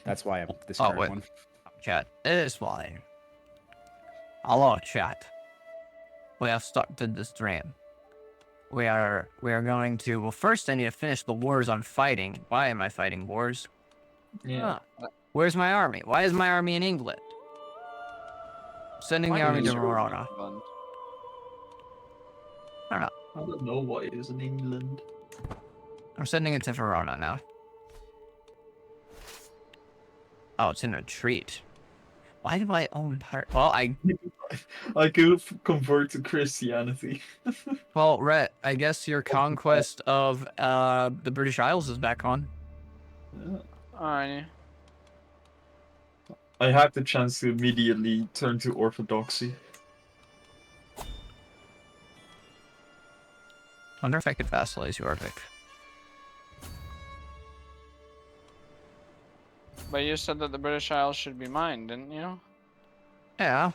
That's why I'm Oh, discarding wait. one. Chat, it is fine. Hello, chat. We have started this dream. We are going to, well, first I need to finish the wars I'm fighting. Why am I fighting wars? Yeah. Where's my army? Why is my army in England? Sending the army to Verona. I don't know. I don't know why it is in England. I'm sending it to Verona now. Oh, it's in retreat. Why do I own part? Well, I could convert to Christianity. well, Rhett, I guess your conquest of the British Isles is back on. Yeah. Alrighty. I had the chance to immediately turn to Orthodoxy. Wonder if I could vassalize Jorvik. But you said that the British Isles should be mine, didn't you? Yeah.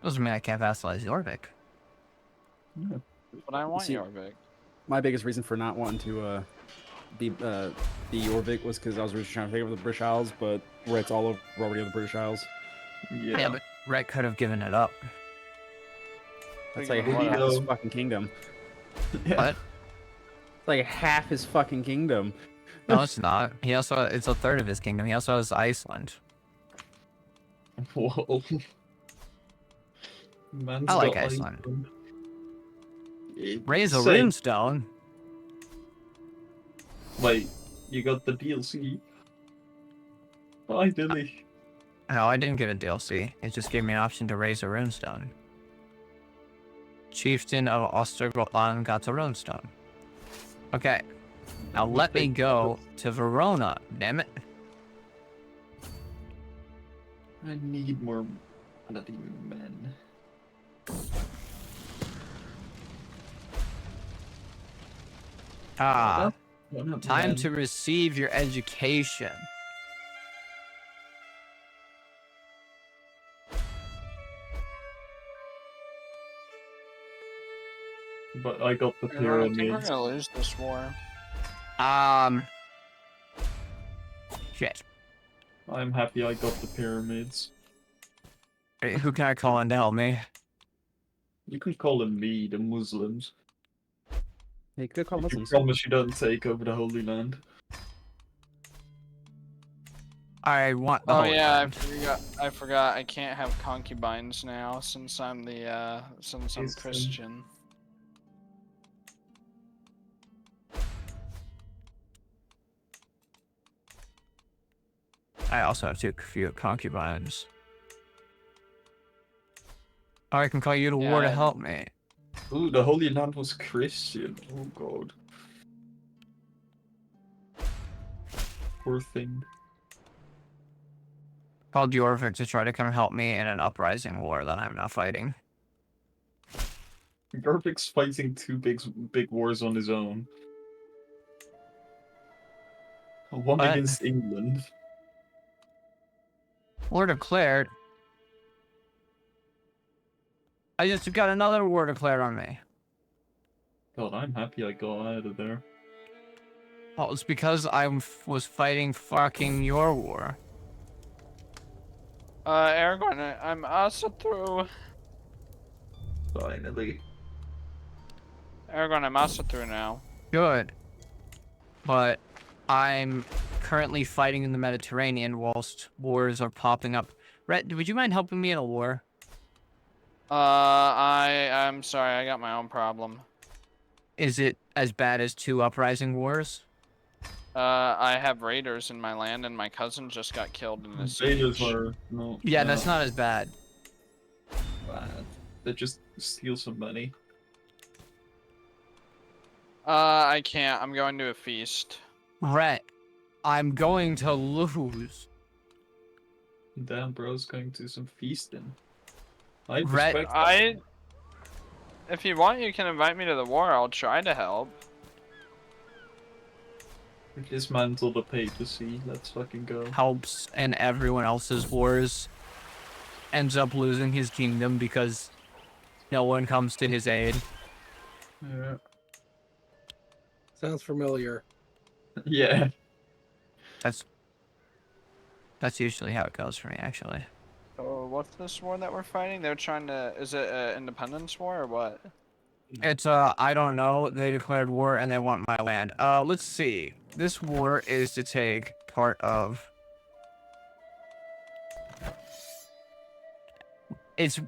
Doesn't mean I can't vassalize Jorvik. Yeah. But I want See, Jorvik. My biggest reason for not wanting to be Jorvik was because I was originally trying to take over the British Isles, but Rhett's all over already on the British Isles. Yeah. But Rhett could have given it up. That's What like do you half mean? his fucking kingdom. Yeah. What? It's like half his fucking kingdom. No, it's not. He also, it's a third of his kingdom. He also has Iceland. Whoa. Man's I like got Iceland. It- Raise a say- runestone. Wait, you got the DLC? Finally. No, I didn't give it DLC. It just gave me an option to raise a runestone. Chieftain of Ostergotland got a runestone. Okay. Now let me go to Verona, damn it. I need more bloody men. Ah, Don't have time men. to receive your education. But I got the I think we're pyramids. gonna lose this war. Shit. I'm happy I got the pyramids. Hey, who can I call in to help me? You can call them me, the Muslims. Hey, good call You Muslims. promise you don't take over the Holy Land. I want the Oh Holy yeah, Land. I forgot. I can't have concubines now since I'm the since I'm Christian. Christian. I also have two few concubines. Oh, I can call you to war to Yeah. help me. Ooh, the Holy Land was Christian. Oh god. Poor thing. Called Jorvik to try to come help me in an uprising war that I'm not fighting. Garvik's fighting two big wars on his own. One What? against England. War declared. I just got another war declared on me. God, I'm happy I got out of there. Well, it's because I was fighting fucking your war. Aragorn, I'm also through. Finally. Aragorn, I'm also through now. Good. But I'm currently fighting in the Mediterranean whilst wars are popping up. Rhett, would you mind helping me in a war? I'm sorry, I got my own problem. Is it as bad as 2 uprising wars? I have raiders in my land, and my cousin just got killed in a Invaders siege. are no. Yeah, that's not as bad. bad. They just steal some money. I can't. I'm going to a feast. Rhett, I'm going to lose. Damn, bro's going to some feasting. I Rhett, respect that. If you want, you can invite me to the war. I'll try to help. Dismantle the papacy. Let's fucking go. helps in everyone else's wars, ends up losing his kingdom because no one comes to his aid. Yeah. Sounds familiar. Yeah. That's That's usually how it goes for me, actually. Oh, what's this war that we're fighting? They're trying to. Is it an independence war or what? It's, I don't know. They declared war and they want my land. Let's see. This war is to take part of...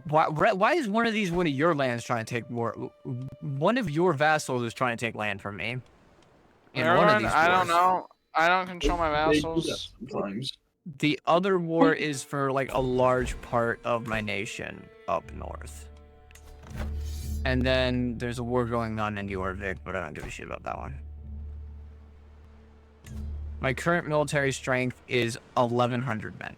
Why is one of your lands trying to take war? One of your vassals is trying to take land from me. In one of these wars. I don't know. I don't control my They do that vassals. sometimes. The other war is for, like, a large part of my nation up north. And then there's a war going on in Jorvik, but I don't give a shit about that one. My current military strength is 1,100 men.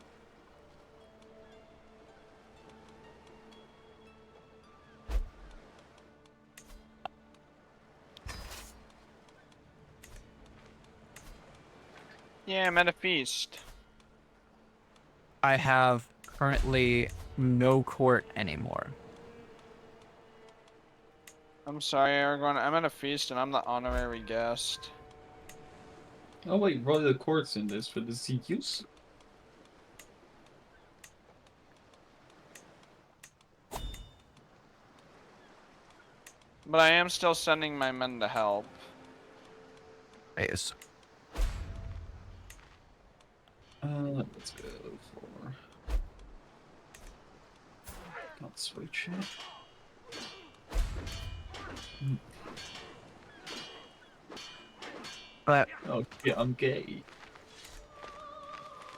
Yeah, I'm at a feast. I have currently no court anymore. I'm sorry, Aragorn. I'm at a feast and I'm the honorary guest. Oh wait, royal courts in this for the CQs? But I am still sending my men to help. Yes. Let's go for... Not switch it. But Oh, yeah, I'm gay.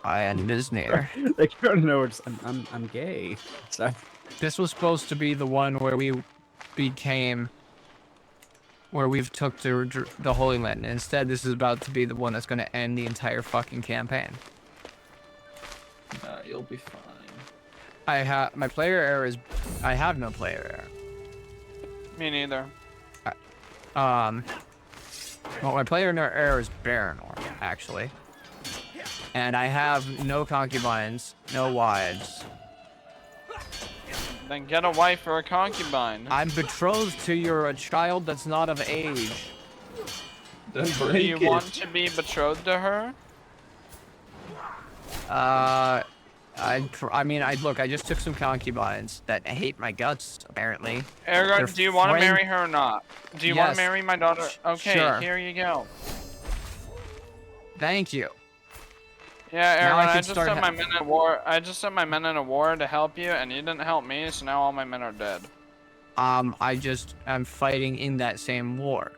I am near. They don't know it's I'm gay. So This was supposed to be the one where we became... where we've took the Holy Land. And instead, this is about to be the one that's going to end the entire fucking campaign. Nah, you'll be fine. I have... my player error is... I have no player error. Me neither. Well, my player error is Baranor, actually. And I have no concubines, no wives. Then get a wife or a concubine. I'm betrothed to a child that's not of age. Then Do break you it. want to be betrothed to her? I mean, look, I just took some concubines that hate my guts, apparently. Aragorn, They're do you want to friend- marry her or not? Do you want Yes. to marry my daughter? Okay, Sure. here you go. Thank you. Yeah, Now I Aragorn, I can just start sent my men in a war. I just sent my men in a war to help you, and you didn't help me, so now all my men are dead. I'm fighting in that same war.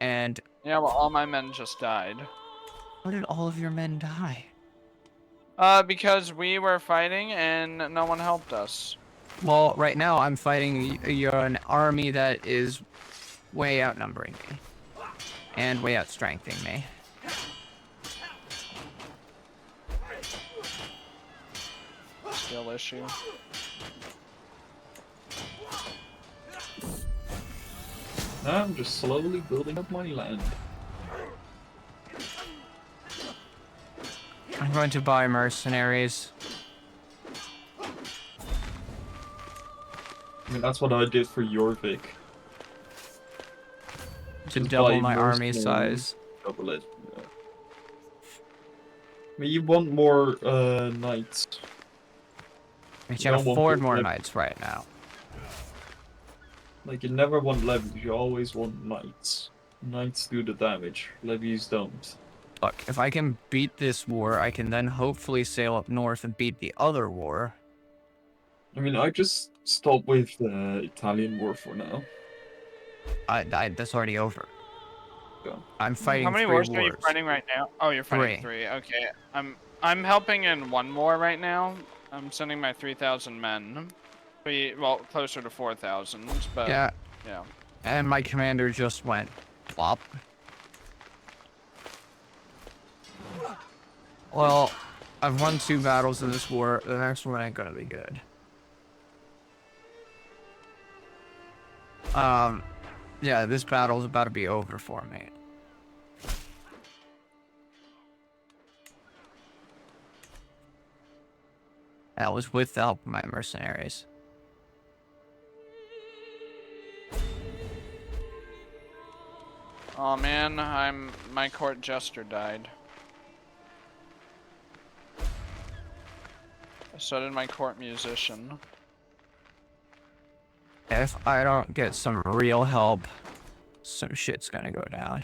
And Yeah, well, all my men just died. how did all of your men die? Because we were fighting and no one helped us. Well, right now I'm fighting an army that is way outnumbering me. And way outstrengthening me. Skill issue. I'm just slowly building up my land. I'm going to buy mercenaries. I mean, that's what I did for Jorvik. To Just double buy my army mercenaries. size. Double it. Yeah. I mean, you want more knights. I You can don't want afford to, more like- knights right now. Like, you never want levies, you always want knights. Knights do the damage, levies don't. Look, if I can beat this war, I can then hopefully sail up north and beat the other war. I mean, I just stopped with the Italian war for now. That's already over. Go. I'm fighting How many three wars wars. are you fighting right now? Oh, you're fighting Three. three. Okay, I'm helping in one war right now. I'm sending my 3,000 men. Well, closer to 4,000, but Yeah, yeah. and my commander just went plop. Well, I've won 2 battles in this war. The next one ain't gonna be good. Yeah, this battle's about to be over for me. That was with the help of my mercenaries. Oh man, my court jester died. So did my court musician. If I don't get some real help, some shit's gonna go down.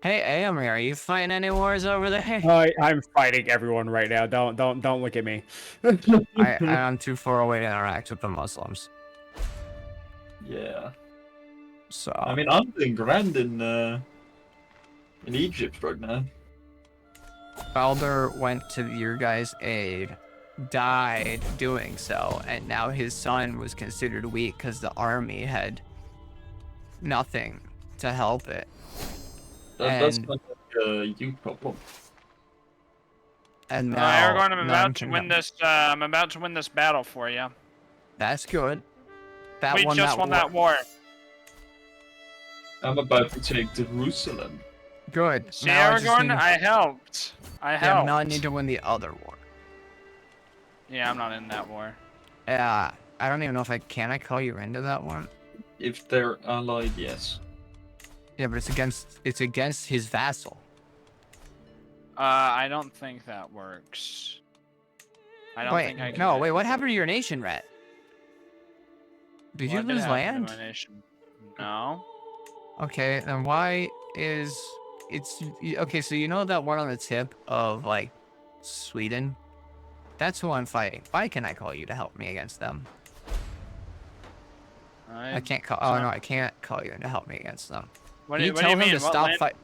Hey, Aomi, are you fighting any wars over there? I'm fighting everyone right now. Don't look at me. I'm too far away to interact with the Muslims. Yeah. So I mean, I'm doing grand in Egypt right now. Balder went to your guys' aid, died doing so, and now his son was considered weak because the army had nothing to help it. That's And- not you problem. And now Aragorn, I'm none about to can win help. this. I'm about to win this battle for you. That's good. That We won just that won war. that war. I'm about to take Jerusalem. Good. See, Now I just Aragorn, need- I helped. I Yeah, helped. now I need to win the other war. Yeah, I'm not in that war. Yeah, I don't even know if I call you into that one. If they're allied, yes. Yeah, but it's against his vassal. I don't think that works. I don't think I can. No, wait, what happened to your nation, Rat? Did you What lose happen to land? my nation? No. Okay, then why is okay? So you know that one on the tip of like Sweden? That's who I'm fighting. Why can I call you to help me against them? I can't call. Oh no, I can't call you to help me against them. What Can do you what tell do you him mean? to What stop land, fight?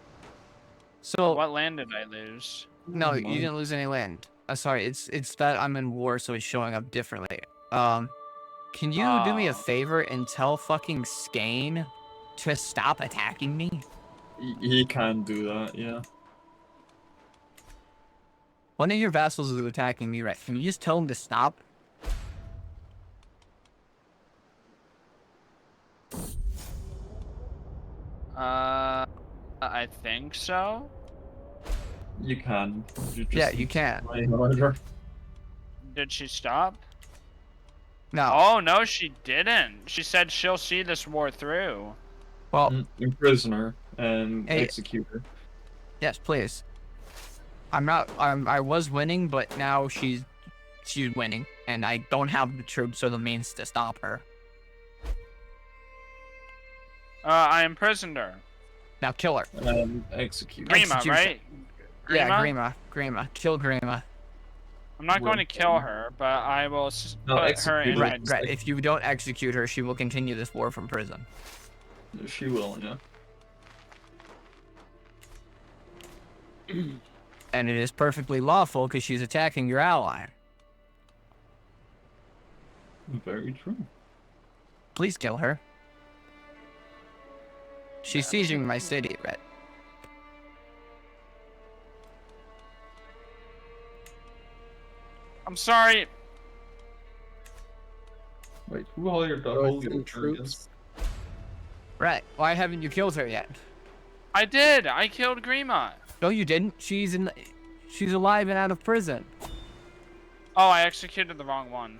So what land did I lose? no, you didn't lose any land. Sorry, it's that I'm in war, so it's showing up differently. Can you do me a favor and tell fucking Skane to stop attacking me? He can do that, yeah. One of your vassals is attacking me, right? Can you just tell him to stop? I think so. You can. Yeah, you can. However. Did she stop? No. Oh no, she didn't. She said she'll see this war through. Well, Prisoner and Hey. executor. yes, please. I was winning, but now she's winning, and I don't have the troops or the means to stop her. I imprisoned her. Now kill her. Executor. Grima, Execution. right? Yeah, Grima? Grima. Kill Grima. I'm not going to kill her, but I will No, put her execute in her. my... Right. If you don't execute her, she will continue this war from prison. She will, yeah. And it is perfectly lawful because she's attacking your ally. Very true. Please kill her. She's sieging my city, right? I'm sorry. Wait, who hired the holy troops? Right. Why haven't you killed her yet? I did. I killed Grima. No, you didn't. She's alive and out of prison. Oh, I executed the wrong one.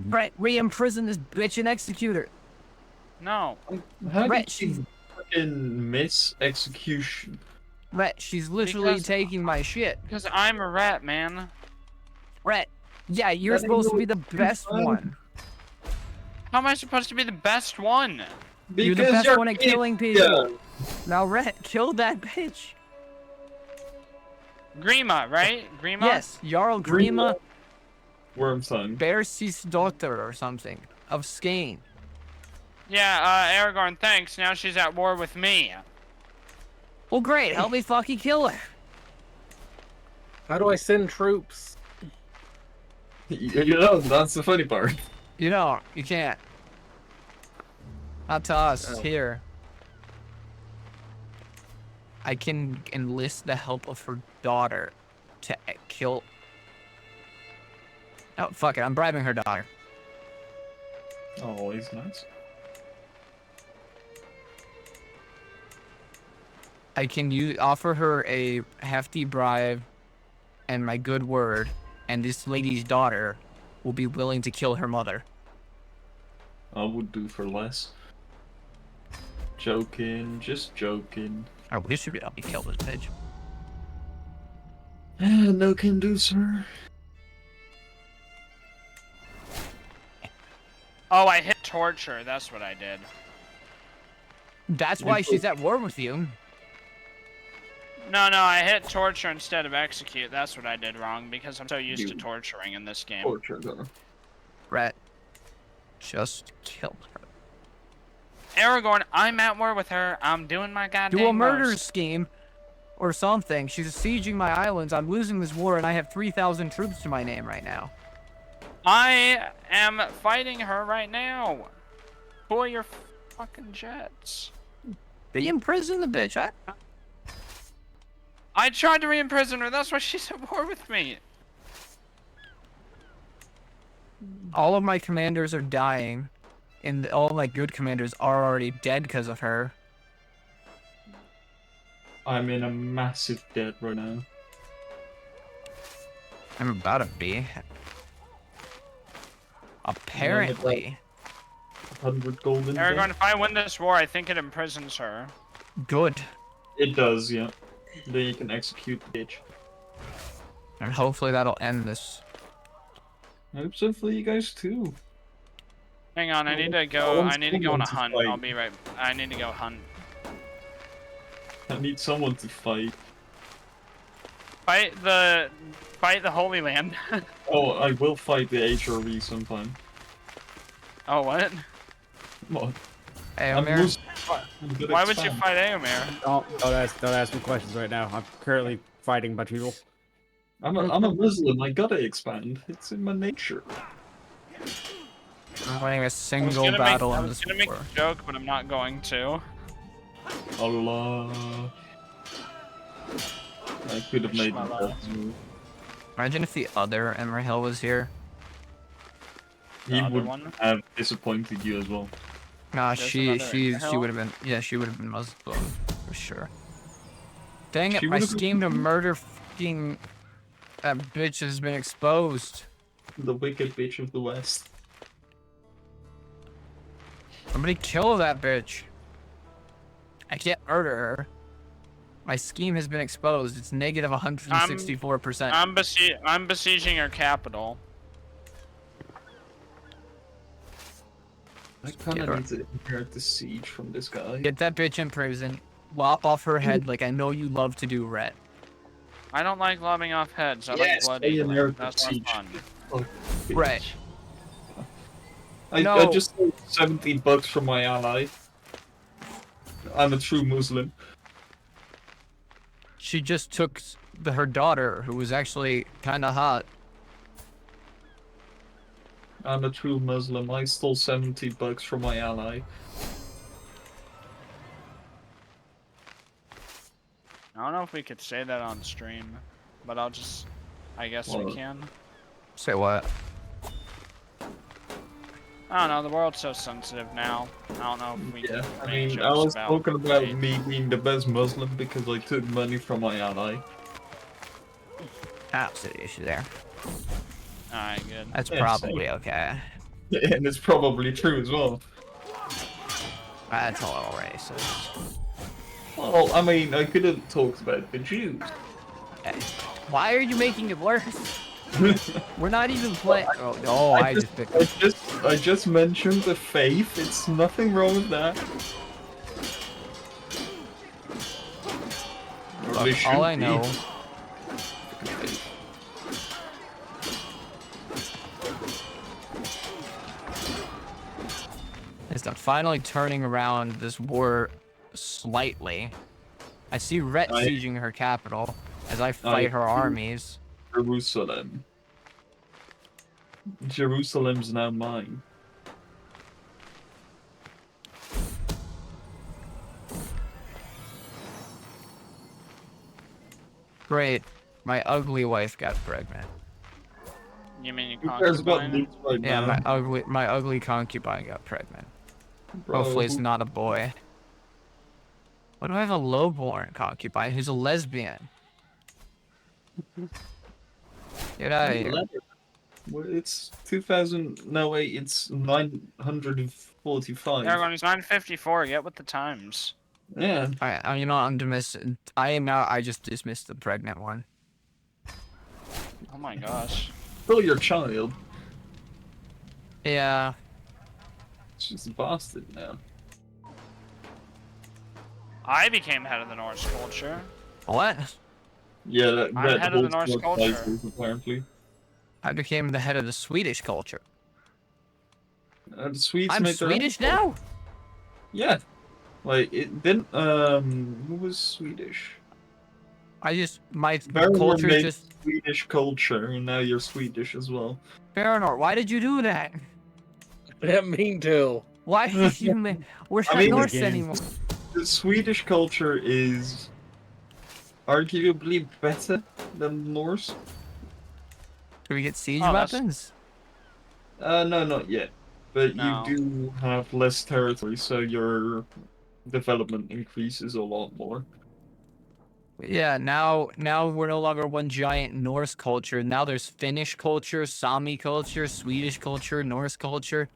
Right. Re-imprison this bitch and execute her. No. How Right, did she fucking miss execution? Right. She's literally Because- taking my shit. Because I'm a rat, man. Right. Yeah, you're That supposed to be ain't the no best fun. one. How am I supposed to be the best one? You're the best one at killing people. Now, Rhett, kill that bitch. Grima, right? Grima? Yes, Jarl Grima Wormtongue. Bersis daughter or something of Skane. Yeah, Aragorn, thanks. Now she's at war with me. Well, great. Help me fucking kill her. How do I send troops? You know, that's the funny part. You know, you can't. Not to us, Oh. here. I can enlist the help of her daughter to kill... Oh, fuck it. I'm bribing her daughter. Oh, he's nice. I can offer her a hefty bribe and my good word, and this lady's daughter will be willing to kill her mother. I would do for less. Joking, just joking. I wish you could help me kill this bitch. No can do, sir. Oh, I hit torture. That's what I did. That's why she's at war with you. No, I hit torture instead of execute. That's what I did wrong because I'm so used to torturing in this game. Torture her. Brett, just kill her. Aragorn, I'm at war with her. I'm doing my goddamn Do a murder most. scheme or something. She's sieging my islands. I'm losing this war, and I have 3,000 troops to my name right now. I am fighting her right now. Boy, your fucking jets. They imprison the bitch. I tried to re-imprison her. That's why she's at war with me. All of my commanders are dying, and all my good commanders are already dead because of her. I'm in a massive debt right now. I'm about to be. Apparently. 100 golden. Aragorn, if I win this war, I think it imprisons her. Good. It does, yeah. Then you can execute the bitch. And hopefully that'll end this. I hope so for you guys too. Hang on, I need to go. I need to go on a hunt. I'll be right. I need to go hunt. I need someone to fight. Fight the Holy Land. Oh, I will fight the HRV sometime. Oh, what? Come on. Hey, I'm Omer. losing. I'm good Why at would you spam. fight Aomer? Don't ask me questions right now. I'm currently fighting a bunch of people. I'm a Muslim. I gotta expand. It's in my nature. I'm winning a I was single gonna battle make, I in was this gonna make war. a joke, but I'm not going to. Allah. I could have made Bismillah. that move. Imagine if the other Emerhill was here. He other would one? have disappointed you as well. Nah, There's she another Emerhill? would have been, yeah, she would have been Muslim for sure. Dang it, She my would've been- scheme to murder fucking that bitch has been exposed. The wicked bitch of the West. Somebody kill that bitch. I can't murder her. My scheme has been exposed. It's negative 164%. I'm besieging her capital. I kind Get her. of need to inherit the siege from this guy. Get that bitch in prison. Lop off her head like I know you love to do, Rhett. I don't like lobbing off heads. I Yes, like bloody. I inherit the That's not siege. fun. Oh, bitch. Right. I No. just stole $70 from my ally. I'm a true Muslim. She just took her daughter, who was actually kind of hot. I'm a true Muslim. I stole $70 from my ally. I don't know if we could say that on stream, but I'll just. I guess we Well, can. Say what? I don't know. The world's so sensitive now. I don't know if we Yeah, can. I make mean, I jokes was about talking about race. me being the best Muslim because I took money from my ally. Absolute issue there. Alright, good. That's Yeah, probably okay. And it's probably true as well. That's a little racist. Well, I mean, I could have talked about the Jews. Okay. Why are you making it worse? We're not even playing. Oh, I just picked up. I just mentioned the faith. It's nothing wrong with that. Or there Look, should all I be. know is that finally turning around this war slightly. I see Rhett sieging her capital as I fight her armies. Jerusalem. Jerusalem's now mine. Great. My ugly wife got pregnant. You mean you Who cares about concubine? these right Yeah, now? my ugly concubine got pregnant. Bro, Hopefully it's who- not a boy. Why do I have a lowborn concubine who's a lesbian? Get out of here. Well, it's 2000. No, wait, it's 945. Aragorn, he's 954. Get with the times. Yeah. Alright, you know, I just dismissed the pregnant one. Oh my gosh. Still your child. Yeah. It's just a bastard now. I became head of the Norse culture. What? Yeah, that I'm head of the holds Norse both culture. titles, apparently. I became the head of the Swedish culture. The Swedes I'm made their own Swedish culture. now? Yeah. Like, it didn't, who was Swedish? My Baronor culture made just... Swedish culture, and now you're Swedish as well. Baronor, why did you do that? I didn't mean to. Why did you make... We're I not mean, Norse game. anymore. The Swedish culture is arguably better than Norse. Do we get siege Oh, that's- weapons? No, not yet. But you No. do have less territory, so your development increases a lot more. Yeah, now we're no longer one giant Norse culture. Now there's Finnish culture, Sami culture, Swedish culture, Norse culture.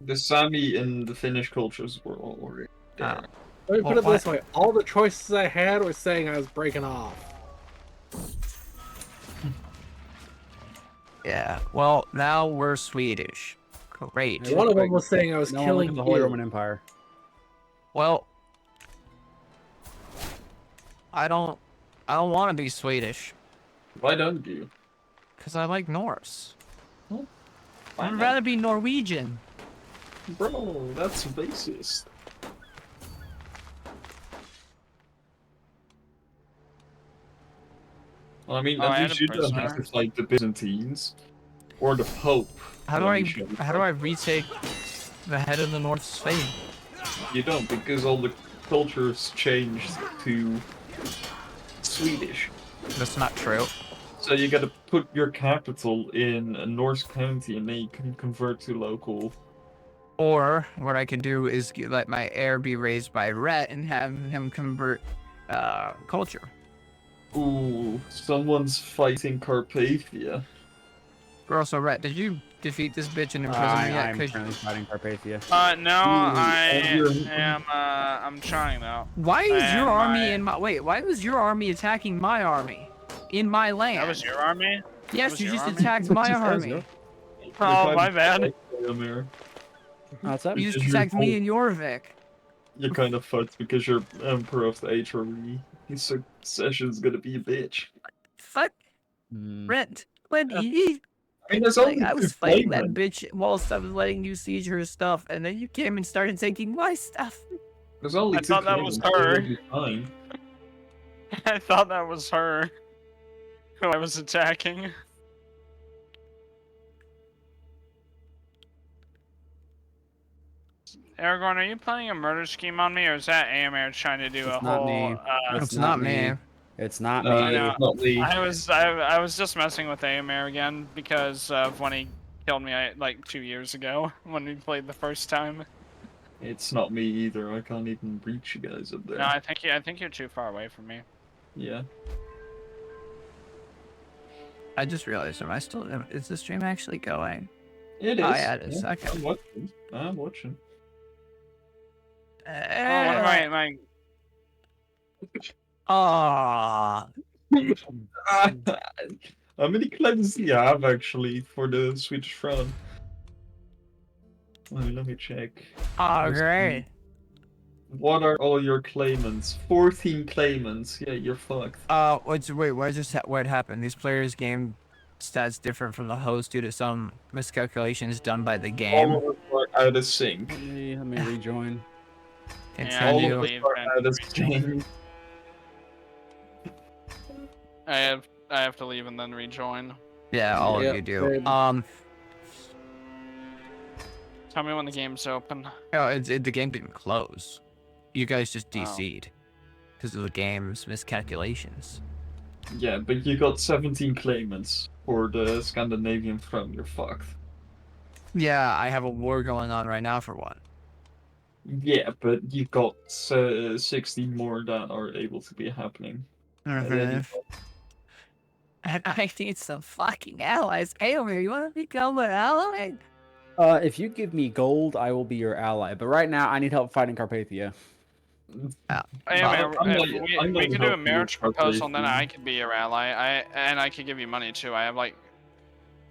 The Sami and the Finnish cultures were already there. Oh. Let me Well, put it why- this way: all the choices I had were saying I was breaking off. Yeah, well, now we're Swedish. Great. Hey, One of quick, them was saying I was No one look killing at the Holy you. Roman Empire. Well, I don't want to be Swedish Why don't you? because I like Norse. Why I'd not? rather be Norwegian. Bro, that's racist. Well, I mean, Oh, I at had least a you don't have to prisoner. fight the Byzantines or the Pope. How do when I you should be retake the head of the North's fame? You don't, because all the cultures changed to Swedish. That's not true. So you gotta put your capital in a Norse county and then you can convert to local. Or what I could do is let my heir be raised by Rhett and have him convert culture. Ooh, someone's fighting Carpathia. Girl, so Rhett, did you defeat this bitch and imprison her yet? I'm 'Cause currently fighting Carpathia. No, I'm trying though. why is your And army in my... Wait, why was your army attacking my army? In my land? That was your army? Yes, was you your just army? attacked my Just says, army. Oh, my bad. What's up? You just Because attacked you're me and Jorvik. You're kind of fucked because you're Emperor of the HRE. His succession's gonna be a bitch. Fuck, Hmm. Rhett. When he... I mean, there's Like, only I two was fighting that claimants. bitch whilst I was letting you siege her stuff, and then you came and started taking my stuff. There's only I two thought that was claimants, so her. it'll be fine. I thought that was her who I was attacking. Aragorn, are you planning a murder scheme on me, or is that AMR trying to do It's a not whole? me. It's not me. It's not No, me. I know. it's not me. I was just messing with AMR again because of when he killed me like 2 years ago when we played the first time. It's not me either. I can't even reach you guys up there. No, I think you're too far away from me. Yeah. I just realized, is the stream actually going? It is. Oh, yeah, it is. Okay. I'm watching. I'm watching. Oh, one of my Ah, How many claims do you have actually for the Swedish throne? Let me check. oh, great. What are all your claimants? 14 claimants. Yeah, you're fucked. Wait, what happened? These players' game stats different from the host due to some miscalculations done by the game. All of us are out of sync. Let me rejoin. Yeah, All Continue. of us leave are and out of rejoin. sync. I have to leave and then rejoin. Yeah, all Yeah, of you do. same. Tell me when the game's open. Oh, the game didn't close. You guys just Oh. DC'd because of the game's miscalculations. Yeah, but you got 17 claimants for the Scandinavian throne. You're fucked. Yeah, I have a war going on right now for one. Yeah, but you got 16 more that are able to be happening. And then you got- And I need some fucking allies. Aomer, you want to become an ally? If you give me gold, I will be your ally. But right now, I need help fighting Carpathia. Hey, I'm man, not- if I'm we not could do a helping you marriage with proposal, then I Carpathia. could be your ally. And I could give you money too. I have like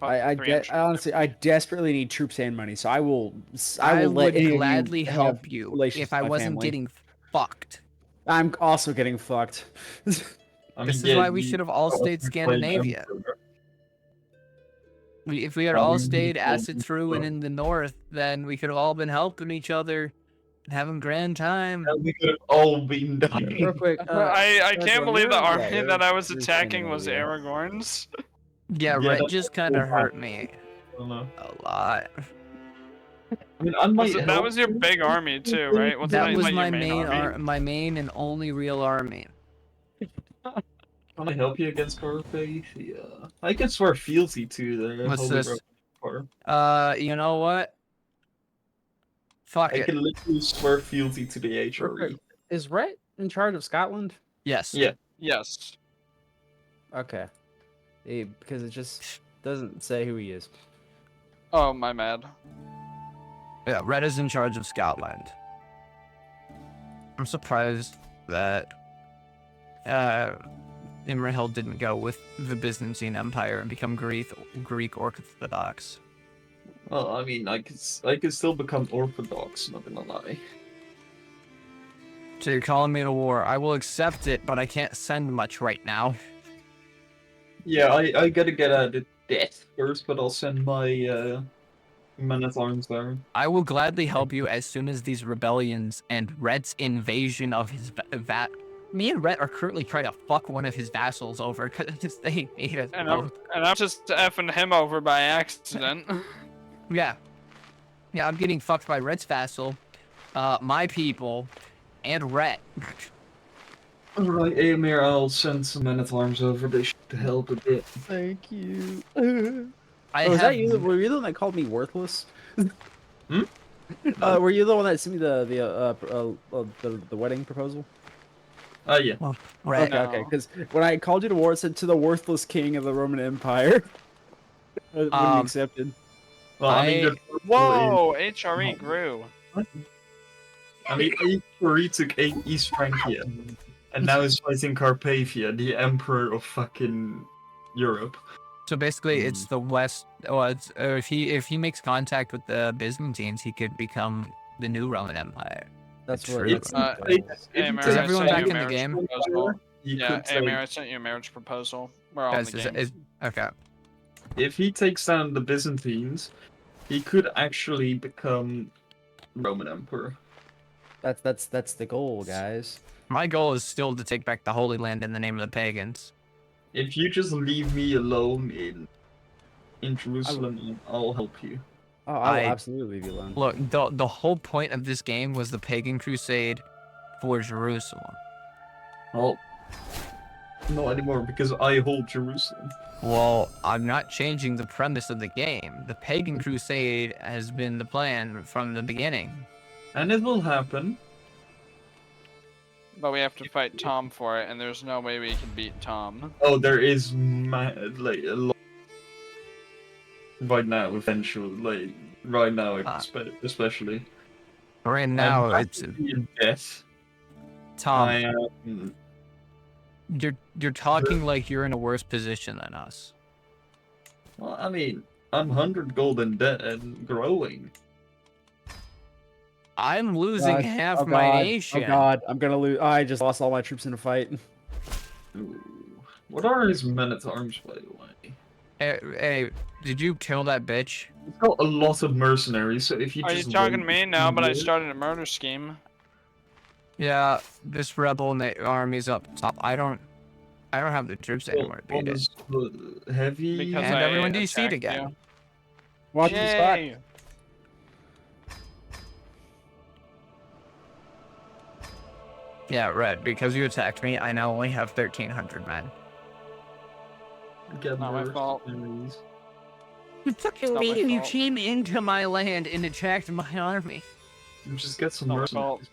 honestly, I desperately need troops and money, so I will I let would any of you gladly have help you relations if I with my wasn't family. getting fucked. I'm also getting fucked. I mean, This is yeah, why we you should have all got stayed to play Scandinavia. Emperor. If we had all stayed acid through and in the north, then we could have all been helping each other and having grand time. And we could have all been dying. Real quick, I can't believe the army you're- that I was you're attacking was Scandinavia. Aragorn's. Yeah, Yeah, Rhett that's just so kind of bad. hurt me I don't know. a lot. I mean, I might That help was your you. big army too, right? Wasn't That was like my your main army? my main and only real army. Can I help you against Carpathia? I can swear fealty to the What's Holy this? Roman Empire. You know what? Fuck I it. can literally swear fealty to the Real HRE. quick, is Rhett in charge of Scotland? Yes. Yeah. Yes. Okay. Because it just doesn't say who he is. Oh, my bad. Yeah, Rhett is in charge of Scotland. I'm surprised that Imrahil didn't go with the Byzantine Empire and become Greek Orthodox. Well, I mean, I could still become Orthodox, not gonna lie. So you're calling me to war. I will accept it, but I can't send much right now. Yeah, I gotta get out of debt first, but I'll send my men at arms there. I will gladly help you as soon as these rebellions and Rhett's invasion of his Me and Rhett are currently trying to fuck one of his vassals over because they hate us And both. I'm just effing him over by accident. Yeah. Yeah, I'm getting fucked by Rhett's vassal, my people, and Rhett. Alright, Amir, I'll send some men at arms over. They should help a bit. Thank you. I Was have... that you? Were you the one that called me worthless? Hmm? Were you the one that sent me the wedding proposal? Yeah. Well, Rhett, Okay, okay. Because when I called you to war, it said to the worthless king of the Roman Empire. Wouldn't be accepted. Well, I mean, the Whoa, HRE grew. I mean, HRE took East Francia, and now is fighting Carpathia, the emperor of fucking Europe. so basically, it's the West. Well, it's, if he makes contact with the Byzantines, he could become the new Roman Empire. That's True. what. It's, Amir, Is I everyone sent back you a in the marriage game? proposal. You Yeah, could say, Amir, I sent you a marriage proposal. We're all in Guys, the game. okay. if he takes down the Byzantines, he could actually become Roman emperor. That's the goal, guys. My goal is still to take back the Holy Land in the name of the pagans. If you just leave me alone in Jerusalem, I'll help you. Oh, I will I- absolutely leave you alone. Look, the whole point of this game was the Pagan Crusade for Jerusalem. Well, not anymore because I hold Jerusalem. Well, I'm not changing the premise of the game. The Pagan Crusade has been the plan from the beginning. And it will happen. But we have to fight Tom for it, and there's no way we can beat Tom. Oh, there is like a lot right now. Eventually, like right now, especially. Right now, I'm it's actually in debt. Tom. I am. You're talking like you're in a worse position than us. Well, I mean, I'm 100 gold in debt and growing. I'm losing God. half Oh, my God. nation. Oh God, I'm gonna lose. I just lost all my troops in a fight. Ooh. What are his men at arms, by the way? Hey, did you kill that bitch? It's got a lot of mercenaries, so if you Are you just talking to wait me? No, but I years- started a murder scheme. Yeah, this rebel army's up top. I don't have the troops anymore to What beat it. was the heavy? Because And I everyone DC'd attacked again. you. Watch the spot. Yay! Yeah, Red, because you attacked me, I now only have 1,300 men. Get Not my fault. mercenaries. You fucking not my you fault. came into my land and attacked my army. Just get some Not my mercenaries.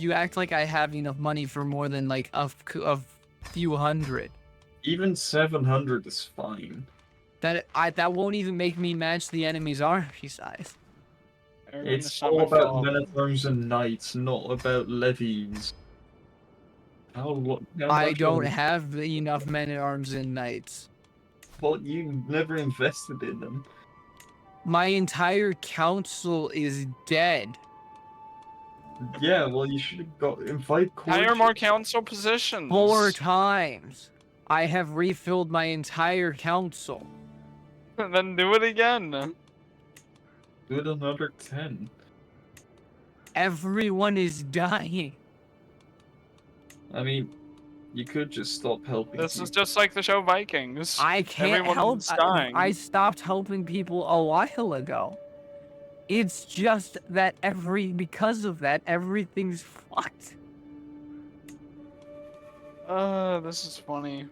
You act like I have enough money for more than like a few hundred. Even 700 is fine. That won't even make me match the enemy's army size. It's all about men at arms and knights, not about levies. How I much don't of- have enough men at arms and knights. fault. You never invested in them. My entire council is dead. Yeah, well, you should have got invite Hire more court. council positions. 4 times. I have refilled my entire council. Then do it again. Do it another 10. Everyone is dying. I mean, you could just stop helping. This is people. just like the show Vikings. I can't Everyone's help. dying. I stopped helping people a while ago. It's just that because of that, everything's fucked. This is funny.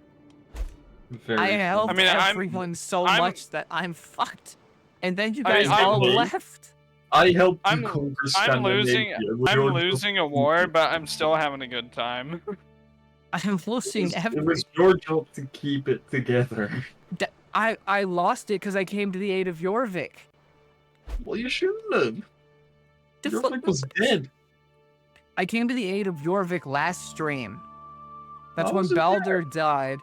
Very I fun. helped I mean, everyone so I'm- much that I'm fucked. And then you I mean, guys all I'm- left. I helped you I'm- conquer I'm losing. Scandinavia. I'm You're- losing a war, but I'm still having a good time. I'm losing It everything. was your job to keep it together. I lost it because I came to the aid of Jorvik. Well, you shouldn't have. The Your fuck- flick was dead. I came to the aid of Jorvik last stream. That's How when was it Baldur died,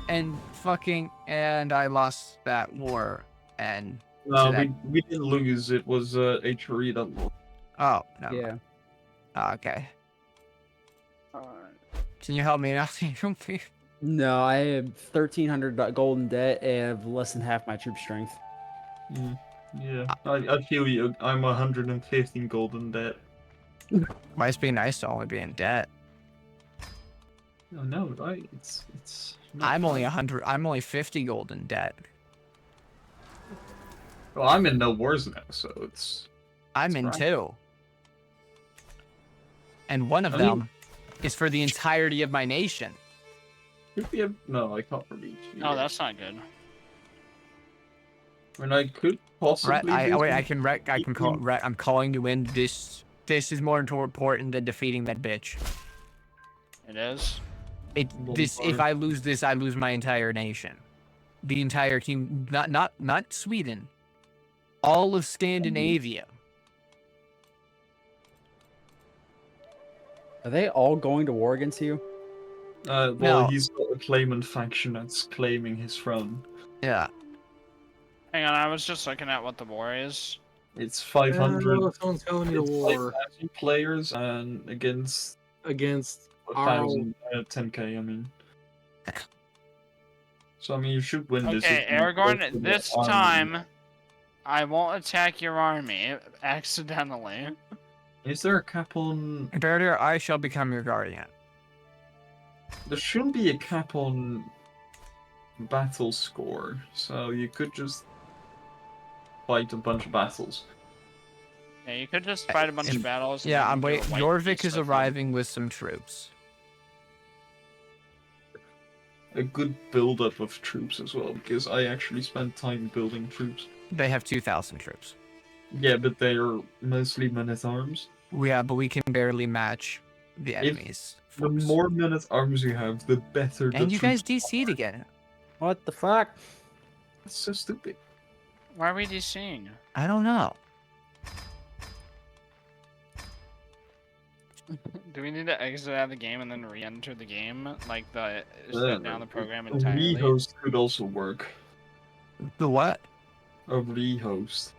and I lost that war. And No, that- we didn't lose. It was HRE that lost. oh no, Yeah. okay. Alright. Can you help me out? No, I have 1,300 gold in debt and have less than half my troop strength. Yeah, I feel you. I'm 115 golden debt. Might be nice to only be in debt. No, right? It's. not I'm only fun. 100. I'm only 50 gold in debt. Well, I'm in no wars now, so it's. I'm That's in right. 2. And one of I mean- them is for the entirety of my nation. Could be a, no, I can't reach. Oh, that's not good. I mean, I could possibly. Right, do wait, some- I can call. Right, I'm calling you in. This is more important than defeating that bitch. It is. If I lose this, I lose my entire nation. The entire team, not Sweden. All of Scandinavia. Are they all going to war against you? Well, No. he's got a claimant faction that's claiming his throne. Yeah. Hang on, I was just looking at what the war is. It's 500. Oh, someone's telling me to It's war 5,000 players and against against our 1,000, 10k. I mean. So I mean, you should win this. Okay, if you go for Aragorn, the this army. time, I won't attack your army accidentally. Is there a cap on? Imperator, I shall become your guardian. There shouldn't be a cap on battle score, so you could just fight a bunch of battles. Yeah, you could just fight a bunch of battles. and Yeah, then I'm do a waiting. white Jorvik peace is with them. arriving with some troops. A good build-up of troops as well, because I actually spent time building troops. They have 2,000 troops. Yeah, but they're mostly men-at-arms. Yeah, but we can barely match the If enemies. The force. more men-at-arms you have, the better the And you guys troops DC'd again. What the fuck? That's so stupid. Why are we DCing? I don't know. Do we need to exit out of the game and then re-enter the game? Like shut down the program A entirely? rehost could also work. The what? A rehost.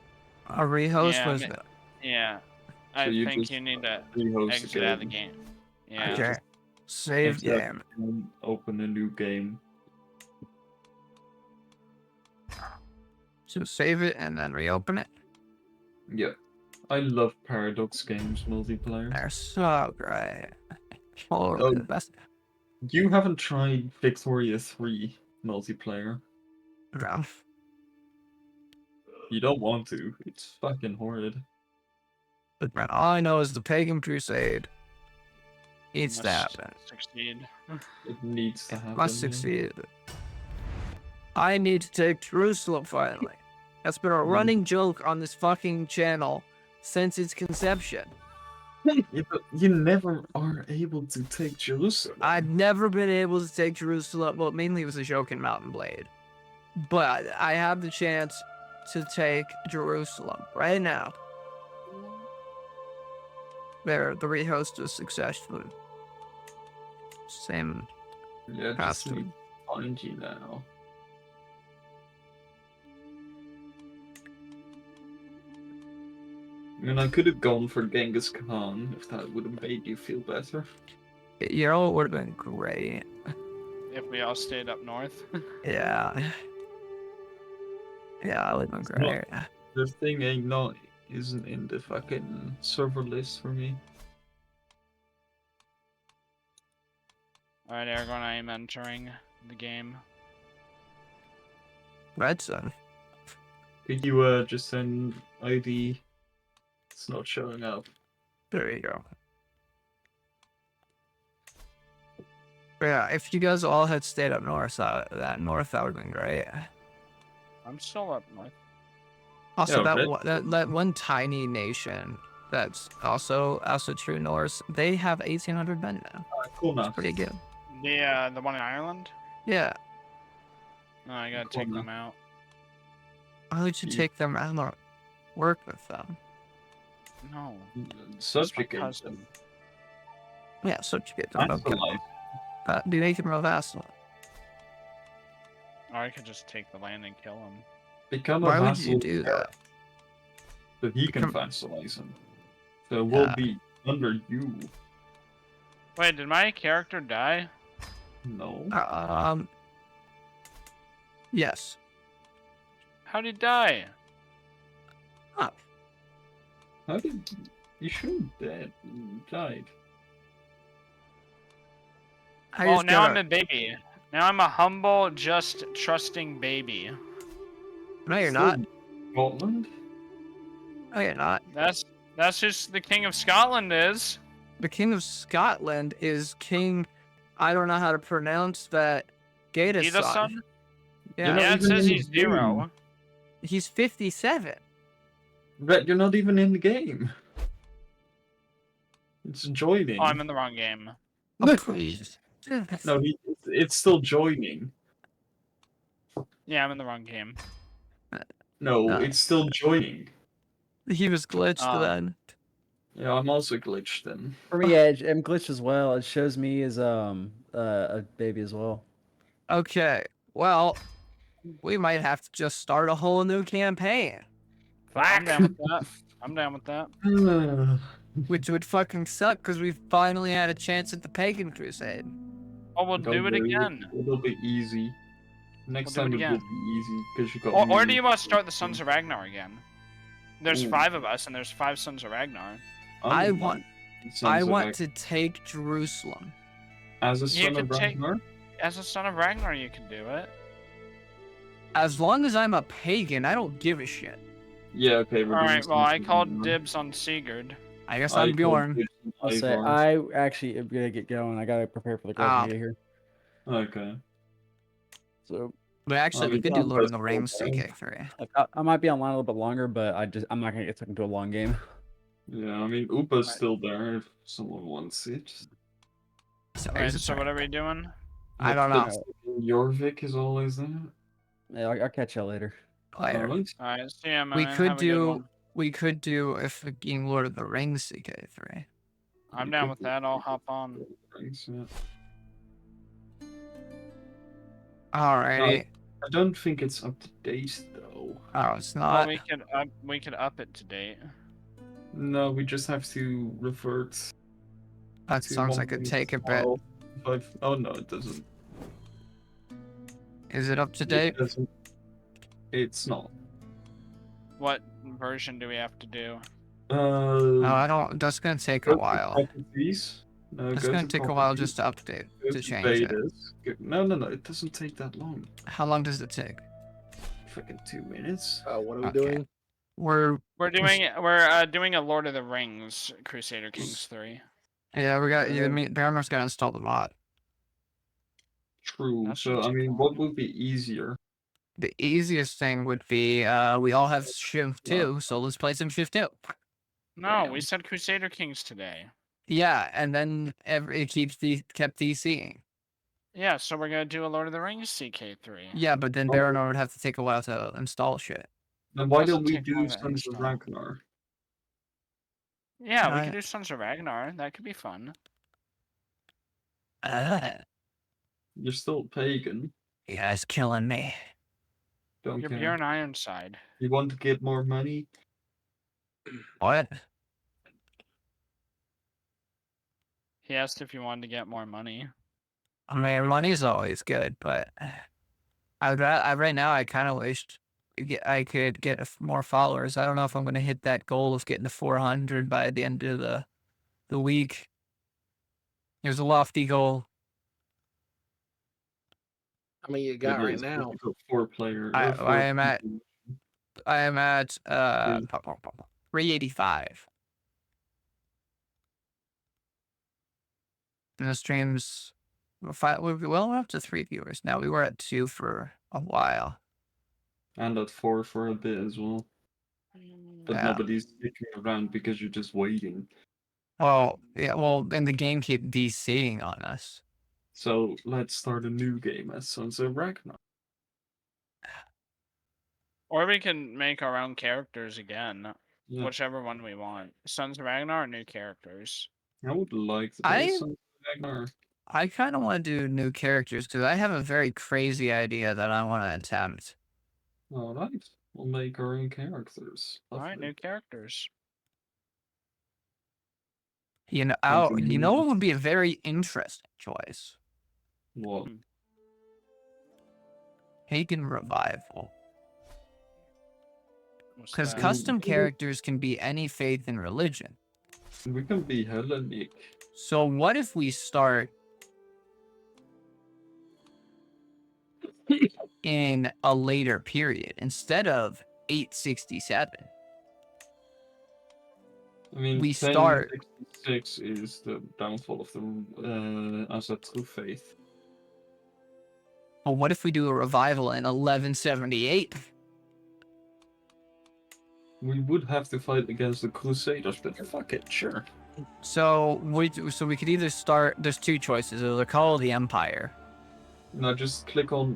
A rehost Yeah, was. Yeah. I you think just you need to Rehost exit out of the game. Yeah. Okay. Save Exit game. and open a new game. So save it and then reopen it. Yeah. I love Paradox Games multiplayer. They're so great. Oh, Oh. the best. You haven't tried Victoria 3 multiplayer. No. You don't want to. It's fucking horrid. But man, all I know is the Pagan Crusade. Needs to Must happen. Succeed. It needs to happen. Must yeah. succeed. I need to take Jerusalem finally. That's been a running joke on this fucking channel since its conception. Yeah, but you never are able to take Jerusalem. I've never been able to take Jerusalem. Well, mainly it was a joke in Mountain Blade. But I have the chance to take Jerusalem right now. There, the rehost was successful. Same Yeah, just costume. need to find you now. mean, I could have gone for Genghis Khan if that would have made you feel better. You know, it would have been great. If we all stayed up north. Yeah. Yeah, it would have been It's great. The thing isn't in the fucking server list for me. Alright, Aragorn, I am entering the game. Red Sun. Could you just send ID? It's not showing up. There you go. Yeah, if you guys all had stayed up north, that would have been great. I'm still up north. Also, Yeah, that one tiny nation that's also true Norse, they have 1,800 men now. Cool It's enough. pretty good. The one in Ireland? Yeah. No, I gotta Cool take enough. them out. Why would you Yeah. take them out and work with them? No. That's Subjugate my them. cousin. Yeah, subjugate them. Don't kill them. Vassalize. Do make them a vassal. Or I could just take the land and kill him. Become a Why would vassal you do that? so he can Become- vassalize him. So we'll Yeah. be under you. Wait, did my character die? No. Yes. How'd he die? Huh. How did you shouldn't dead died? I Oh, just now I'm gotta- a baby. Now I'm a humble, just trusting baby. No, you're Still not. Scotland? No, you're not. That's just the King of Scotland is. The King of Scotland is King. I don't know how to pronounce that. Gata's Gita's son. son? Yeah. You're not Yeah, it even says in he's the game. 0. He's 57. Red, you're not even in the game. It's joining. Oh, I'm in the wrong game. Oh, please. No, it's still joining. Yeah, I'm in the wrong game. No, No. it's still joining. He was glitched Oh. then. Yeah, I'm also glitched then. For me, I'm glitched as well. It shows me as a baby as well. Okay. Well, we might have to just start a whole new campaign, I'm down with that. I'm down with that. which would fucking suck because we finally had a chance at the Pagan Crusade. Oh, we'll Don't do it worry, again. It'll be easy. Next We'll time do it it will again. be easy because you got. Or do me. you want to start the Sons of Ragnar again? There's Ooh. 5 of us, and there's 5 Sons of Ragnar. I don't want- Sons I of want Rag- to take Jerusalem. as a You son of could take- Ragnar. As a Son of Ragnar, you can do it. As long as I'm a pagan, I don't give a shit. Yeah, okay. We're doing Alright, well, I Sons of called Ragnar. dibs on Sigurd. I guess I I'm called Bjorn. dibs on I'll say Ivarn. I actually am gonna get going. I gotta prepare for the girls Ah. to get here. Okay. So But actually, we mean, could do Tom Lord of does the cool, Rings right? CK3. like, I might be online a little bit longer, but I'm not gonna get stuck into a long game. Yeah, I mean, Upa's Right. still there if someone wants it. So, Alright, here's a so turn. what are we doing? I don't know. Jorvik is always there. Yeah, I'll catch y'all later. Later. Alright. Alright, see ya, We man. could Have a good do. one. We could do if the game Lord of the Rings CK3. I'm You down could with do that. I'll hop on. Rings, yeah. Alrighty. I don't think it's up to date though. Oh, it's Well, not. we could up it to date. No, we just have to revert. That to sounds like it could take a bit. 1.5. Oh no, it doesn't. Is it up to It date? doesn't. It's not. What version do we have to do? No, I don't. That's gonna take a while. Properties. No, It's go gonna to take a while properties, just to update, go to change it. betas. No, it doesn't take that long. How long does it take? Freaking 2 minutes. What are we Okay. doing? We're We're doing a Lord of the Rings Crusader Kings 3. yeah. We got. You Uh, mean Baramir's gotta install the mod. True. That So shouldn't I take mean, long. what would be easier? The easiest thing would be we all have Shiv 2, so let's play some Shiv 2. No, we said Crusader Kings today. Yeah, and then it kept DCing. Yeah, so we're gonna do a Lord of the Rings CK3. Yeah, but then Oh. Baranor would have to take a while to install shit. Then why Doesn't don't we take do long to Sons of install. Ragnar? Yeah, we I- could do Sons of Ragnar. That could be fun. You're still pagan. You guys killing me. Don't You're care. Bjorn Ironside. You want to get more money? What? He asked if you wanted to get more money. I mean, money's always good, but right now I kind of wished I could get more followers. I don't know if I'm going to hit that goal of getting to 400 by the end of the week. There's a lofty goal. How many you It got right is now? difficult for player. I Four am at people. 385. And the streams, we're up to 3 viewers now. We were at 2 for a while. And at 4 for a bit as well. But Yeah. nobody's sticking around because you're just waiting. Well, yeah. Well, and the game keep DCing on us. So let's start a new game as Sons of Ragnar. Or we can make our own characters again. Yeah, Whichever one we want. Sons of Ragnar or new characters? I would like to play Sons of Ragnar. I kind of want to do new characters because I have a very crazy idea that I want to attempt. Alright, we'll make our own characters. Alright, Lovely. new characters. You know, Something you know new. what would be a very interesting choice? What? Pagan Revival. What's Because that? custom characters can be any faith and religion. We can be Hellenic. So what if we start in a later period instead of 867? I mean, We start- 1066 is the downfall of the Azad True Faith. Well, what if we do a revival in 1178? We would have to fight against the Crusaders, but fuck it, sure. So we could either start. There's two choices. Either call the Empire. Now just click on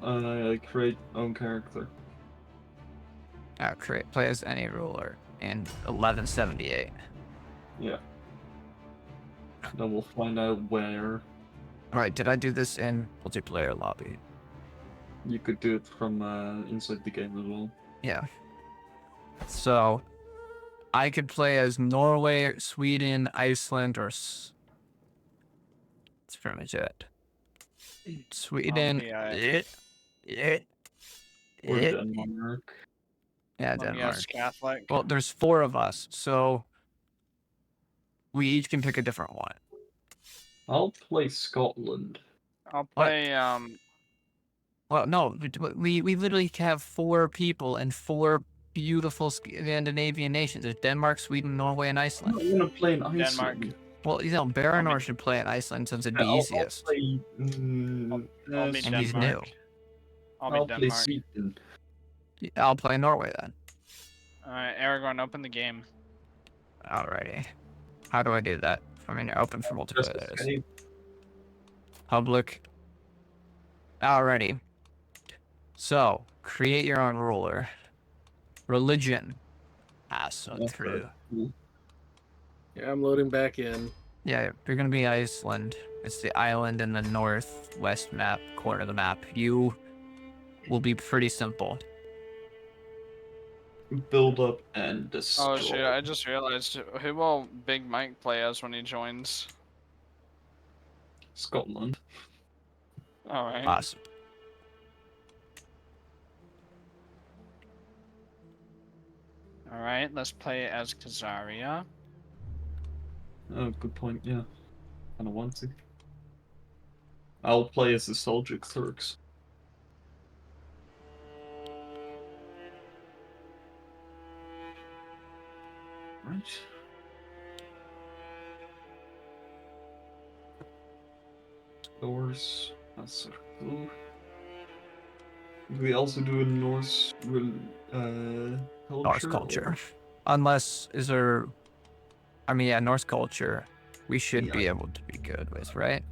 create own character. Create play as any ruler in 1178. Yeah. Then we'll find out where. All right. Did I do this in multiplayer lobby? You could do it from inside the game as well. Yeah. So I could play as Norway, Sweden, Iceland, or that's pretty much it. Sweden. Or Denmark. Yeah, Let me Denmark. guess, Catholic. Well, there's 4 of us, so we each can pick a different one. I'll play Scotland. I'll play Well, no, we literally have 4 people and 4 beautiful Scandinavian nations. There's Denmark, Sweden, Norway, and I'm Iceland. not gonna play in Iceland. Denmark. Well, you know, Baranor should play in Iceland since it'd be easiest. I'll play, I'll be And he's new. Denmark. I'll be I'll play Denmark. Sweden. I'll play Norway then. Alright, Aragorn, open the game. Alrighty. How do I do that? I mean, you're open for Press multiplayer. There it is. escape. Public. Alrighty. So, create your own ruler. Religion. So That's true. cool. Yeah, I'm loading back in. Yeah, you're gonna be Iceland. It's the island in the northwest map corner of the map. You will be pretty simple. Build up and destroy. Oh shit, I just realized, who will Big Mike play as when he joins? Scotland. Alright. Awesome. Alright, let's play as Khazaria. Oh, good point. Yeah, kind of want to. I'll play as the Seljuk Turks. Right. Norse. That's cool. We also do a Norse culture. Norse culture. Unless, is there... I mean, yeah, Norse culture, we should Yeah. be able to be good with, right?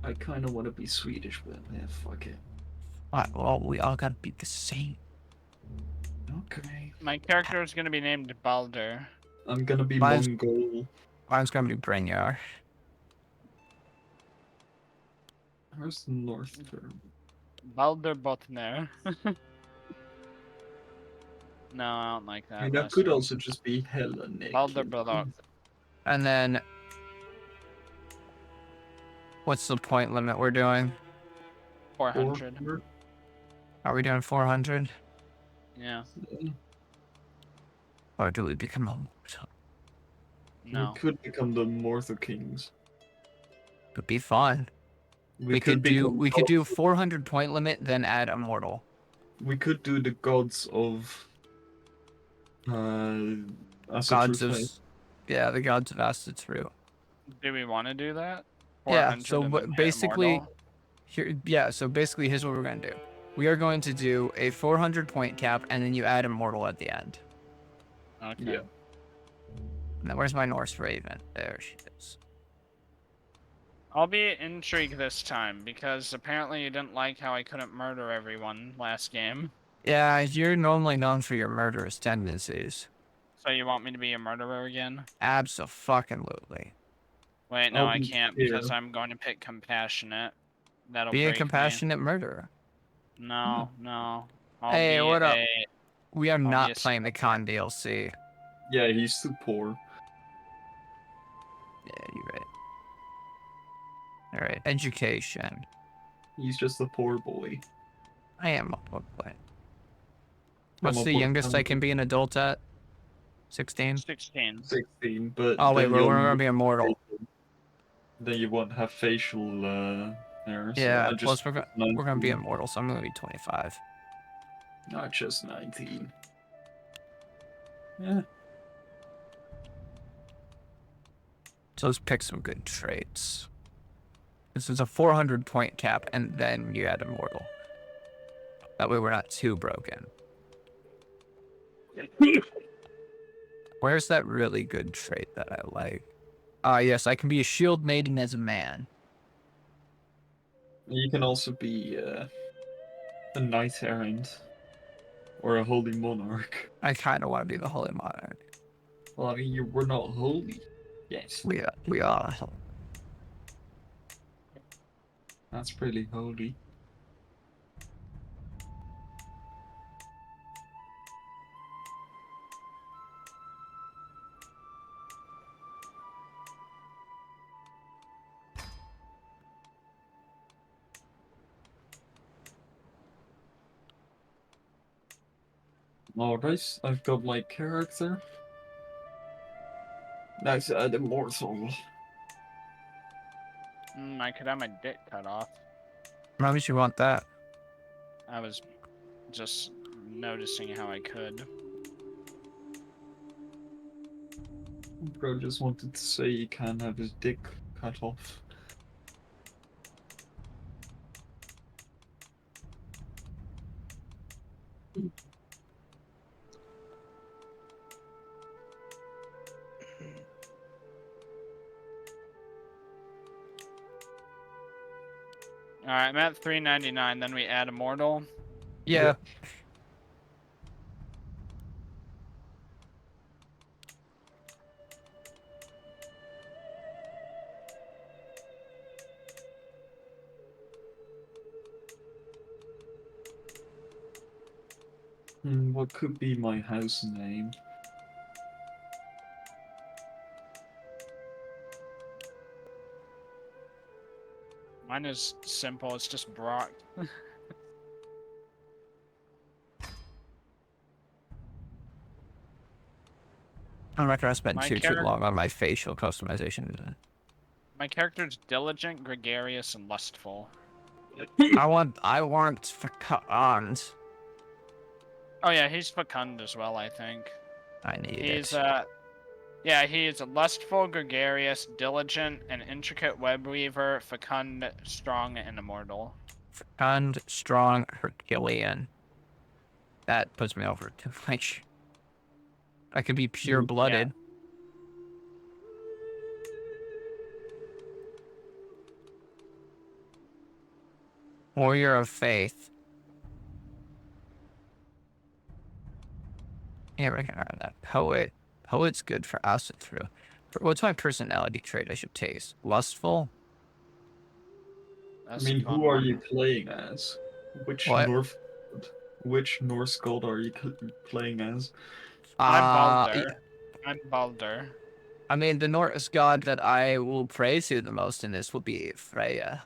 I kind of want to be Swedish, but yeah, fuck it. Alright, well, we all gotta be the same. Okay. My character is gonna be named Balder. I'm gonna be Mine's- Mongol. Mine's gonna be Brynjar. Where's the North term? Balder Botner. No, I don't like I that. mean, that lesson. could also just be hella Nick. Balderbrother. And then, what's the point limit we're doing? 400. Are we doing 400? Yeah. Or do we become a... No. We could become the Mortal Kings. Could be fun. We could do become 400 point limit, then add immortal. We could do the gods of Gods Asatru of... Fate. Yeah, the gods of Acid through. Do we want to do that? Yeah, 400 so and then hit basically, immortal? so basically here's what we're going to do. We are going to do a 400 point cap, and then you add immortal at the end. Okay. Yeah. Now, where's my Norse Raven? There she is. I'll be intrigued this time because apparently you didn't like how I couldn't murder everyone last game. Yeah, you're normally known for your murderous tendencies. So you want me to be a murderer again? Abso-fucking-lutely. Wait, no, I'll I be can't here. because I'm going to pick compassionate. That'll Be a break me. compassionate murderer. No, no. Hey, what up? We are be not a playing the con DLC. Yeah, he's too poor. Yeah, you're right. Alright, education. He's just a poor boy. I am a book player. What's a the book youngest I fan. can be an adult at? 16? 16. 16, but Oh wait, then we're you'll gonna need be immortal. Then you won't have facial hair. So Yeah, I plus just we're gonna be 19. immortal, so I'm gonna be 25. Not just 19. Yeah. So let's pick some good traits. This is a 400 point cap, and then you add immortal. That way we're not too broken. Where's that really good trait that I like? Yes, I can be a shield maiden as a man. You can also be a knight errant or a holy monarch. I kind of want to be the Holy Monarch. Well, I mean, we're not holy. Yes, We are. that's pretty holy. Alright, I've got my character. Let's add immortal. I could have my dick cut off. Why would you want that? I was just noticing how I could. Bro just wanted to say he can have his dick cut off. Alright, I'm at 399, then we add immortal. Yeah. What could be my house name? Mine is simple, it's just Brock. I'm not gonna spend My too character- long on my facial customization. My character's diligent, gregarious, and lustful. I want fecund. Oh yeah, he's fecund as well, I think. I need He's it. yeah, he's lustful, gregarious, diligent, an intricate web weaver, fecund, strong, and immortal. Fecund, strong, Herculean. That puts me over too much. I could be pure-blooded. Warrior of Faith. Yeah, we're gonna have that. Poet. Poet's good for acid through. What's my personality trait I should taste? Lustful? That's I mean, a fun who are one. you playing as? Which What? North? Which Norse god are you playing as? I'm Uh, Balder. I'm Balder. I mean, the Norse god that I will pray to the most in this will be Freya.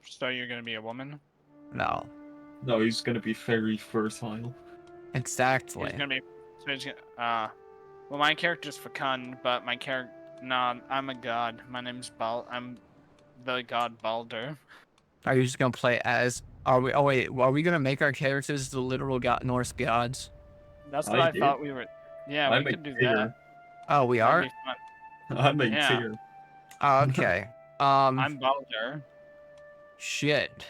So you're gonna be a woman? No, No, he's gonna be very fertile. He's exactly. gonna be. So he's gonna. Well, my character's Fecund, but my character. No, I'm a god. My name's I'm the god Balder. Are you just gonna play as? Are we? Oh wait, are we gonna make our characters the literal Norse gods? That's what I I did. thought we were. Yeah, we I'm a could do that. tear. Oh, we That'd are. be fun. I'm a Yeah. tear. Oh, okay. I'm Balder. Shit.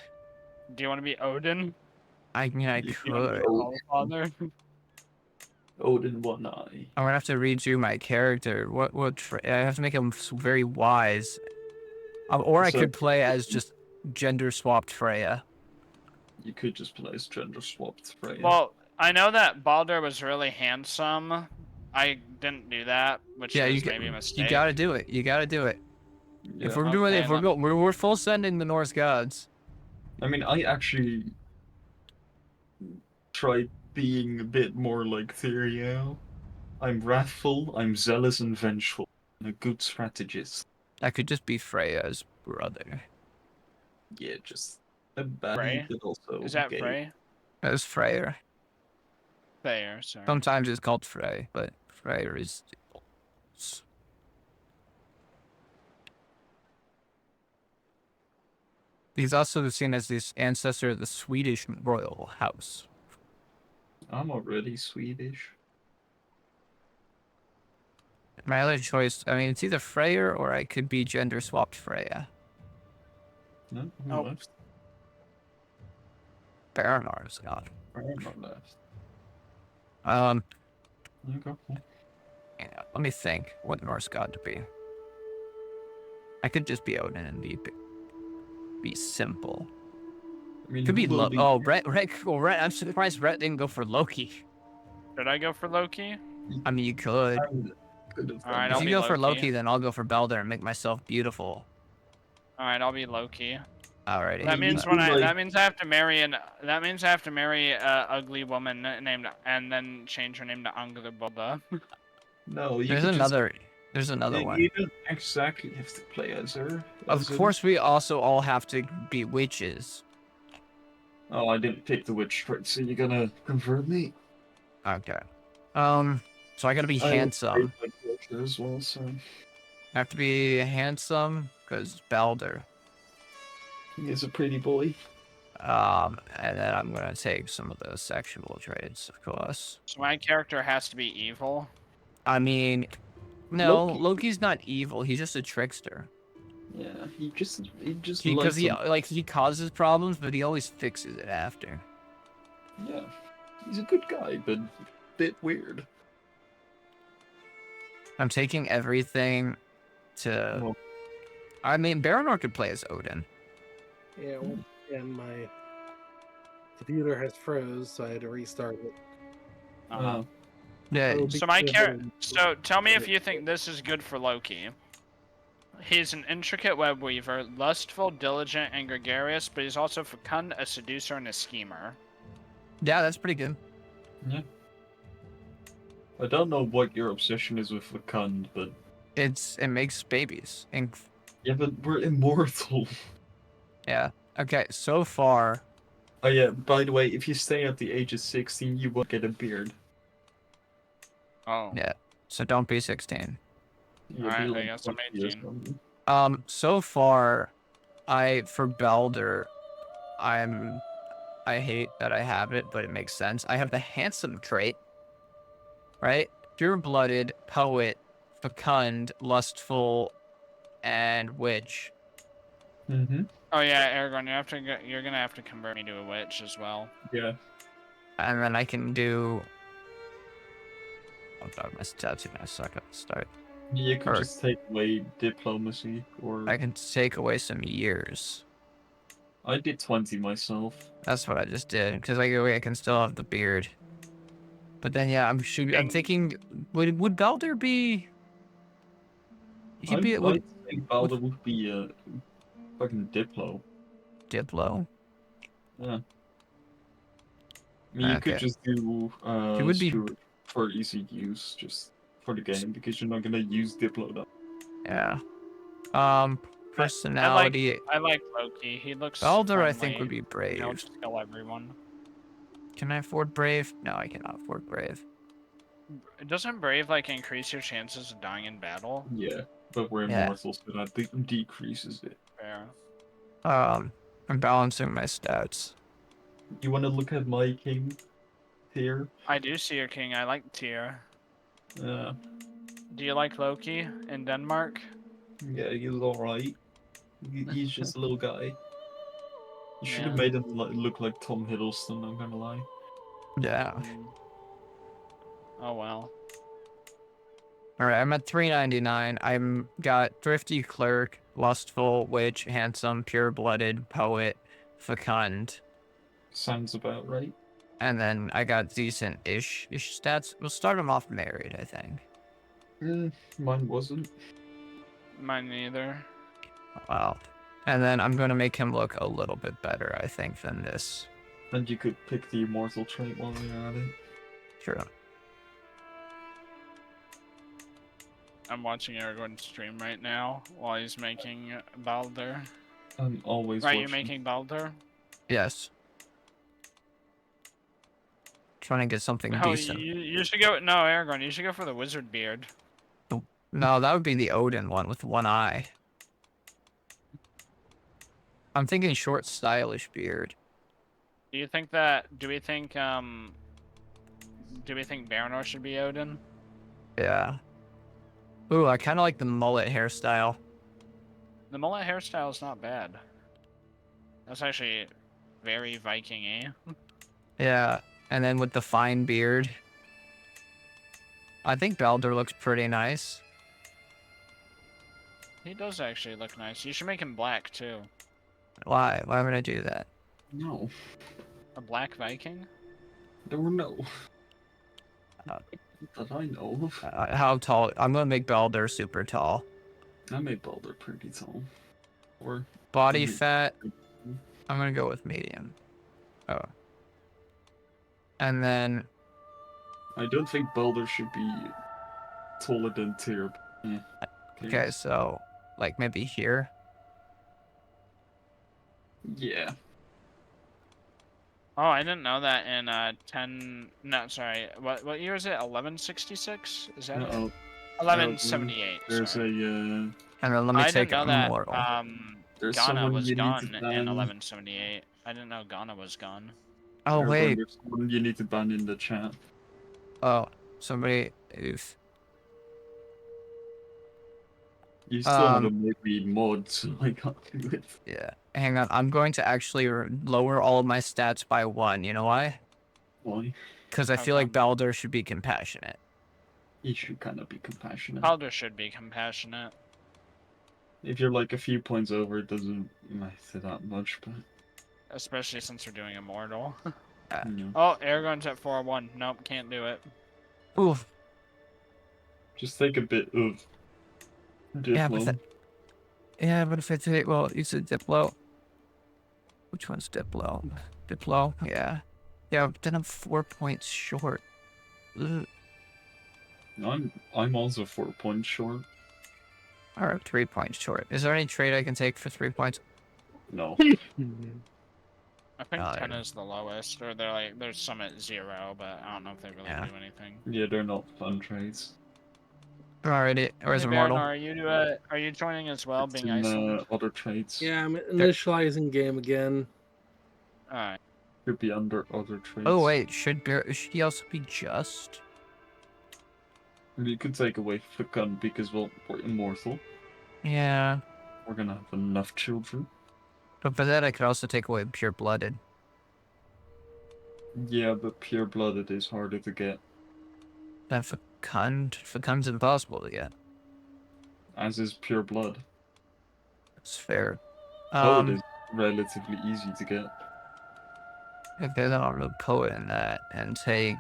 Do you want to be Odin? I mean, I You could. know, Allfather? Odin one eye. I'm gonna have to redo my character. I have to make him very wise. Or I So- could play as just gender swapped Freya. You could just play as gender swapped Freya. Well, I know that Balder was really handsome. I didn't do that, which Yeah, was maybe a mistake. you gotta do it. You gotta do it. yeah. If we're doing it, Okay, if we're full sending the Norse gods. I mean, I actually tried being a bit more like Theriel. I'm wrathful, I'm zealous and vengeful, and a good strategist. That could just be Freya's brother. Yeah, just a bad Frey? but also Is that gay. Frey? That's Freyr. Thayer, sorry. Sometimes it's called Frey, but Freyr is. He's also seen as the ancestor of the Swedish royal house. I'm already Swedish. My other choice, I mean, it's either Freyr or I could be gender swapped Freya. No, who Oh. left? Baranar's god. I'm not left. Okay. Yeah, let me think what Norse god to be. I could just be Odin and be simple. I mean, Could be who will Oh, Rhett. I'm surprised Rhett didn't go for Loki. Should I go for Loki? I mean, you could. Could Alright, If I'll you be go for Loki. Loki, then I'll go for Balder and make myself beautiful. Alright, I'll be Loki. Alrighty. That means you like- that means I have to marry a ugly woman named and then change her name to Angrboda. No, you There's could another. There's Just, another you one. you don't exactly have to play as her. Of as her. course, we also all have to be witches. Oh, I didn't pick the witch trait, so you're gonna convert me. Okay. So I gotta be I handsome. played the witch as well, so I have to be handsome because Balder. he is a pretty boy. And then I'm gonna take some of those sexual traits, of course. So my character has to be evil. I mean, no, Loki. Loki's not evil. He's just a trickster. Yeah, he just Because likes he them. he causes problems, but he always fixes it after. Yeah, he's a good guy, but a bit weird. I'm taking everything to. Well- I mean, Baranor could play as Odin. Yeah, well, and my computer has froze, so I had to restart it. Uh-huh. Yeah, Oh, So my because character. of- So tell me if you think this is good for Loki. He's an intricate web weaver, lustful, diligent, and gregarious, but he's also fecund, a seducer, and a schemer. yeah, that's pretty good. I don't know what your obsession is with Fecund, but It makes babies, and yeah, but we're immortal. yeah. Okay, so far, Oh yeah, by the way, if you stay at the age of 16, you won't get a beard. Oh. Yeah. so don't be 16. You'll Alright, be I guess I'm 20 or 18. something. So far, for Balder, I hate that I have it, but it makes sense. I have the handsome trait, right? Pure-blooded, poet, fecund, lustful, and witch. Mm-hmm. Oh yeah, Aragorn, you're gonna have to convert me to a witch as well. Yeah. And then I can do. Oh god, my stats are gonna suck at the start. You could Or- just take away diplomacy, or I can take away some years. I did 20 myself. That's what I just did, because I can still have the beard. But then yeah, I'm thinking, would Balder be? He'd be I think Balder would be a fucking Diplo. Diplo. Yeah. I mean, you could Okay. just do He would be- Steward for easy use, just for the game, because you're not gonna use Diplo though. Yeah. I Personality. like Loki. He looks Baldur, I friendly. think, would be He'll brave. just kill everyone. Can I afford brave? No, I cannot afford brave. Doesn't Brave like increase your chances of dying in battle? Yeah, but we're Yeah. immortal, so that decreases it. Fair. I'm balancing my stats. You want to look at my king here? I do see your king. I like Tyr. Uh, Do you like Loki in Denmark? yeah, he's alright. He's just a little guy. You should have Yeah. made him look like Tom Hiddleston, I'm gonna lie. Yeah. Mm. Oh well. All right, I'm at 399. I'm got thrifty clerk, lustful, witch, handsome, pure-blooded, poet, fecund, Sounds about right. and then I got decent-ish stats. We'll start him off married, I think. Mine wasn't. Mine neither. Wow. And then I'm gonna make him look a little bit better, I think, than this. And you could pick the immortal trait while we're at it. Sure. I'm watching Aragorn stream right now while he's making Baldur. I'm always Right, watching. you're making Baldur? Yes. Trying to get something Oh, decent. you should go. No, Aragorn, you should go for the wizard beard. No, that would be the Odin one with one eye. I'm thinking short, stylish beard. Do you think that? Do we think Baranor should be Odin? Yeah. Ooh, I kind of like the mullet hairstyle. The mullet hairstyle is not bad. That's actually very Viking-y. Yeah, and then with the fine beard. I think Baldur looks pretty nice. He does actually look nice. You should make him black too. Why? Why would I do that? No. A black Viking? Don't know. Uh, That I know of. How tall? I'm gonna make Baldur super tall. I made Baldur pretty tall. Or Body Mhm. fat. I'm gonna go with medium. Oh. And then I don't think Baldur should be taller than Tyr. Yeah. okay, so like maybe here. Yeah. Oh, I didn't know that in 10. No, sorry. What year is it? 1166? Is that it? Uh-oh. 1178. There's sorry. And then let me I take didn't know that. immortal. There's Ghana someone was you need gone to in ban. 1178. I didn't know Ghana was gone. Oh wait. There's someone you need to ban in the chat. Oh, somebody. Oof. You still haven't made me mod, so I can't do it. Yeah. Hang on. I'm going to actually lower all of my stats by 1. You know why? Why? Because I How feel like come? Baldur should be compassionate. You should kind of be compassionate. Baldur should be compassionate. If you're like a few points over, it doesn't matter that much, but Especially since we're doing Immortal. you know. Oh, Aragorn's at 4-1. Nope, can't do it. Oof. Just take a bit of Yeah, Diplo. but if I take, well, you said Diplo. Which one's Diplo? Diplo? Yeah. Yeah, but then I'm 4 points short. Ugh. I'm also 4 points short. Or 3 points short. Is there any trade I can take for 3 points? No. I think Oh, 10 yeah. is the lowest, or they're like there's some at 0, but I don't know if they really Yeah. do anything. Yeah, they're not fun trades. Alrighty. Where's Hey, Immortal? Baranor, are you joining as well, It's being in Iceland? other trades. Yeah, I'm initializing game again. Alright. Could be under other trades. Oh, wait. Should he also be just? You could take away Fecund because, well, we're immortal. Yeah. We're gonna have enough children. But for that, I could also take away pure-blooded. Yeah, but pure-blooded is harder to get. Then Fecund's impossible to get. As is pure blood. That's fair. Poet is relatively easy to get. Okay, then I'll remove Poet in that and take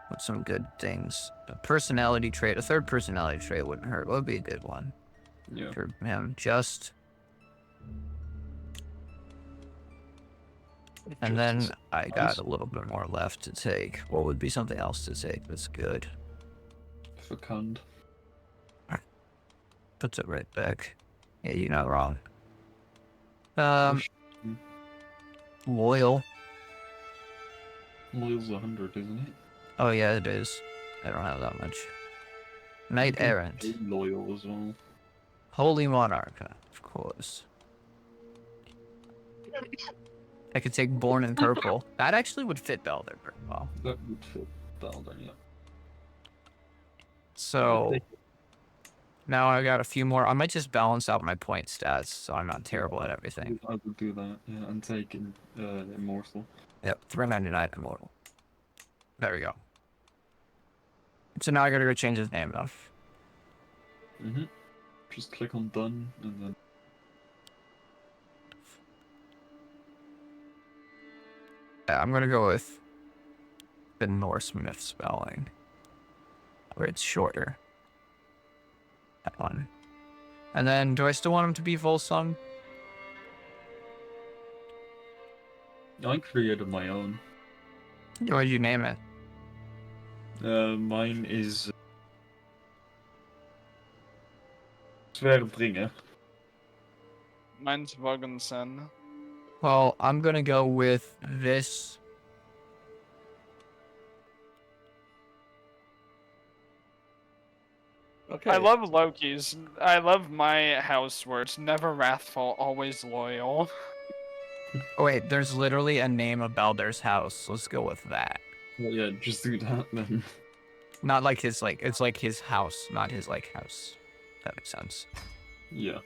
what's some good things. A personality trait. A third personality trait wouldn't hurt. What would be a good one Yeah. for him? Just And then I got a little bit more left to take. What would be something else to take that's good? Fecund. Puts it right back. Yeah, you're not wrong. Loyal. Loyal's 100, isn't it? Oh yeah, it is. I don't have that much. Knight Errant. Loyal as well. Holy Monarcha, of course. I could take Born in Purple. That actually would fit Belder pretty well. That would fit Belder, yeah. So now I got a few more. I might just balance out my point stats so I'm not terrible at everything. I would do that, yeah, and take Immortal. Yep, 399 Immortal. There we go. So now I gotta go change his name though. Just click on done and then. Yeah, I'm gonna go with the Norse myth spelling, where it's shorter. That one. And then, do I still want him to be Volsung? I created my own. What did you name it? Mine is Sverdringer. Mine's Vogensen. Well, I'm gonna go with this. Okay. I love Loki's. I love my house where it's never wrathful, always loyal. Oh wait, there's literally a name of Balder's house. Let's go with that. Well, yeah, just do that then. Not like his it's like his house, not his house. That makes sense. Yeah.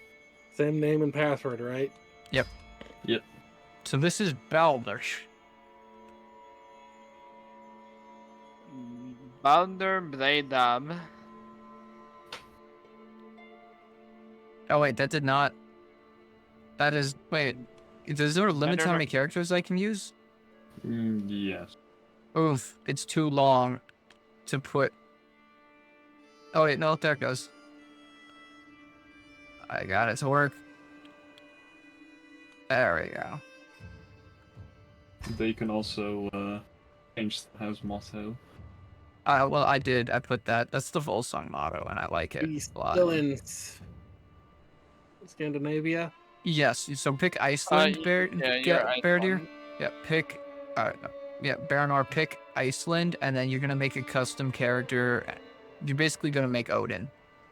Same name and password, right? Yep. Yep. So this is Balder. Balder Bladab. Oh wait, that did not. That is wait. Is there a limit to how don't many characters I can use? Yes. Oof, it's too long to put. Oh wait, no, there it goes. I got it to work. There we go. They can also change the house motto. Well, I did. I put that. That's the Volsung motto, and I like it He's a lot. still in Scandinavia. Yes. So pick Iceland, Bear. you're Beardeer. Iceland. Yeah. Pick. Yeah, Baranor. Pick Iceland, and then you're gonna make a custom character. You're basically gonna make Odin.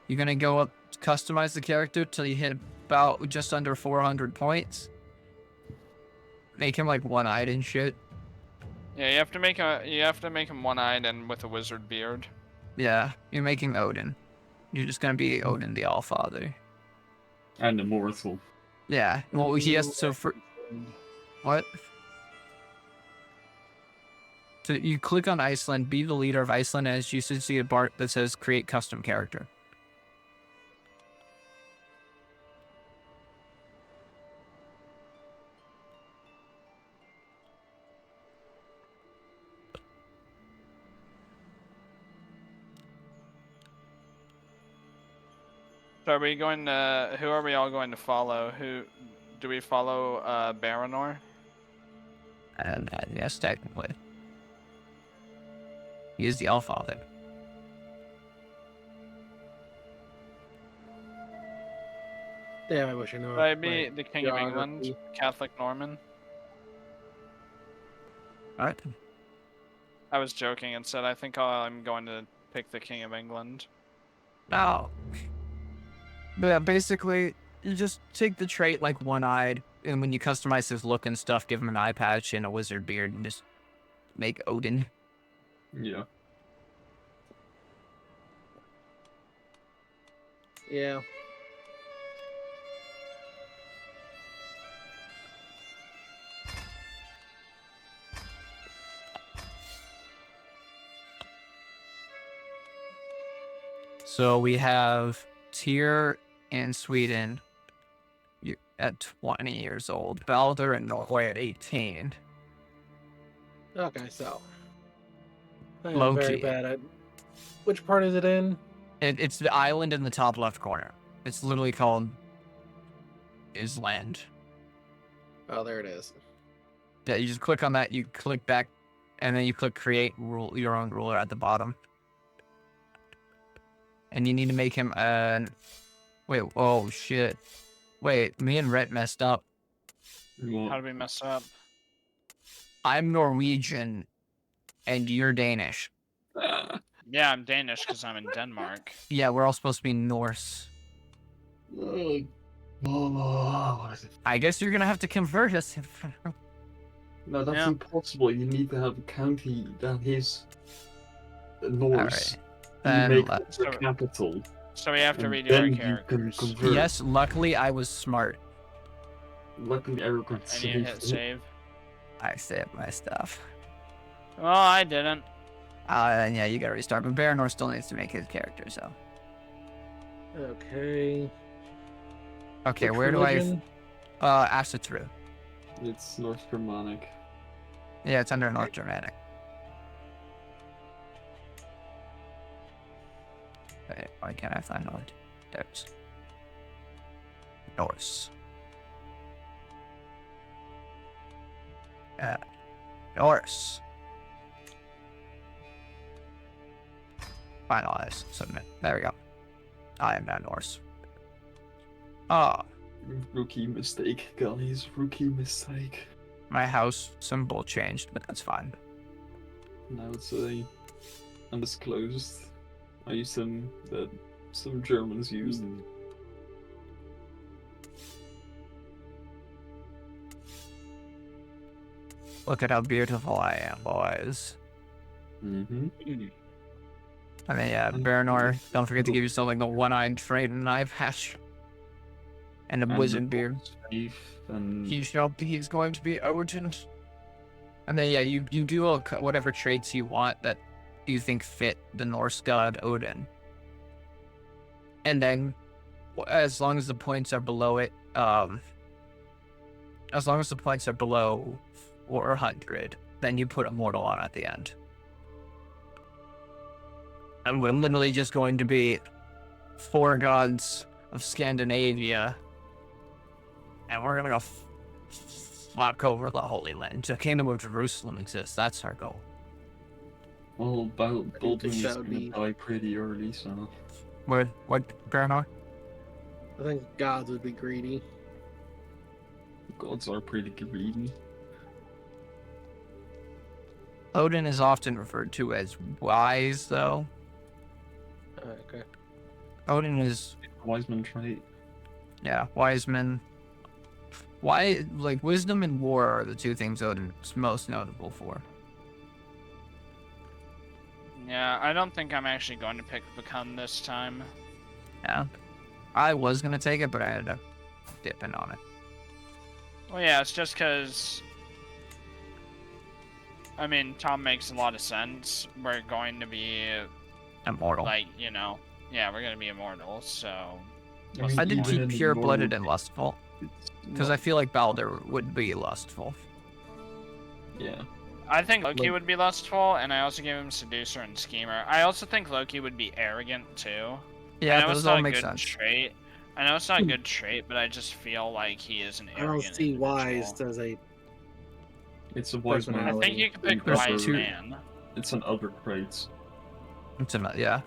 You're gonna go up, customize the character till you hit about just under 400 points. Make him like one-eyed and shit. Yeah, you have to make him one-eyed and with a wizard beard. Yeah, you're making Odin. You're just gonna be Odin the Allfather. And Immortal. Yeah. Well, he has so for what? So you click on Iceland, be the leader of Iceland, as you should see a bar that says create custom character. So are we going to? Who are we all going to follow? Who do we follow? Baranor. And yes, technically, he is the Allfather. Damn, I wish I knew. Should I be the King of England, geography. Catholic Norman? All right. I was joking and said I think I'm going to pick the King of England. Now, yeah, basically, you just take the trait like one-eyed, and when you customize his look and stuff, give him an eye patch and a wizard beard, and just make Odin. Yeah. Yeah. So we have Tyr in Sweden at 20 years old, Balder in Norway at 18. Okay, so I am Loki. very bad at. Which part is it in? It's the island in the top left corner. It's literally called Island. Oh, there it is. Yeah, you just click on that, you click back, and then you click create your own ruler at the bottom. And you need to make him wait, oh shit. Wait, me and Rhett messed up. How did we mess up? I'm Norwegian and you're Danish. Yeah, I'm Danish because I'm in Denmark. Yeah, we're all supposed to be Norse. I guess you're gonna have to convert us. No, that's Yeah. impossible. You need to have a county that is Norse. Then You make let- the capital. So we have to and redo then our you can characters. convert. Yes, luckily I was smart. Luckily, everyone And you hit save. I saved my stuff. Well, I didn't. And yeah, you gotta restart. But Baranor still needs to make his character, so. Okay. Okay, Which where religion? do I... Asatru. It's North Germanic. Yeah, it's under North Germanic. Wait, why can't I find North? There's... Norse. Norse. Finalize. Submit. There we go. I am now Norse. Oh, Rookie mistake, guys. Rookie mistake. my house symbol changed, but that's fine. Now it's a undisclosed item that some Germans used. Look at how beautiful I am, boys. Mm-hmm. I mean, yeah, Baranor, don't forget to give yourself like the one-eyed trade and eye patch. And a wizard beard. And He's going to be Odin. And then, yeah, you do all whatever traits you want that you think fit the Norse god Odin. And then, as long as the points are below it, as long as the points are below 400, then you put Immortal on at the end. And we're literally just going to be 4 gods of Scandinavia. And we're gonna go fuck over the Holy Land. The Kingdom of Jerusalem exists. That's our goal. well, Baldwin is that would gonna be- die pretty early, so What, Baranor? I think gods would be greedy. gods are pretty greedy. Odin is often referred to as wise, though. Okay. Odin is, Wiseman trait. yeah, wise men. Why, like, wisdom and war are the 2 things Odin's most notable for. Yeah, I don't think I'm actually going to pick Become this time. Yeah. I was gonna take it, but I had to dip in on it. Well, yeah, it's just because... I mean, Tom makes a lot of sense. We're going to be, Immortal. like, you know... Yeah, we're going to be immortal, so... I did even keep in pure-blooded normal- and lustful, it's because not- I feel like Baldur would be lustful. Yeah. I think Loki Like- would be lustful, and I also give him Seducer and Schemer. I also think Loki would be arrogant, too. Yeah, I know those it's all not a make good sense. trait. I know it's not a good trait, but I just feel like he is an I don't arrogant see individual. wise as a. It's a wise man. I think you could pick There's Wise 2 Man. It's an other traits. Yeah.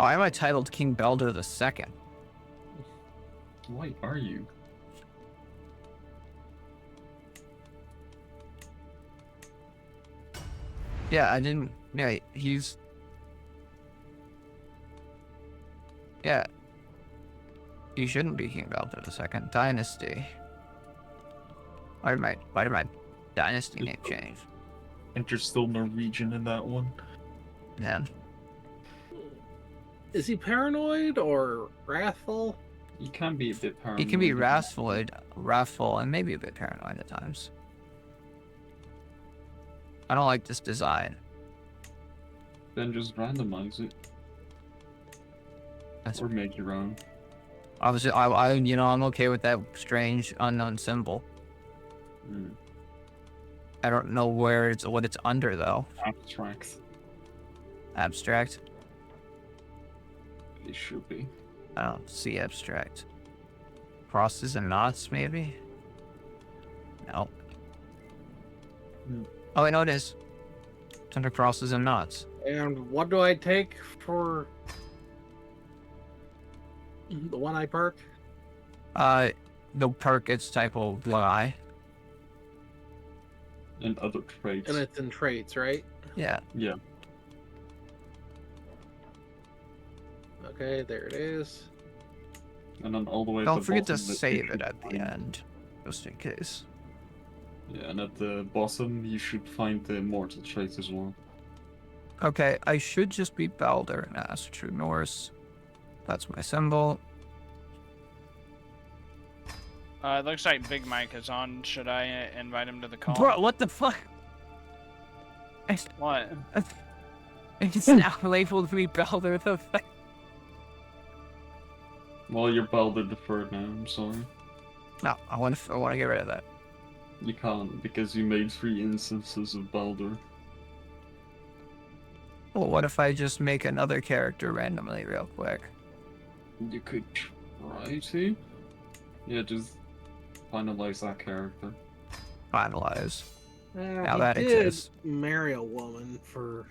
Oh, am I titled King Baldur II? Why are you? Yeah, I didn't. Yeah, he's. Yeah. He shouldn't be King Baldur II. Dynasty. Why did my dynasty name change? And you're still Norwegian in that one. Man. Is he paranoid or wrathful? You can be a bit paranoid. He can be wrathful, and maybe a bit paranoid at times. I don't like this design. Then just randomize it. That's Or make your own. obviously I'm okay with that strange unknown symbol. Mm. I don't know what it's under though. Abstract. Abstract. It should be. I don't see abstract. Crosses and knots, maybe? No. help. Hmm. Oh, I know it is. Tender crosses and knots. And what do I take for the one eye perk? The perk its type of lie. And other traits. And it's in traits, right? Yeah. Yeah. Okay, there it is. And then all the way at Don't the forget to bottom, save it at the end, just in case. Yeah, and at the bottom you should find the immortal trait as well. Okay, I should just be Balder and ask True Norse. That's my symbol. It looks like Big Mike is on. Should I invite him to the call? Bro, what the fuck? What? It's now labeled me Balder the fuck. Well, you're Balder deferred now, I'm sorry. No, I want to get rid of that. You can't, because you made 3 instances of Balder. Well, what if I just make another character randomly real quick? You could try to. Yeah, just finalize that character. Finalize. Now He that did exists. marry a woman for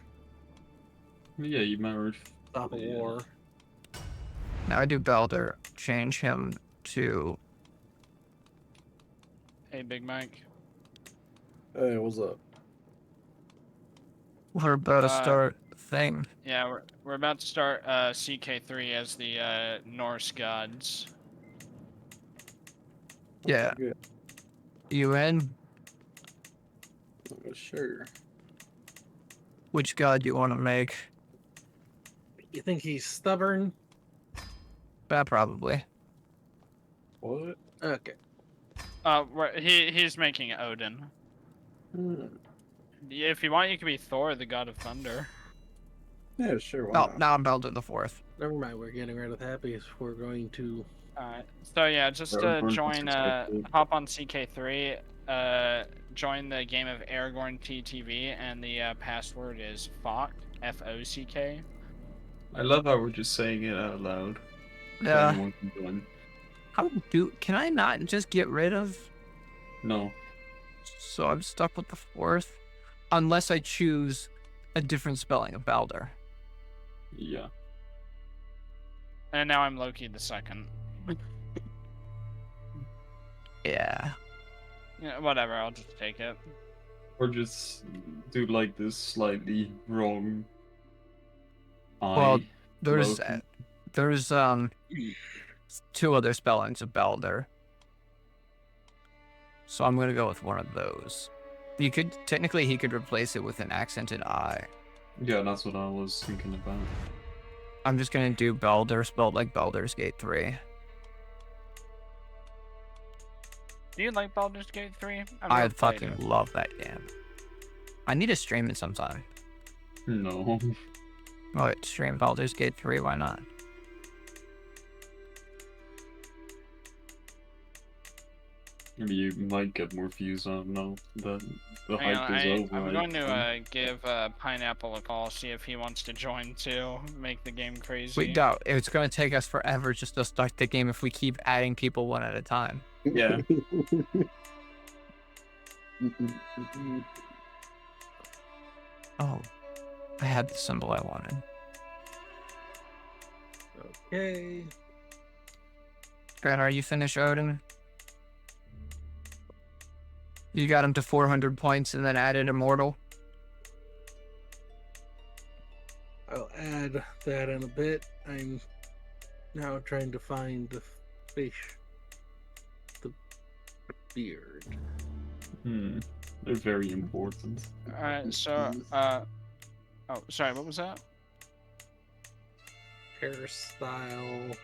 Yeah, you married. Stop a Yeah. War. Now I do Balder, change him to... Hey, Big Mike. Hey, what's up? We're about to start thing. Yeah, we're about to start CK3 as the Norse gods. Yeah. Good. You in? Sure. Which god do you want to make? You think he's stubborn? Probably. What? Okay. He's making Odin. If you want, you can be Thor, the god of thunder. Yeah, sure. Why Oh, not? now I'm Balder the 4th. Never mind, we're getting rid of that because we're going to... Alright, so yeah, just Yeah, we're join, going to hop on CK3, join the game of Aragorn TTV, and the password is FOCK, F-O-C-K. I love how we're just saying it out loud. So Yeah. anyone can join. Can I not just get rid of... No. So I'm stuck with the 4th? Unless I choose a different spelling of Balder. Yeah. And now I'm Loki the 2nd. Yeah. Yeah, whatever, I'll just take it. Or just do like this slightly wrong Well, I. there's Loki. 2 other spellings of Balder. So I'm gonna go with one of those. He could replace it with an accented I. Yeah, that's what I was thinking about. I'm just gonna do Balder spelled like Baldur's Gate 3. Do you like Baldur's Gate 3? I fucking love that game. I need to stream it sometime. No. Oh, wait, stream Baldur's Gate 3, why not? Maybe you might get more views. I don't know. The Hang hype on, is over. I'm I going to think. give Pineapple a call, see if he wants to join too, make the game crazy. Wait, no, it's gonna take us forever just to start the game if we keep adding people one at a time. Yeah. Oh, I had the symbol I wanted. Okay. Grant, are you finished, Odin? You got him to 400 points and then added Immortal? I'll add that in a bit. I'm now trying to find the fish. The beard. They're very important. Alright, so, oh, sorry, what was that? Hairstyle.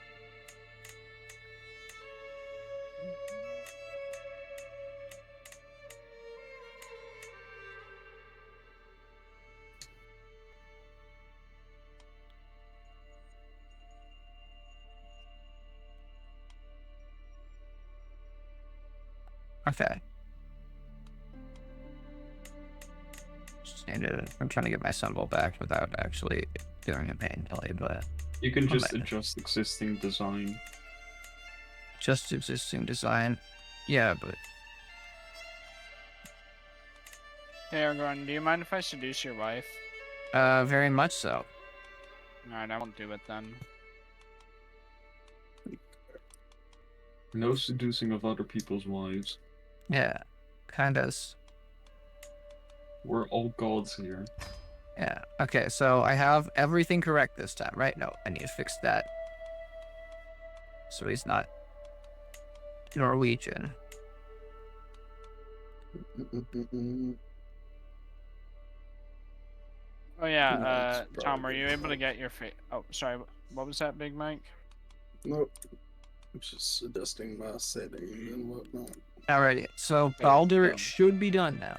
Okay. I'm trying to get my symbol back without actually doing it manually, but You can just man. adjust existing design. just existing design. Yeah, but Hey, Aragorn, do you mind if I seduce your wife? Very much so. Alright, I won't do it then. No seducing of other people's wives. Yeah, kinda. We're all gods here. Yeah. Okay, so I have everything correct this time, right? No, I need to fix that. So he's not Norwegian. Oh yeah, No, it's Tom, were probably you able to fine. get your Oh, sorry, what was that, Big Mike? Nope. I'm just adjusting my settings and whatnot. Alrighty, so Okay, Baldur should be done now.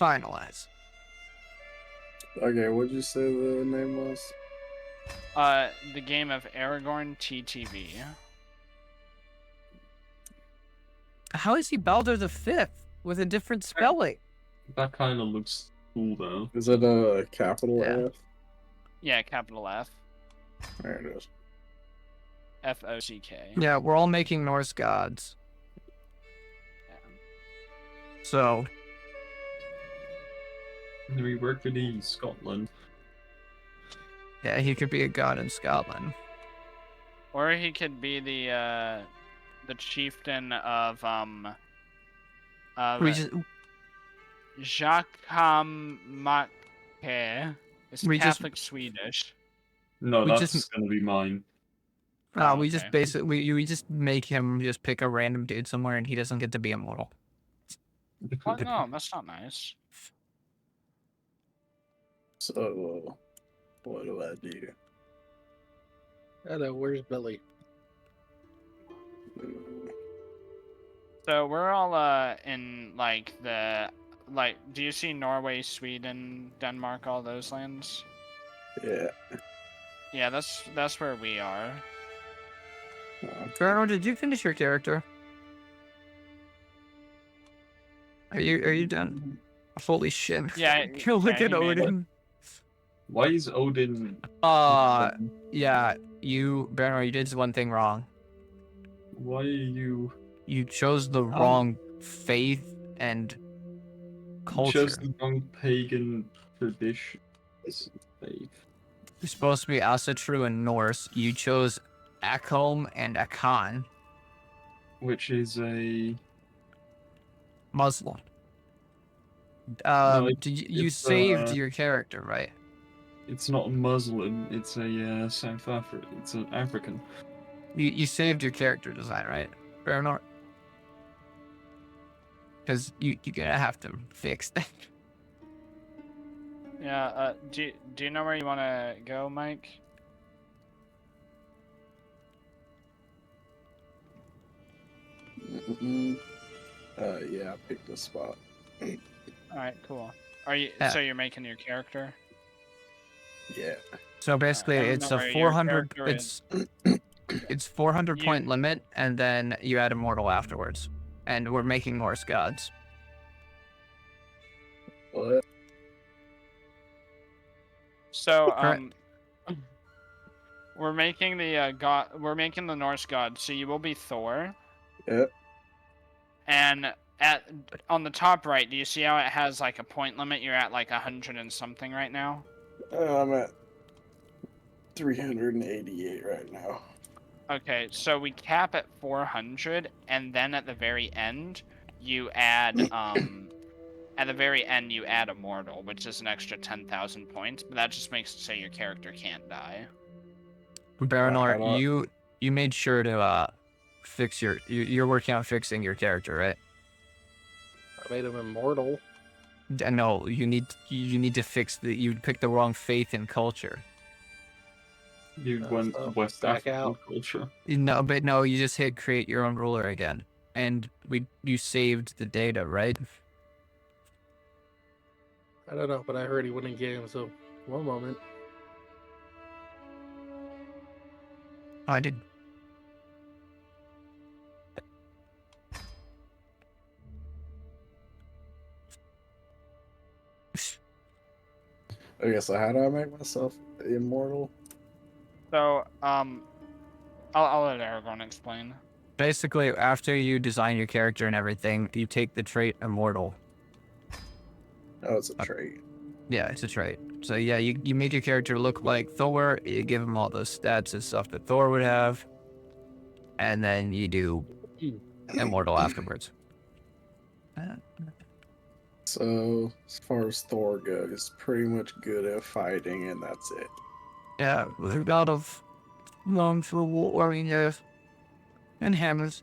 Finalize. Okay, what'd you say the name was? The game of Aragorn TTV. How is he Baldur the Fifth with a different spelling? That kind of looks cool, though. Is it a capital Yeah. F? Yeah, capital F. There it is. F-O-C-K. Yeah, we're all making Norse gods. So, We work for the Scotland. yeah, he could be a god in Scotland. Or he could be the chieftain of We just, Jackamake. It's We just- Catholic Swedish. No, We that's just- gonna be mine. we just okay. basically, we just make him just pick a random dude somewhere and he doesn't get to be immortal. What? No, that's not nice. So, what do I do? Hello, where's Billy? So we're all in like do you see Norway, Sweden, Denmark, all those lands? Yeah. Yeah, that's where we are. Bernard, did you finish your character? Are you done? Holy shit. Yeah, Look yeah, at he made it. Odin. Why is Odin? Yeah, Bernard, you did one thing wrong. Why are you? You chose the wrong faith and culture. Chose the wrong pagan tradition. Faith. You're supposed to be Asatru and Norse. You chose Akholm and Akan, Which is a Muslim. No, You it's, saved your character, right? It's not a Muslim. It's a South African. It's an African. You saved your character design, right, Bernard? Because you're gonna have to fix that. Yeah. Do you know where you want to go, Mike? Yeah, I picked a spot. All right, cool. Are you? Yeah. So you're making your character? Yeah. So basically, I don't it's know a where your 400. character is. It's 400 You- point limit, and then you add immortal afterwards. And we're making Norse gods. What? So Correct. we're making the god. We're making the Norse god. So you will be Thor. Yep. And on the top right, do you see how it has like a point limit? You're at like 100 and something right now. I'm at 388 right now. Okay, so we cap at 400, and then at the very end, you add immortal, which is an extra 10,000 points. But that just makes it so your character can't die. Baranor, How do you made sure to fix you're working on fixing your character, right? I made him immortal. No, you need to fix you picked the wrong faith and culture. You went so West back African out. culture. No, you just hit create your own ruler again, and you saved the data, right? I don't know, but I heard he won in game, so one moment. I did. Okay, so how do I make myself immortal? So I'll let Aragorn explain. Basically, after you design your character and everything, you take the trait immortal, Oh, it's a trait. Yeah, it's a trait. So yeah, you make your character look like Thor. You give him all those stats and stuff that Thor would have, and then you do immortal afterwards. So, as far as Thor goes, pretty much good at fighting, and that's it. Yeah, with a lot of lungs for warriors and hammers,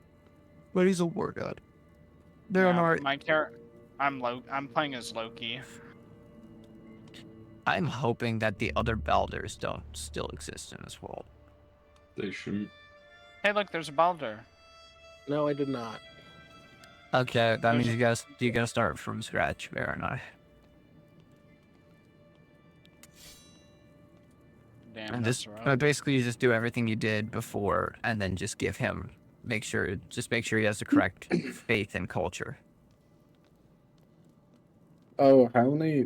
but he's a war god. They're Yeah, not. my character. I'm playing as Loki. I'm hoping that the other Baldurs don't still exist in this world. They shouldn't. Hey, look, there's a Baldur. No, I did not. Okay, that means There's- you gotta start from scratch, fair enough. Damn, And that's just rough. basically you just do everything you did before, and then just give him make sure he has the correct faith and culture. Oh, how many?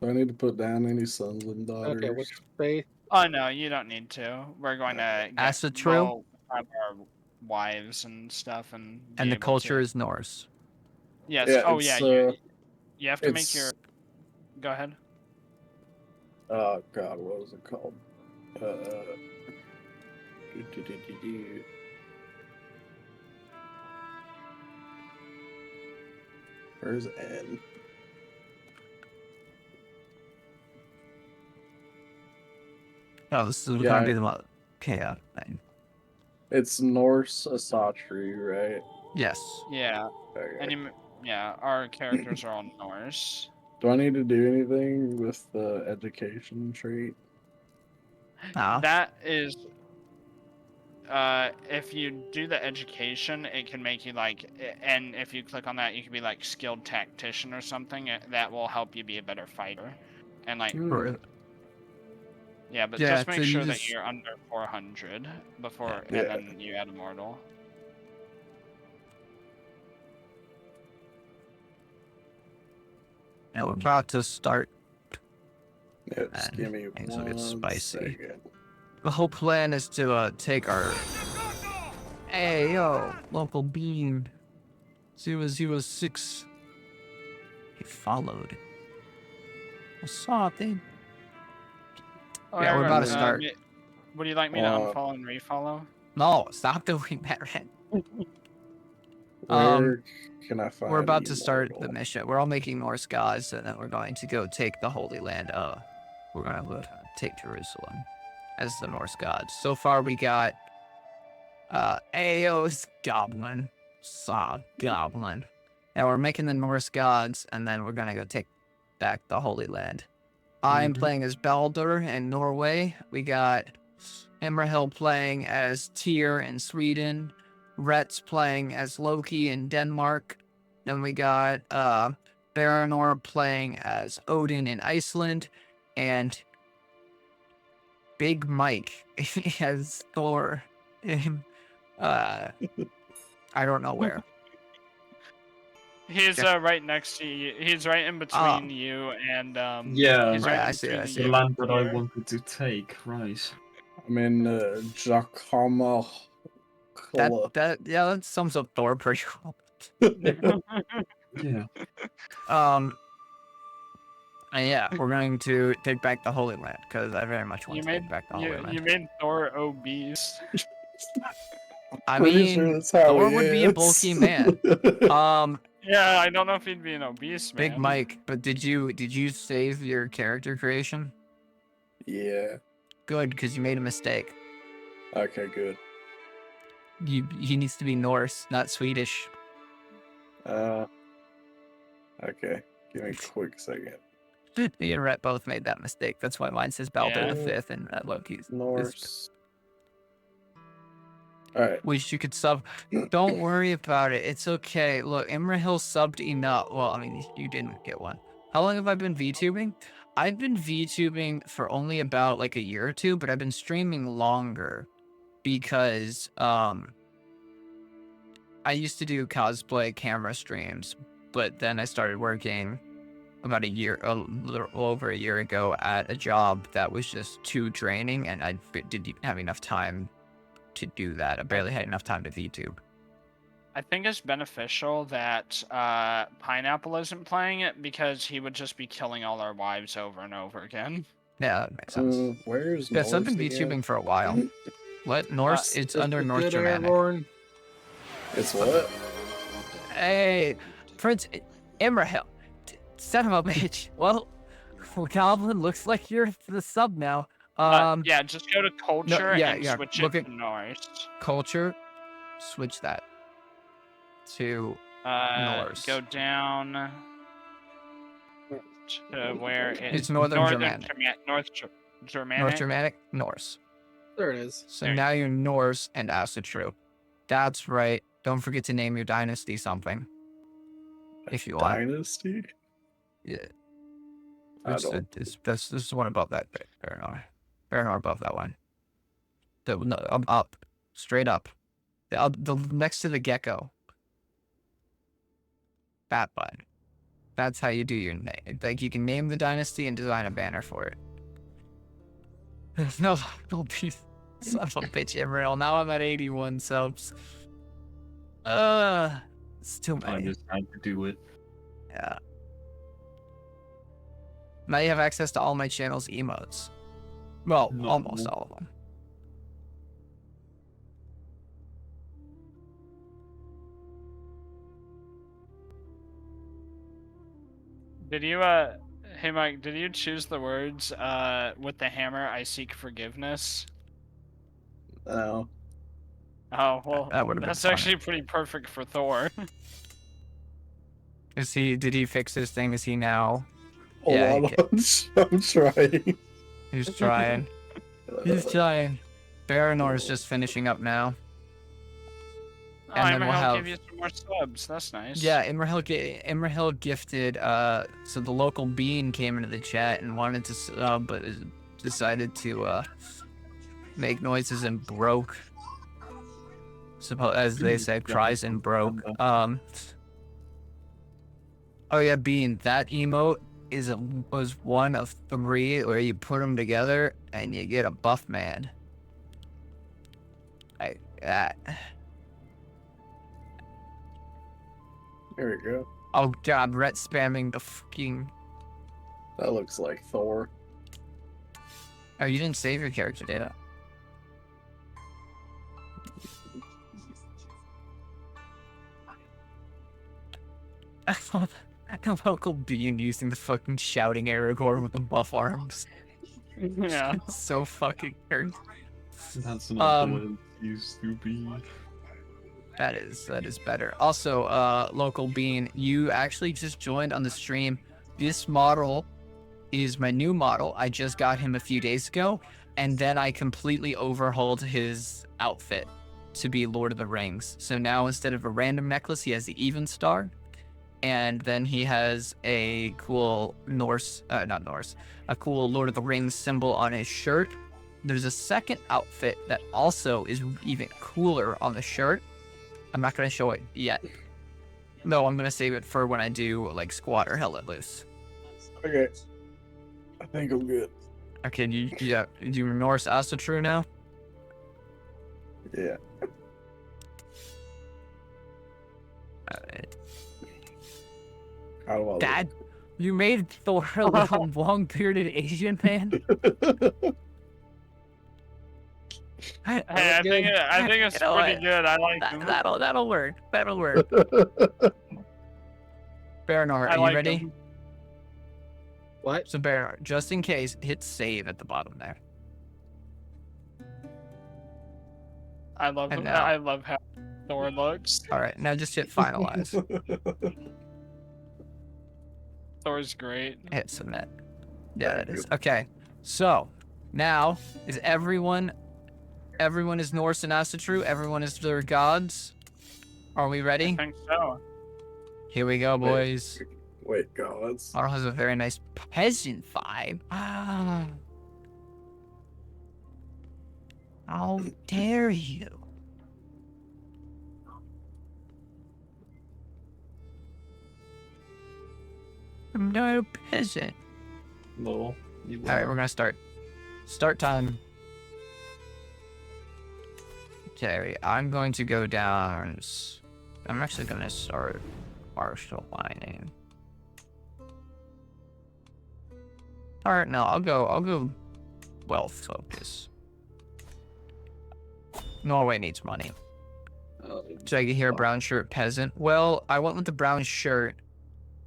Do I need to put down any sons and daughters? Okay, which faith? Oh no, you don't need to. We're going to Acid true? we'll have our wives and stuff, and be And the able culture to- is Norse. Yes. Yeah, Oh yeah. You have to make it's- your. Go ahead. Oh God, what was it called? Do. Where's N? Oh, this is Yeah, gonna be the okay, fine. It's Norse Asatri, right? Yes. Yeah. Okay. Yeah. Our characters are all Norse. Do I need to do anything with the education trait? Ah. That is. If you do the education, it can make you and if you click on that, you can be like skilled tactician or something. That will help you be a better fighter, and like yeah, but Yeah, just make so you sure that just- you're under 400 before, Yeah. and then you add immortal. Now we're about to start. Yeah, just give me Things will get one spicy. second. The whole plan is to take our. Hey yo, local bean. 006. He followed. What's up, dude? Oh, Yeah, we're about to start. Would you like me to Uh, unfollow and refollow? No, stop doing that, Ren. Where can I find? We're about to start the immortal? mission. We're all making Norse gods, and then we're going to go take the Holy Land. We're going to take Jerusalem as the Norse gods. So far, we got Ao's Goblin, Saw Goblin, and we're making the Norse gods, and then we're going to go take back the Holy Land. I'm playing as Baldur in Norway. We got Imrahil playing as Tyr in Sweden. Rhett's playing as Loki in Denmark. Then we got Baranor playing as Odin in Iceland. And Big Mike as Thor in I don't know where. He's right next to you. He's right in between you and Yeah. He's Right, right I in see, between I see. The you land that I here. wanted to take, right? I'm in Jakama. That sums up Thor pretty well. Yeah. And yeah, we're going to take back the Holy Land because I very much want You to made take back the Holy Land. you made Thor obese. I Pretty mean, sure that's how Thor he would be a is. bulky man. Yeah, I don't know if he'd be an obese man. Big Mike, but did you save your character creation? Yeah. Good, because you made a mistake. Okay, good. He needs to be Norse, not Swedish. Okay. Give me a quick second. Me and Rhett both made that mistake. That's why mine says Baldur Yeah. the Fifth and Loki's. Norse. Alright. Wish you could sub. Don't worry about it. It's okay. Look, Imrahil subbed enough. Well, I mean, you didn't get one. How long have I been VTubing? I've been VTubing for only about like a year or two, but I've been streaming longer because I used to do cosplay camera streams, but then I started working about a little over a year ago at a job that was just too draining, and I didn't have enough time to do that. I barely had enough time to VTube. I think it's beneficial that Pineapple isn't playing it because he would just be killing all our wives over and over again. Yeah, that makes sense. Where's Yeah, so I've been Norse again? VTubing for a while. What? Norse? It's Just under a North good Germanic. Aragorn. It's what? Hey, Prince Imrahil. Son of a bitch. Well, Goblin, looks like you're the sub now. Yeah, just go to culture yeah, and yeah, switch look it at- to Norse. Culture. Switch that to Norse. Go down to where It's Northern Germanic. Germanic. North Germanic, Norse. There it is. So There you now you're Norse and Asatru. That's right. Don't forget to name your dynasty something. If you want. Dynasty? Yeah. I It's, don't. this is one above that. Baranor above that one. No, up. Straight up. The next to the gecko. That button. That's how you do your name. Like, you can name the dynasty and design a banner for it. No, piece. Son of a bitch, Emerald. Now I'm at 81 subs. It's too I many. just had to do it. Yeah. Now you have access to all my channel's emotes. Well, No. almost all of them. Did you hey Mike, did you choose the words with the hammer I seek forgiveness? No. Oh well, That would've been that's funny. actually pretty perfect for Thor. Did he fix his thing? Is he now? Hold Yeah, on, he I'm trying. He's trying. He's trying. Baranor is just finishing up now. Oh, And then I'm we'll gonna have- give you some more subs. That's nice. Yeah, Imrahil gifted, so the local bean came into the chat and wanted to sub, but decided to, make noises and broke. As they say, cries and broke. Oh yeah, Bean, that emote was one of 3 where you put them together and you get a buff man. Like that. There we go. Oh god, Rhett spamming the fucking... That looks like Thor. Oh, you didn't save your character data. I thought that local Bean using the fucking shouting Aragorn with the buff arms. Yeah. It's so fucking hurt. That's not the Um, way it used to be. That is better. Also, local Bean, you actually just joined on the stream. This model is my new model. I just got him a few days ago, and then I completely overhauled his outfit to be Lord of the Rings. So now instead of a random necklace, he has the even star, and then he has a cool a cool Lord of the Rings symbol on his shirt. There's a second outfit that also is even cooler on the shirt. I'm not gonna show it yet. No, I'm gonna save it for when I do like squat or hell let loose. Okay. I think I'm good. Okay, you do Norse Asatru now? Yeah. Alright. How do I look? Dad, you made Thor a little long-bearded Asian man. Hey, I think it's You know pretty what? good. I like him. That'll work. That'll work. Baranor, I are like you ready? him. What? So Baranor, just in case, hit save at the bottom there. I love And him. now- I love how Thor looks. All right, now just hit finalize. Thor's great. Hit submit. Yeah, that is. Okay, so now is everyone is Norse and Asatru? Everyone is their gods? Are we I ready? think so. Here we go, Wait. boys. Wait, gods. Arl has a very nice peasant vibe. Ah. How dare you? I'm not a peasant. Lol. You Alright, we're gonna start. Start time. Okay, I'm going to go down I'm actually gonna start partial mining. Alright, no, I'll go wealth focus. Norway needs money. So I can hear brown shirt peasant. Well, I went with the brown shirt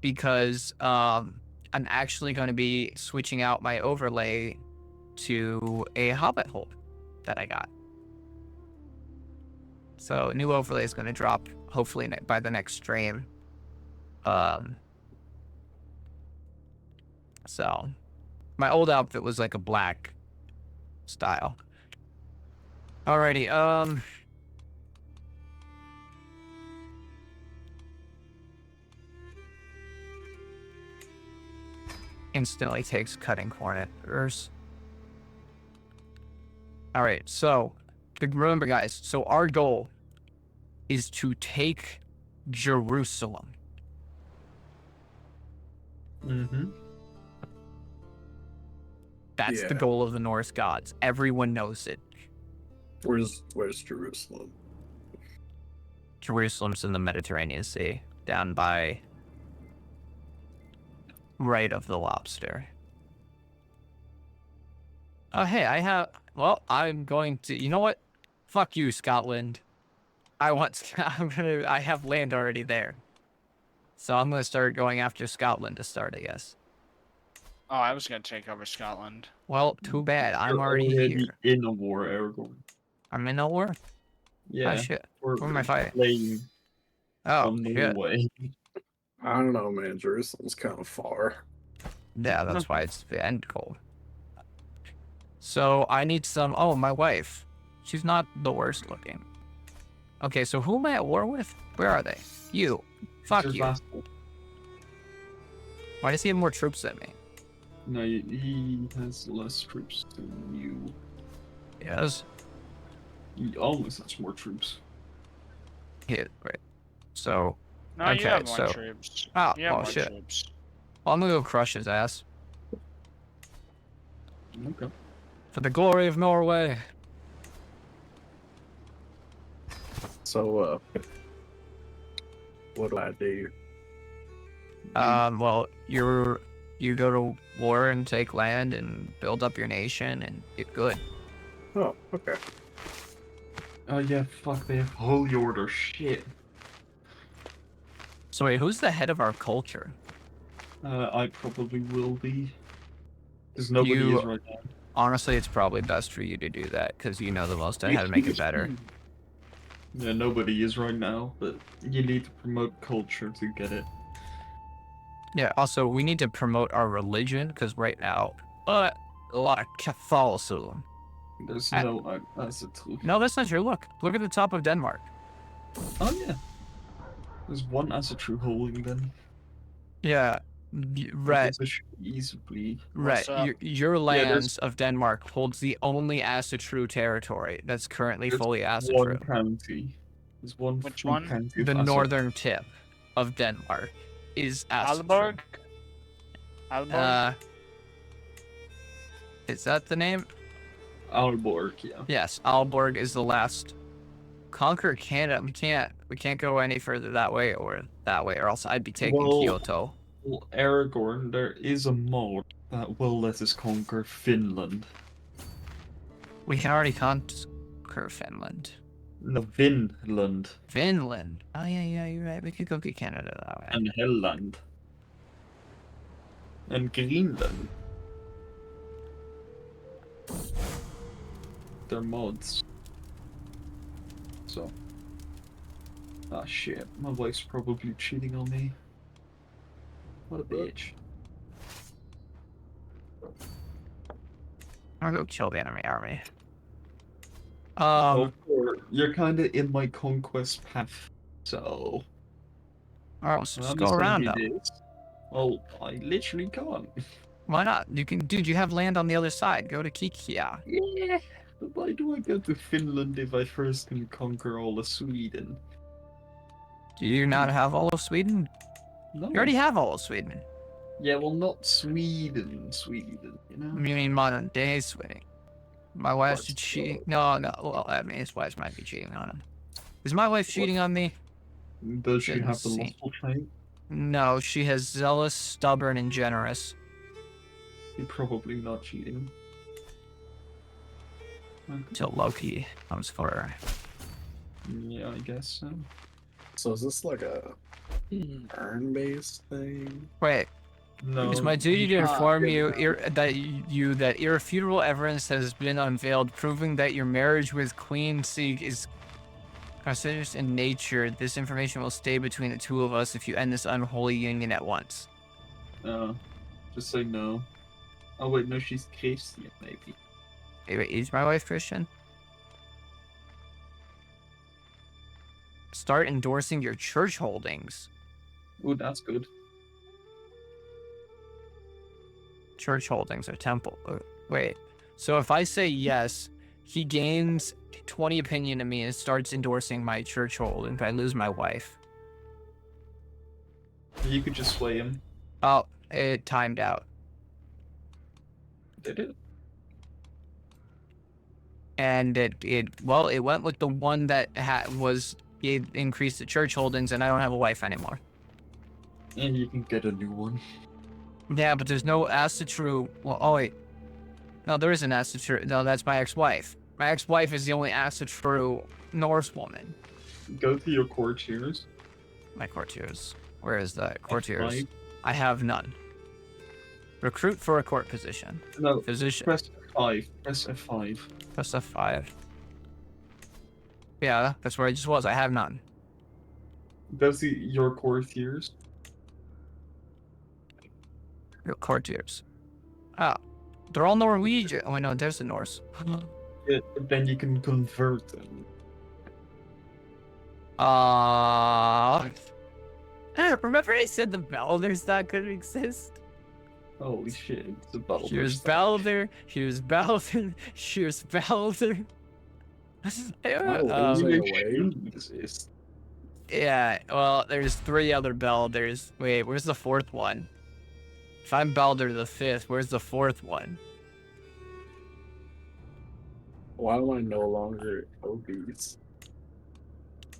because I'm actually going to be switching out my overlay to a hobbit hole that I got. So new overlay is going to drop hopefully by the next stream. So my old outfit was like a black style. Alrighty, instantly takes cutting corners. Alright, so remember guys, so our goal is to take Jerusalem. Mm-hmm. That's the Yeah. goal of the Norse gods. Everyone knows it. Where's Jerusalem? Jerusalem's in the Mediterranean Sea, down by right of the lobster. Oh, hey, I'm going to, you know what? Fuck you, Scotland. I have land already there. So I'm gonna start going after Scotland to start, I guess. Oh, I was gonna take over Scotland. Well, too bad. I'm You're already here. in a war, Aragorn. I'm in a war? Yeah. Oh, shit. We're Who am I fighting? playing Oh, on shit. Norway. I don't know, man. Jerusalem's kind of far. Yeah, that's why it's the end goal. So I need some. Oh, my wife. She's not the worst looking. Okay, so who am I at war with? Where are they? You. Fuck Just you. vassal. Why does he have more troops than me? No, he has less troops than you. Yes. He almost has more troops. Yeah, right. So, No, you Okay, have more so- troops. Oh, You have more shit. troops. well, I'm gonna go crush his ass. Okay. For the glory of Norway. So, what do I do? Well, you go to war and take land and build up your nation and get good. Oh, okay. Oh yeah, fuck, they have holy order. Shit. So wait, who's the head of our culture? I probably will be. Because nobody You- is right now. Honestly, it's probably best for you to do that because you know the most on how to make it better. Yeah, nobody is right now, but you need to promote culture to get it. Yeah, also, we need to promote our religion because right now, a lot of Catholicism. There's I- no Asatru. No, that's not true. Look at the top of Denmark. Oh yeah. There's one Asatru holding them. Yeah, right, This should easily. right. What's up? Your there's- lands of Denmark holds the only Asatru territory that's currently There's fully One Asatru. county. There's one. Which full one? County of The Asatru. northern tip of Denmark is Asatru. Aalborg? Aalborg? Is that the name? Aalborg, yeah. Yes, Aalborg is the last. Conquer Canada. We can't go any further that way or else I'd be taking Well- Kyoto. Well, Aragorn, there is a mod that will let us conquer Finland. We can already conquer Finland. No, Vinland Finland. Oh yeah, you're right. We could go get Canada that way. and Helland. And Greenland. They're mods. So. Ah shit, my wife's probably cheating on me. What a bitch. I'll go kill the enemy army. Well, you're kinda in my conquest path, so. Alright, let's just I'm go just gonna around do them. this. Well, I literally can't. Why not? You can, dude. You have land on the other side. Go to Kikia. Yeah. But why do I go to Finland if I first can conquer all of Sweden? Do you not have all of Sweden? No. You already have all of Sweden. Yeah, well, not Sweden, you know? You mean modern day Sweden? My wife's But cheating. No. Well, I mean, his wife might be cheating on him. Is my wife cheating on me? Does she Didn't have the see. lustful trait? No, she has zealous, stubborn, and generous. You're probably not cheating. Okay. Till Loki comes for her. Yeah, I guess so. So is this like a turn-based thing? Wait, No. it's my duty to you- inform yeah. you that irrefutable evidence has been unveiled, proving that your marriage with Queen Seek is carcinogenious in nature. This information will stay between the two of us if you end this unholy union at once. Just say no. Oh wait, no, she's Christian, maybe. Wait, is my wife Christian? Start endorsing your church holdings. Ooh, that's good. Church holdings or temple. Wait. So if I say yes, he gains 20 opinion of me and starts endorsing my church holdings. I lose my wife. You could just sway him. Oh, it timed out. Did it? And it went with the one that it increased the church holdings, and I don't have a wife anymore. And you can get a new one. Yeah, but there's no acid true. Well, oh wait, no, there is an acid true. No, that's my ex-wife. My ex-wife is the only acid true Norse woman. Go to your courtiers. My courtiers. Where is that? Courtiers. F5. I have none. Recruit for a court position. No, Physician. press F5. Press F5. Press F5. Yeah, that's where I just was. I have none. Go to your courtiers. Your courtiers. Oh, they're all Norwegian. Oh, no, there's the Norse. Yeah, then you can convert them. Remember I said the Belders not gonna exist? Holy shit, it's a battle. Here's Belder, here's Belder, here's Belder. Oh, You away. shouldn't exist. Yeah, well, there's 3 other Belders. Wait, where's the 4th one? If I'm Belder the 5th, where's the 4th one? Why am I no longer obese?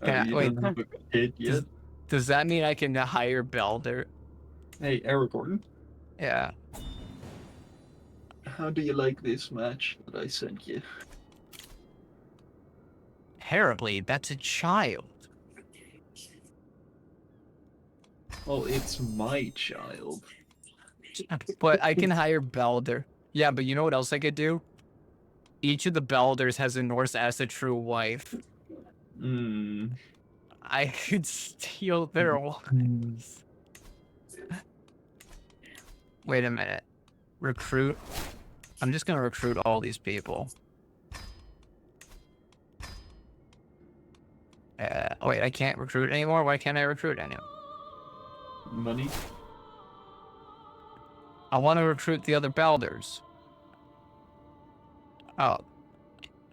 You wait, don't have a kid yet. Does that mean I can hire Belder? Hey, Eric Gordon, Yeah. how do you like this match that I sent you? Terribly, that's a child. Well, it's my child. But I can hire Belder. Yeah, but you know what else I could do? Each of the Belders has a Norse as a true wife. Hmm. I could steal their wives. Wait a minute. Recruit. I'm just gonna recruit all these people. Oh wait, I can't recruit anymore? Why can't I recruit anymore? Money? I want to recruit the other Belders. Oh.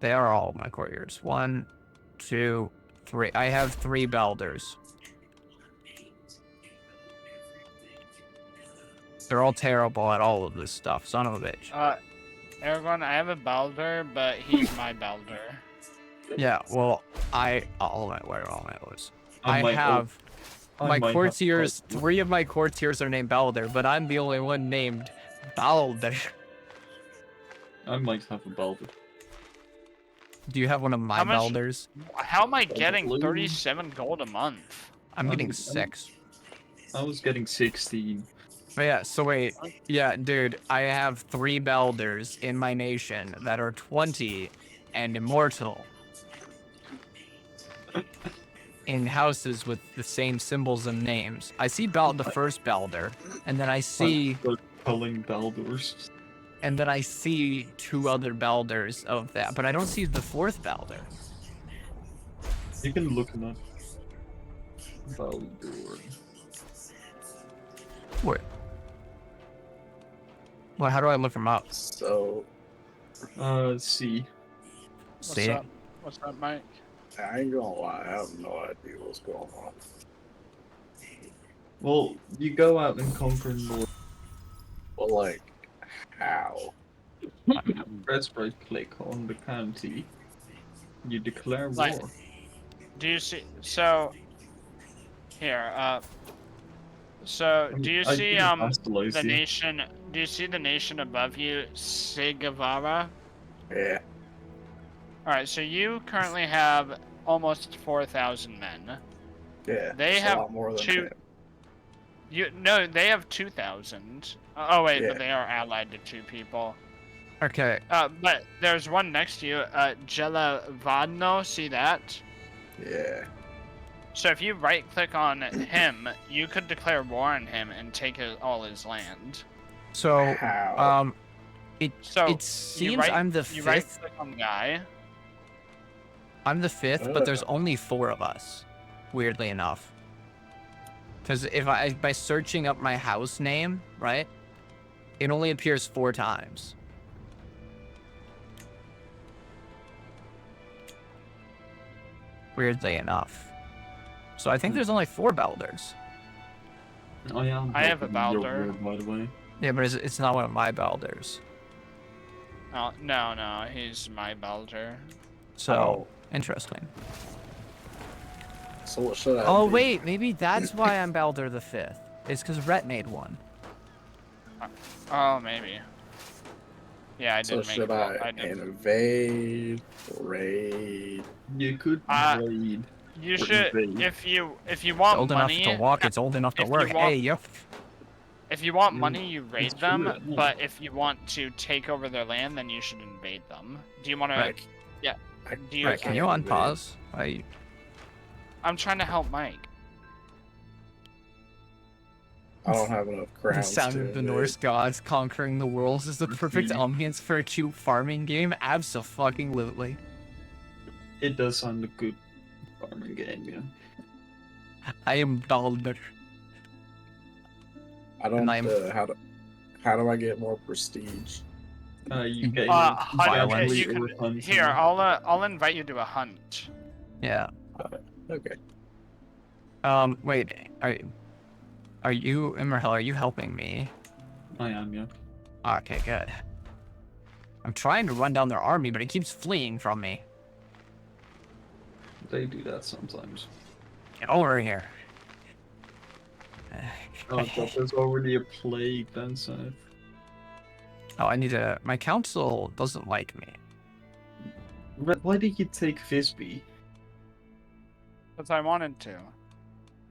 They are all my courtiers. 1, 2, 3. I have 3 Belders. They're all terrible at all of this stuff. Son of a bitch. Aragorn, I have a Balder, but he's my Balder. Yeah, well, where are all my Belders? I might have my might have courtiers. called- 3 of my courtiers are named Balder, but I'm the only one named Balder. I might have a Balder. Do you have one of my How much- Belders? How am I getting Probably. 37 gold a month? I'm getting I'm- 6. I was getting 16. But yeah, so wait. Yeah, dude, I have 3 Belders in my nation that are 20 and immortal. In houses with the same symbols and names. I see the first Belder, and then I see Start calling Baldors. 2 other Belders of that, but I don't see the 4th Belder. You can look him up. Baldur. Wait. Well, how do I look him up? So C. What's See? up? What's up, Mike? I ain't gonna lie, I have no idea what's going on. Well, you go out and conquer North. But like, how? Press right click on the county. You declare Like- war. Do you see? So, Here, so do you I see think that's the lazy. nation? Do you see the nation above you, Sigavara? Yeah. All right, so you currently have almost 4,000 men. Yeah. They it's have a lot more than two. him. No, they have 2,000. Oh wait, Yeah. but they are allied to 2 people. Okay. But there's one next to you, Jelavadno. See that? Yeah. So if you right-click on him, you could declare war on him and take all his land. So, How? So it seems I'm the You 5th. right-click on the guy. I'm the 5th, but there's only 4 of us. Weirdly enough. Because by searching up my house name, right, it only appears 4 times. Weirdly enough. So I think there's only 4 Balders. I am. I have a helping your Balder. war, by the way. Yeah, but it's not one of my Balders. Oh, no, he's my Balder. So, interesting. So what should I Oh, be? wait, maybe that's why I'm Balder the 5th. It's because Rhett made one. Oh, maybe. Yeah, I So did make should it. I did. invade, raid? You could Uh, raid. You Or should, invade. if you It's want old money, enough to walk, it's old enough to if you work. want- Hey, yo. if you want Mm, money, you raid it's true, them. yeah. But if you want to take over their land, then you should invade them. Do you want to? Right. Yeah. I- Do you? Right, can you unpause? I'm trying to help Mike. I don't have enough The crowns. sound to of the invade. Norse gods conquering the worlds is the perfect Mhm. ambience for a cute farming game. Abso-fucking-lutely. It does sound a good farming game, yeah. I am Balder. I don't. And I'm- How do I get more prestige? You get Violence. You can, here, I'll invite you to a hunt. Yeah. Okay. Wait. Are you, Imrahel, are you helping me? I am, yeah. Okay, good. I'm trying to run down their army, but it keeps fleeing from me. They do that sometimes. Get over here. Oh, but there's already a plague then, so. Oh, I need to... My council doesn't like me. Why did you take Visby? Because I wanted to.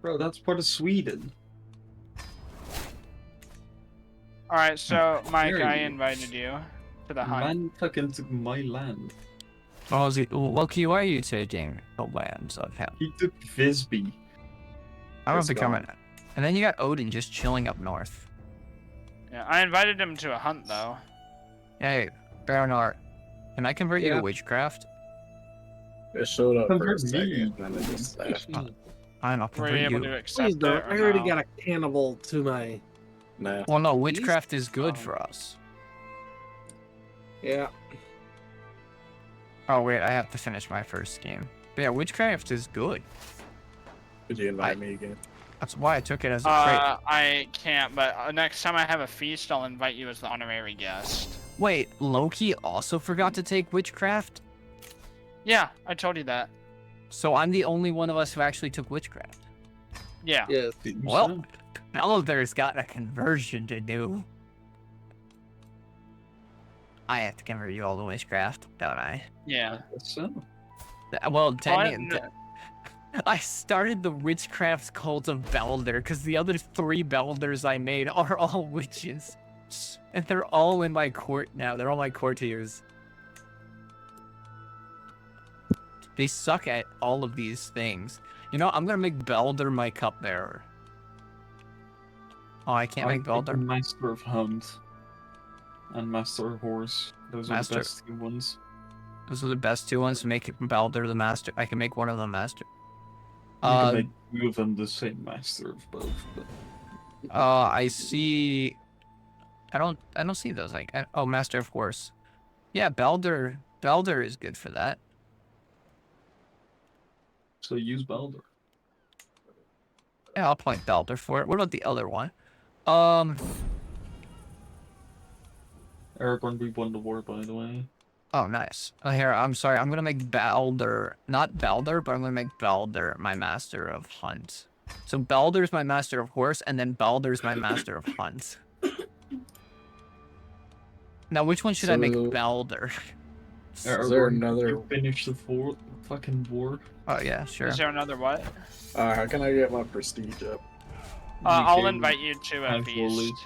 Bro, that's part of Sweden. All right, so Mike, dare I you. invited you to the hunt. Man fucking took my land. Oh, Loki, why are you taking the lands of him? He took Visby. I don't It's become gone. it. And then you got Odin just chilling up north. Yeah, I invited him to a hunt though. Hey, Bernard, can I convert you Yeah. to witchcraft? It showed up for a Convert me. second, and then it just left. I don't know, Were you convert able you. to accept Please it don't. or I already no? got a cannibal to my. Nah. Well, no, witchcraft is good Oh. for us. Yeah. Oh, wait, I have to finish my first game. But yeah, witchcraft is good. Could you invite me again? That's why I took it as a trait. I can't, but next time I have a feast, I'll invite you as the honorary guest. Wait, Loki also forgot to take witchcraft? Yeah, I told you that. So I'm the only one of us who actually took witchcraft. Yeah. Yes. Well, Balder's got a conversion to do. I have to convert you all to witchcraft, don't I? Yeah. So. Well, I started the witchcraft cult of Balder because the other 3 Balders I made are all witches. And they're all in my court now. They're all my courtiers. They suck at all of these things. You know, I'm gonna make Balder my cupbearer. Oh, I can't make Balder. Master of Hunt and Master of Horse. Those are Master- the best 2 ones. Those are the best 2 ones to make Balder the master. I can make one of them master. You can make 2 of them the same master of both. But... I see. I don't see those. Like, oh, Master of Horse. Yeah, Balder is good for that. So use Balder. Yeah, I'll point Balder for it. What about the other one? Aragorn, we won the war, by the way. Oh, nice. Oh, here, I'm sorry. I'm gonna make Balder, not Balder, but I'm gonna make Balder my Master of Hunt. So Balder's my master of horse, and then Balder's my master of hunt. Now, which one should I make So- Balder? Is there another? You finish the fucking war? Oh yeah, sure. Is there another what? How can I get my prestige up? I'll can invite you to a casually. feast.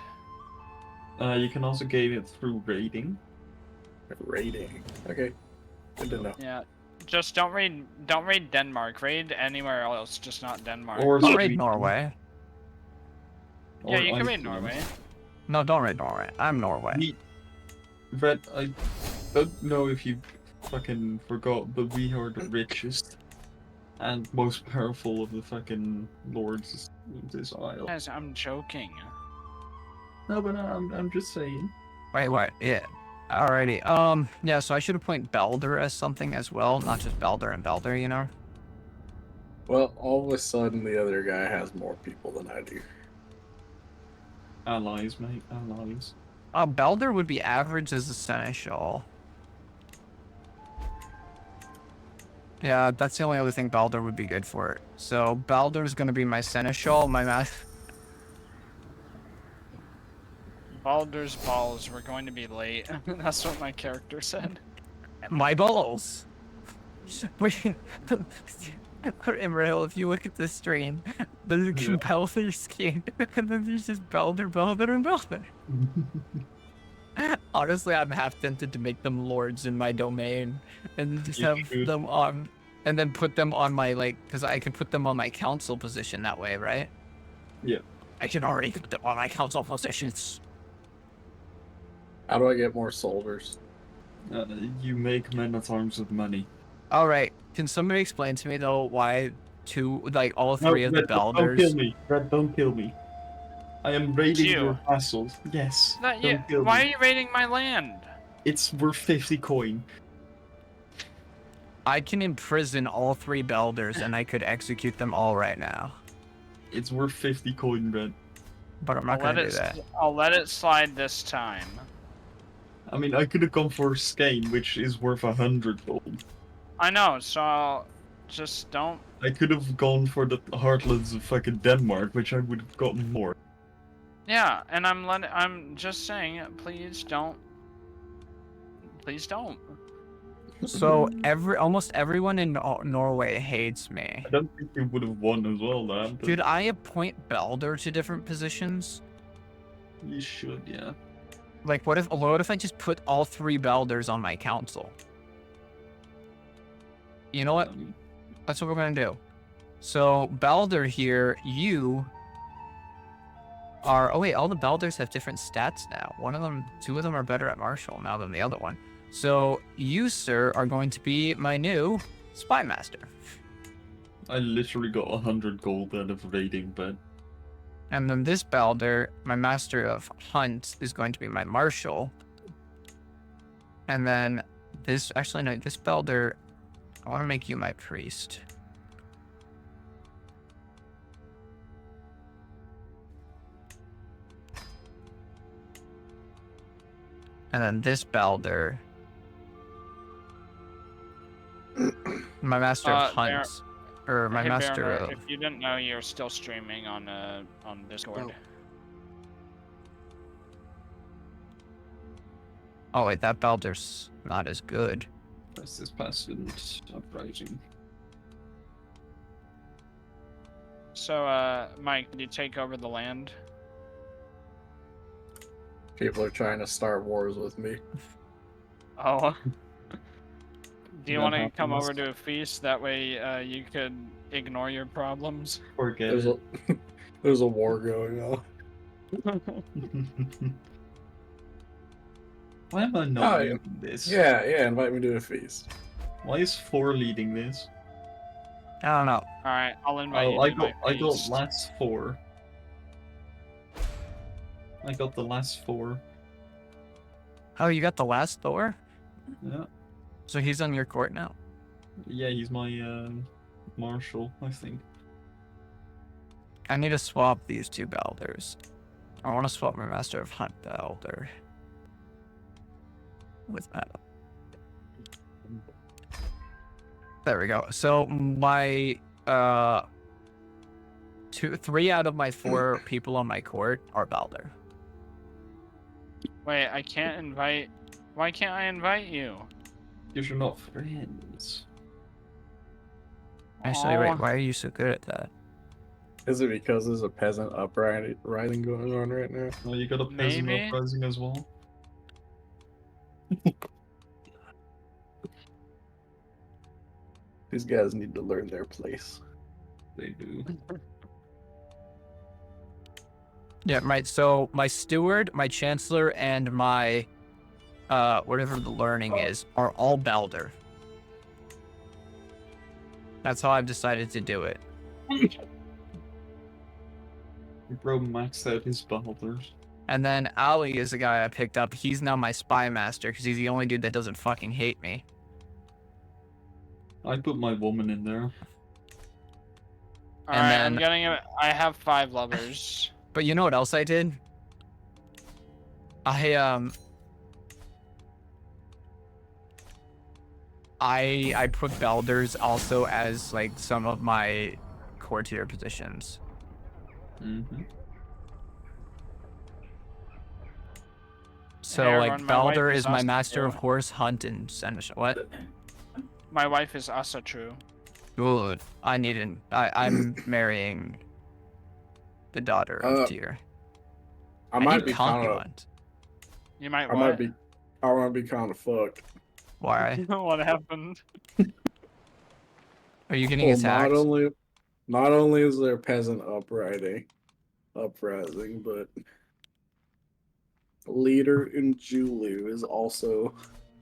You can also gain it through raiding. Rating. Okay. Good to know. Yeah. Just don't raid Denmark. Raid anywhere else, just not Denmark. Or Don't raid Sweden, Norway. yeah, or you can raid Iceland. Norway. No, don't raid Norway. I'm Norway. Red, I don't know if you fucking forgot, but we are the richest and most powerful of the fucking lords of this isle. Guys, I'm joking. No, but I'm just saying. Wait, what? Yeah. Alrighty. Yeah, so I should appoint Balder as something as well, not just Balder and Balder, you know? Well, all of a sudden the other guy has more people than I do. Allies, mate, allies. Balder would be average as a seneschal. Yeah, that's the only other thing Balder would be good for. So Balder's gonna be my seneschal, my Baldur's balls, we're going to be late. That's what my character said. my balls. Wait, Imrahil, if you look at the stream, there's Yeah. Balder skin, and then there's just Balder, Balder, and Balder. Honestly, I'm half tempted to make them lords in my domain, and just You have should. them on, and then put them on my, like, because I can put them on my council position that way, right? Yeah. I can already put them on my council positions. How do I get more soldiers? You make men-at-arms with money. All right, can somebody explain to me though why all three of the Red, don't Balders? kill me. Red, don't kill me. I am raiding You. your vassals. Yes. Not don't you. kill Why are me. you raiding my land? It's worth 50 coin. I can imprison all three Balders, and I could execute them all right now. It's worth 50 coin, Red. But I'm not gonna do that. I'll let it slide this time. I mean, I could have gone for Skane, which is worth 100 gold. I know, so just don't. I could have gone for the Heartlands of fucking Denmark, which I would have gotten more. Yeah, and I'm just saying, please don't. Please don't. So almost everyone in Norway hates me. I don't think you would have won as well, then. but Should I appoint Balder to different positions? You should, yeah. Like, what if I just put all three Balders on my council? You know what? That's what we're gonna do. So Balder here, you are. Oh wait, all the Balders have different stats now. Two of them are better at martial now than the other one. So you, sir, are going to be my new spy master. I literally got 100 gold out of raiding, but And then this Balder, my master of hunt, is going to be my marshal. And then this Balder, I want to make you my priest. And then this Balder, my master of hunt, or my Hey, master Baron, of. if you didn't know, you're still streaming on Discord. Oh wait, that Balder's not as good. that's this passive uprising. So, Mike, did you take over the land? People are trying to start wars with me. Oh. Do you That want to happens. come over to a feast? That way, you could ignore your problems. Forget There's it. a there's a war going on. Why am I not Oh, yeah. leading this? Yeah, invite me to a feast. Why is 4 leading this? I don't know. Alright, I'll invite you Oh, to my I got feast. last 4. I got the last 4. Oh, you got the last Thor? Yeah. So he's on your court now. Yeah, he's my marshal, I think. I need to swap these two Balders. I want to swap my Master of Hunt Balder with that. There we go. So my 3 out of my 4 people on my court are Balder. Wait, I can't invite. Why can't I invite you? Because you're not friends. Actually, Aw. wait, why are you so good at that? Is it because there's a peasant uprising going on right now? Well, you got a peasant Maybe. uprising as well. These guys need to learn their place. They do. Yeah, right. So my steward, my chancellor, and my whatever the learning is, are all Balder. That's how I've decided to do it. Bro maxed out his Balders. And then Ali is the guy I picked up. He's now my spy master because he's the only dude that doesn't fucking hate me. I put my woman in there. Alright, I'm then- getting it. I have 5 lovers. But you know what else I did? I put Balders also as like some of my courtier positions. Mm-hmm. So Hey, like everyone, my wife Balder is is my also master of true. horse hunt and seneschal. What? My wife is also true. Good. I'm marrying the daughter of Tyr. I I might need be kind of. concubine. You might. I might be. I might be kind of fucked. Why? What happened? Are you getting Well, attacked? not only is there peasant uprising, but leader in Julu is also.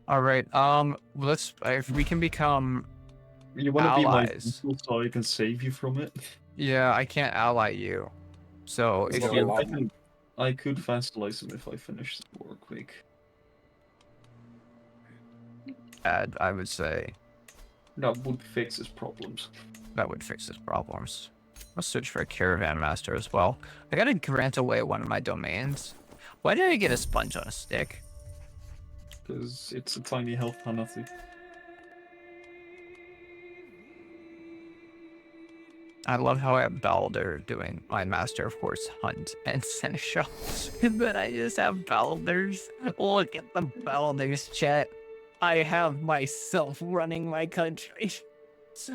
All right. Let's if we can become. You want to be my Allies. uncle so I can save you from it? Yeah, I can't ally you. So if So- you I could vassalize him if I finish the war quick. add, I would say That would fix his problems. that would fix his problems. I'll search for a caravan master as well. I gotta grant away one of my domains. Why did I get a sponge on a stick? Because it's a tiny health penalty. I love how I have Balder doing my master of horse hunt and seneschal. But I just have Balders. Look at the Balders, chat. I have myself running my country.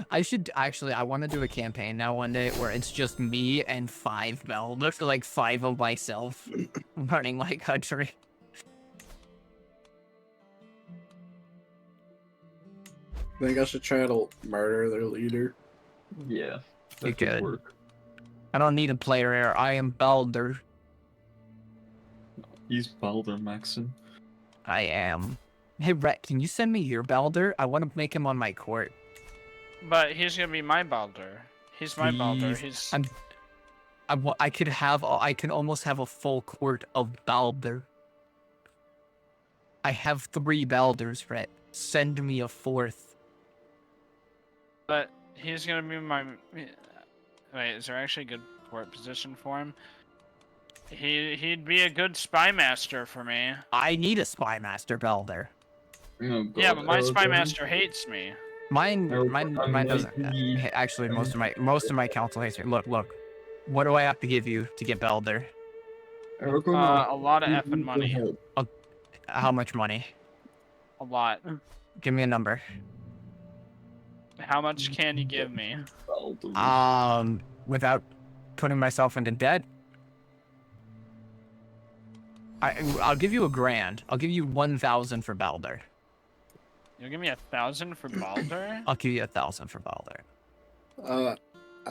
I should actually, I want to do a campaign now one day where it's just me and 5 Balders, like 5 of myself running my country. Think I should try to murder their leader. Yeah, You that could could. work. I don't need a player here. I am Balder. He's Balder Maxon. I am. Hey, Rhett, can you send me your Balder? I want to make him on my court. But he's gonna be my Balder. He's my Balder. Please. He's. I can almost have a full court of Balder. I have 3 Balders, Rhett. Send me a 4th. But he's gonna be my. Wait, is there actually a good port position for him? He'd be a good spy master for me. I need a spy master Balder. Oh, God. Yeah, but my spy Aragorn? master hates me. Mine Aragorn doesn't. might be- Actually, most of my council hates me. Look. What do I have to give you to get Balder? Aragorn A lot of might effing need money. help. How much money? A lot. Give me a number. How much can you give me? Balder. Without putting myself into debt. I'll give you $1,000. I'll give you 1,000 for Balder. You'll give me 1,000 for Balder? I'll give you 1,000 for Balder. I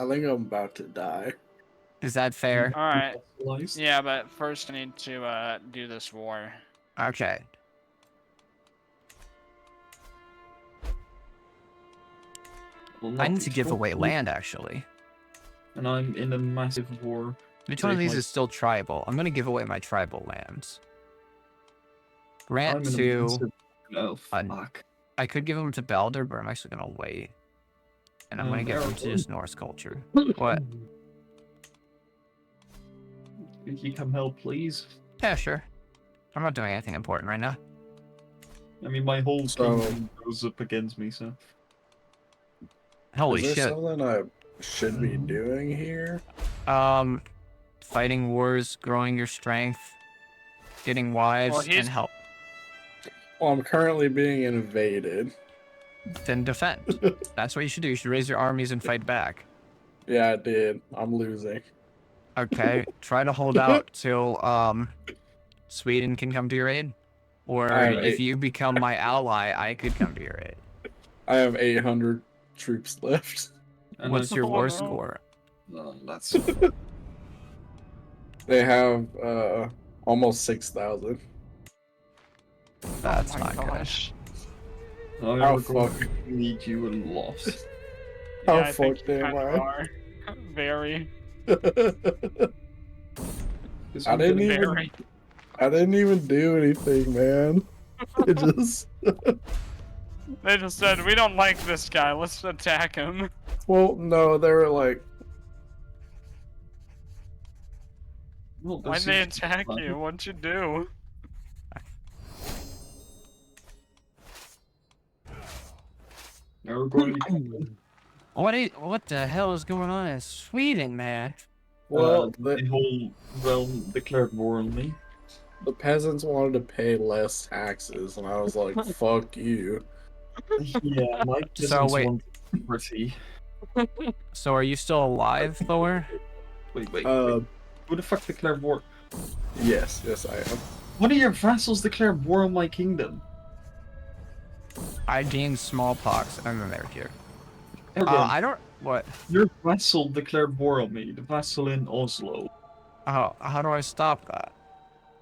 think I'm about to die. Is that fair? Alright. Vassalized? Yeah, but first I need to do this war. Okay. Well, I not need to give away totally. land, actually. And I'm in a massive war. Which one of Take these my- is still tribal? I'm gonna give away my tribal lands. I'm Grant in a to... massive... Oh, un- fuck. I could give them to Balder, but I'm actually gonna wait. And I'm gonna give them to just Norse culture. What? Can you come help, please? Yeah, sure. I'm not doing anything important right now. I mean, my whole So- kingdom goes up against me, so... Holy is there shit. something I should be doing here? Fighting wars, growing your strength, getting wives, Well, he's- and help. Well, I'm currently being invaded. Then defend. That's what you should do. You should raise your armies and fight back. Yeah, I did. I'm losing. Okay, try to hold out till Sweden can come to your aid, or I have if eight. you become my ally, I could come to your aid. I have 800 troops left. And What's your Oh, war no. score? That's They have almost 6,000. That's oh my not good. gosh. I How am going fuck- to need you and lost. How I think fucked you am kind of I? are. Very, Because I I'm didn't getting even. very. I didn't even do anything, man. It just. They just said, we don't like this guy, let's attack him. Well, no, they were like, Well, Why'd this they is attack fun. you? What'd you do? Now we're going to What the hell is going on in Sweden, man? well, the whole realm declared war on me. the peasants wanted to pay less taxes, and I was like, fuck you. Yeah, my So, peasants wait. want liberty. So are you still alive, Thor? Wait. Uh, Who the fuck declared war? yes, I am. One of your vassals declared war on my kingdom. I gained smallpox, and then they're here. Again, I don't. What? your vassal declared war on me. The vassal in Oslo. How do I stop that?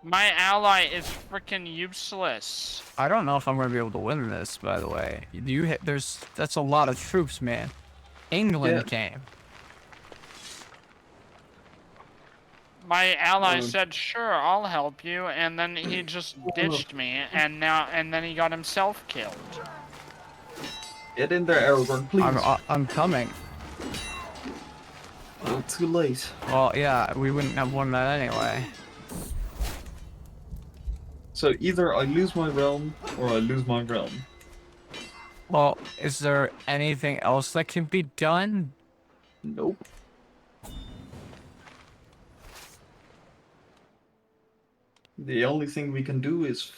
My ally is freaking useless. I don't know if I'm gonna be able to win this. By the way, that's a lot of troops, man. England came. My ally Um, said, "Sure, I'll help you," and then he just ditched me, and then he got himself killed. Get in there, Aragorn, please. I'm coming. Oh, too late. Well, yeah, we wouldn't have won that anyway. So either I lose my realm or I lose my realm. Well, is there anything else that can be done? Nope. The only thing we can do is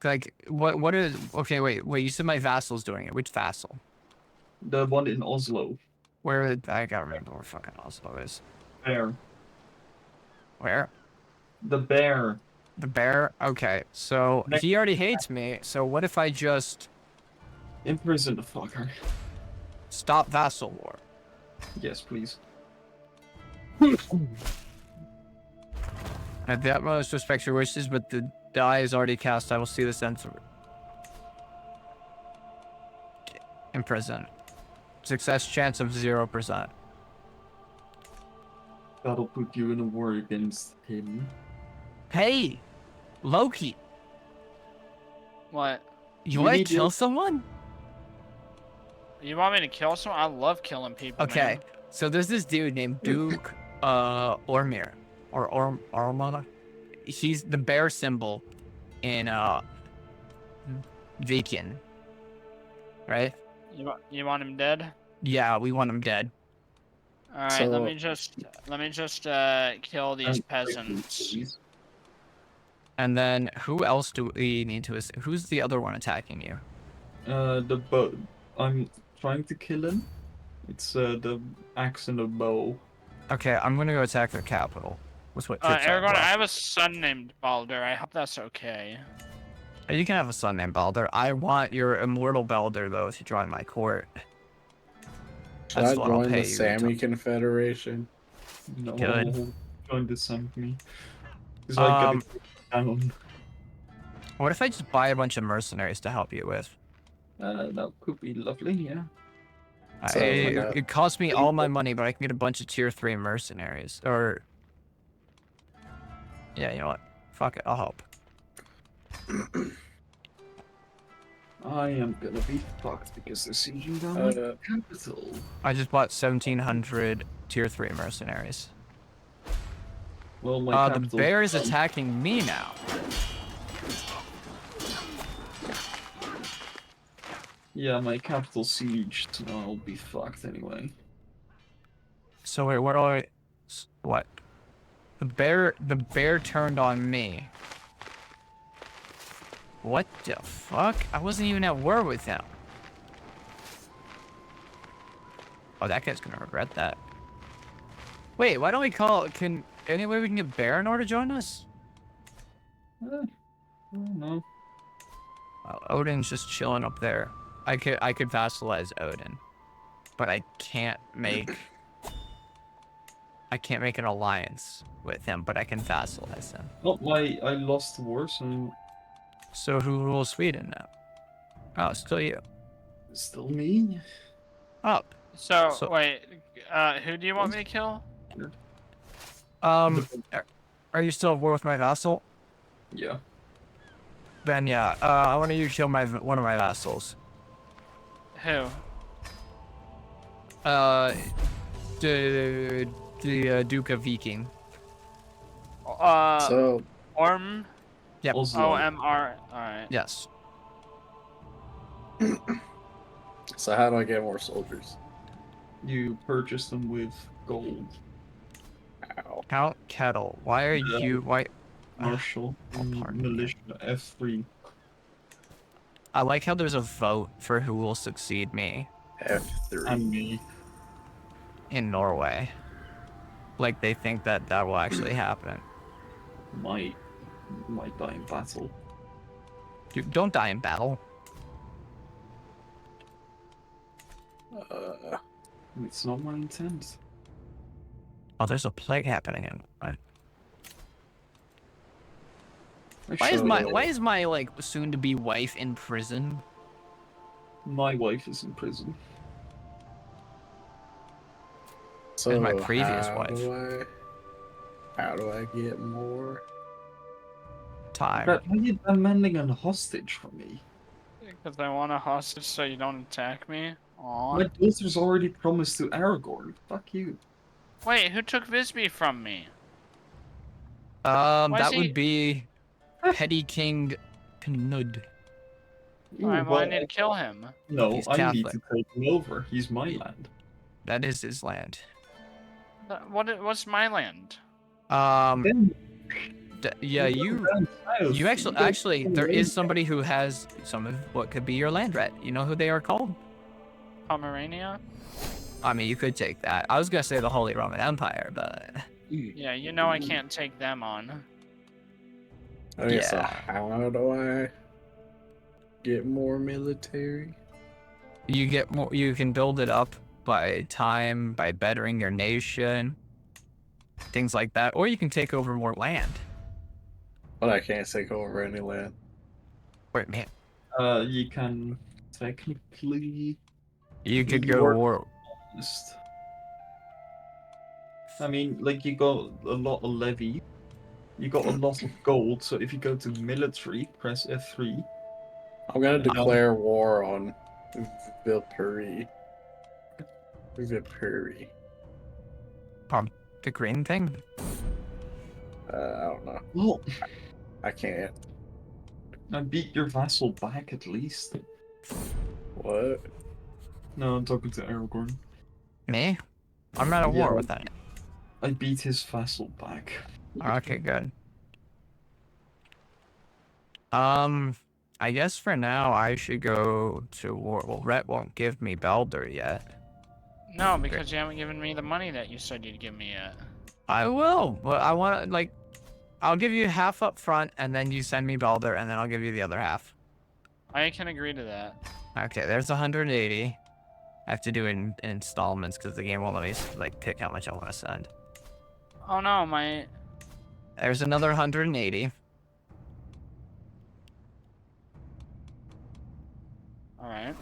Like, what is... Okay, wait, you said my vassal's doing it. Which vassal? the one in Oslo. Where... I gotta remember where fucking Oslo is. Bear. Where? The bear. The bear? Okay, so he already hates me, so what if I just Imprison the fucker. stop vassal war? Yes, please. At the utmost respect your wishes, but the die is already cast. I will see this end through. Imprison. Success chance of 0%. That'll put you in a war against him. Hey! Loki! What? You We wanna need kill you- someone? You want me to kill someone? I love killing people. Okay, man. so there's this dude named Duke, Ormir. Or Ormana. He's the bear symbol in, Viking. Right? You want him dead? Yeah, we want him dead. All right. So- let me just kill these peasants. And then, who else do we need to... Who's the other one attacking you? The bow. I'm trying to kill him. It's the axe and the bow. Okay, I'm gonna go attack their capital. With what troops I have Aragorn, I left. have a son named Balder. I hope that's okay. You can have a son named Balder. I want your immortal Balder, though, to join my court. Should That's I what I'll join pay the you Sammy Confederation? No, Good. join the Sami. Because I gotta get down. What if I just buy a bunch of mercenaries to help you with? That could be lovely, yeah. So, It costs me all my money, but I can get a bunch of tier 3 mercenaries. Or... Yeah, you know what? Fuck it, I'll help. I am gonna be fucked because they're sieging down my capital. I just bought 1,700 tier 3 mercenaries. Well, my The capital. bear is attacking me now. Yeah, my capital siege, so I'll be fucked anyway. So wait, what do I? What? The bear turned on me. What the fuck? I wasn't even at war with him. Oh, that guy's gonna regret that. Wait, why don't we call? Can any way we can get Baranor to join us? I don't know. Odin's just chilling up there. I could vassalize Odin, but I can't make an alliance with him. But I can vassalize him. Oh, I lost the war, so So who rules Sweden now? Oh, still you. it's still me. Oh, So wait, who do you want me to kill? are you still at war with my vassal? Yeah. Then yeah, I want you to kill one of my vassals. Who? The Duke of Viking. So Orm. Yep. Also, OMR. All right. Yes. so how do I get more soldiers? you purchase them with gold. Ow. Count Kettle. Why are Yeah. you? Why? Marshal, pardon me. militia, F3. I like how there's a vote for who will succeed me F3. And me. in Norway. Like they think that will actually happen. Might die in battle. Dude, don't die in battle. It's not my intent. Oh, there's a plague happening in. Why Actually, is my like soon to be wife in prison? my wife is in prison. So my previous how wife. How do I get more? Time. But why are you demanding a hostage from me? Because I want a hostage so you don't attack me. Aw. My daughter's already promised to Aragorn. Fuck you. Wait, who took Visby from me? That is he- would be Petty King Knud. Why Ooh, do I need to kill him? No, He's I need Catholic. to take him over. He's my land. That is his land. What's my land? Then Yeah, you actually there is somebody who has some of what could be your land rat. You know who they are called? Pomerania? I mean, you could take that. I was gonna say the Holy Roman Empire, but Yeah, you know I can't take them on. Okay, so Yeah. how do I get more military? you get more. You can build it up by bettering your nation, things like that, or you can take over more land. But I can't take over any land. Wait, man, you can technically you could You go are- war. just. I mean, like you got a lot of levy. You got a lot of gold, so if you go to military, press F3. I'm gonna declare war on Vilpuri. Vilpuri. The green thing. I don't know. Well, I can't. I beat your vassal back at least. What? No, I'm talking to Aragorn. Me? I'm not at war Yeah. with that. I beat his vassal back. Okay, good. I guess for now I should go to war. Well, Rhett won't give me Baldur yet. No, because you haven't given me the money that you said you'd give me yet. I will, but I want to I'll give you half up front, and then you send me Baldur, and then I'll give you the other half. I can agree to that. Okay, there's 180. I have to do it in installments because the game won't let me pick how much I want to send. Oh no, my... There's another 180. Alright.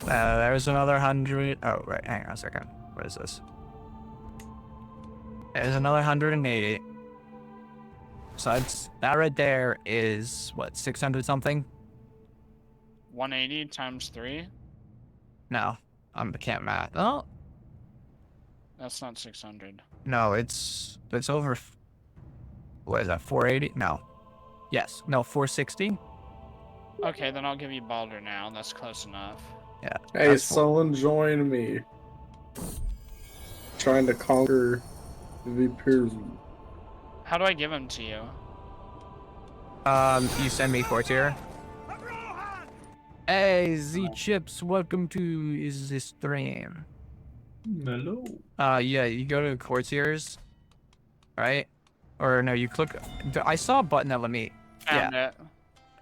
There's another 100. Oh, right. Hang on a second. What is this? There's another 180. So that right there is, what, 600 something? 180 times 3? No. I can't math. Oh, That's not 600. no, it's over. What is that, 480? No. Yes. No, 460. Okay, then I'll give you Balder now. That's close enough. Yeah. Hey, that's someone join me. Trying to conquer the peers. How do I give him to you? You send me courtier. Hey, Z Chips, welcome to Is This Stream? Hello. Yeah, you go to courtiers, right? Or no, you click. I saw a button that let me. Found Yeah.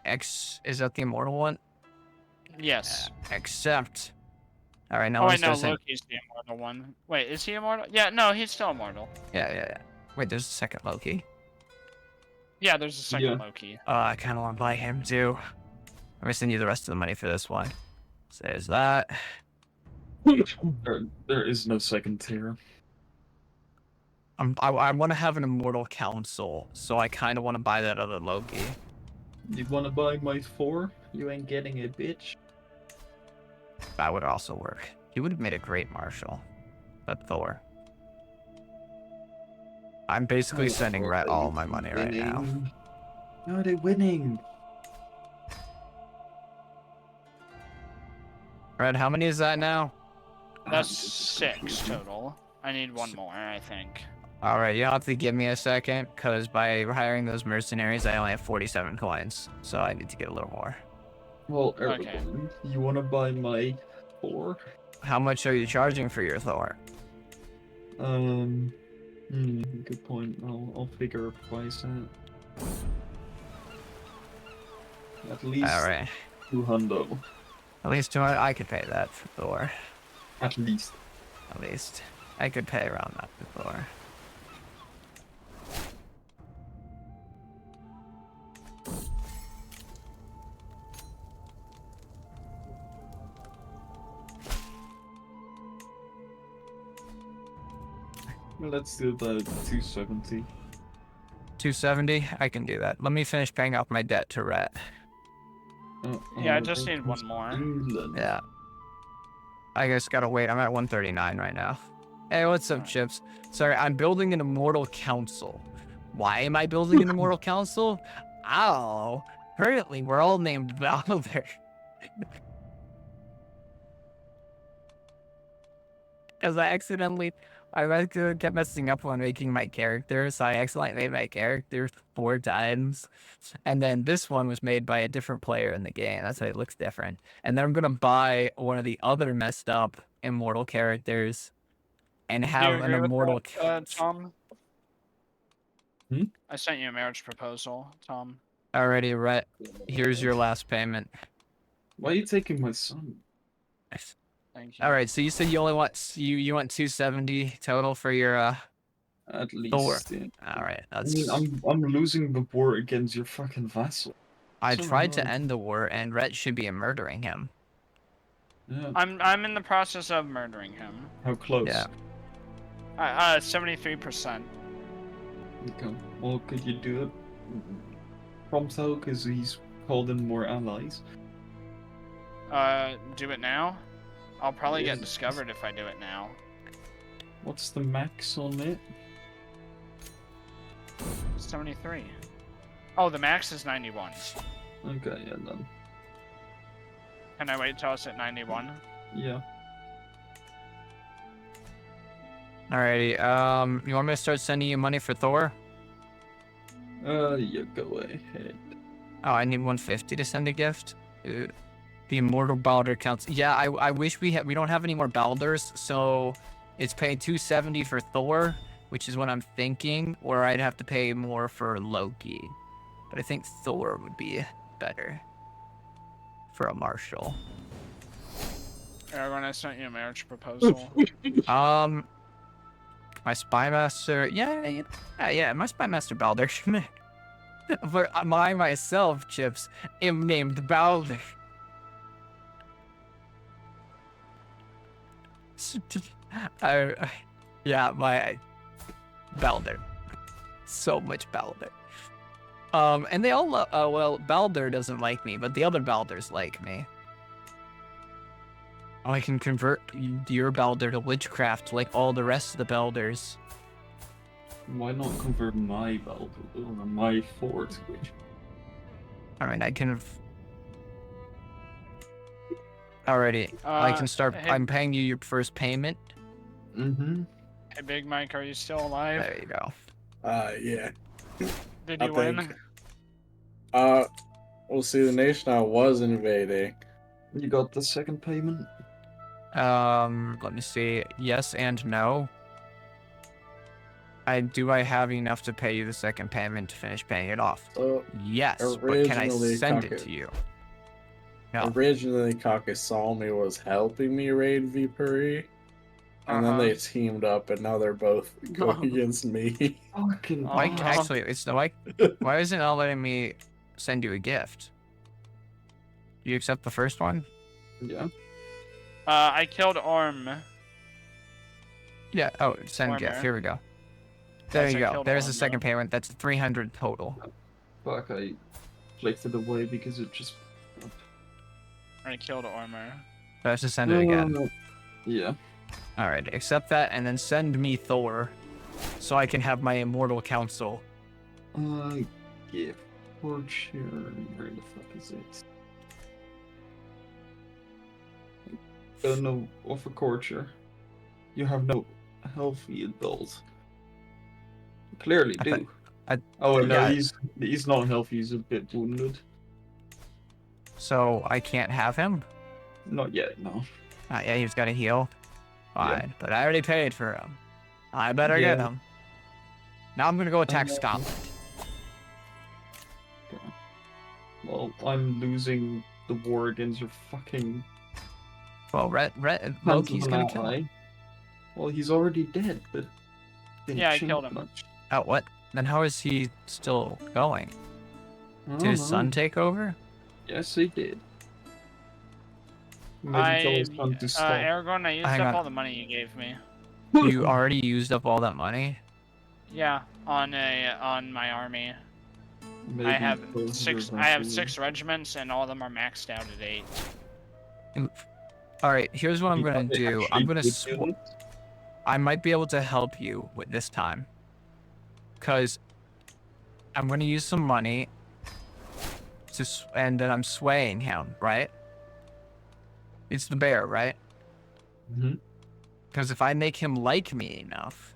it. Is that the immortal one? Yes. Accept. All right, now Oh, let me wait, no, start saying. Loki's the immortal one. Wait, is he immortal? Yeah, no, he's still immortal. Yeah. Wait, there's a second Loki. Yeah, there's a second Yeah. Loki. I kind of want to buy him too. Let me send you the rest of the money for this one. So there's that. There is no second tier. I want to have an immortal council, so I kind of want to buy that other Loki. You wanna buy my 4? You ain't getting it, bitch. That would also work. He would have made a great marshal. But Thor. I'm basically sending Rhett all my money right now. No, they're winning. Rhett, how many is that now? That's 6 total. I need one more, I think. Alright, you'll have to give me a second, because by hiring those mercenaries, I only have 47 coins. So I need to get a little more. Well, Okay. you wanna buy my 4? How much are you charging for your Thor? Good point. I'll figure a price out. At least Alright. 200. At least 200. I could pay that for Thor. At least. At least. I could pay around that for Thor. Let's do the 270. 270? I can do that. Let me finish paying off my debt to Rhett. Yeah, I just need one more. England. Yeah. I just gotta wait. I'm at 139 right now. Hey, what's up, Alright. Chips? Sorry, I'm building an immortal council. Why am I building an immortal council? Oh, currently we're all named Balder. Because I kept messing up when making my character, so I accidentally made my character 4 times. And then this one was made by a different player in the game. That's why it looks different. And then I'm gonna buy one of the other messed up immortal characters and Do you have an agree with immortal that, Tom? Hmm? I sent you a marriage proposal, Tom. Alrighty, Rhett. Here's your last payment. Why are you taking my son? Thank you. All right, so you said you only want you want 270 total for your At least. Thor. Yeah. All right, I that's. mean, I'm losing the war against your fucking vassal. I so tried to hard. end the war, and Rhett should be murdering him. Yeah. I'm in the process of murdering him. How close? Yeah. 73%. Okay. Well, could you do it prompto? Because he's called in more allies. Do it now? I'll probably get Yes. discovered if I do it now. What's the max on it? 73. Oh, the max is 91. Okay, yeah, then. Can I wait till it's at 91? Yeah. Alrighty. You want me to start sending you money for Thor? Yeah, go ahead. Oh, I need 150 to send a gift. The immortal Balder counts. Yeah, I wish we don't have any more Balders, so it's paying 270 for Thor, which is what I'm thinking, or I'd have to pay more for Loki. But I think Thor would be better for a marshal. When I sent you a marriage proposal. My spy master. Yeah, my spy master Balder. But I myself, Chips, am named Balder. Yeah, my Balder. So much Balder. And they all well, Balder doesn't like me, but the other Balders like me. Oh, I can convert your Balder to witchcraft like all the rest of the Balders. Why not convert my Baldur or my fort to which? I mean, I can. Alrighty, I can start. Hey, I'm paying you your first payment. Mm-hmm. hey, Big Mike, are you still alive? There you go. Yeah. Did I you win? think- We'll see. The nation I was invading. You got the second payment? Let me see. Yes and no. I have enough to pay you the second payment to finish paying it off? So Yes, but can I originally, send it Kaka- to you? No. originally, Kakasami was helping me raid Vipuri, and then they teamed up, and now they're both going against me. Fucking Mike, Oh. actually, it's the Mike. Why is it not letting me send you a gift? Do you accept the first one? Yeah. I killed Orm. Yeah. Oh, send gift. Warmer. Here we go. There Yes, you I go. killed There's the Orm, second payment. That's 300 total. Fuck, I flicked it away because it just... I killed Ormer. So I have to send it again. Yeah. All right. Accept that and then send me Thor, so I can have my immortal council. Yeah. Torture. Where the fuck is it? No, offer torture. You have no healthy adult. Clearly I do. think- Oh no, yeah. he's not healthy. He's a bit wounded. So I can't have him. Not yet, no. Yeah, he's got to heal. Yeah. Fine, but I already paid for him. I better get Yeah. him. Now I'm gonna go attack Scotland. Well, I'm losing the war against your fucking. Well, Loki's gonna kill him. Well, he's already dead, but. didn't Yeah, I change killed him. much. Oh, what? Then how is he still going? I Did don't his know. son take over? Yes, he did. Maybe I, tell his son to stop. Aragorn, I used Hang up on. all the money you gave me. You already used up all that money? Yeah, on my army. Maybe I have tell your 6. I have 6 regiments, and all of them are maxed out at 8. Alright, here's what I'm gonna They do. actually I'm gonna did do it. I might be able to help you with this time. Cause I'm gonna use some money and then I'm swaying him, right? It's the bear, right? Mhm. Because if I make him like me enough,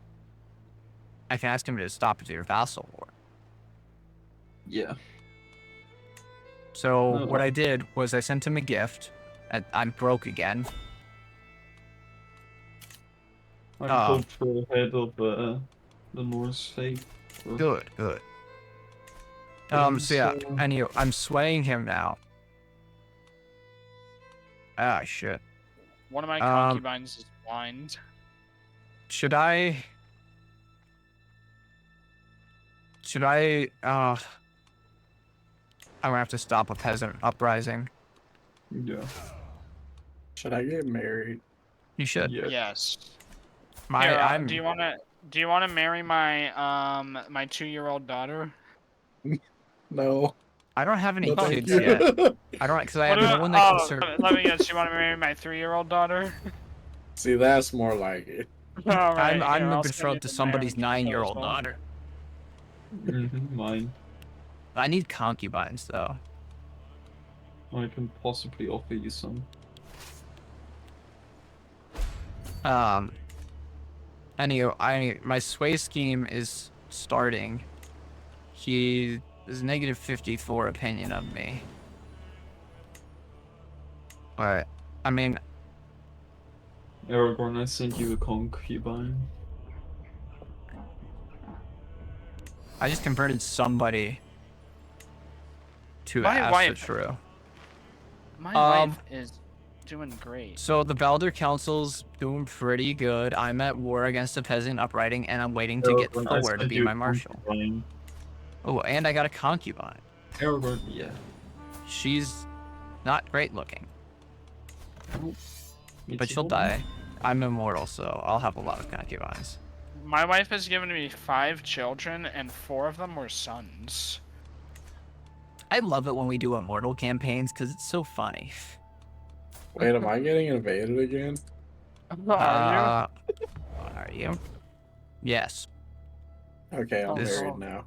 I can ask him to stop your vassal war. Yeah. So Oh. what I did was I sent him a gift. I'm broke again. I'm Ah. cultural head of the Norse faith. Or- Good. So yeah, anyway, I'm swaying him now. Ah, shit. One of my concubines is blind. Should I... I'm gonna have to stop a peasant uprising. Yeah. Should I get married? You should. Yeah. Yes. My, Here, I'm... do you wanna marry my my 2-year-old daughter? No. I don't have any No, thank kids you. yet. I don't, because I have What no about- one that can oh, serve. Let me guess. You want to marry my 3-year-old daughter? See, that's more like it. All right, I'm here, I'll send you betrothed to the somebody's marriage 9-year-old proposal. daughter. Mine. I need concubines, though. I can possibly offer you some. Anyway, my sway scheme is starting. He is negative 54 opinion of me. But, I mean, Aragorn, I sent you a concubine. I just converted somebody to My wife- Asatru. My wife is doing great. So the Baldur Council's doing pretty good. I'm at war against a peasant uprising, and I'm waiting to get Aragorn, I Thor to sent be you a my marshal. concubine. Oh, and I got a concubine. Aragorn, yeah. She's not great looking, Me but too. she'll die. I'm immortal, so I'll have a lot of concubines. My wife has given me 5 children, and 4 of them were sons. I love it when we do immortal campaigns because it's so funny. Wait, am I getting invaded again? Are you? Yes. Okay, I'm This- married now.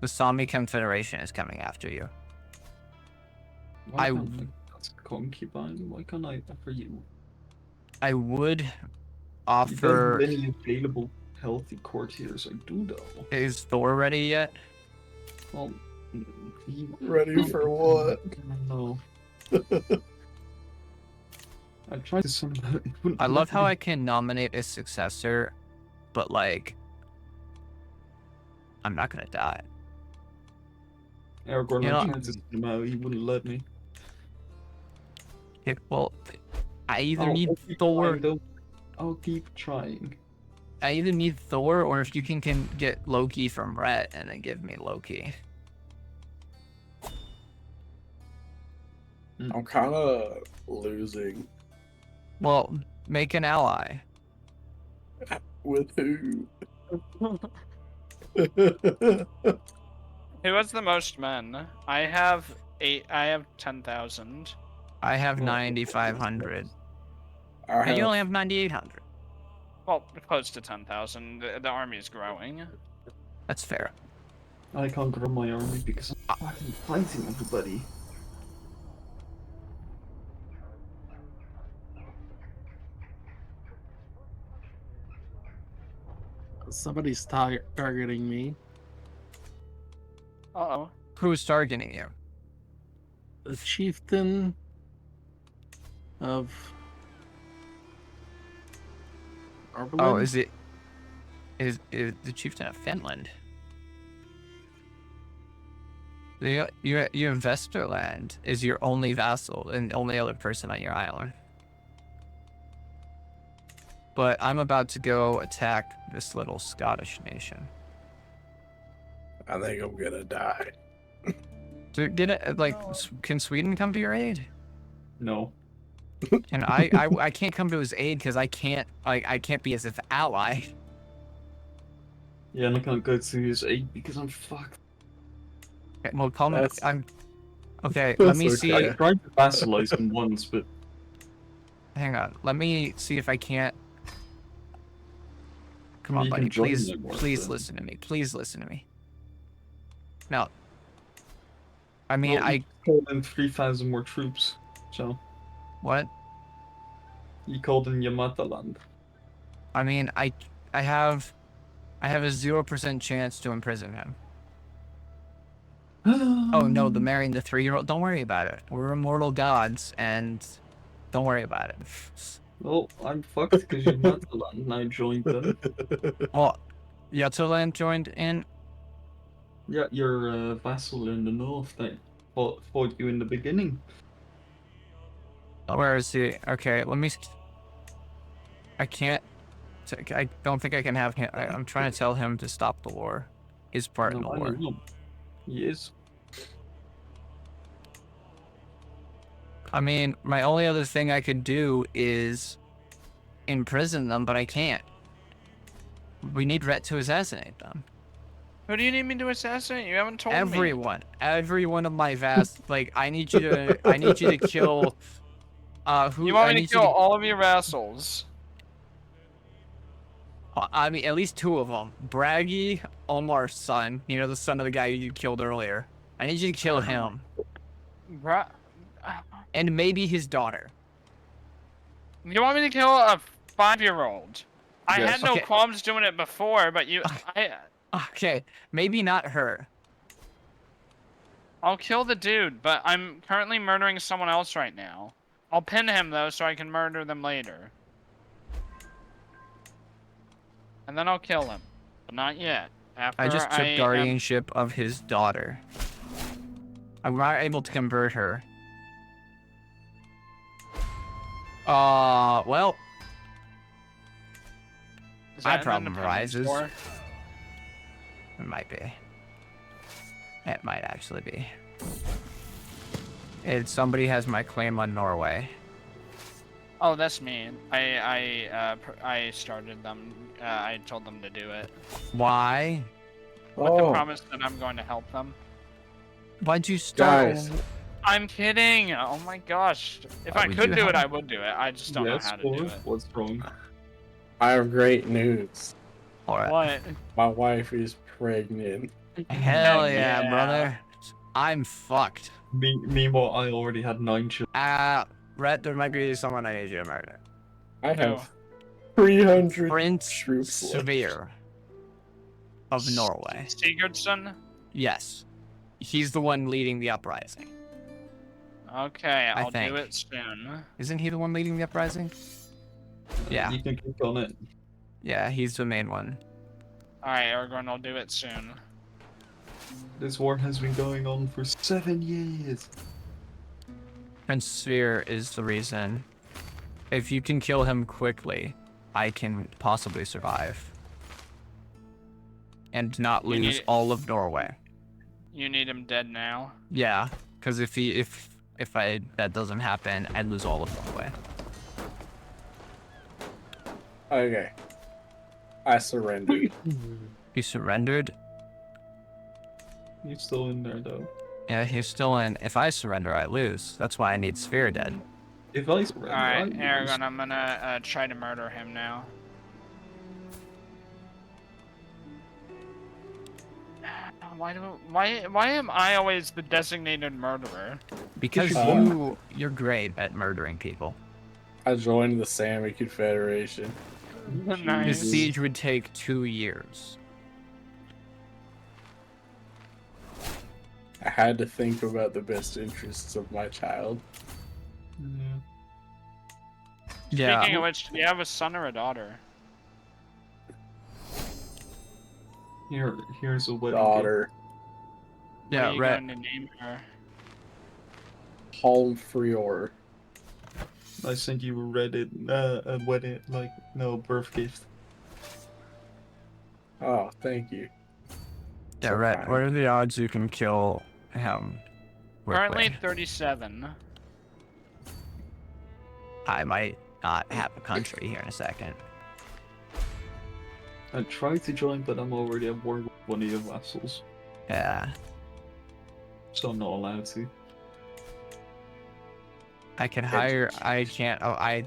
The Sami Confederation is coming after you. Why can't I that's a concubine? Why can't I offer you? I would You don't offer. have any available healthy courtiers. I do though. Is Thor ready yet? Well, Ready for what? No. I tried to send that. I love how I can nominate a successor, but like, I'm not gonna die. Aragorn, You know, I tried to send him out. He wouldn't let me. Well, I either I'll need keep Thor. trying, though. I'll keep trying. I either need Thor, or if you can get Loki from Rhett and then give me Loki. I'm kind of losing. Well, make an ally. With who? Who has the most men? I have 10,000. I have 9,500. And you only have 9,800. Well, close to 10,000. The army is growing. That's fair. I can't grow my army because I'm fucking fighting everybody. Somebody's targeting me. Uh-oh. Who's targeting you? The chieftain of Arbalin? Oh, is the chieftain of Finland? Your Investorland is your only vassal and only other person on your island. But I'm about to go attack this little Scottish nation. I think I'm gonna die. So can Sweden come to your aid? No. And I can't come to his aid because I can't be his ally. Yeah, and I can't go to his aid because I'm fucked. Okay, well, call me. That's- Okay. that's Let me okay. see. I tried to vassalize him once, but Hang on. Let me see if I can't. Come on, You can buddy. join Please, the war, please but- listen to me. Please listen to me. No. I mean, well, he called in 3,000 more troops. So what? he called in Yamataland. I mean, I have a 0% chance to imprison him. Oh no, the marrying the 3-year-old. Don't worry about it. We're immortal gods, and don't worry about it. Well, I'm fucked because Yamataland and I joined them. Well, Yatoland joined in. Yeah, your vassal in the north that fought you in the beginning. Where is he? Okay, let me. I can't. I don't think I can have him. I'm trying to tell him to stop the war. His part in the I war. don't know. He is. I mean, my only other thing I could do is imprison them, but I can't. We need Rhett to assassinate them. Who do you need me to assassinate? You haven't told me. Every one of my like, I need you to kill. Who? You want I me need to kill all of your vassals? I mean, at least 2 of them. Braggy, Omar's son. You know, the son of the guy you killed earlier. I need you to kill him. And maybe his daughter. You want me to kill a 5-year-old? I Yes. had no Okay. qualms doing it before, but Okay, maybe not her. I'll kill the dude, but I'm currently murdering someone else right now. I'll pin him though, so I can murder them later. And then I'll kill him, but not yet. After I just took guardianship of his daughter. I'm not able to convert her. Well, Is my that an problem independence arises. war? It might be. It might actually be. Somebody has my claim on Norway. Oh, that's me. I started them. I told them to do it Why? with the Oh, promise that I'm going to help them. Why'd you start? guys, I'm kidding. Oh my gosh. If Why I would could you do it, help? I would do it. I just don't know how to do it. What's wrong? I have great news. All right. What? My wife is pregnant. Hell Heck yeah, yeah. brother. I'm fucked. Meanwhile, I already had 9 children. Rhett, there might be someone I need you to murder. I Who? have 300 Prince troops left. Severe of Norway. Sigurdsson? Yes. He's the one leading the uprising. Okay, I I'll think. do it soon. Isn't he the one leading the uprising? Yeah. You can click on it. Yeah, he's the main one. Alright, Aragorn, I'll do it soon. This war has been going on for 7 years. Prince Sphere is the reason. If you can kill him quickly, I can possibly survive. And not You lose need- all of Norway. You need him dead now? Yeah, because if that doesn't happen, I'd lose all of Norway. Okay. I surrendered. He surrendered? He's still in there though. Yeah, he's still in. If I surrender, I lose. That's why I need Sphere dead. If I surrender, Alright, I lose. Aragorn, I'm gonna try to murder him now. Why am I always the designated murderer? Because you're great at murdering people. I joined the Sami Confederation. The Nice. siege would take 2 years. I had to think about the best interests of my child. Yeah. Speaking of which, do you have a son or a daughter? Here's a wedding Daughter. What Yeah, are you Rhett. going to name her? Halmfrior. gift. I sent you a Reddit, a wedding, birth gift. Oh, thank you. Yeah, So Rhett, fine. what are the odds you can kill him? Currently quickly? 37. I might not have a country here in a second. I tried to join, but I'm already at war with one of your vassals, Yeah. so I'm not allowed to. I can hire. I can't. Oh, I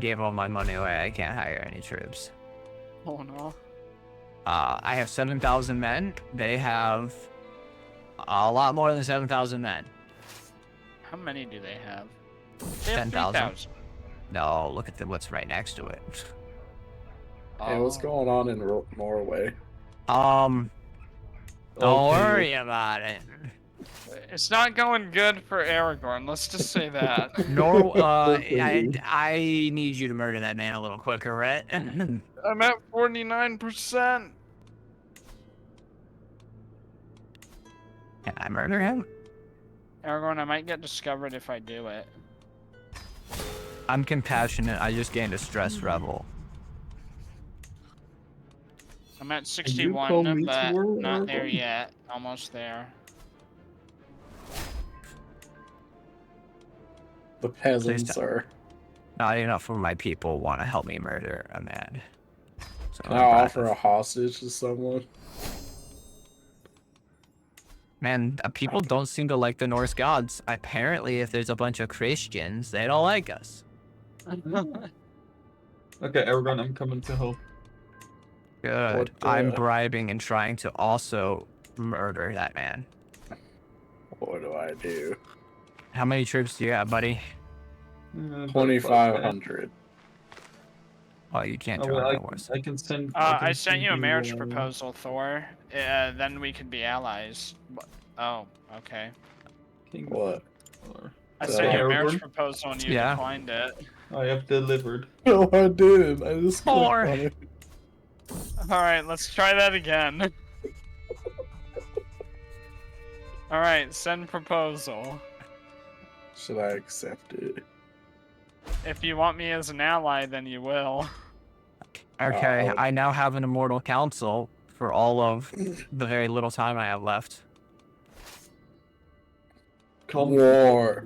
gave all my money away. I can't hire any troops. Oh no. I have 7,000 men. They have a lot more than 7,000 men. How many do they have? They have 10,000. 3,000. No, look at what's right next to it. Hey, what's Oh. going on in Norway? Don't Okay. worry about it. It's not going good for Aragorn, let's just say that. I need you to murder that man a little quicker, Rhett. Can I'm at 49%. I murder him? Aragorn, I might get discovered if I do it. I'm compassionate. I just gained a stress rebel. I'm at you call 61, me but to war, not there Aragorn? yet. Almost there. The peasants don't. are. Not enough of my people want to help me murder a man. So Can I offer a hostage to someone? Man, people don't seem to like the Norse gods. Apparently, if there's a bunch of Christians, they don't like us. Okay, Aragorn, I'm coming to help. Good. What, I'm bribing and trying to also murder that man. What do I do? How many troops do you have, buddy? 2,500. Oh, you can't Oh, join well, the wars. I can send. I sent you a marriage proposal. proposal, Thor. Then we could be allies. Oh, okay. What? I So- sent you a marriage Aragorn? proposal and you Yeah. declined it. I have delivered. No, I didn't. I just clicked Four. on it. Alright, let's try that again. Alright, send proposal. Should I accept it? If you want me as an ally, then you will. Okay, Oh. I now have an immortal council for all of the very little time I have left. War.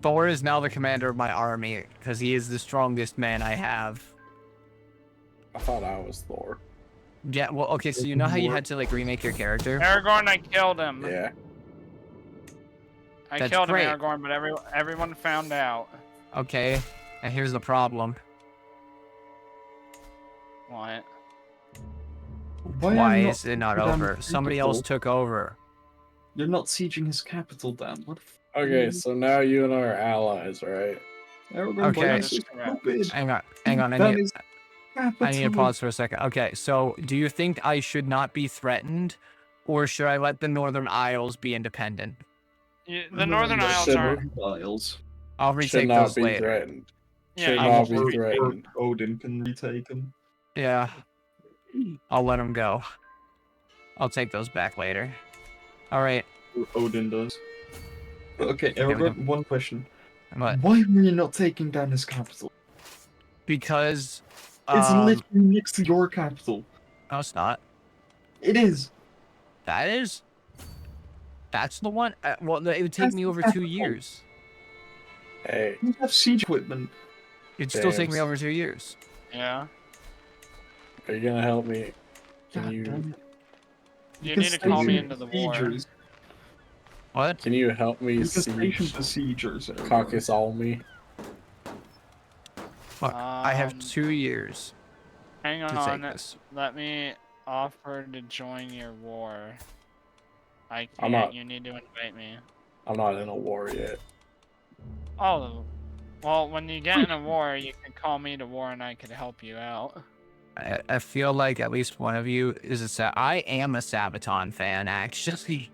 Thor is now the commander of my army because he is the strongest man I have. I thought I was Thor. Yeah, well, okay, so you know how you had to like remake your character? Aragorn, I killed him. Yeah. I That's killed great. him, Aragorn, but everyone found out. Okay, and here's the problem. What? Why am is it not damn over? Somebody else capital? took over. You're not sieging his capital, Dan. What? Okay, so now you and I are allies, right? Aragorn, Okay. why That is so is correct. stupid? Hang on. That is I need to capital. pause for a second. Okay, so do you think I should not be threatened, or should I let the Northern Isles be independent? The Northern Isles should- are. Isles. I'll Should retake not those be later. threatened. Yeah, Should you not can be retake- threatened. Odin can retake them. Yeah, I'll let them go. I'll take those back later. All right. Odin does. Okay, we go. Aragorn, one question. What? Why were you not taking down his capital? Because It's literally next to your capital. no, it's not. It is. That is. That's the one. Well, it would take That's me the over 2 capital. years. Hey, You have siege equipment. It'd still take me James. over 2 years. Yeah. are you gonna help me? Can God you damn it. You can need to call me station into the war. besiegers. What? can you help me You can station siege besiegers. Aragorn. Caucus Almy? Fuck. I have Um, 2 years Hang to take on. this. Let me offer to join your war. I I'm can't. not- You need to invite me. I'm not in a war yet. Oh. Well, when you get in a war, you can call me to war and I could help you out. I feel like at least one of you is I am a Sabaton fan, actually.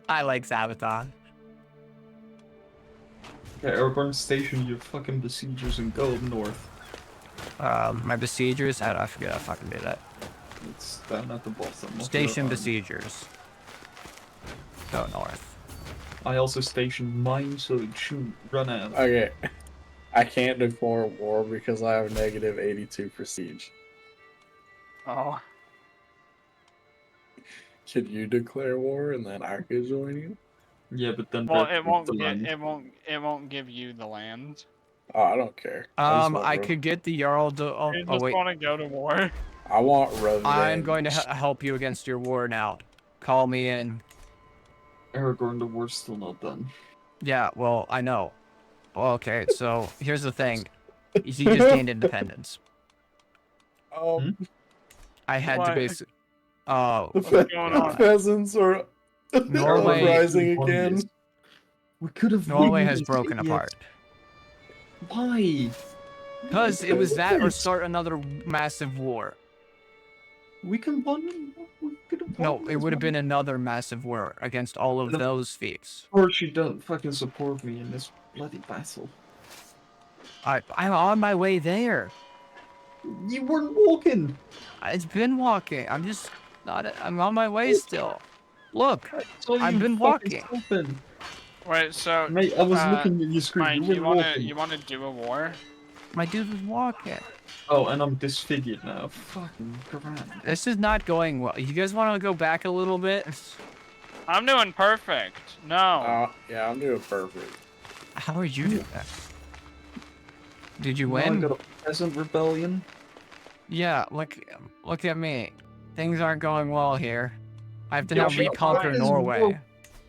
I like Sabaton. Okay, Aragorn, station your fucking besiegers and go up north. My besiegers, I forget I fucking did that. It's down at the bottom. of Station your army. besiegers. Go north. I also stationed mine so it shouldn't run out. Okay, I can't declare war because I have negative 82 prestige. Oh. Should you declare war and then I could join you? Yeah, but then Well, Red it won't. the land. It won't give you the land. Oh, I don't care. I just want I re- could get the Jarl to. You Oh just wait. want to go to war. I want revenge. I'm going to help you against your war now. Call me in. Aragorn, the war's still not done. Yeah, well, I know. Well, okay, so here's the thing. You just gained independence. I had to Why? basically. Oh, The What's going on? peasants are Norway- uprising again. We could have. Norway won has this, broken idiot. apart. Why? Because it was that or start another massive war. We can won. We could have. No, won it this would have one. been another massive war against all of No. those feats. Of course, you don't fucking support me in this bloody battle. I'm on my way there. You weren't walking. It's been walking. I'm just not. I'm on my way still. Look, So I've you been fucking walking. stopping. Wait, so Mate, I was Uh, looking at your screen. Mike, you you were wanna walking. do a war? my dude was walking. Oh, and I'm disfigured now. Fucking grand. This is not going well. You guys want to go back a little bit? I'm doing perfect. No. Yeah, I'm doing perfect. How are you doing that? Did you Now I win? got a peasant rebellion. Yeah, look at me. Things aren't going well here. I have to Yo, now shut up. reconquer Why is Norway. war-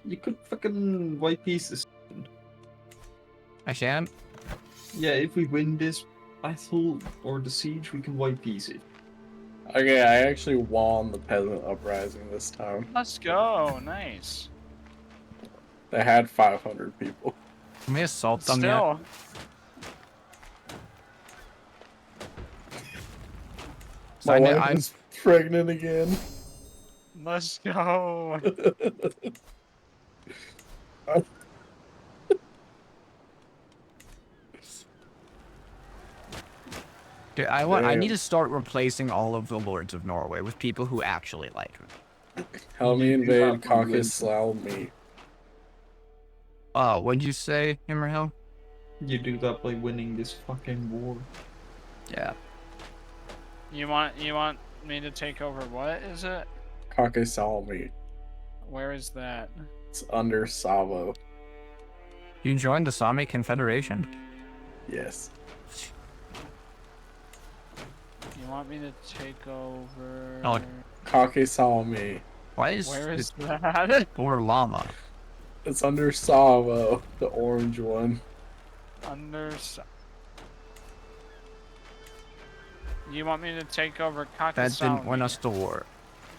You could fucking white pieces. I shan't. Yeah, if we win this battle or the siege, we can white piece it. Okay, I actually won the peasant uprising this time. Let's go. Nice. They had 500 people. Can we assault them yet? Still. So My I know- wife I'm- is pregnant again. Let's go. Dude, I need Damn. to start replacing all of the lords of Norway with people who actually like me. Help me You do invade have one win. Caucus Almy. What'd you say, Himmerhill? You do that by winning this fucking war. Yeah. You want me to take over? What is it? Caucus Almy. Where is that? It's under Savo. You joined the Sami Confederation? Yes. You want me to take over? Oh, Caucus Almy. Why is Where is it that? or llama? It's under Savo, the orange one. You want me to take over That didn't win Kakasami? us the war.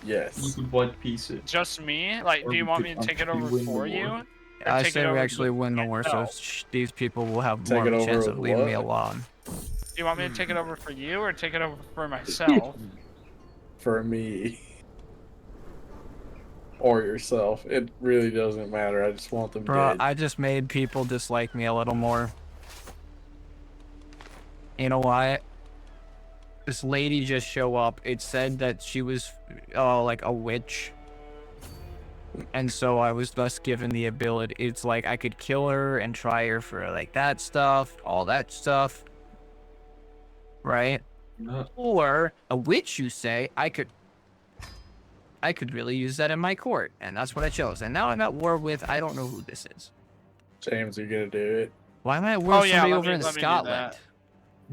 Yes. You could white piece it. Just me? Like, Or do you we want could me to take it actually over win the for war. you? Or I take it say we over actually win the war, so No. these people will have Take more it of a over chance with of leaving me what? alone. Do you want me to take it over for you or take it over for myself? For me. Or yourself. It really doesn't matter. I just want them Bro, dead. I just made people dislike me a little more. You know why? This lady just show up. It said that she was, like a witch. And so I was thus given the ability. It's like I could kill her and try her for like that stuff, all that stuff. Right? No. Or a witch, you say, I could really use that in my court. And that's what I chose. And now I'm at war with, I don't know who this is. James, you gonna do it? Why am I at war Oh, with yeah, somebody let over me- in let me do Scotland? that.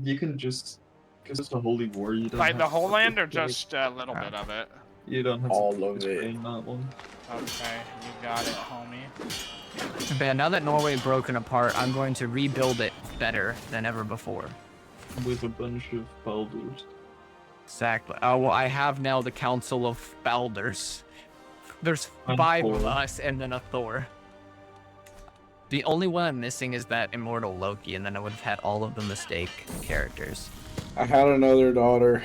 You can just, because it's a holy war, you don't Like have the to whole land or participate. just a little bit of it? You don't have All to of it. participate in that one. Okay, you got it, homie. But yeah, now that Norway's broken apart, I'm going to rebuild it better than ever before. With a bunch of boulders. Exactly. Oh, well, I have now the Council of Balders. There's And 5 of Thor. us and then a Thor. The only one I'm missing is that immortal Loki, and then I would have had all of the mistake characters. I had another daughter.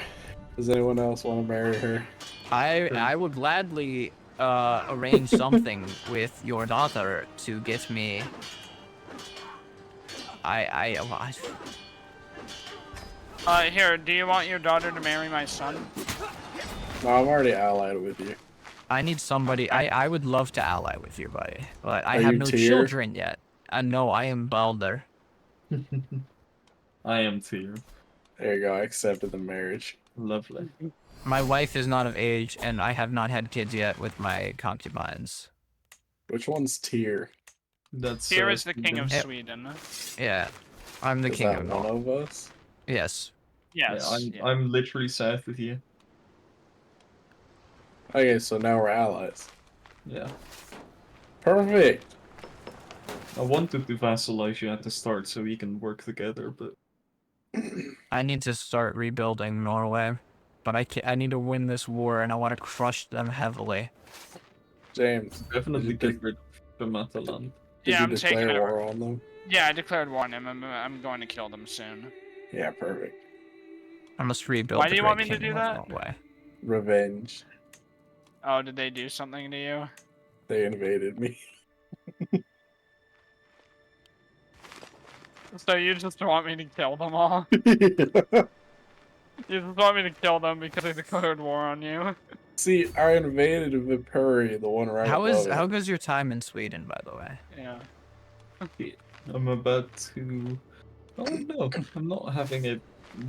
Does anyone else want to marry her? I would gladly arrange something with your daughter to get me. Here, do you want your daughter to marry my son? No, I'm already allied with you. I need somebody. I would love to ally with you, buddy, but I Are have you no Tyr? children yet. No, I am Balder. I am too. There you go. I accepted the marriage. Lovely. My wife is not of age, and I have not had kids yet with my concubines. Which one's Tyr? That's Tyr is the king of Sweden. Sweden. Yeah, I'm the Is king that of one Norway. of us? Yes. Yes. Yeah, I'm literally south with you. Okay, so now we're allies. Yeah. Perfect. I wanted to vassalize you at the start so we can work together, but I need to start rebuilding Norway, but I need to win this war, and I want to crush them heavily. James, definitely Did you get rid of the Matalan. did Yeah, you I'm taking declare over. war on them? Yeah, I declared war on him. I'm going to kill them soon. Yeah, perfect. I must rebuild Why the do you great want me to kingdom do of that? Norway. Revenge. Oh, did they do something to you? They invaded me. So you just want me to kill them all? You just want me to kill them because they declared war on you? See, I invaded Vipuri, the one right How above it. how goes your time in Sweden, by the way? Yeah. I'm about to. Oh no, I'm not having a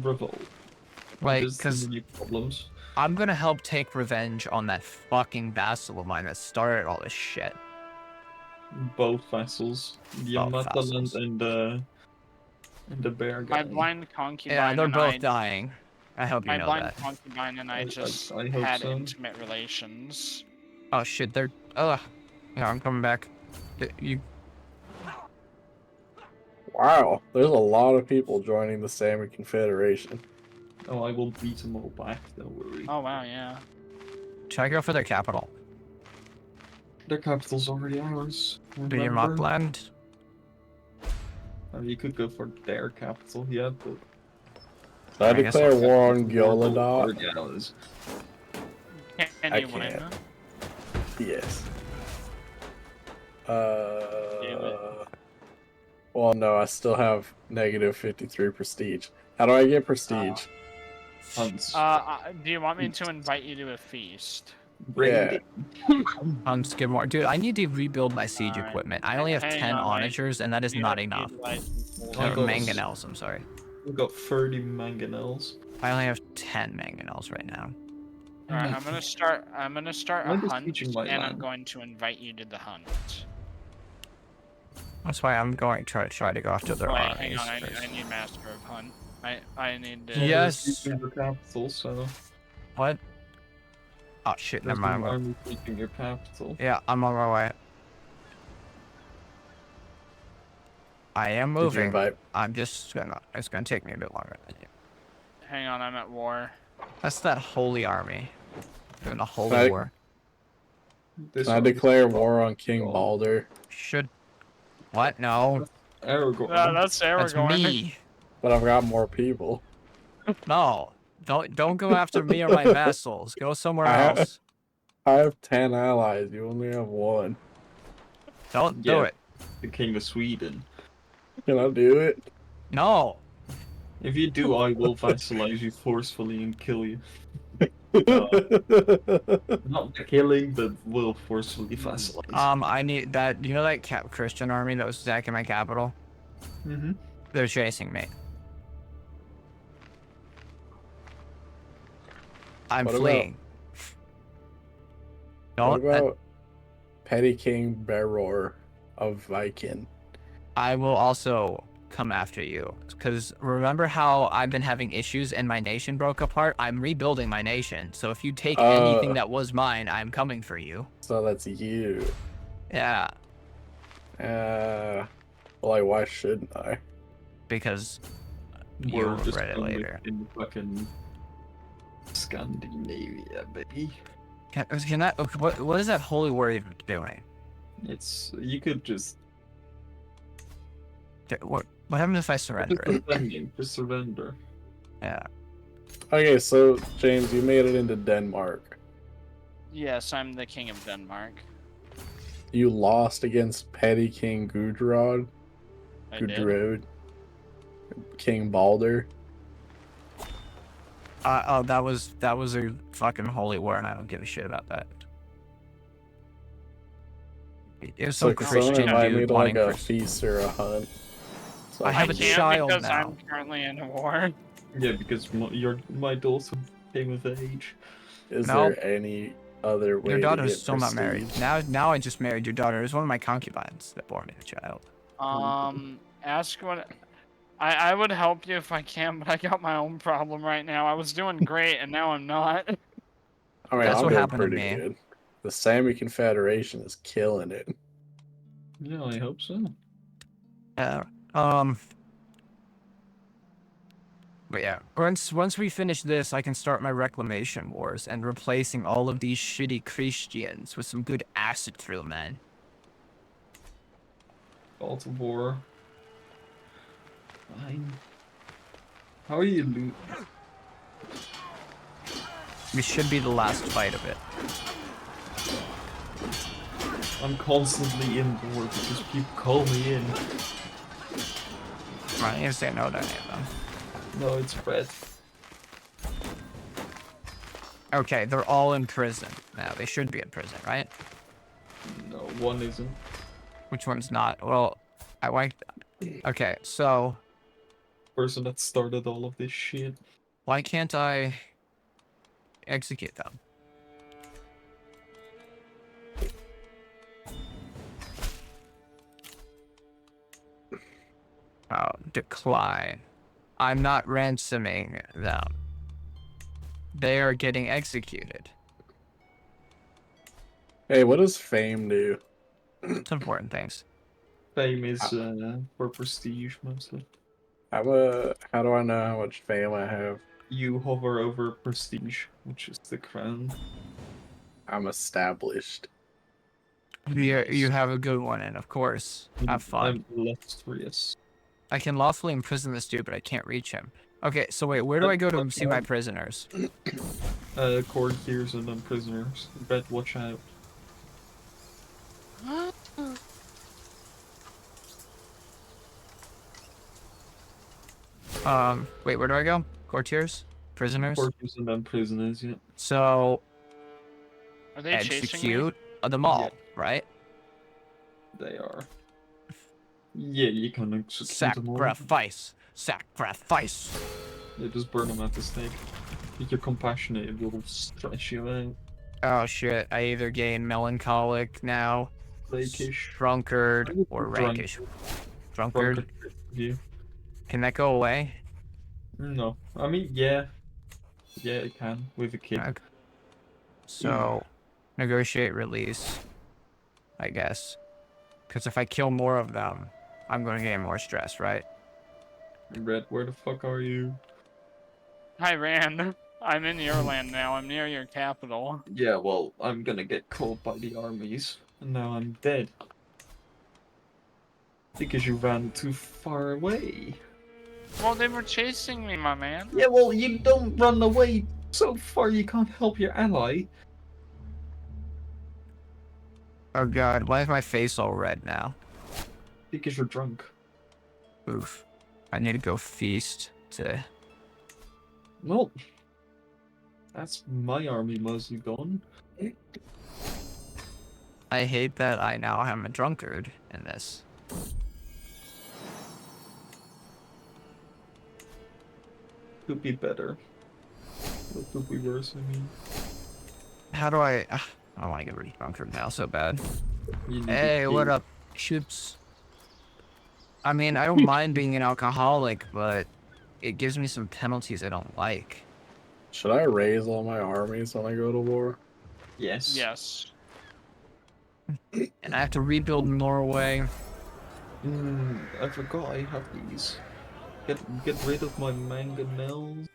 revolt. Like, There's cause any problems. I'm gonna help take revenge on that fucking vassal of mine that started all this shit. Both vassals, the Both Matalan vassals. and the bear guy. My blind concubine Yeah, they're and both I, dying. I hope you my know blind that. concubine and I just I hope had so. intimate relations. Oh shit, they're. Ugh. Yeah, I'm coming back. You. Wow, there's a lot of people joining the Sami Confederation. Oh, I will beat them all back. Don't worry. Oh wow, yeah. Should I go for their capital? Their capital's already ours. Do you remember? Mopland? You could go for their capital, yeah, but So I I guess declare I'll- war on Capital Gyoladot. already ours. Can I you win? can't. huh? Yes. it. Well, no, I still have negative 53 prestige. How do I get prestige? Hunts. Do you want me to invite you to a feast? Bring yeah. On Skidmore. Dude, I need to rebuild my siege Alright. equipment. I only have Hang 10 on, wait. onagers, and that is You not have enough. utilized Oh, Or God. mangonels, I'm sorry. We've got 30 mangonels. I only have 10 mangonels right now. Alright, I'm gonna start a I'm just hunt, teaching my and I'm land. going to invite you to the hunt. That's why I'm going to try to go after their Wait, armies hang on, I first. need Master of Hunt. I need to... Yes. There's your capital, so What? Oh shit, there's never an mind. army taking your capital. Yeah, I'm on my way. I am Did you moving. invite? I'm just gonna. It's gonna take me a bit longer than you. Hang on, I'm at war. That's that holy army. In a holy war. This Can I one- declare war on King Balder? Should. What? No. Aragorn. That's That's Aragorn. me. But I've got more people. No. Don't go after me or my vassals. Go somewhere I have- else. I have 10 allies. You only have 1. Don't do Yeah. it. The King of Sweden. Can I do it? No. If you do, I will vassalize you forcefully and kill you. Not killing, but will forcefully vassalize. I need that. You know that Christian army that was attacking my capital? Mm-hmm. They're chasing me. I'm What fleeing. What Don't. about Petty King Beror of Viking? I will also come after you. Because remember how I've been having issues and my nation broke apart? I'm rebuilding my nation. So if you take anything that was mine, I'm coming for you. So that's you. Yeah. Like, why shouldn't I? Because We're you just read it later. in fucking Scandinavia, baby. Can that? What is that holy war even doing? It's you could just What happens if I surrender it? just surrender. Yeah. Okay, so James, you made it into Denmark. Yes, I'm the king of Denmark. You lost against Petty King Gudrod, I did. Gudrod, King Balder. Oh, that was a fucking holy war, and I don't give a shit about that. It was some So someone Christian invite me dude to like wanting a feast or a hunt. So I have a can- child because now. I'm currently in a war. Yeah, because my daughter came of age. Is No. there any other way Your to daughter's get still not married. prestige? Now I just married your daughter. It was one of my concubines that bore me a child. Ask what. I would help you if I can, but I got my own problem right now. I was doing great, and now I'm not. I mean, That's I'm what doing happened to pretty me. good. The Sami Confederation is killing it. Yeah, I hope so. Yeah. But yeah, once we finish this, I can start my reclamation wars and replacing all of these shitty Christians with some good acid through, man. Baltimore. Fine. How are you loot? We should be the last fight of it. I'm constantly in war because people call me in. I didn't say no to any of them. No, it's red. Okay, they're all in prison now. They should be in prison, right? No, one isn't. Which one's not? Well, I like. Okay, so Person that started all of this shit. why can't I execute them? Oh, decline. I'm not ransoming them. They are getting executed. Hey, what does fame do? It's important things. Fame is for prestige mostly. How do I know how much fame I have? You hover over prestige, which is the crown. I'm established. You have a good one, and of course, have fun. I'm illustrious. I can lawfully imprison this dude, but I can't reach him. Okay, so wait, where do I go to see my prisoners? Courtiers and then prisoners. Red, watch out. Wait, where do I go? Courtiers? Prisoners? Courtiers and then prisoners, yeah. So, Are they chasing me? execute them all, Yeah. right? They are. Yeah, you can execute them all. Sacrifice! Sacrifice! Yeah, just burn them at the stake. If you're compassionate, it will stretch you out. Oh shit, I either gain melancholic now, Rakish. drunkard, or Drunk. rakish. Drunkard? You. Can that go away? No. I mean, yeah. Yeah, it can, with a kid. Okay. So, negotiate release, I guess. Because if I kill more of them, I'm going to gain more stress, right? Red, where the fuck are you? I ran. I'm in your land now. I'm near your capital. Yeah, well, I'm gonna get caught by the armies, and now I'm dead. Because you ran too far away. Well, they were chasing me, my man. Yeah, well, you don't run away so far you can't help your ally. Oh god, why is my face all red now? Because you're drunk. Oof. I need to go feast to... Well, that's my army mostly gone. I hate that I now am a drunkard in this. Could be better. Or could be worse, I mean. How do I... I want to get rid of drunkard now so bad. You need to Hey, what pee. up, chips? I mean, I don't mind being an alcoholic, but it gives me some penalties I don't like. Should I raise all my armies when I go to war? Yes. Yes. And I have to rebuild Norway. I forgot I have these. Get rid of my mangonels.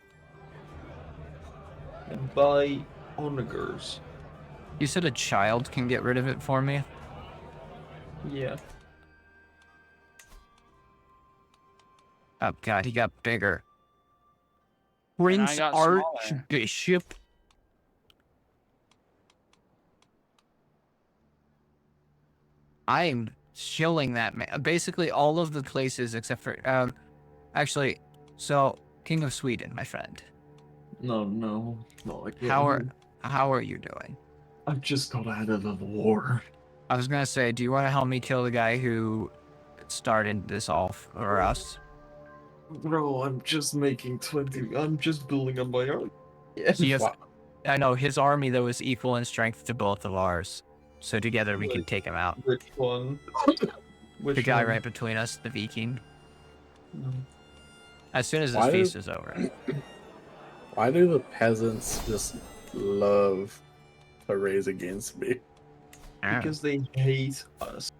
And buy onagers. You said a child can get rid of it for me? Yeah. Oh god, he got bigger. And I Prince got smaller. Archbishop. I'm shilling that man. Basically all of the places except for actually, so King of Sweden, my friend. No, again. How are you doing? I just got out of a war. I was gonna say, do you want to help me kill the guy who started this off for us? Bro, I'm just making 20. I'm just building up my army. Yes. So you have, Wow. I know his army though is equal in strength to both of ours. So together we can Like, take him out. Which one? Which The guy one? right between us, the Viking. No. As soon as this Why feast did- is over. Why do the peasants just love to raise against me? Because they hate us.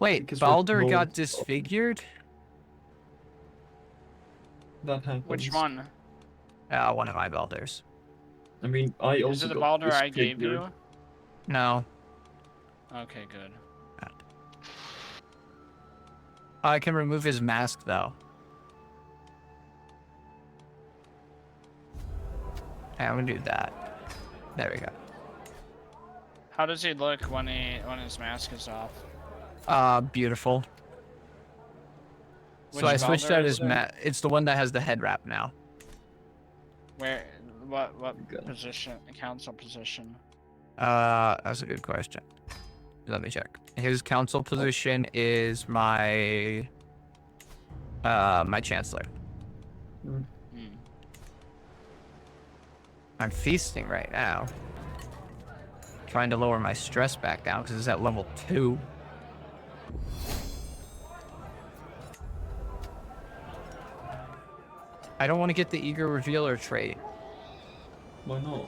Wait, because we're Baldur got normal. disfigured? That happens. Which one? One of my Baldurs. I mean, I Is also it the got Baldur I gave disfigured. you? No. Okay, good. I can remove his mask though. Okay, I'm gonna do that. There we go. How does he look when his mask is off? Beautiful. So Which I switched Baldur out is his it? It's the one that has the head wrap now. Where? What Okay. position? Council position? That's a good question. Let me check. His council position is my my chancellor. Hmm. I'm feasting right now. Trying to lower my stress back down because it's at level 2. I don't want to get the eager revealer trait Why not?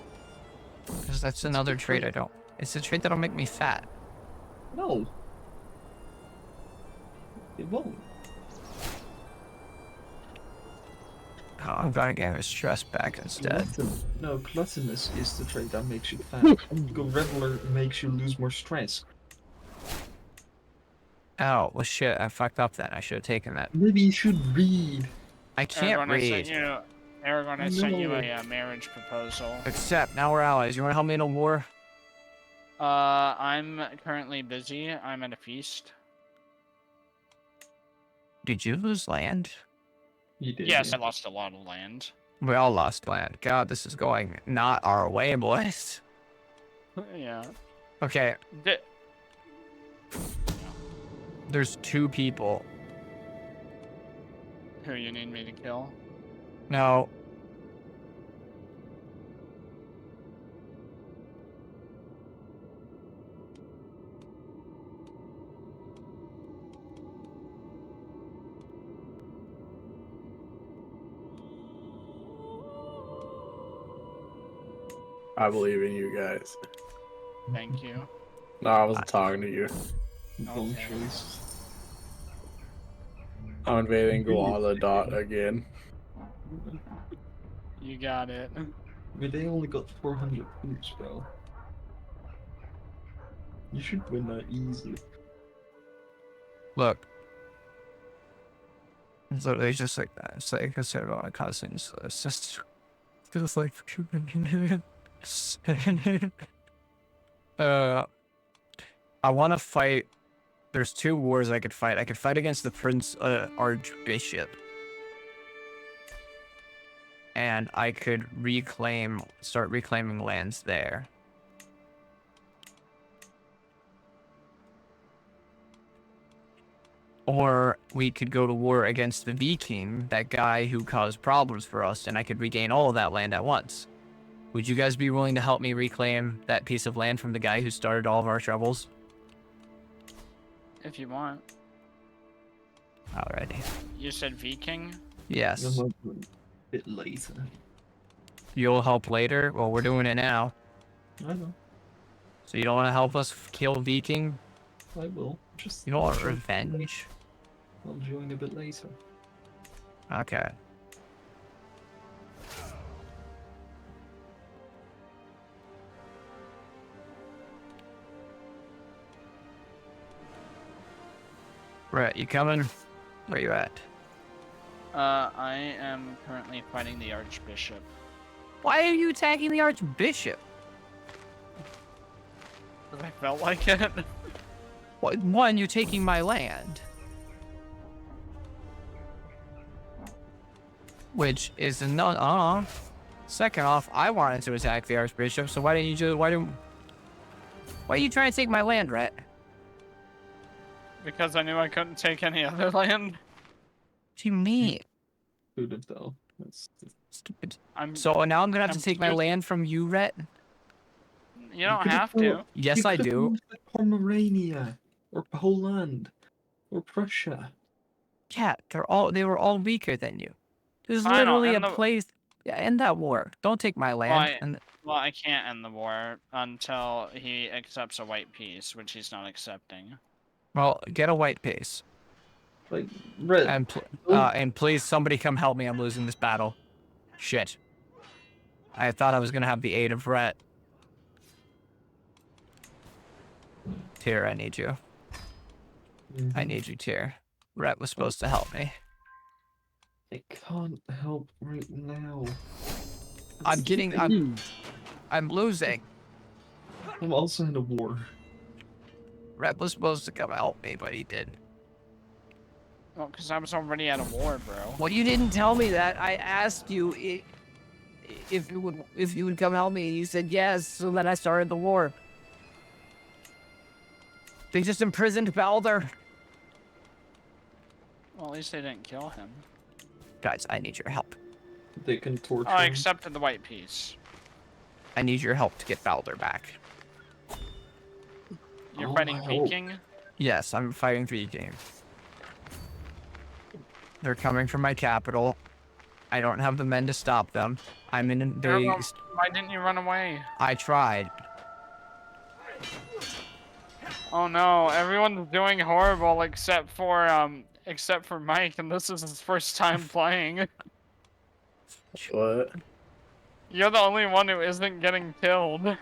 because that's another trait I don't. It's a trait that'll make me fat. No. It won't. Oh, I'm gonna get his stress back instead. No, gluttonous is the trait that makes you fat. Reveler makes you lose more stress. Oh, well shit, I fucked up then. I should have taken that. Maybe you should read. I can't Aragorn, I sent read. you. Aragorn, I sent you No. a marriage proposal. Except, now we're allies. You wanna help me in a war? I'm currently busy. I'm at a feast. Did you lose land? You did. Yes, yeah. I lost a lot of land. We all lost land. God, this is going not our way, boys. Yeah. Okay, Di- there's 2 people. Who you need me to kill? No. I believe in you guys. Thank you. No, I wasn't talking to you. Wrong Okay. choice. I'm invading Guala Dot again. You got it. I mean, they only got 400 troops, bro. You should win that easily. Look. It's literally just like that. It's like I said about my cousins. It's just feels like I want to fight. There's two wars I could fight. I could fight against the Prince Archbishop, and I could start reclaiming lands there. Or we could go to war against the Viking, that guy who caused problems for us, and I could regain all of that land at once. Would you guys be willing to help me reclaim that piece of land from the guy who started all of our troubles? If you want. Alrighty. You said Viking? Yes. A bit later. You'll help later? Well, we're doing it now. I know. So you don't want to help us kill Viking? I will. Just. You don't want revenge? I'll join a bit later. Okay. Right, you coming? Where you at? I am currently fighting the Archbishop. Why are you attacking the Archbishop? I felt like it. What, one, you're taking my land. Which is not, Second off, I wanted to attack the Archbishop, so why didn't you why are you trying to take my land, Rhett? Because I knew I couldn't take any other land. What do you mean? Could have though. That's Stupid. I'm. So now I'm gonna have to I'm take my just- land from you, Rhett? You don't have to. Yes, I do. Pomerania, or Poland, or Prussia. Yeah, they were all weaker than you. There's I know, literally a and the- place. Yeah, end that war. Don't take my land. Why? And Well, I can't end the war until he accepts a white peace, which he's not accepting. well, get a white piece. Like, Red. And please, somebody come help me. I'm losing this battle. Shit. I thought I was gonna have the aid of Rhett. Tyr, I need you. I need you, Tyr. Rhett was supposed to help me. I can't help right now. I'm losing. I'm also in a war. Rhett was supposed to come help me, but he didn't. Well, because I was already at a war, bro. Well, you didn't tell me that. I asked you if you would come help me, and you said yes, so then I started the war. They just imprisoned Balder. Well, at least they didn't kill him. Guys, I need your help. They can torture Oh, I him. accepted the white peace. I need your help to get Balder back. You're Oh, fighting I hope. Viking? Yes, I'm fighting for you, game. They're coming from my capital. I don't have the men to stop them. I'm in. Why didn't you run away? I tried. Oh no, everyone's doing horrible except for Mike, and this is his first time playing. What? You're the only one who isn't getting killed. Man,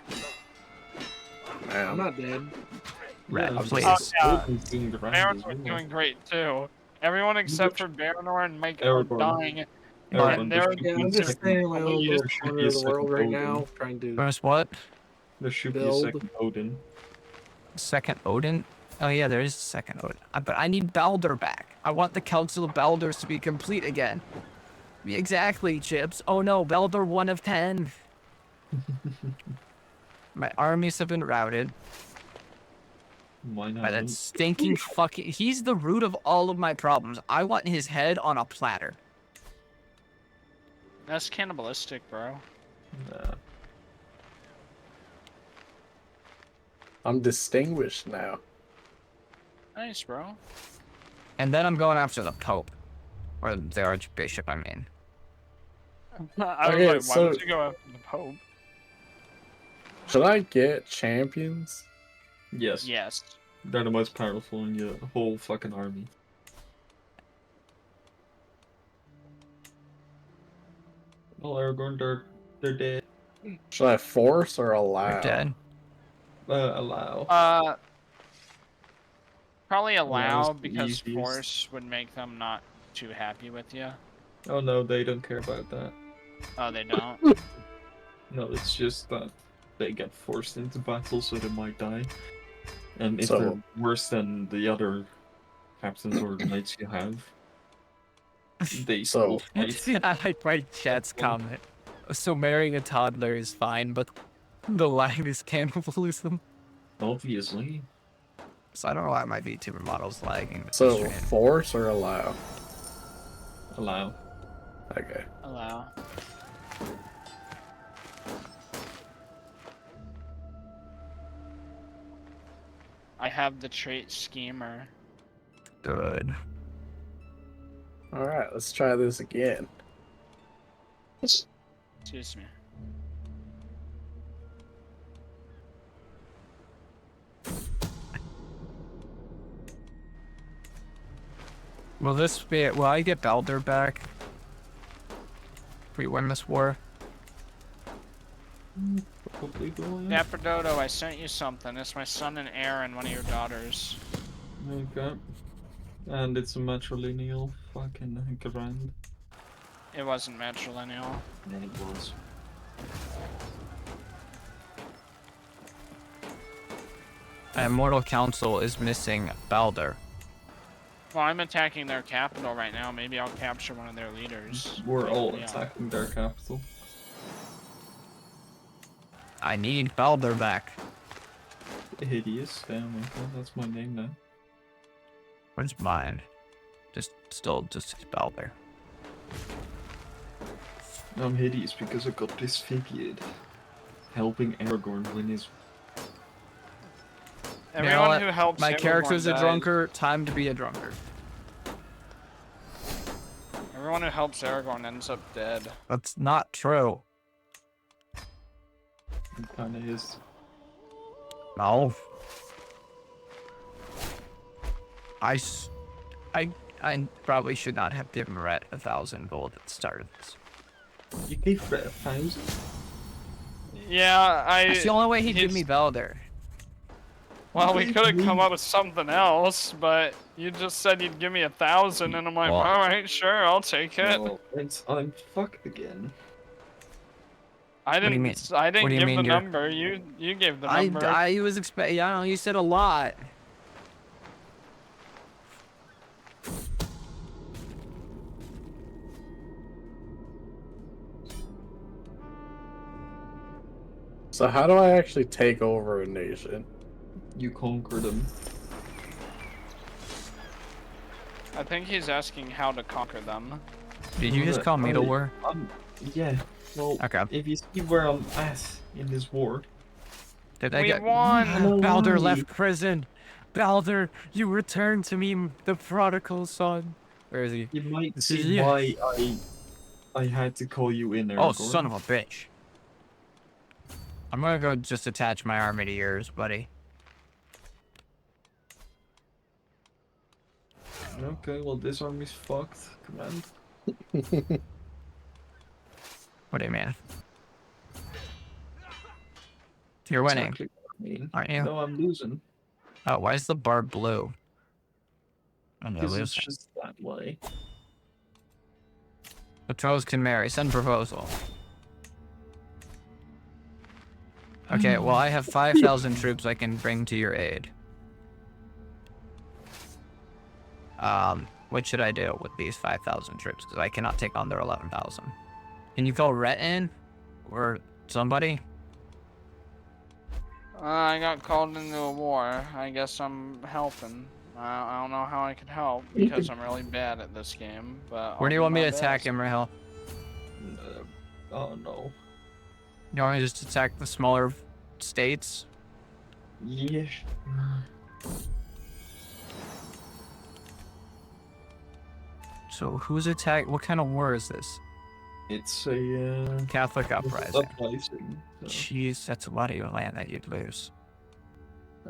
I'm not dead. Red, Yeah, please. Oh, yeah. Everyone's doing the Baron's rounds, was isn't doing it? great too. Everyone except for Baronor and Mike Aragorn. are dying. Everyone, And there they're- should Yeah, be I'm a just second- staying in my own There little should corner be a of the world second right now, Odin. trying to First, what? There should be a Build. second Odin. Second Odin? Oh yeah, there is a second Odin. But I need Balder back. I want the Council of Balders to be complete again. Exactly, Chips. Oh no, Balder 1 of 10. My armies have been routed Why not? by that stinking fucking... He's the root of all of my problems. I want his head on a platter. That's cannibalistic, bro. Nah. I'm distinguished now. Nice, bro. And then I'm going after the Pope. Or the Archbishop, I mean. I was Okay, like, why so- would you go after the Pope? Should I get champions? Yes. Yes. They're the most powerful in your whole fucking army. Well, Aragorn, they're dead. Should I force or allow? You're dead. Allow. Probably Allows allow the because easiest. force would make them not too happy with you. Oh no, they don't care about that. Oh, they don't? No, it's just that they get forced into battle, so they might die. And if So- they're worse than the other captains or knights you have, they So- still fight. I like my chat's comment. So marrying a toddler is fine, but the lag is cannibalism. Obviously. So I don't know why my VTuber model's lagging. So force or allow? Allow. Okay. Allow. I have the trait schemer. Good. All right, let's try this again. Excuse me. Will I get Balder back? If we win this war? Probably will, yeah. Dapper Dodo, I sent you something. It's my son and Aaron, one of your daughters. Okay. And it's a matrilineal fucking grand. It wasn't matrilineal. Yeah, it was. Immortal Council is missing Balder. Well, I'm attacking their capital right now. Maybe I'll capture one of their leaders. We're all Yeah. attacking their capital. I need Balder back. Hideous. Damn, okay, that's my name now. Where's mine? Just Balder. I'm hideous because I got disfigured. Helping Aragorn win his... You know Everyone what? who helps My Aragorn character's a dies. drunkard. Time to be a drunkard. Everyone who helps Aragorn ends up dead. That's not true. It kinda is. No. I probably should not have given Rhett 1,000 gold at the start of this. You gave Brett 1,000? Yeah, That's the only way he'd give he's- me Balder. Well, we could have come up with something else, but you just said you'd give me 1,000, and I'm like, Well- all right, sure, I'll take it. Well, I'm fucked again. I do you didn't. mean? I What do didn't you give mean the you're- number. You gave the I number. was expecting. I don't know. You said a lot. So how do I actually take over a nation? You conquer them. I think he's asking how to conquer them. Did you just call me to war? Yeah. Well, Okay. if you see where I'm at in this war, Did I We get won. Balder Why? left prison? Balder, you returned to me, the prodigal son. Where is he? you might This is see you. why I had to call you in there. Oh, son of a bitch. I'm gonna go just attach my army to yours, buddy. Okay, well this army's fucked. Command. What do you mean? You're winning, Exactly what I mean. aren't you? No, I'm losing. Oh, why is the bar blue? I'm gonna Because it's lose. just that way. Betrothed can marry. Send proposal. Okay, well, I have 5,000 troops I can bring to your aid. What should I do with these 5,000 troops? Because I cannot take on their 11,000. Can you call Rhett in? Or somebody? I got called into a war. I guess I'm helping. I don't know how I could help because I'm really bad at this game. But Where do you want me to attack him, Rahel? Oh no. You want me to just attack the smaller states? Yeah. So who's attack? What kind of war is this? It's a Catholic uprising. uprising. So. Jeez, that's a lot of your land that you'd lose.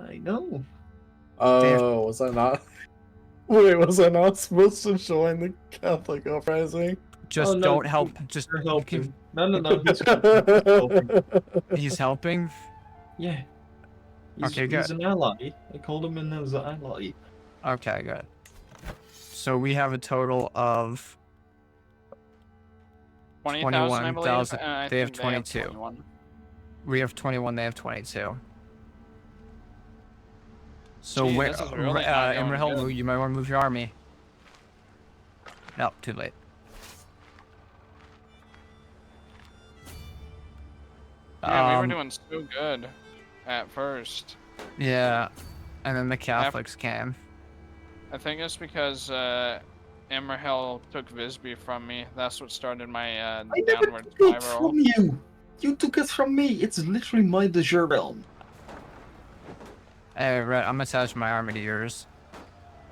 I know. Oh, was I not? Wait, was I not supposed to join the Catholic uprising? Just Oh, no, don't help. Just You're you helping. can- No, he's helping. he's helping. Yeah. Okay, He's good. an ally. I called him in as an ally. Okay, good. So we have a total of 20,000, I believe. 21,000. And I They have think 22. 21. We have 21. They have 22. So Gee, where, this is really not going Emerald, good. you might want to move your army. No, too late. Yeah, we were doing so good at first. Yeah, and then the Catholics came. I think it's because Emerhill took Visby from me. That's what started my I never downward took it spiral. from you! You took it from me! It's literally my de jure realm. Hey, Red, I'm attaching my army to yours.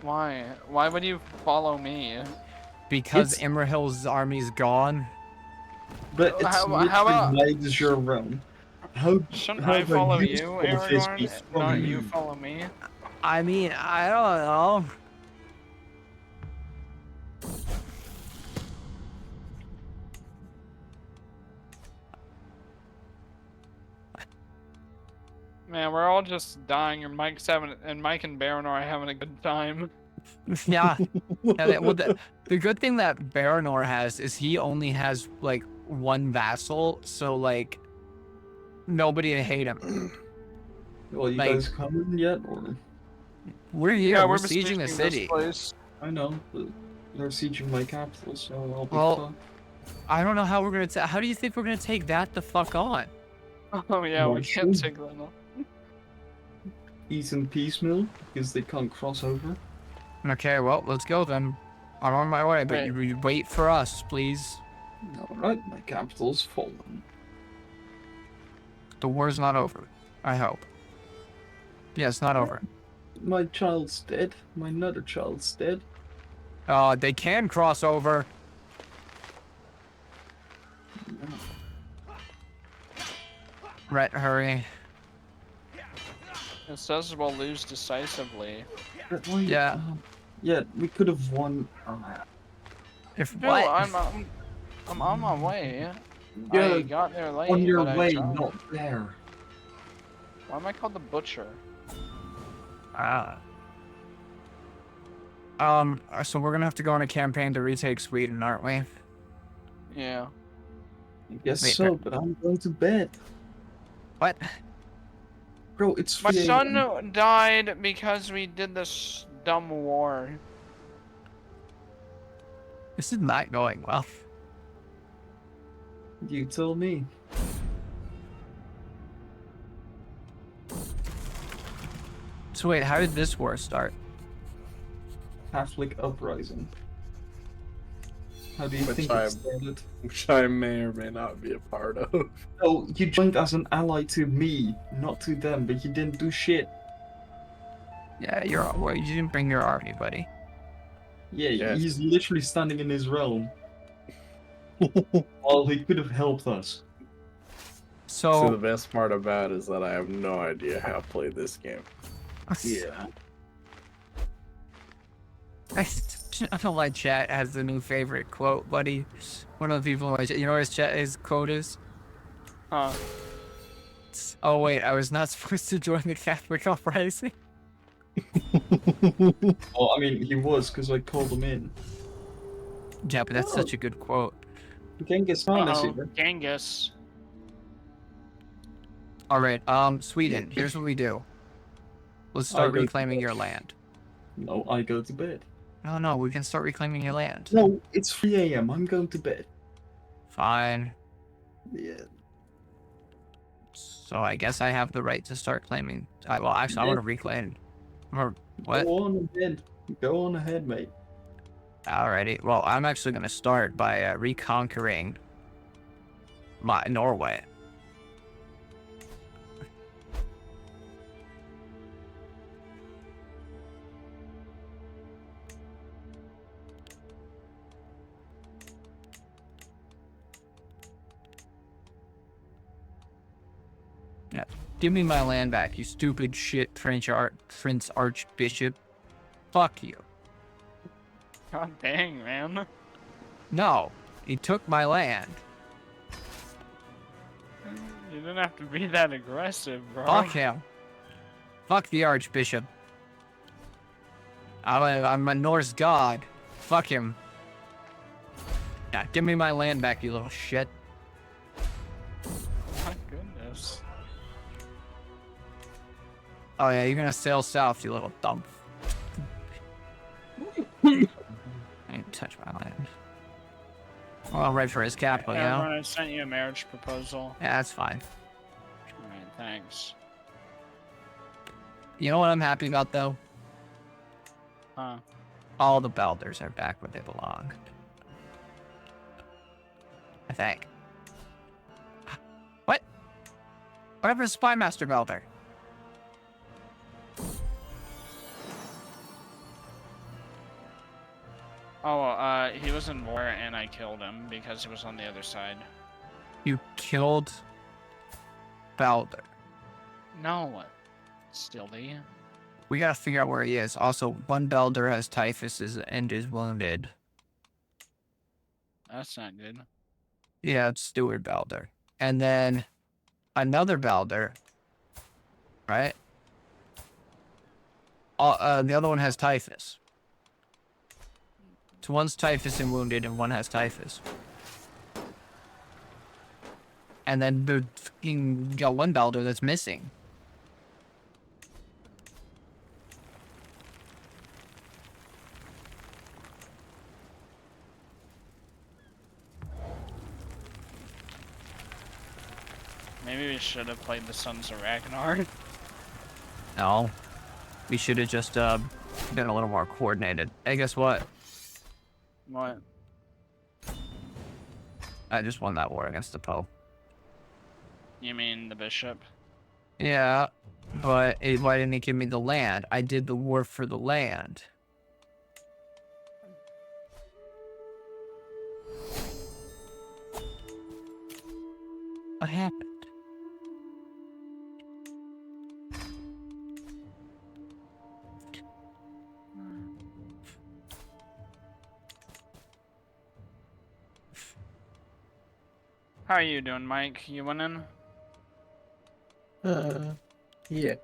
Why? Why would you follow me? Because It's- Emerhill's army's gone. But it's How literally about- my de jure realm. Shouldn't how I about follow you you, stole the Aragorn, Visby from not me? you follow me? I mean, I don't know. Man, we're all just dying, and Mike and Baron are having a good time. Yeah. Well, the good thing that Baranor has is he only has like one vassal, so like nobody to hate him. Well, you Like- guys coming yet? Or We're here. Yeah, we're besieging sieging the this city. place. I know, but they're sieging my capital, so I'll be Well- fucked. I don't know how we're gonna. How do you think we're gonna take that the fuck on? Oh yeah, we March can't soon. take that off. Eat and piecemeal because they can't cross over. Okay, well, let's go then. I'm on my way, but Right. you wait for us, please. Alright, my capital's fallen. The war's not over. I hope. Yeah, it's not over. My child's dead. My another child's dead. They can cross over. Rhett, hurry. It says we'll lose decisively. But why- Yeah. Yeah, we could have won. If No, what? I'm on my way. Yeah, I got there late. on your but I way, tried. not there. Why am I called the butcher? So we're gonna have to go on a campaign to retake Sweden, aren't we? Yeah. I guess Wait, so, but I'm going to bed. What? Bro, it's My 3 son a.m. died because we did this dumb war. This is not going well. You tell me. So wait, how did this war start? Catholic uprising. How do you Which think I- it started? Which I may or may not be a part of. Oh, you joined as an ally to me, not to them, but you didn't do shit. Yeah, well, you didn't bring your army, buddy. Yeah, Yes. he's literally standing in his realm. Well, he could have helped us. So the So, best part about it is that I have no idea how to play this game. Yeah. I don't know why chat has the new favorite quote, buddy. One of the people, you know what his quote is? Huh. Oh wait, I was not supposed to join the Catholic uprising. Well, I mean, he was, because I called him in. Yeah, but that's such a good quote. Genghis Khan is Uh-oh, here. Genghis. All right, Sweden. Here's what we do. Let's start go to reclaiming bed. your land. No, I go to bed. No, we can start reclaiming your land. No, it's 3 a.m. I'm going to bed. Fine. Yeah. So I guess I have the right to start claiming. Well, actually, I want to reclaim. Or what? Go on ahead. Go on ahead, mate. Alrighty. Well, I'm actually gonna start by reconquering Norway. Yeah. Give me my land back, you stupid shit Prince Archbishop. Fuck you. God dang, man. No, He took my land. You didn't have to be that aggressive, bro. Fuck him. Fuck the Archbishop. I'm a Norse god. Fuck him. Yeah, give me my land back, you little shit. My goodness. Oh yeah, you're gonna sail south, you little dump. I didn't touch my land. Well, I'm right for his capital, you know? Everyone, I sent you a marriage proposal. Yeah, that's fine. Alright, thanks. You know what I'm happy about, though? Huh. All the Belders are back where they belong. I think. What? Whatever is Spymaster Belder? Oh, he was in war and I killed him because he was on the other side. You killed Belder. No. Stilly. We gotta figure out where he is. Also, one Belder has typhus and is wounded. That's not good. Yeah, it's Steward Belder. And then another Belder, right? The other one has typhus. So one's typhus and wounded, and one has typhus. And then the fucking got one Belder that's missing. Maybe we should have played the Sons of Ragnar. No. We should have just been a little more coordinated. Hey, guess what? What? I just won that war against the Pope. You mean the bishop? Yeah, but why didn't he give me the land? I did the war for the land. What happened? How are you doing, Mike? You winning? Yeah.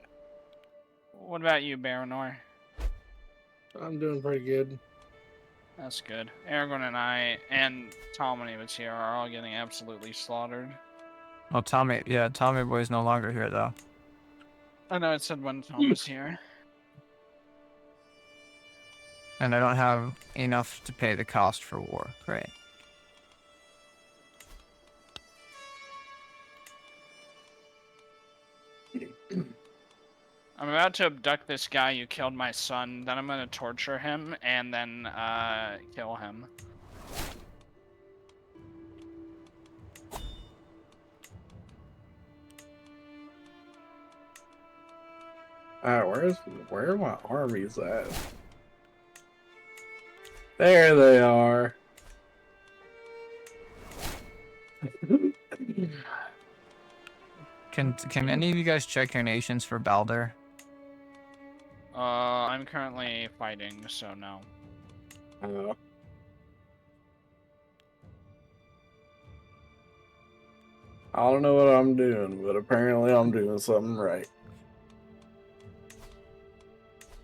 What about you, Baranor? I'm doing pretty good. That's good. Aragorn and I, and Tom when he was here, are all getting absolutely slaughtered. Oh, Tommy Boy's no longer here, though. I know it said when Tom was here. And I don't have enough to pay the cost for war. Great. I'm about to abduct this guy who killed my son, then I'm gonna torture him, and then, kill him. Where are my armies at? There they are. Can any of you guys check your nations for Balder? I'm currently fighting, so no. I don't know what I'm doing, but apparently I'm doing something right.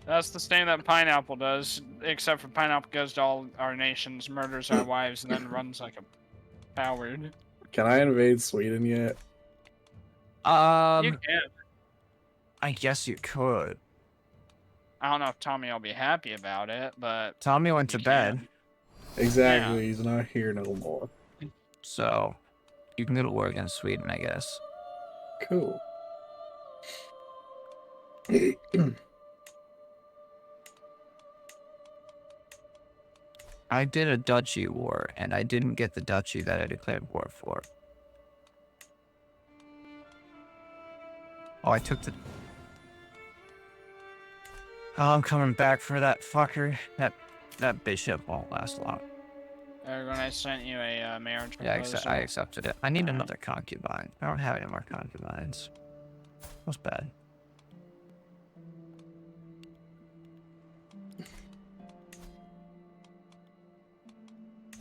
That's the same that Pineapple does, except for Pineapple goes to all our nations, murders our wives, and then runs like a coward. Can I invade Sweden yet? You can. I guess you could. I don't know if Tommy will be happy about it, but Tommy went to you bed, can. Exactly, Yeah. he's not here no more. so you can go to war against Sweden, I guess. Cool. I did a duchy war, and I didn't get the duchy that I declared war for. Oh, I took the... Oh, I'm coming back for that fucker. That bishop won't last long. When I sent you a marriage Yeah, proposal. I accepted it. I need another concubine. I don't have any more concubines. That's bad.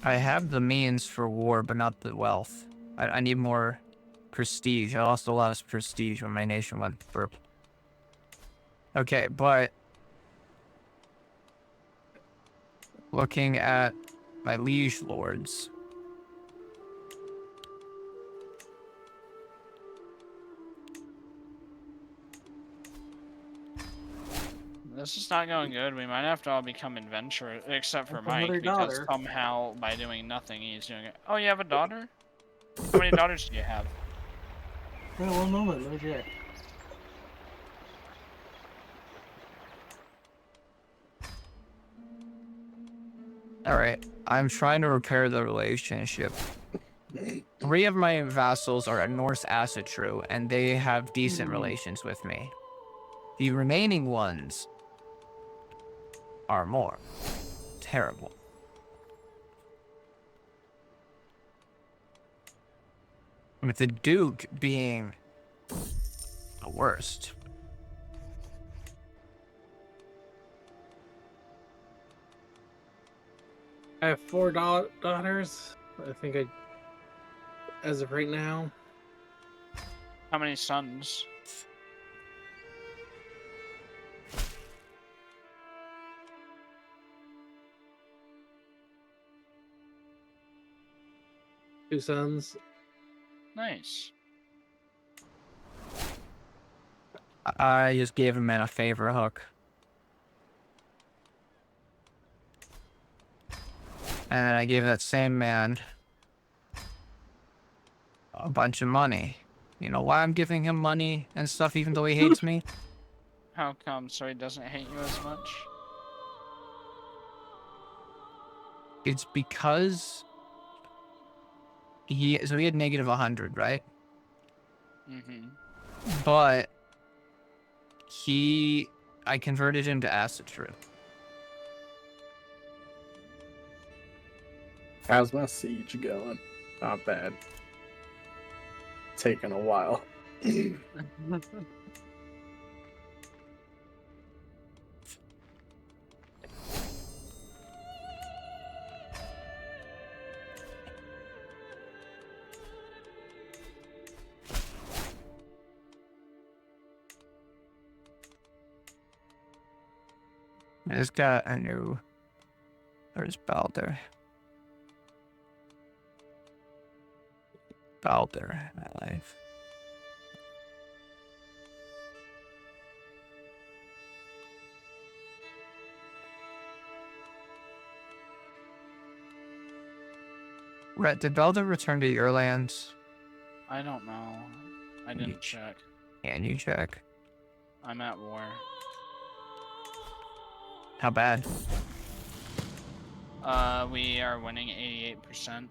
I have the means for war, but not the wealth. I need more prestige. I lost a lot of prestige when my nation went purple. Okay, but looking at my liege lords. This is not going good. We might have to all become adventurers, except for That's Mike, another because daughter. somehow by doing nothing, he's doing it. Oh, you have a daughter? How many daughters do you have? Wait, one moment, let me check. Alright, I'm trying to repair the relationship. 3 of my vassals are a Norse Asatru, and they have decent relations with me. The remaining ones are more terrible. With the Duke being the worst. I have 4 daughters. I think as of right now. How many sons? Two sons. Nice. I just gave him a favor hook. And I gave that same man a bunch of money. You know why I'm giving him money and stuff even though he hates me? How come? So he doesn't hate you as much? It's because he had negative 100, right? Mm-hmm. But I converted him to acid true. How's my siege going? Not bad. Taking a while. I just got a new... There's Balder. Balder in my life. Rhett, did Balder return to your lands? I don't know. I didn't check. Can you check? I'm at war. How bad? We are winning 88%.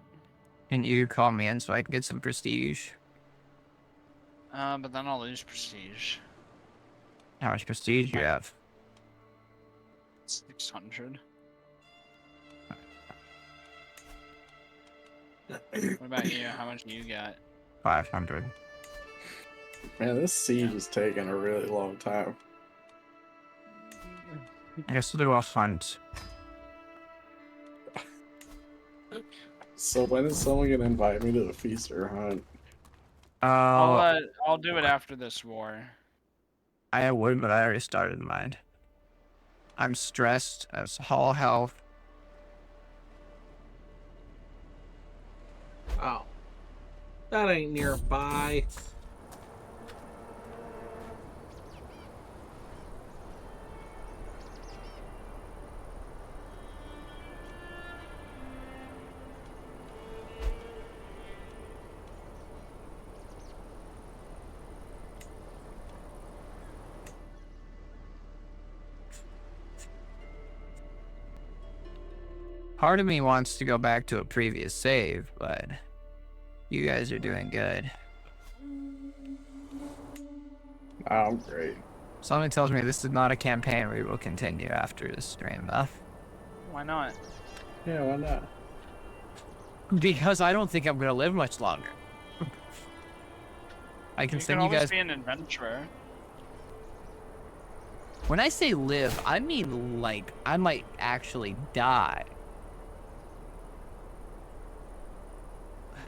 Can you call me in so I can get some prestige? But then I'll lose prestige. How much prestige do you have? 600. What about you? How much do you got? 500. Man, this siege is taking a really long time. I guess we'll do our funds. So when is someone gonna invite me to the feast or hunt? I'll do it after this war. I would, but I already started mine. I'm stressed. As all health. Oh. That ain't nearby. Part of me wants to go back to a previous save, but you guys are doing good. Oh, I'm great. Something tells me this is not a campaign we will continue after this stream, though. Why not? Yeah, why not? Because I don't think I'm gonna live much longer. I can You send can you always guys. be an adventurer. When I say live, I mean like I might actually die.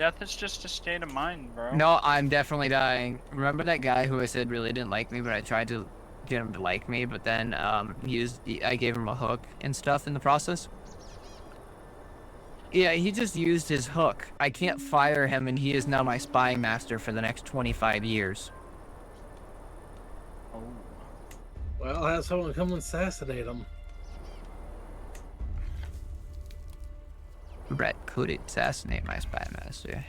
Death is just a state of mind, bro. No, I'm definitely dying. Remember that guy who I said really didn't like me, but I tried to get him to like me, but then I gave him a hook and stuff in the process? Yeah, he just used his hook. I can't fire him, and he is now my spying master for the next 25 years. Oh. Well, have someone come and assassinate him. Brett could assassinate my spy master.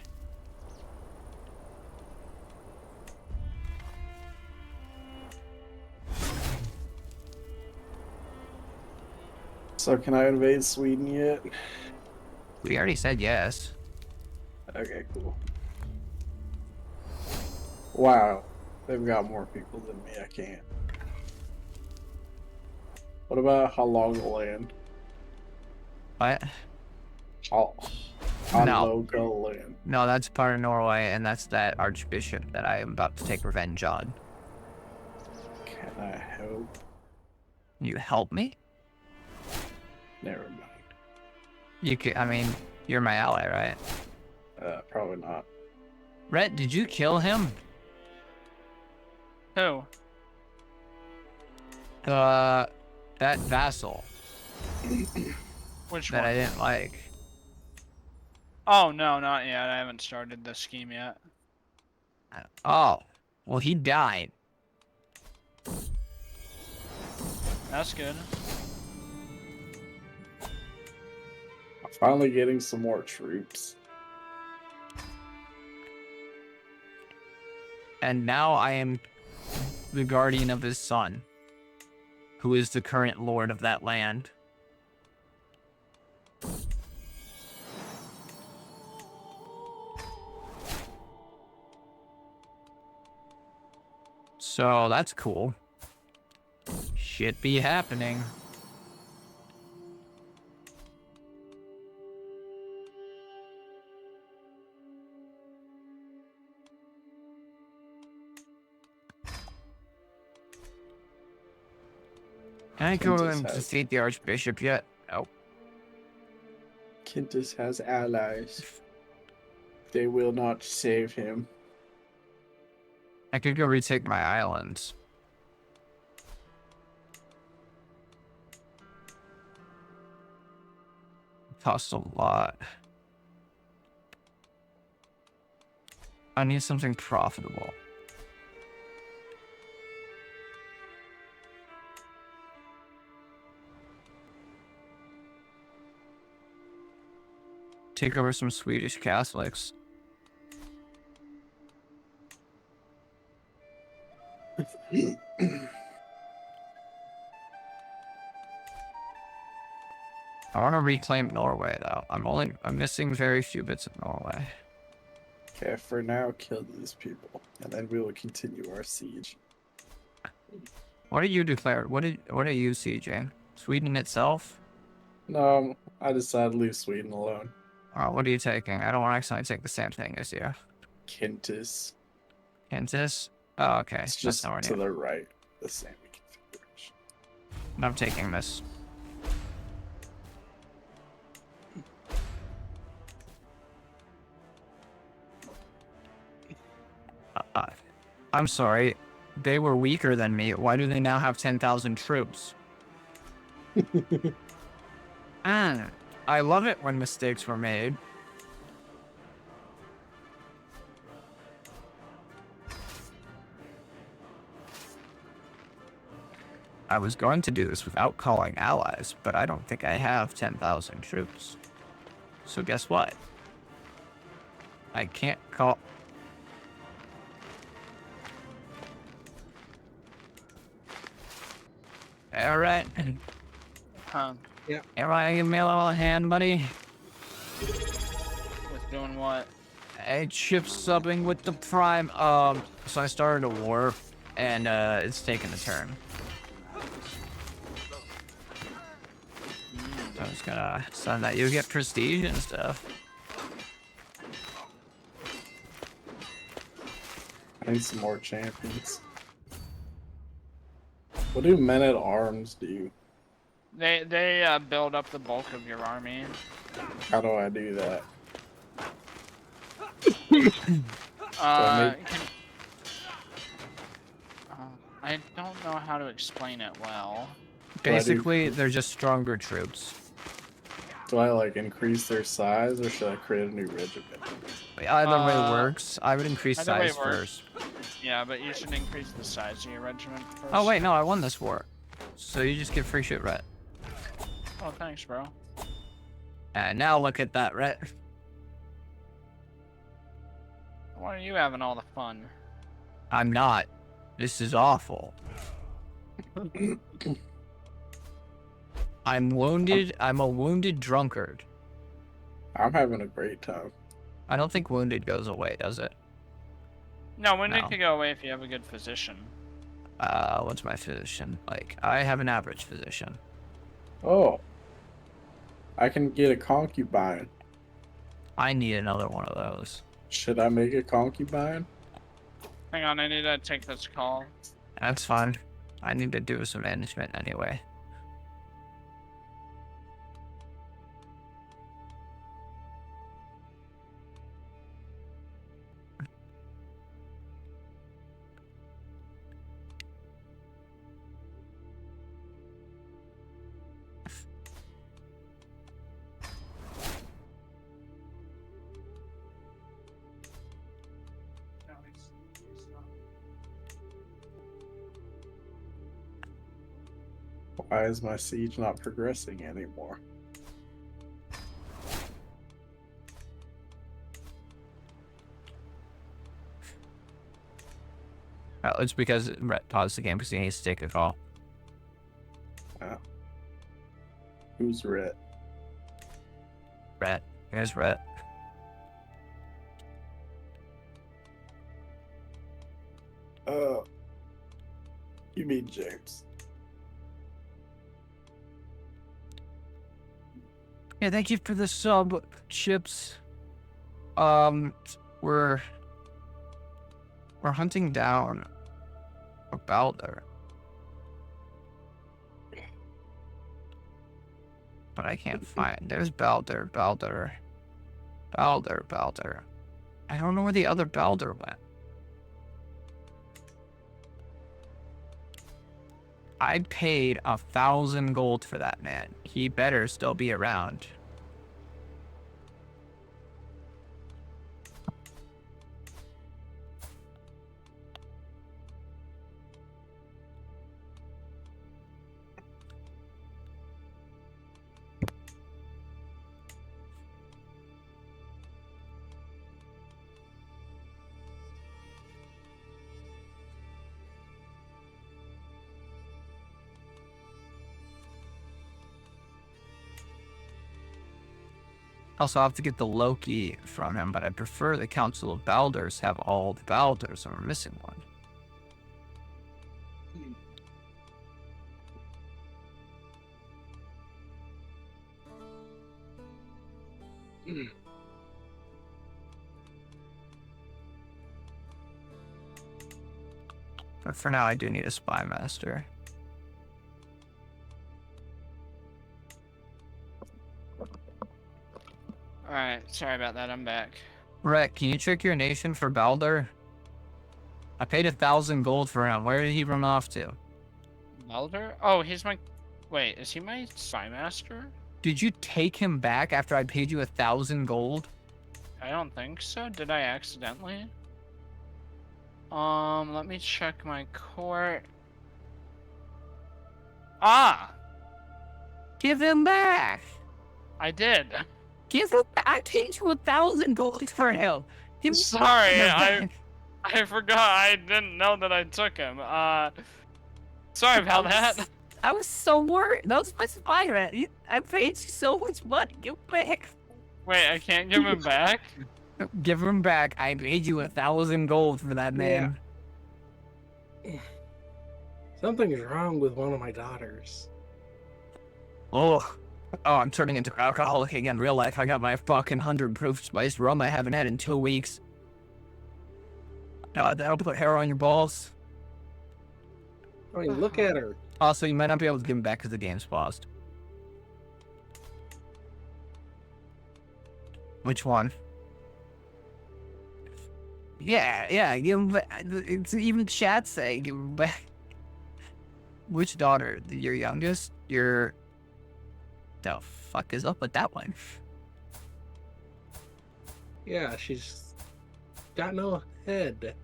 So can I invade Sweden yet? We already said yes. Okay, cool. Wow, they've got more people than me. I can't. What about Halogaland? What? Oh, No. Halogaland. No, that's part of Norway, and that's that archbishop that I am about to take revenge on. Can I help? You help me? Never mind. You could, I mean, you're my ally, right? Probably not. Rhett, did you kill him? Who? That vassal Which that one? I didn't like. Oh, no, not yet. I haven't started the scheme yet. Oh, well, he died. That's good. I'm finally getting some more troops. And now I am the guardian of his son, who is the current lord of that land. So that's cool. Shit be happening. Can I go and defeat the archbishop yet? Oh. Quintus has allies. They will not save him. I could go retake my islands. Costs a lot. I need something profitable. Take over some Swedish Catholics. I want to reclaim Norway though. I'm missing very few bits of Norway. Okay, for now, kill these people, and then we will continue our siege. What did you declare? What are you, CJ? Sweden itself? No, I decided to leave Sweden alone. Oh, what are you taking? I don't want to accidentally take the same thing as you. Quintus. Kansas? Oh, okay. It's That's just nowhere to near. the right, the same configuration. I'm taking this. I'm sorry. They were weaker than me. Why do they now have 10,000 troops? And I love it when mistakes were made. I was going to do this without calling allies, but I don't think I have 10,000 troops. So guess what? I can't call... Alright. Huh. Everybody give me a little hand, buddy. With doing what? Hey, chip subbing with the prime. So I started a war, and it's taking a turn. So I'm just gonna send that. You get prestige and stuff. I need some more champions. What do men at arms do? They build up the bulk of your army. How do I do that? uh, can, I don't know how to explain it well. Basically, they're just stronger troops. Do I like increase their size or should I create a new regiment? Either way works. I would increase Either way size works. first. Yeah, but you should increase the size of your regiment first. Oh wait, no, I won this war. So you just get free shit, Rhett. Oh, thanks, bro. And now look at that, Rhett. Why are you having all the fun? I'm not. This is awful. I'm wounded. I'm a wounded drunkard. I'm having a great time. I don't think wounded goes away, does it? No, when No. it could go away if you have a good physician. What's my physician like? I have an average physician. Oh. I can get a concubine. I need another one of those. Should I make a concubine? Hang on, I need to take this call. That's fine. I need to do some management anyway. Why is my siege not progressing anymore? It's because Rhett paused the game because he needs to take a call. Oh. Who's Rhett? Rhett. Here's Rhett. You mean James? Yeah, thank you for the sub, Chips. We're hunting down a Balder. But I can't find. There's Balder. I don't know where the other Balder went. I paid 1,000 gold for that man. He better still be around. Also, I have to get the Loki from him, but I prefer the Council of Balders have all the Balders, and we're missing one. But for now, I do need a Spy Master. Alright, sorry about that, I'm back. Rhett, can you check your nation for Balder? I paid 1,000 gold for him. Where did he run off to? Balder? Oh, he's my... Wait, is he my Spy Master? Did you take him back after I paid you 1,000 gold? I don't think so. Did I accidentally? Let me check my court. Ah! Give him back! I did. Give him back! I paid you 1,000 gold for him! Give Sorry, him I forgot. I didn't know that I took him. Sorry about that. I was so worried. That was my spy rat. I paid you so much money. Give him back. Wait, I can't give him back? Give him back. I paid you 1,000 gold for that man. Something is wrong with one of my daughters. Oh, I'm turning into alcoholic again. Real life. I got my fucking 100 proof spiced rum I haven't had in 2 weeks. That'll put hair on your balls. I mean, look at her. Also, you might not be able to give him back because the game's paused. Which one? Yeah, give him back. It's even chat saying give him back. Which daughter? Your youngest? The fuck is up with that one? Yeah, she's got no head.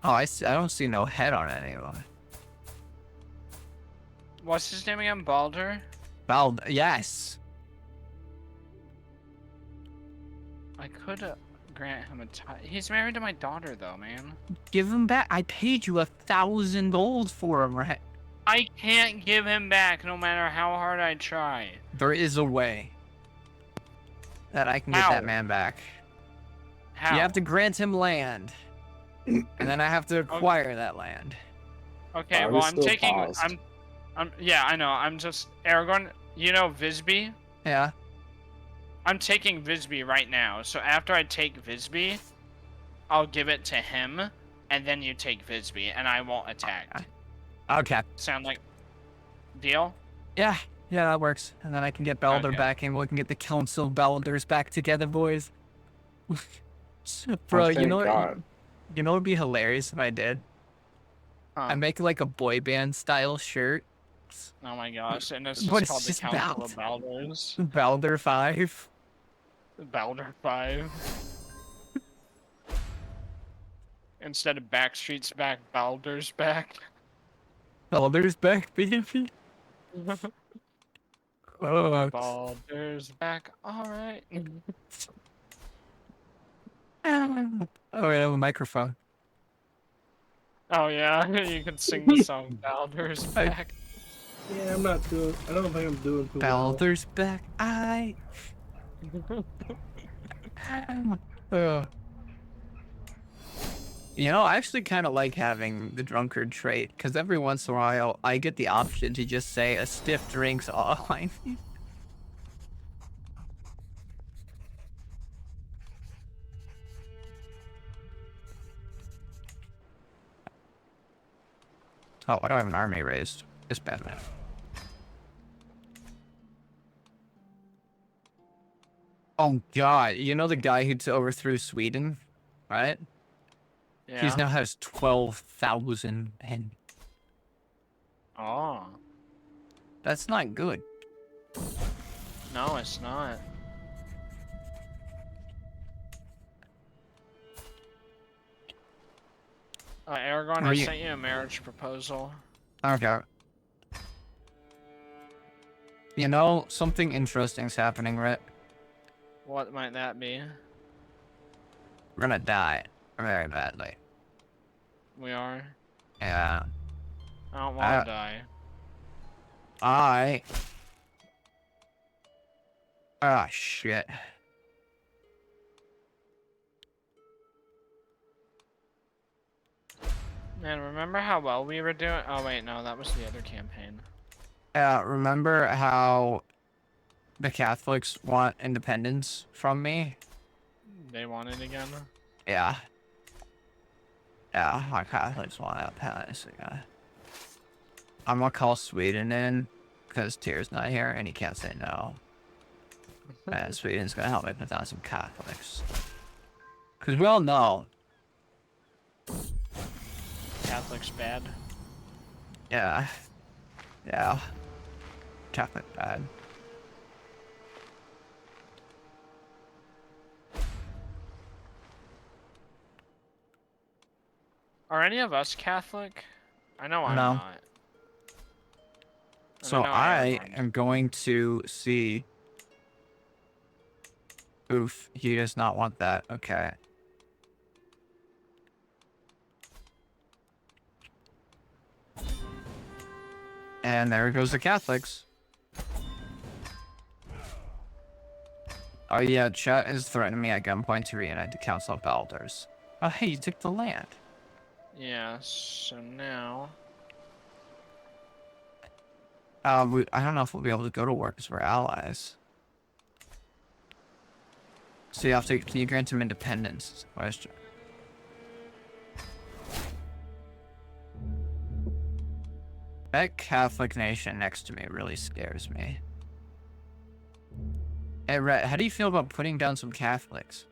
Oh, I don't see no head on anyone. What's his name again? Balder? Yes. I could grant him a he's married to my daughter, though, man. Give him back. I paid you 1,000 gold for him, right? I can't give him back no matter how hard I try. There is a way that I can get How? that man back. How? You have to grant him land. And then I have to acquire that land. Okay, I well, was I'm still taking... paused. Yeah, I know. I'm just... Aragorn, you know Visby? Yeah. I'm taking Visby right now. So after I take Visby, I'll give it to him, and then you take Visby, and I won't attack. Okay. Sound like... Deal? Yeah, that works. And then I can get Baldur Okay. back, and we can get the Council of Baldurs back together, boys. Bro, Thank God. you know what'd be hilarious if I did? Huh. I make like a boy band style shirt. Oh my gosh, and it's But just it's called the just Council of Baldur's. Baldur 5. Baldur 5. Instead of Backstreet's back, Baldur's back. Baldur's back, baby. Oh, Baldur's back, alright. oh, I have a microphone. Oh yeah, you can sing the song Baldur's back. Yeah, I don't think I'm doing too well. Baldur's back. Oh. You know, I actually kind of like having the drunkard trait, because every once in a while, I get the option to just say, a stiff drink's all I need. Oh, I don't have an army raised. It's bad, man. Oh, God. You know the guy who overthrew Sweden, right? Yeah. He now has 12,000 men. Oh. That's not good. No, it's not. Aragorn, I sent you a marriage proposal. Okay. You know, something interesting's happening, right? What might that be? We're gonna die very badly. We are? Yeah. I don't want to die. Ah, shit. Man, remember how well we were doing? Oh wait, no, that was the other campaign. Remember how the Catholics want independence from me? They want it again? Yeah. Yeah, our Catholics want independence again. I'm gonna call Sweden in, because Tyr's not here, and he can't say no. And Sweden's gonna help me put down some Catholics. Because we all know. Catholics bad. Yeah. Yeah. Catholic bad. Are any of us Catholic? I know I'm No. not. And So know I Aragorn. am going to see. Oof, he does not want that. Okay. And there goes the Catholics. Oh yeah, chat is threatening me at gunpoint to reunite the Council of Baldurs. Oh hey, you took the land. Yeah, so now... I don't know if we'll be able to go to war because we're allies. So you have to, can you grant him independence? Is the question. That Catholic nation next to me really scares me. Hey, Rhett, how do you feel about putting down some Catholics?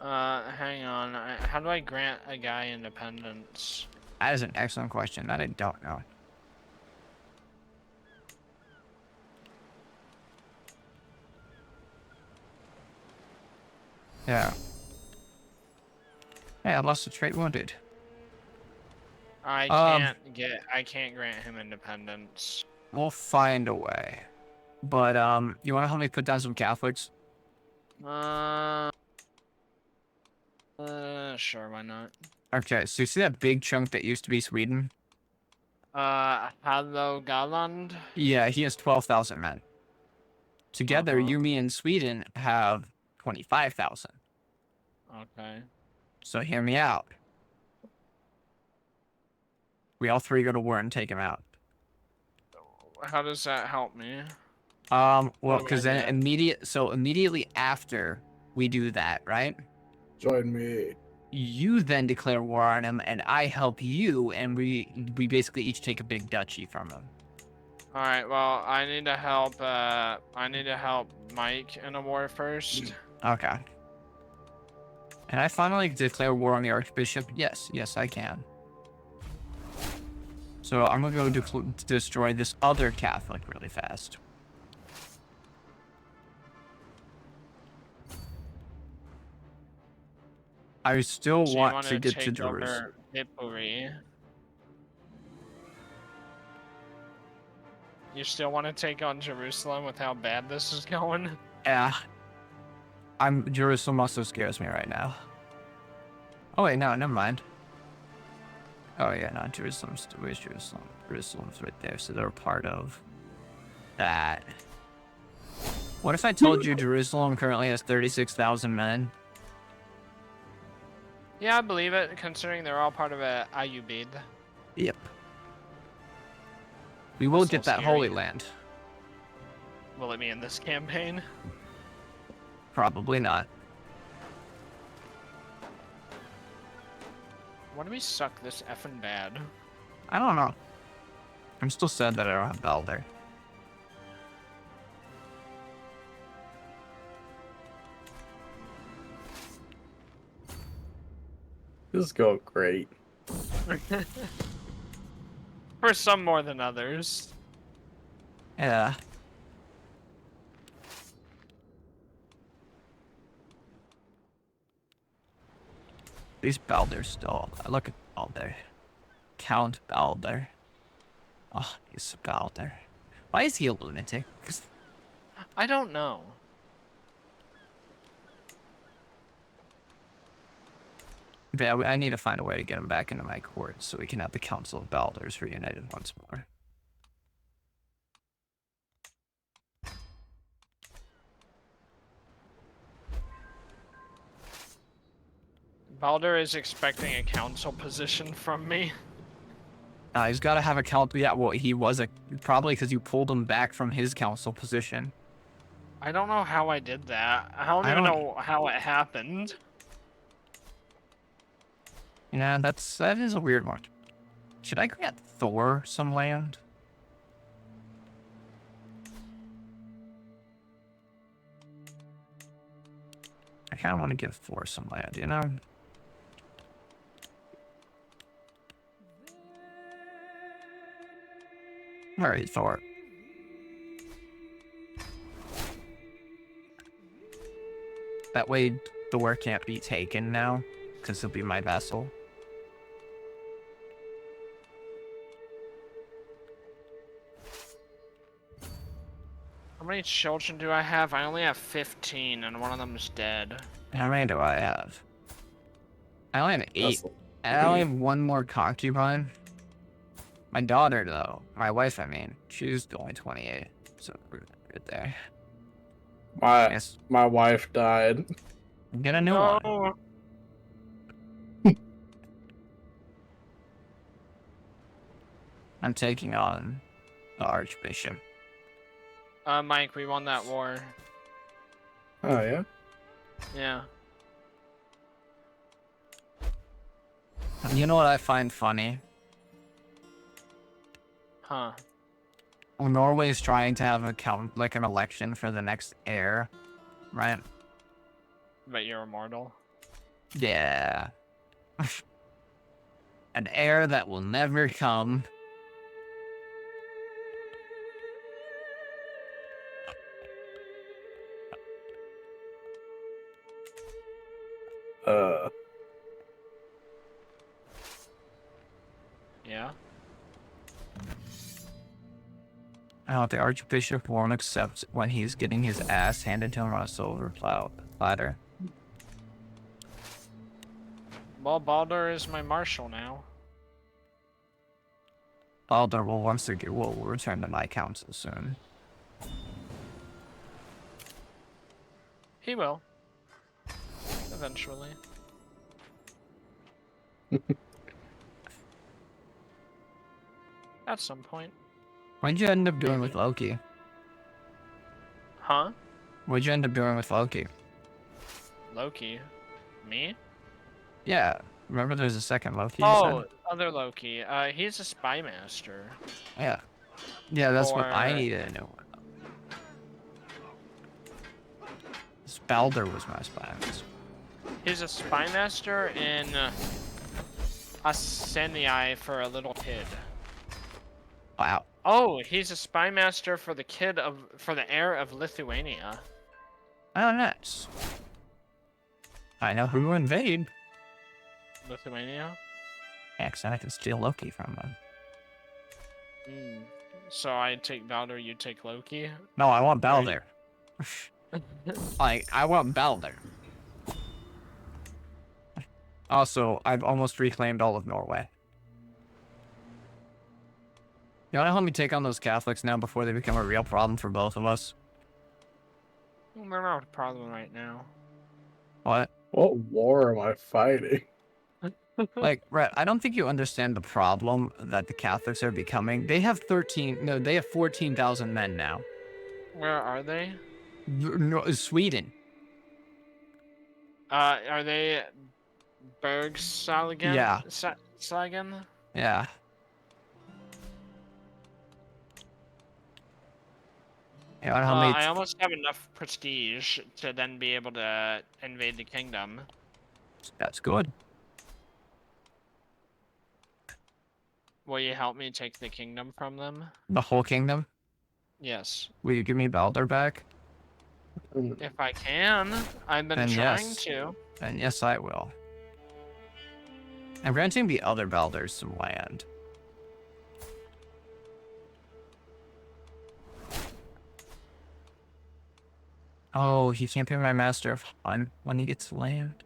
Hang on. How do I grant a guy independence? That is an excellent question. That I don't know. Yeah. Hey, I lost a trait wounded. I can't grant him independence. We'll find a way. But, you want to help me put down some Catholics? Sure, why not? Okay, so you see that big chunk that used to be Sweden? Hello, Galand? Yeah, he has 12,000 men. Together, Uh-huh. you, me, and Sweden have 25,000. Okay. So hear me out. We all three go to war and take him out. How does that help me? Well, What do because I then immediately after we do that, right? Join me. You then declare war on him, and I help you, and we basically each take a big duchy from him. All right. Well, I need to help. I need to help Mike in a war first. Okay. And I finally declare war on the Archbishop. Yes, I can. So I'm gonna go destroy this other Catholic really fast. I still So you want want to get to take Jerusalem. over Viipuri. You still want to take on Jerusalem with how bad this is going? Yeah. Jerusalem also scares me right now. Oh wait, no, never mind. Oh yeah, no, where's Jerusalem? Jerusalem's right there, so they're part of that. What if I told you Jerusalem currently has 36,000 men? Yeah, I believe it, considering they're all part of a Ayubid. Yep. We will That's a get little that scary. Holy Land. Will it be in this campaign? Probably not. Why do we suck this effing bad? I don't know. I'm still sad that I don't have Balder. This is going great. For some more than others. Yeah. These Balder still. Look at Balder. Count Balder. Oh, he's Balder. Why is he a lunatic? I don't know. Yeah, I need to find a way to get him back into my court so we can have the Council of Balders reunited once more. Balder is expecting a council position from me. He's got to have a council. Yeah, well, he was probably because you pulled him back from his council position. I don't know how I did that. I don't even know how it happened. Yeah, that is a weird one. Should I grant Thor some land? I kind of want to give Thor some land, you know? Alright, Thor. That way, Thor can't be taken now, because he'll be my vassal. How many children do I have? I only have 15, and one of them is dead. How many do I have? I only have 8. And I only have 1 more concubine. My daughter, though, my wife, I mean, she's only 28, so we're right there. My wife died. Get a new one. I'm taking on the Archbishop. Mike, we won that war. Oh, yeah? Yeah. You know what I find funny? Huh. Norway's trying to have an election for the next heir, right? But you're immortal. Yeah. An heir that will never come. Yeah. Oh, the Archbishop won't accept when he's getting his ass handed to him on a silver platter. Well, Baldur is my marshal now. Baldur will will return to my council soon. He will. Eventually. At some point. What'd you end up doing with Loki? Huh? What'd you end up doing with Loki? Loki. Me? Yeah, remember there's a second Loki? You Oh, said? other Loki. He's a spy master. Yeah. Yeah, that's what I Or- needed to know. Baldur was my spy. He's a spy master in Ascenii for a little kid. Wow. Oh, he's a spy master for the heir of Lithuania. Oh, nice. I know who to invade. Lithuania? Yeah, 'cause then I can steal Loki from them. Hmm. So I take Baldur, you take Loki? No, I want Baldur. Like, I want Baldur. Also, I've almost reclaimed all of Norway. You wanna help me take on those Catholics now before they become a real problem for both of us? We're not a problem right now. What? What war am I fighting? Like, Rhett, I don't think you understand the problem that the Catholics are becoming. They have 14,000 men now. Where are they? No, Sweden. Are they Bergslagen? Yeah. Slagen? Yeah. You wanna help me? I almost have enough prestige to then be able to invade the kingdom. That's good. Will you help me take the kingdom from them? The whole kingdom? Yes. Will you give me Baldur back? If I can. I've been Then trying yes. to. And yes, I will. I'm granting the other Baldurs some land. Oh, he can't be my master of fun when he gets land.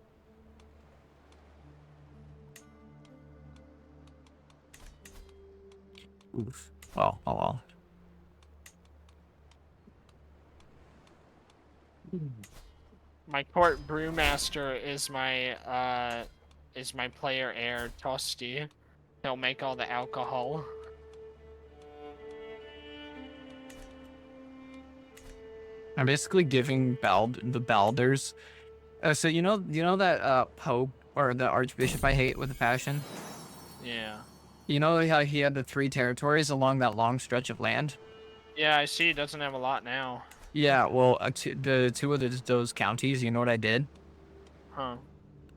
Oof. Well, oh well. My court brewmaster is my player heir, Tosti. He'll make all the alcohol. I'm basically giving the Baldurs. So you know that Pope or the Archbishop I hate with a passion. Yeah. You know how he had the 3 territories along that long stretch of land? Yeah, I see he doesn't have a lot now. Yeah, well, the 2 of those counties, you know what I did? Huh.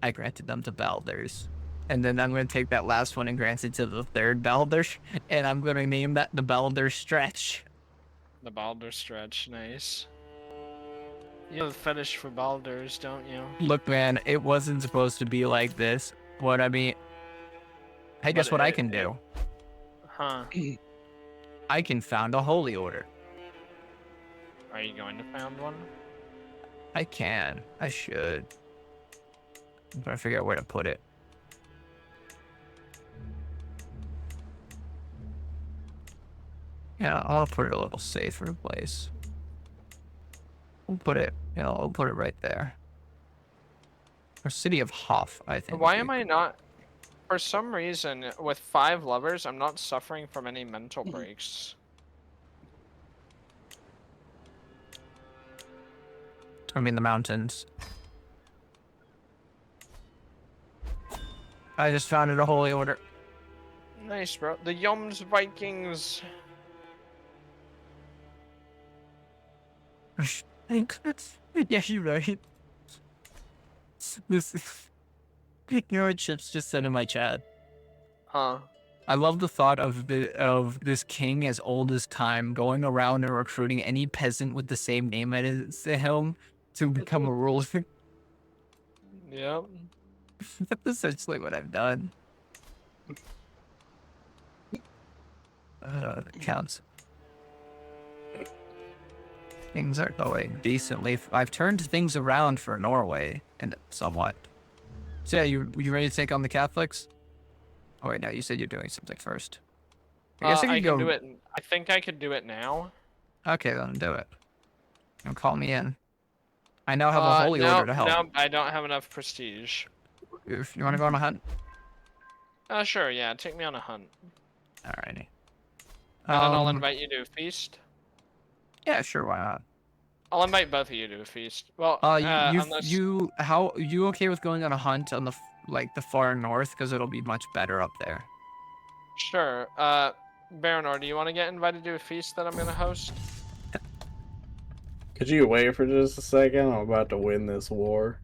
I granted them to Baldurs. And then I'm going to take that last one and grant it to the 3rd Baldur, and I'm going to name that the Baldur Stretch. The Baldur stretch, nice. You have a fetish for Baldurs, don't you? Look, man, it wasn't supposed to be like this. What I mean... Hey, guess what I can do? Huh. I can found a holy order. Are you going to found one? I can. I should. I'm trying to figure out where to put it. Yeah, I'll put it a little safer place. We'll put it, I'll put it right there. Or City of Hoff, I think. Why am I not... For some reason, with 5 lovers, I'm not suffering from any mental breaks. It's gonna be in the mountains. I just founded a holy order. Nice, bro. The Yoms Vikings. Yeah, you're right. This is... You know what Chips just said in my chat? Huh? I love the thought of this king as old as time going around and recruiting any peasant with the same name as him to become a ruler. Yep. That's essentially what I've done. That counts. Things are going decently. I've turned things around for Norway, and somewhat. So yeah, you ready to take on the Catholics? Oh wait, no, you said you're doing something first. I guess I can can go. do it. I think I could do it now. Okay, then do it. And call me in. I now have a holy no, order to help. no, I don't have enough prestige. If you want to go on a hunt, Sure, yeah, take me on a hunt. alrighty. And then I'll invite you to a feast. Yeah, sure, why not? I'll invite both of you to a feast. Well, unless... you okay with going on a hunt on the the far north, because it'll be much better up there. Sure. Baronor, do you want to get invited to a feast that I'm gonna host? Could you wait for just a second? I'm about to win this war.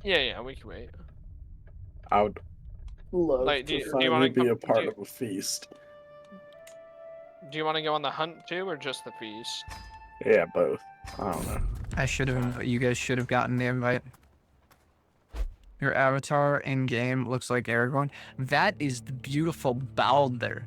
Yeah, we can wait. I would love Like, do to you finally wanna be come- a part of a feast. Do you want to go on the hunt too, or just the feast? Yeah, both. I don't know. You guys should have gotten the invite. Your avatar in game looks like Aragorn. That is the beautiful Balder.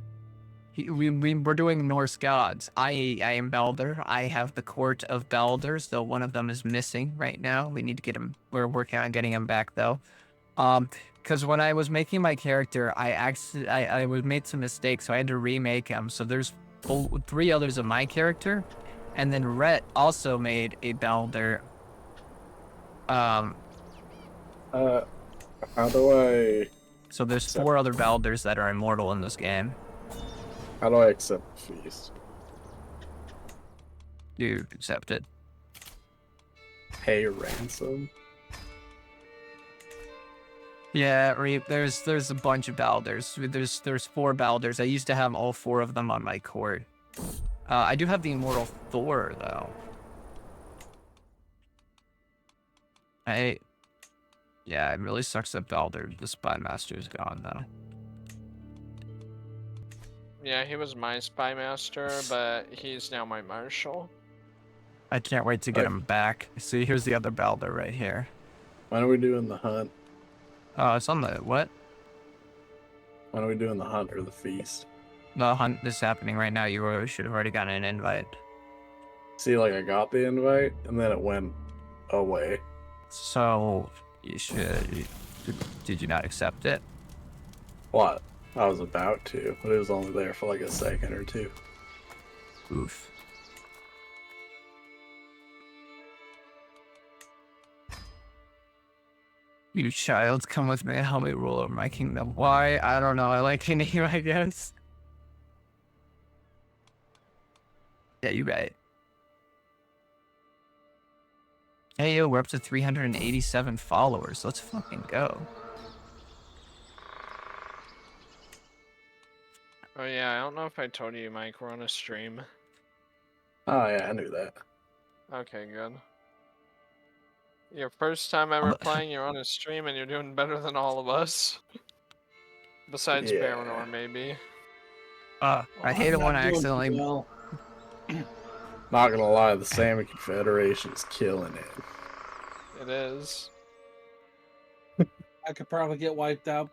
We're doing Norse gods. I am Balder. I have the court of Balders, though one of them is missing right now. We need to get him. We're working on getting him back though. Because when I was making my character, I made some mistakes, so I had to remake him. So there's 3 others of my character, and then Rhett also made a Balder. How do I... So there's 4 other Balders that are immortal in this game. How do I accept the feast? You accept it. Pay ransom? Yeah, there's a bunch of Balders. There's 4 Balders. I used to have all 4 of them on my court. I do have the immortal Thor though. Yeah, it really sucks that Balder, the Spy Master, is gone though. Yeah, he was my spy master, but he's now my marshal. I can't wait to get him back. See, here's the other Balder right here. When are we doing the hunt? It's on the what? When are we doing the hunt or the feast? The hunt is happening right now. You should have already gotten an invite. See, like, I got the invite, and then it went away. So, did you not accept it? What? I was about to, but it was only there for like a second or 2. Oof. You child, come with me and help me rule over my kingdom. Why? I don't know. I like your name, I guess. Yeah, you bet. Hey, yo, we're up to 387 followers. Let's fucking go. Oh yeah, I don't know if I told you, Mike, we're on a stream. Oh yeah, I knew that. Okay, good. Your first time ever playing, you're on a stream and you're doing better than all of us. Besides Yeah. Baronor, maybe. I hate it when I accidentally... Well, Not gonna lie, the Salmon Confederation's killing it. It is. I could probably get wiped out.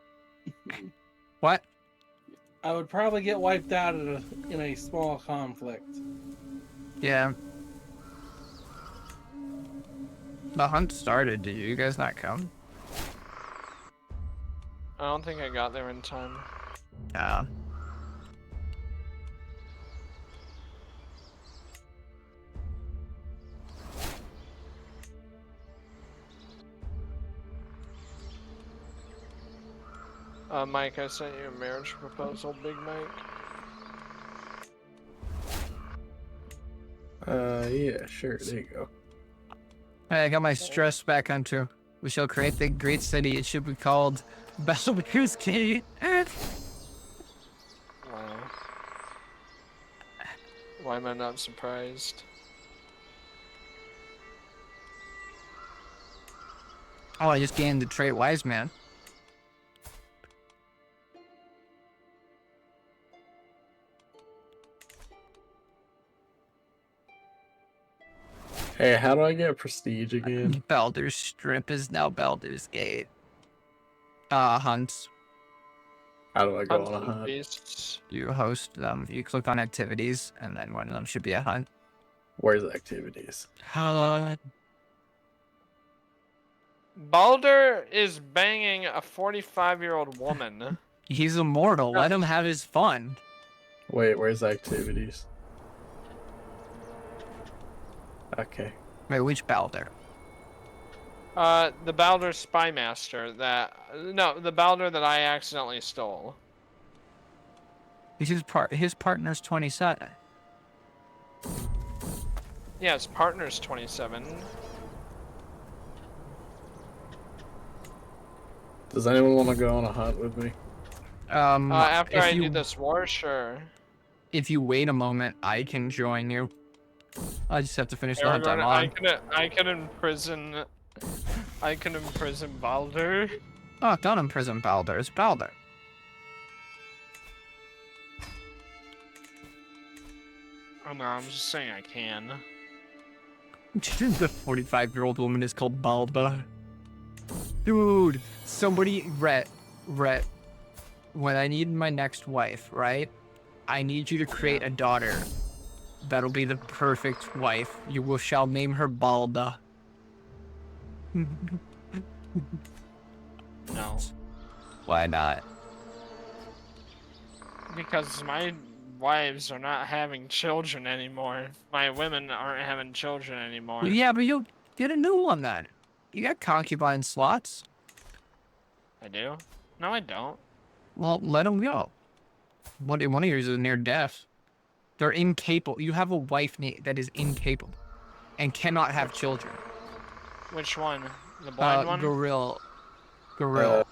What? I would probably get wiped out in a small conflict. Yeah. The hunt started. Did you guys not come? I don't think I got there in time. Mike, I sent you a marriage proposal, Big Mike. Yeah, sure, there you go. Hey, I got my stress back on too. We shall create the great city. It should be called Battlefield. Wow. Why am I not surprised? Oh, I just gained the trait Wise Man. Hey, how do I get prestige again? Baldur's Strip is now Baldur's Gate. Hunts. How do I go Hunt on a for the hunt? beasts. You host them. You click on activities, and then one of them should be a hunt. Where's activities? Baldur is banging a 45-year-old woman. He's immortal. Let him have his fun. Wait, where's activities? Okay. Wait, which Baldur? The Baldur Spymaster the Baldur that I accidentally stole. His partner's 27. Yeah, his partner's 27. Does anyone want to go on a hunt with me? After if I you, do this war, sure. If you wait a moment, I can join you. I just have to finish the Yeah, hunt I'm I on. can imprison Baldur. Oh, don't imprison Baldur. It's Baldur. Oh no, I'm just saying I can. The 45-year-old woman is called Baldur. Dude, somebody, Rhett, when I need my next wife, right? I need you to create a daughter. That'll be the perfect wife. Shall name her Balda. No. Why not? Because my wives are not having children anymore. My women aren't having children anymore. Well, yeah, but you'll get a new one then. You got concubine slots. I do? No, I don't. Well, let them go. One of yours is near death. They're incapable. You have a wife that is incapable and cannot have children. Which one? The blind one? Gorilla.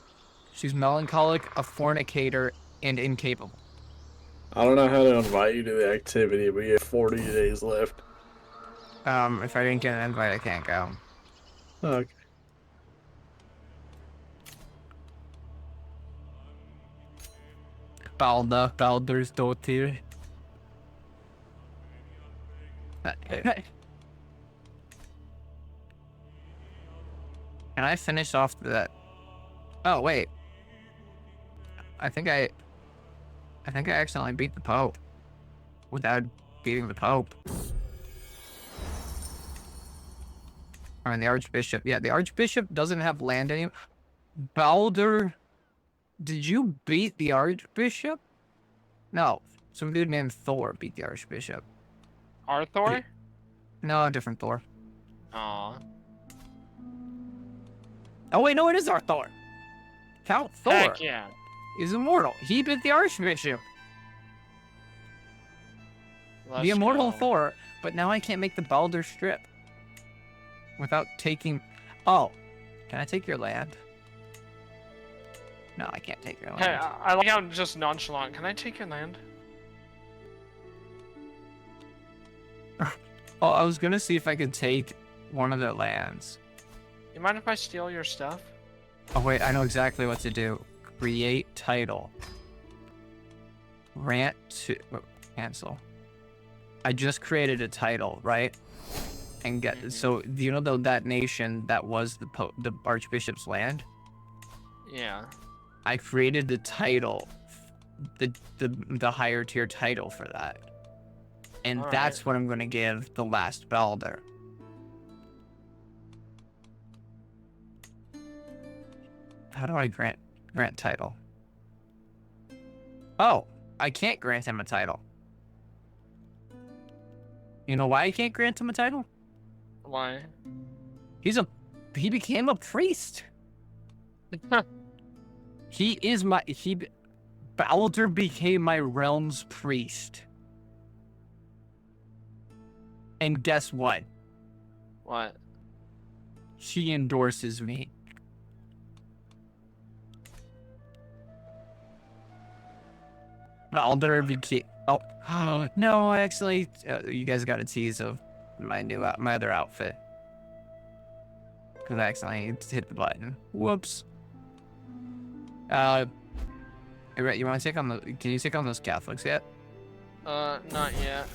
She's melancholic, a fornicator, and incapable. I don't know how to invite you to the activity, but you have 40 days left. If I didn't get an invite, I can't go. Okay. Baldur's daughter. Can I finish off that? Oh wait. I think I accidentally beat the Pope without beating the Pope. I mean the Archbishop. Yeah, the Archbishop doesn't have land anymore. Baldur, did you beat the Archbishop? No, some dude named Thor beat the Archbishop. Arthur? No, different Thor. Aw. Oh wait, no, it is our Thor. Count Thor Heck yeah. is immortal. He beat the Archbishop. The immortal go. Thor, but now I can't make the Baldur Strip without taking. Oh, can I take your land? No, I can't take your land. Hey, I like how I'm just nonchalant. Can I take your land? Oh, I was gonna see if I could take one of their lands. You mind if I steal your stuff? Oh wait, I know exactly what to do. Create title. Rant to cancel. I just created a title, right? And get so do you know that nation that was the Archbishop's land? Yeah. I created the title, the higher tier title for that, and All that's right. what I'm gonna give the last Baldur. How do I grant title? Oh, I can't grant him a title. You know why I can't grant him a title? Why? He became a priest. Baldur became my realm's priest. And guess what? What? She endorses me. Baldur became. Oh no! I actually, you guys got a tease of my other outfit. Cause I accidentally hit the button. Whoops. Hey, Rhett, you want to take on Can you take on those Catholics yet? Not yet.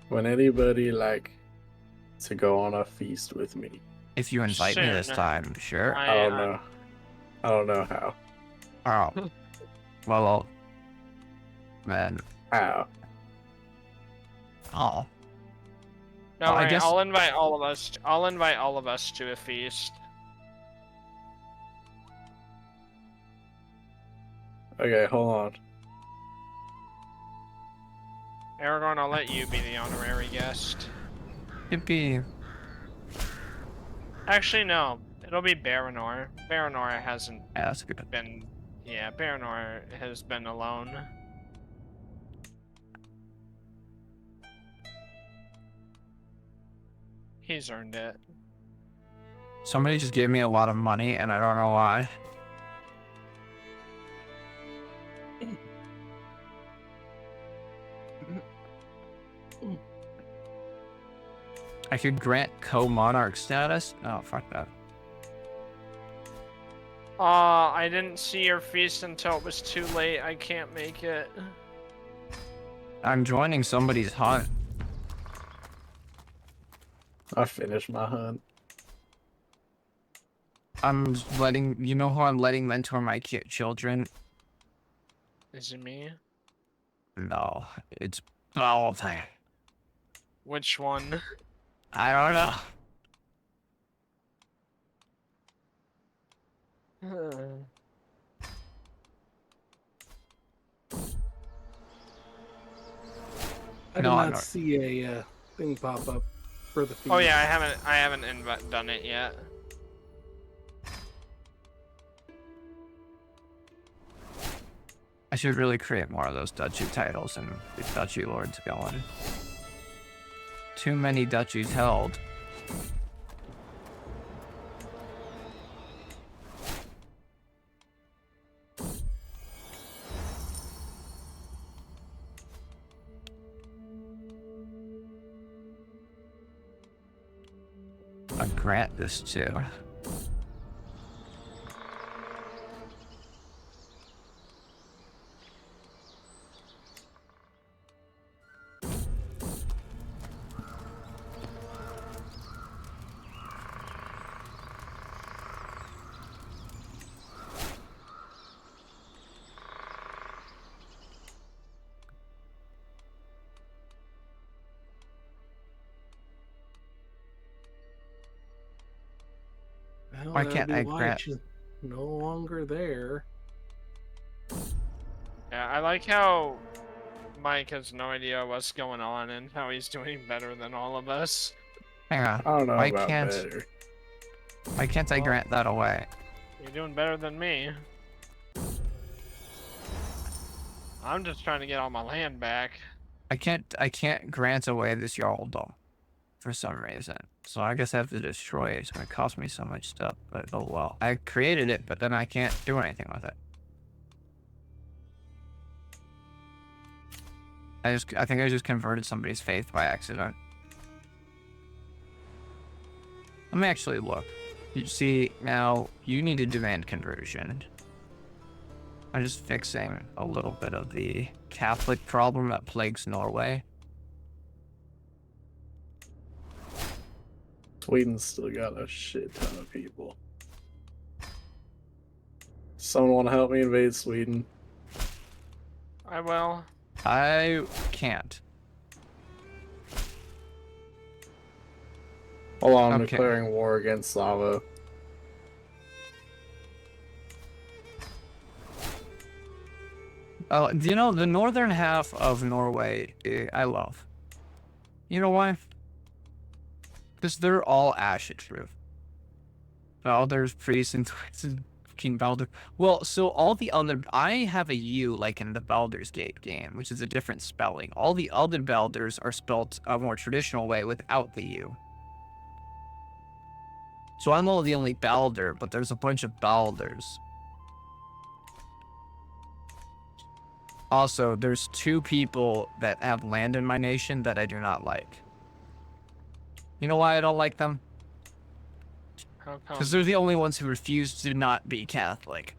When anybody like to go on a feast with me? If you invite me this Soon. time, sure. I don't know. I don't know how. Oh. Well, man. How? Oh. No, Well, I worry, guess- I'll invite all of us. I'll invite all of us to a feast. Okay, hold on. Aragorn, I'll let you be the honorary guest. It'd be. Actually, no. It'll be Baranor. Baranor hasn't Yeah, that's good. been. Yeah, Baranor has been alone. He's earned it. Somebody just gave me a lot of money, and I don't know why. I could grant co-monarch status? Oh, fuck that. I didn't see your feast until it was too late. I can't make it. I'm joining somebody's hunt. I finished my hunt. I'm letting, you know who I'm letting mentor my children? Is it me? No, it's Balthazar. Which one? I don't know. I did No, I'm not not. see a thing pop up for the feed. Oh yeah, I haven't done it yet. I should really create more of those duchy titles and get duchy lords going. Too many duchies held. I grant this too. Well, Why that'll can't be I why grant- she's no longer there. Yeah, I like how Mike has no idea what's going on and how he's doing better than all of us. Hang on. I don't know Why about can't- better. Why can't I grant that away? You're doing better than me. I'm just trying to get all my land back. I can't grant away this Jarldom for some reason. So I guess I have to destroy it. It's gonna cost me so much stuff, but oh well. I created it, but then I can't do anything with it. I think I just converted somebody's faith by accident. Let me actually look. You see, now you need to demand conversion. I'm just fixing a little bit of the Catholic problem that plagues Norway. Sweden's still got a shit ton of people. Someone want to help me invade Sweden? I will. I can't. Hold on, I'm Okay. declaring war against Slavo. You know, the northern half of Norway, I love. You know why? Because they're all ashes-proof. Baldur's priests and fucking Baldur. Well, so all the other, I have a U like in the Baldur's Gate game, which is a different spelling. All the other Baldurs are spelled a more traditional way without the U. So I'm all the only Baldur, but there's a bunch of Baldurs. Also, there's two people that have land in my nation that I do not like. You know why I don't like them? How come? Because they're the only ones who refuse to not be Catholic.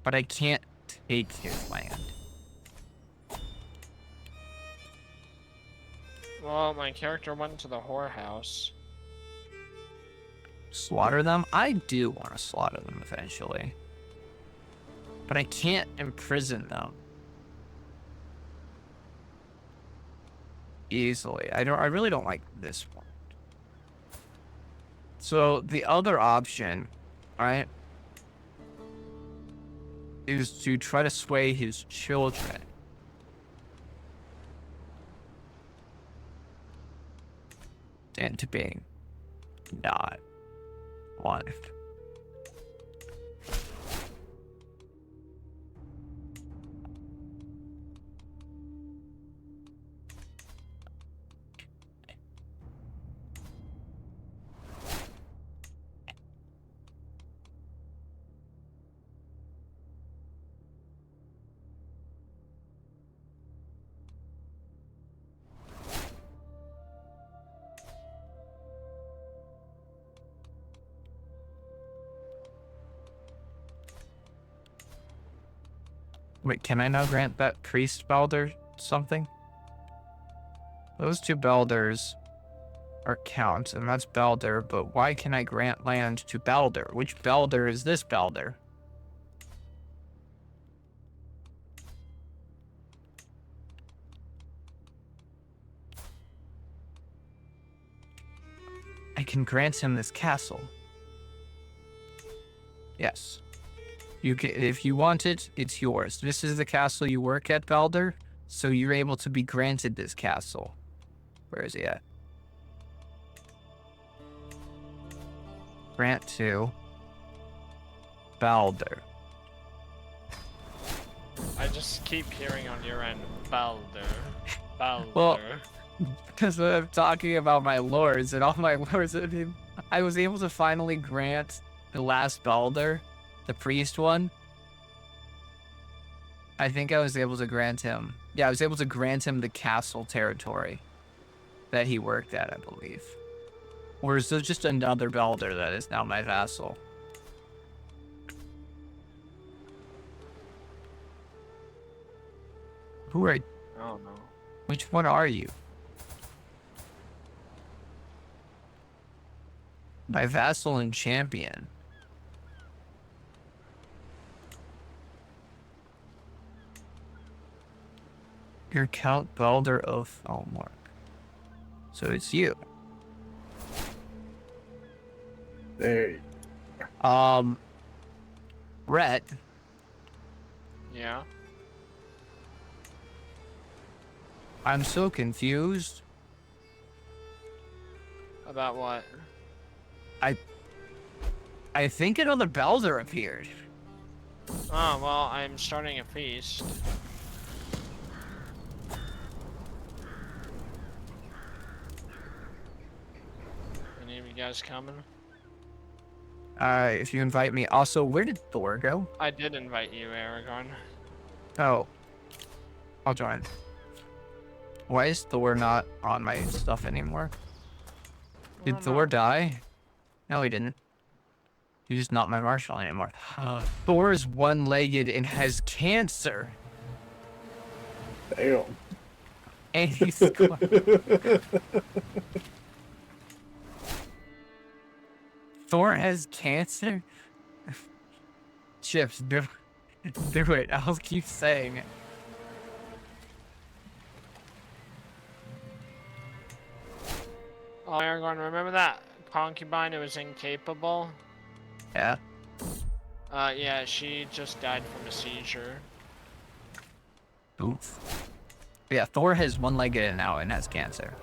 But I can't take his land. Well, my character went to the whorehouse. Slaughter them? I do want to slaughter them eventually. But I can't imprison them easily. I really don't like this one. So the other option, right, is to try to sway his children. Into being not wanted. Wait, can I now grant that priest Balder something? Those two Balders are count, and that's Balder, but why can I grant land to Balder? Which Balder is this Balder? I can grant him this castle. Yes. You can, if you want it, it's yours. This is the castle you work at, Balder, so you're able to be granted this castle. Where is he at? Grant to Balder. I just keep hearing on your end, Balder. Balder. Well, because I'm talking about my lords, and all my lords, I was able to finally grant the last Balder, the priest one. I think I was able to grant him. Yeah, I was able to grant him the castle territory that he worked at, I believe. Or is there just another Balder that is now my vassal? Who are? I don't know. Which one are you? My vassal and champion. You're Count Balder of Falmark. So it's you. There. Rhett, Yeah. I'm so confused. About what? I think another Balder appeared. Oh, well, I'm starting a feast. Any of you guys coming? If you invite me. Also, where did Thor go? I did invite you, Aragorn. Oh. I'll join. Why is Thor not on my stuff anymore? Did Thor die? No, he didn't. He's just not my marshal anymore. Thor is one-legged and has cancer. Damn. And he's... Thor has cancer? Chips, do it. I'll keep saying it. Oh, Aragorn, remember that concubine who was incapable? Yeah. Yeah, she just died from a seizure. Oof. Yeah, Thor has one-legged now and has cancer.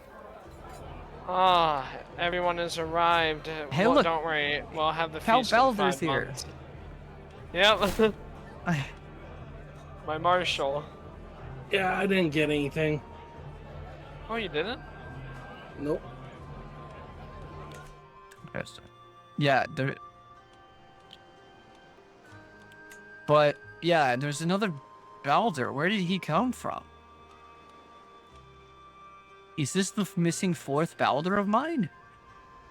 Ah, everyone has arrived. Hey, well, look. don't worry, we'll have the Count feast in Balder's 5 here. months. Yep. My marshal. Yeah, I didn't get anything. Oh, you didn't? Nope. Interesting. Yeah, there... But, yeah, there's another Balder. Where did he come from? Is this the missing fourth Balder of mine?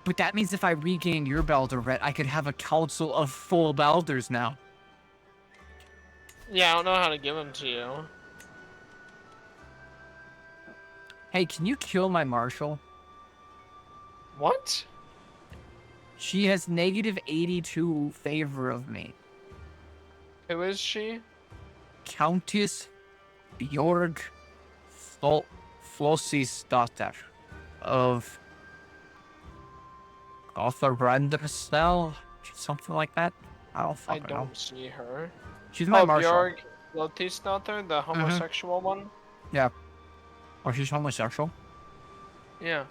But that means if I regain your Balder, Rhett, I could have a council of full Balders now. Yeah, I don't know how to give them to you. Hey, can you kill my marshal? What? She has negative 82 favor of me. Who is she? Countess Bjorg Flossisdotter of Gothabranderstel? Something like that? I don't I fucking know. don't see her. She's my Oh, marshal. Bjorg Lotisdotter, the homosexual one? Yeah. Oh, she's homosexual? Yeah.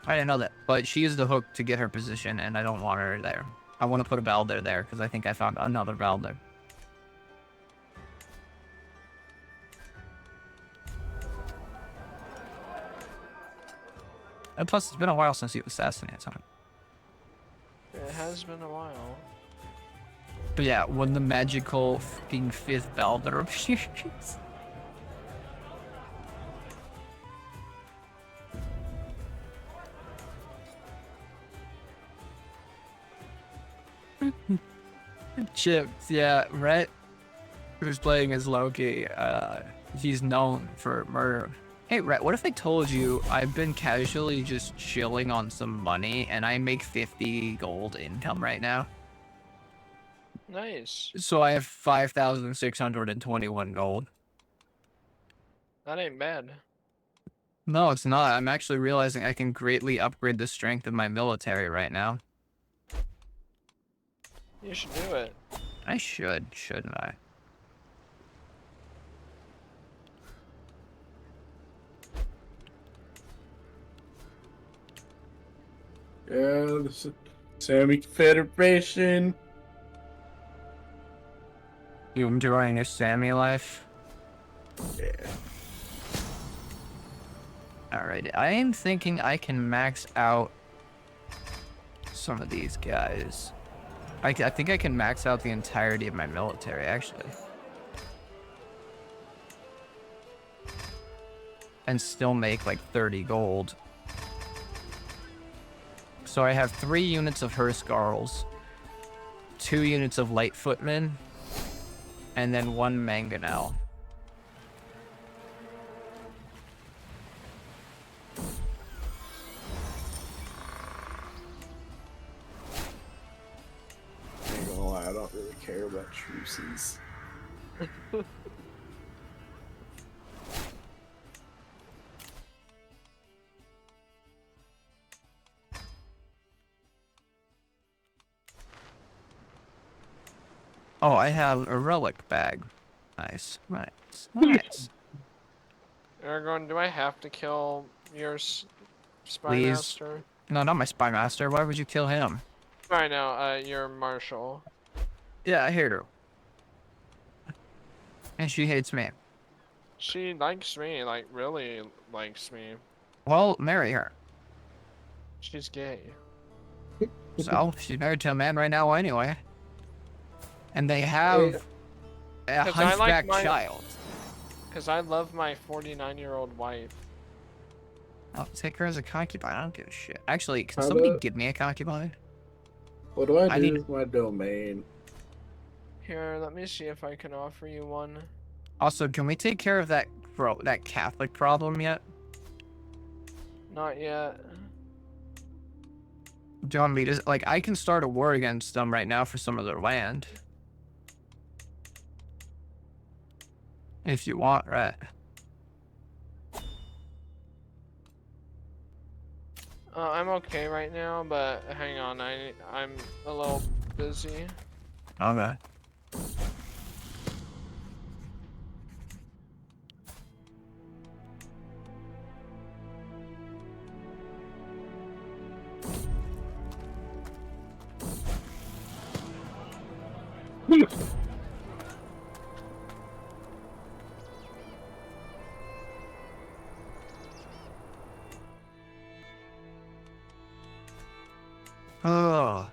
I didn't know that. But she is the hook to get her position, and I don't want her there. I want to put a Balder there, because I think I found another Balder. And plus, it's been a while since you assassinated someone. It has been a while. But yeah, when the magical fucking 5th Balder appears. Chips, yeah, Rhett, who's playing as Loki, he's known for murder. Hey, Rhett, what if I told you I've been casually just chilling on some money and I make 50 gold income right now? Nice. So I have 5,621 gold. That ain't bad. No, it's not. I'm actually realizing I can greatly upgrade the strength of my military right now. You should do it. I should, shouldn't I? Yeah, this is Sammy Confederation. You enjoying your Sammy life? Yeah. Alright, I am thinking I can max out some of these guys. I think I can max out the entirety of my military, actually. And still make like 30 gold. So I have 3 units of Hurskars, 2 units of Light Footmen, and then 1 Mangonel. Ain't gonna lie, I don't really care about truces. Oh, I have a relic bag. Nice, nice, nice. Aragorn, do I have to kill your spy Please. master? No, not my spy master. Why would you kill him? Right now, your marshal. Yeah, I hate her. And she hates me. She likes me, like really likes me. Well, marry her. She's gay. So, she's married to a man right now anyway. And they have a 'Cause I like hunchback my- child. Because I love my 49-year-old wife. I'll take her as a concubine. I don't give a shit. Actually, can How somebody about- give me a concubine? What do I I do need- with my domain? Here, let me see if I can offer you one. Also, can we take care of that Catholic problem yet? Not yet. Do you want me to, like, I can start a war against them right now for some of their land. If you want, right? I'm okay right now, but hang on, I'm a little busy. Okay. Oh.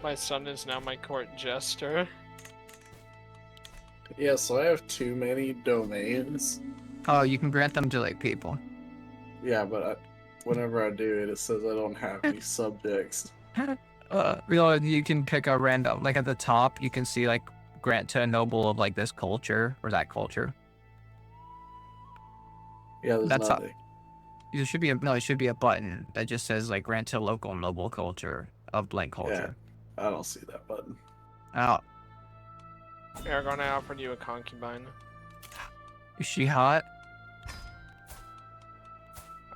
My son is now my court jester. Yeah, so I have too many domains. Oh, you can grant them to, like, people. Yeah, but whenever I do it, it says I don't have any subjects. You can pick a random, like at the top, you can see like grant to a noble of like this culture or that culture. Yeah, there's That's nothing. There should be it should be a button that just says like grant to local noble culture of blank culture. Yeah, I don't see that button. Oh, Aragorn, I offered you a concubine. is she hot?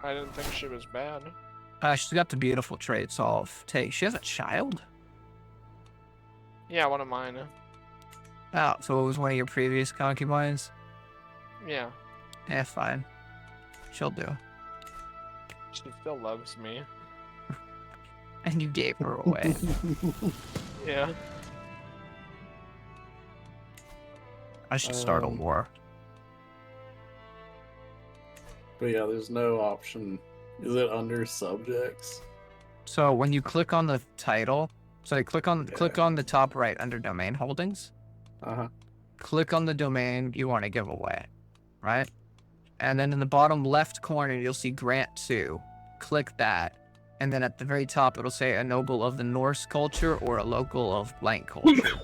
I didn't think she was bad. She's got the beautiful traits of take. She has a child? Yeah, one of mine. Oh, so it was one of your previous concubines? Yeah, Yeah, fine. She'll do. she still loves me. And you gave her away. Yeah. I should start a war. But yeah, there's no option. Is it under subjects? So when you click on the title, so you click on the top right under domain holdings. Uh-huh. Click on the domain you want to give away, right? And then in the bottom left corner, you'll see grant to. Click that. And then at the very top, it'll say a noble of the Norse culture or a local of blank culture.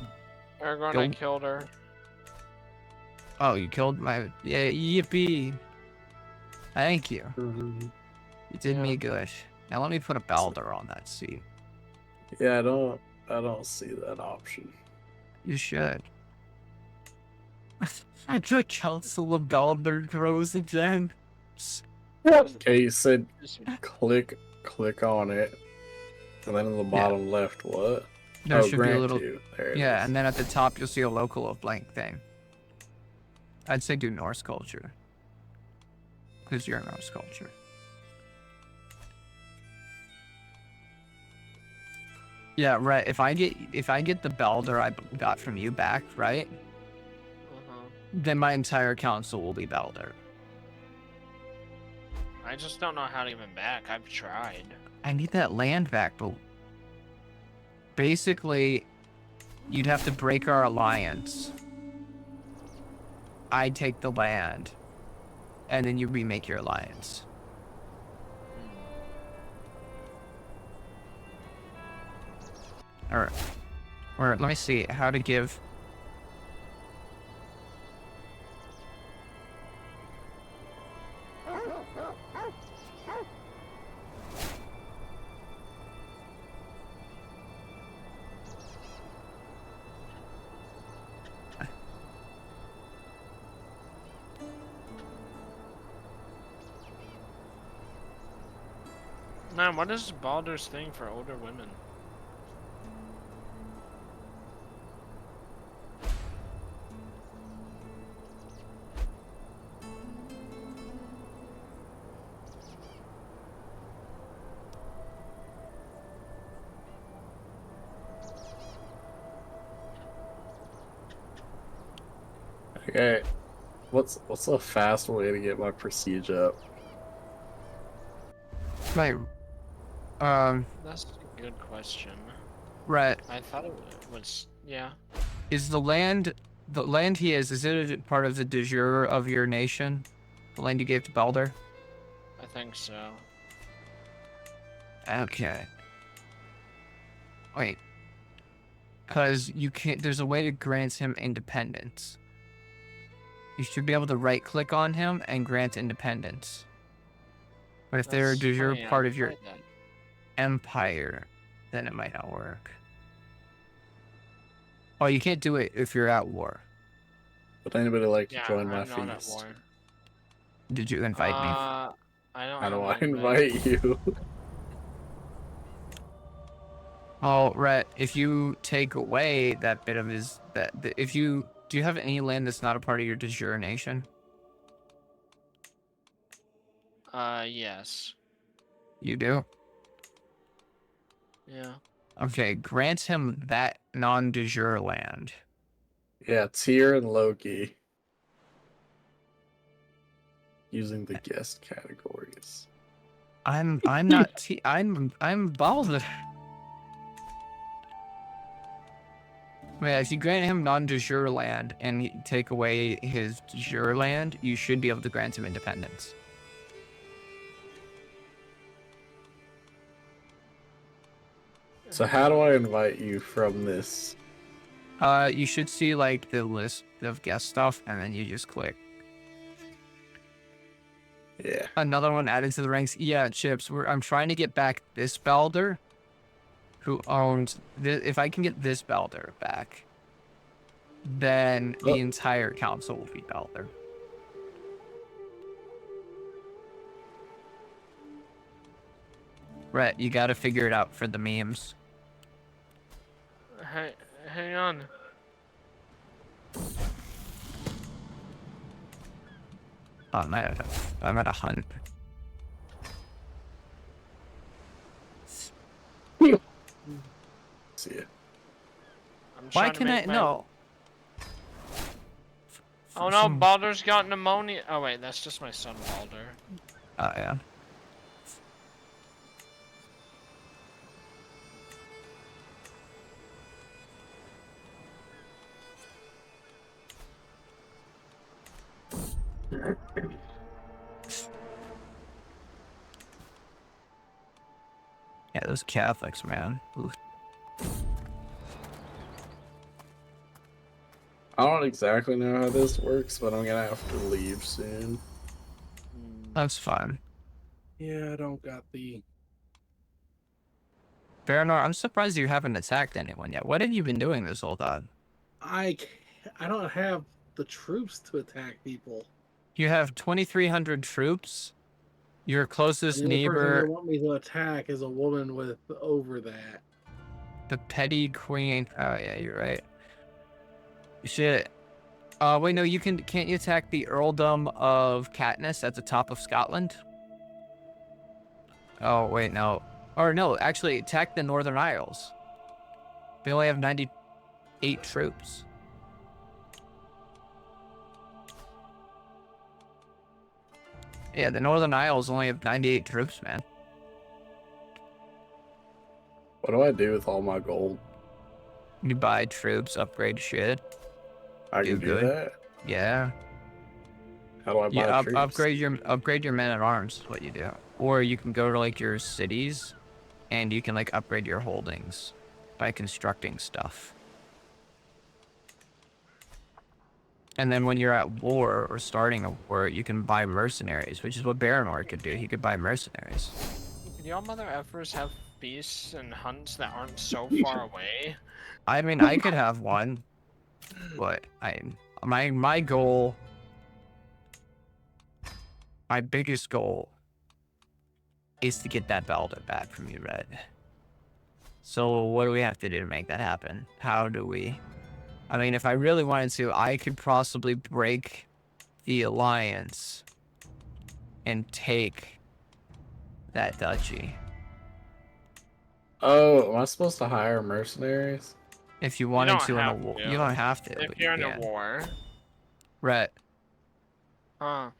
Aragorn, Go. I killed her. Oh, you killed my... Yeah, yippee. Thank you. You did me good. Now let me put a Balder on that seat. Yeah, I don't see that option. You should. The Council of Balder grows again. Okay, you said click on it. And then in the bottom left, what? There should be a grant little... to. There it Yeah, is. and then at the top, you'll see a local of blank thing. I'd say do Norse culture. Because you're Norse culture. Yeah, right. If I get the Balder I got from you back, right? Then my entire council will be Balder. I just don't know how to even back. I've tried. I need that land back, but basically, you'd have to break our alliance. I take the land, and then you remake your alliance. Or let me see how to give. Man, what is Baldur's thing for older women? Okay. What's a fast way to get my prestige up? Right. That's a good question. Right. I thought it was, yeah. Is the land he is it a part of the de jure of your nation? The land you gave to Balder? I think so. Okay. Wait. Because you can't, there's a way to grant him independence. You should be able to right click on him and grant independence. But if they're a de jure funny, part I of your tried that. empire, then it might not work. Oh, you can't do it if you're at war. Would anybody like to Yeah, join my I'm not at feast? war. Did you invite me? I don't. How do I have an invite. invite you? Oh, right. If you take away that bit of his, if you, do you have any land that's not a part of your de jure nation? Yes. You do? Yeah. Okay, grant him that non-de jure land. Yeah, Tyr and Loki. Using the guest categories. I'm not, I'm Balder. Yeah, if you grant him non-de jure land and you take away his de jure land, you should be able to grant him independence. So how do I invite you from this? You should see like the list of guest stuff, and then you just click. Yeah. Another one added to the ranks. Yeah, Chips. I'm trying to get back this Balder, who owns. If I can get this Balder back, then the entire council will be Balder. Rhett, you gotta figure it out for the memes. Hey, hang on. Oh, I'm at a hunt. See ya. I'm Why trying to can I? make my- No. Oh no, Baldur's got pneumonia. Oh wait, that's just my son Baldur. Oh yeah. Yeah, those Catholics, man. Oof. I don't exactly know how this works, but I'm gonna have to leave soon. That's fine. Yeah, I don't got the. Baranor, I'm surprised you haven't attacked anyone yet. What have you been doing this whole time? I don't have the troops to attack people. You have 2,300 troops. Your closest The only person neighbor, they want me to attack is a woman with over that. the petty queen. Oh yeah, you're right. Shit. Wait, no, can't you attack the earldom of Katniss at the top of Scotland? Oh, wait, no. Or no, actually, attack the Northern Isles. They only have 98 troops. Yeah, the Northern Isles only have 98 troops, man. What do I do with all my gold? You buy troops, upgrade shit. I Do can do good. that? Yeah. How do I buy Yeah, troops? upgrade your men at arms. Is what you do. Or you can go to like your cities, and you can like upgrade your holdings by constructing stuff. And then when you're at war or starting a war, you can buy mercenaries, which is what Baranor could do. He could buy mercenaries. Could y'all mother effers have feasts and hunts that aren't so far away? I mean, I could have one, but my goal, my biggest goal, is to get that Balder back from you, Red. So what do we have to do to make that happen? How do we? I mean, if I really wanted to, I could possibly break the alliance and take that duchy. Oh, am I supposed to hire mercenaries? If you wanted don't to in a have war, to. you don't have to. If but you're you in a can. war. Rhett, Huh.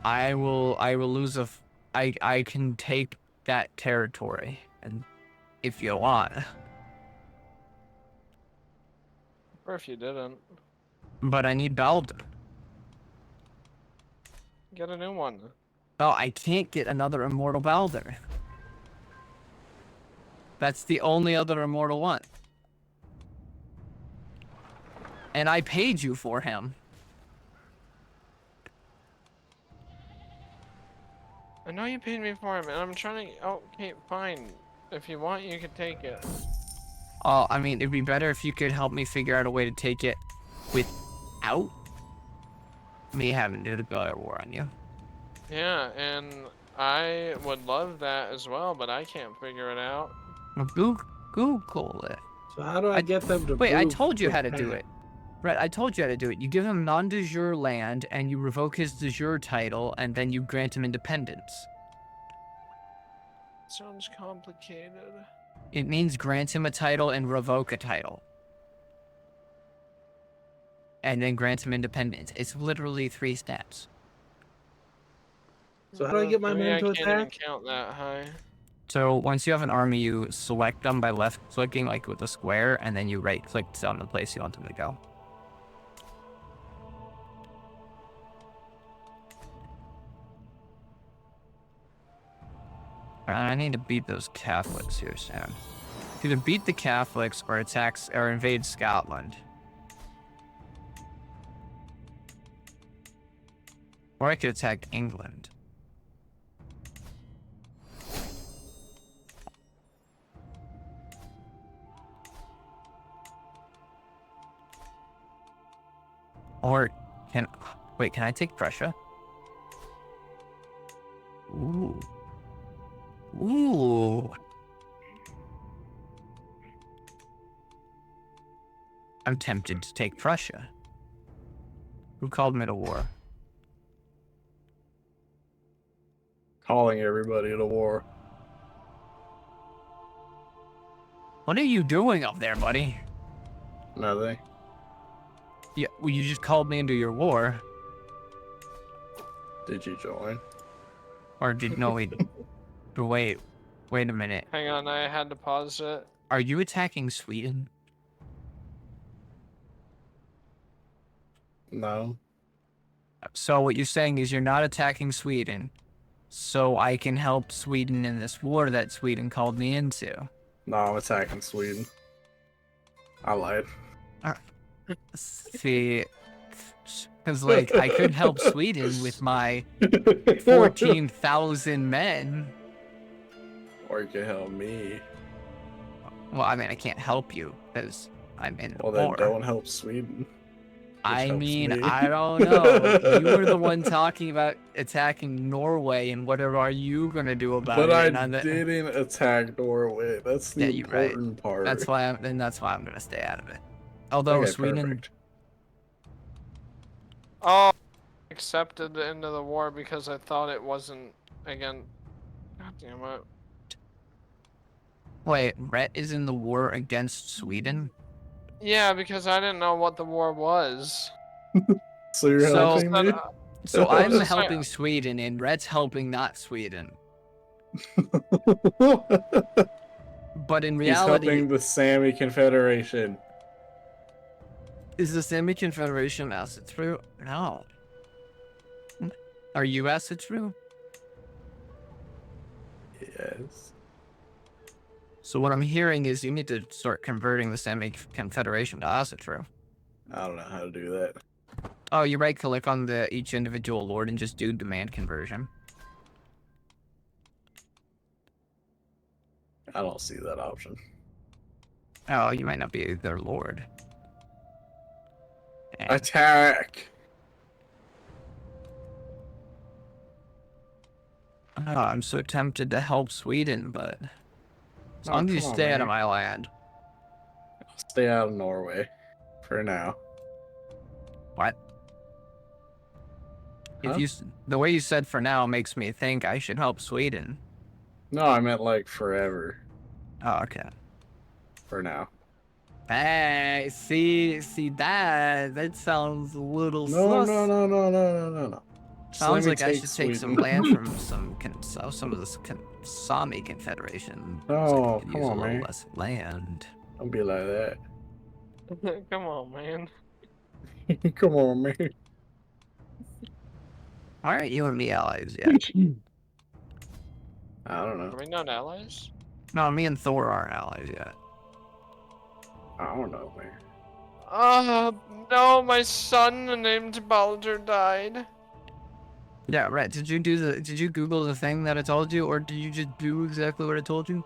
I will lose I can take that territory, and if you want. Or if you didn't. But I need Balder. Get a new one. Oh, I can't get another immortal Balder. That's the only other immortal one. And I paid you for him. I know you paid me for him, and I'm trying to. Oh, okay, fine. If you want, you can take it. Oh, I mean, it'd be better if you could help me figure out a way to take it without me having to declare war on you. Yeah, and I would love that as well, but I can't figure it out. Well, Google it. So how do I get them to? Wait, I move told you to how to do attack? it. Right, I told you how to do it. You give him non-de jure land, and you revoke his de jure title, and then you grant him independence. Sounds complicated. It means grant him a title and revoke a title. And then grant him independence. It's literally 3 steps. So how do I get my men to I can't even attack? count that high. So once you have an army, you select them by left-clicking, like with a square, and then you right-click on the place you want them to go. Alright, I need to beat those Catholics here soon. Either beat the Catholics or invade Scotland. Or I could attack England. Or can I take Prussia? Ooh. Ooh. I'm tempted to take Prussia. Who called me to war? Calling everybody to war. What are you doing up there, buddy? Nothing. Yeah, well, you just called me into your war. Did you join? Or did no we wait a minute. Hang on, I had to pause it. Are you attacking Sweden? No. So what you're saying is you're not attacking Sweden, so I can help Sweden in this war that Sweden called me into. No, I'm attacking Sweden. I lied. See, because like I could help Sweden with my 14,000 men. Or you can help me. Well, I mean, I can't help you because I'm in the Well, then war. don't help Sweden. I helps mean, me. I don't know. You were the one talking about attacking Norway, and whatever are you gonna do about But it? I And I'm didn't attack Norway. That's the you're right. important part. That's why I'm gonna stay out of it. Although Okay, Sweden, perfect. Oh, accepted into the war because I thought it wasn't again. God damn it. wait, Rhett is in the war against Sweden. Yeah, because I didn't know what the war was. So you're So- helping me? So I'm Just helping Sweden, and Rhett's helping not Sweden. But in He's reality, helping the Sami Confederation. is the Semi-Confederation acid true? No. Are you acid true? Yes. So what I'm hearing is you need to start converting the Semi-Confederation to acid true. I don't know how to do that. Oh, you right click on each individual lord and just do demand conversion. I don't see that option. Oh, you might not be their lord. And- Attack! Oh, I'm so tempted to help Sweden, but as Oh, long as you come on, stay out of man. my land. Stay out of Norway. For now. What? Huh? If the way you said for now makes me think I should help Sweden. No, I meant like forever. Oh, okay. For now. Hey, see that sounds a little No, sus. no. Just let Sounds me like I should take some Sweden. land from some of this Sami Confederation. So I Oh, could come use on, a little man. less land. Don't be like that. Come on, man. Come on, man. All right, you and me allies, yeah. I don't Are know. we not allies? No, me and Thor aren't allies yet. I don't know, man. No, my son named Baldur died. Yeah, right. Did you Google the thing that I told you, or did you just do exactly what I told you?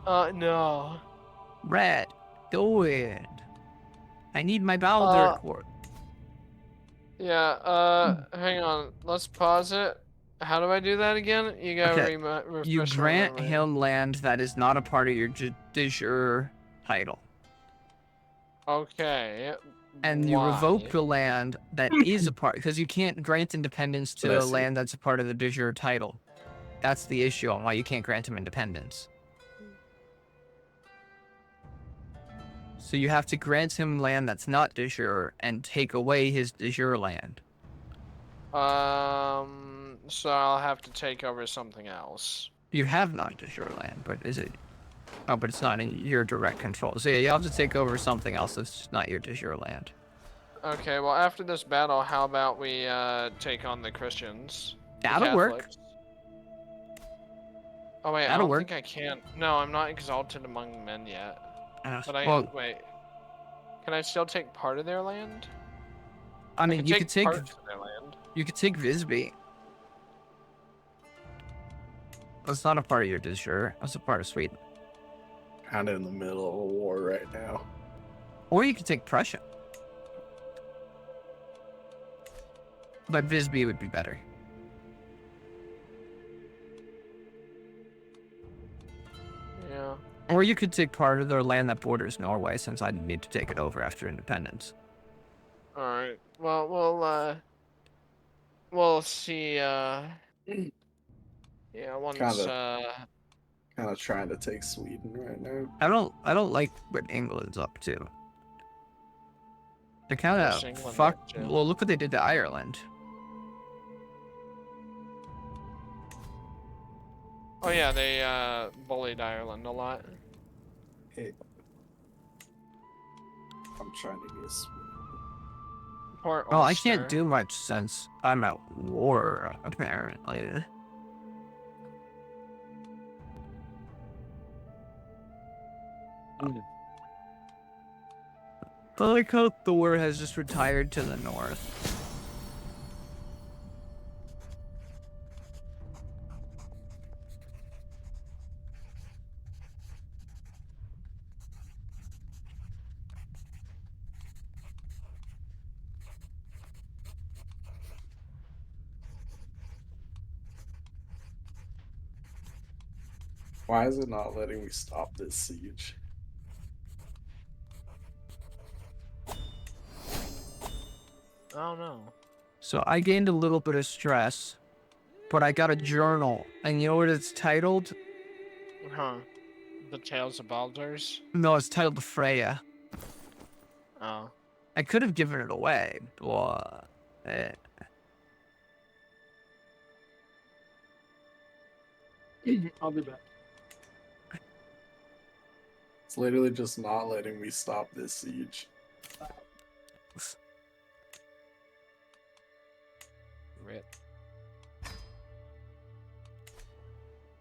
No. Red, do it. I need my Baldur cord. Yeah, hang on. Let's pause it. How do I do that again? You gotta Okay, refresh You my grant memory. him land that is not a part of your de jure title. Okay. And you Why? revoke the land that is a part, because you can't grant independence to I a see. land that's a part of the de jure title. That's the issue on why you can't grant him independence. So you have to grant him land that's not de jure and take away his de jure land. So I'll have to take over something else. You have not de jure land, but is it? Oh, but it's not in your direct control. So yeah, you have to take over something else that's just not your de jure land. Okay, well after this battle, how about we take on the Christians? The That'll work. Catholics. Oh wait, I That'll don't work. think I can. No, I'm not exalted among men yet. But Well, wait. Can I still take part of their land? I mean, can you could take parts of their land. Visby. That's not a part of your de jure. That's a part of Sweden. Kind of in the middle of a war right now. Or you could take Prussia. But Visby would be better. Yeah. Or you could take part of their land that borders Norway, since I need to take it over after independence. Alright. Well, we'll see, yeah, once, Kind of trying to take Sweden right now. I don't like what England's up to. They're kind What's of England fucked. up to? Well, look what they did to Ireland. Oh yeah, they, bullied Ireland a lot. Hey. I'm trying to get Sweden. Poor Well, I Ulster. can't do much since I'm at war, apparently. I like how Thor has just retired to the north. Why is it not letting me stop this siege? I don't know. So I gained a little bit of stress, but I got a journal, and you know what it's titled? Huh. The Tales of Baldur's? No, it's titled Freya. Oh. I could have given it away, but I'll be back. It's literally just not letting me stop this siege. Rip.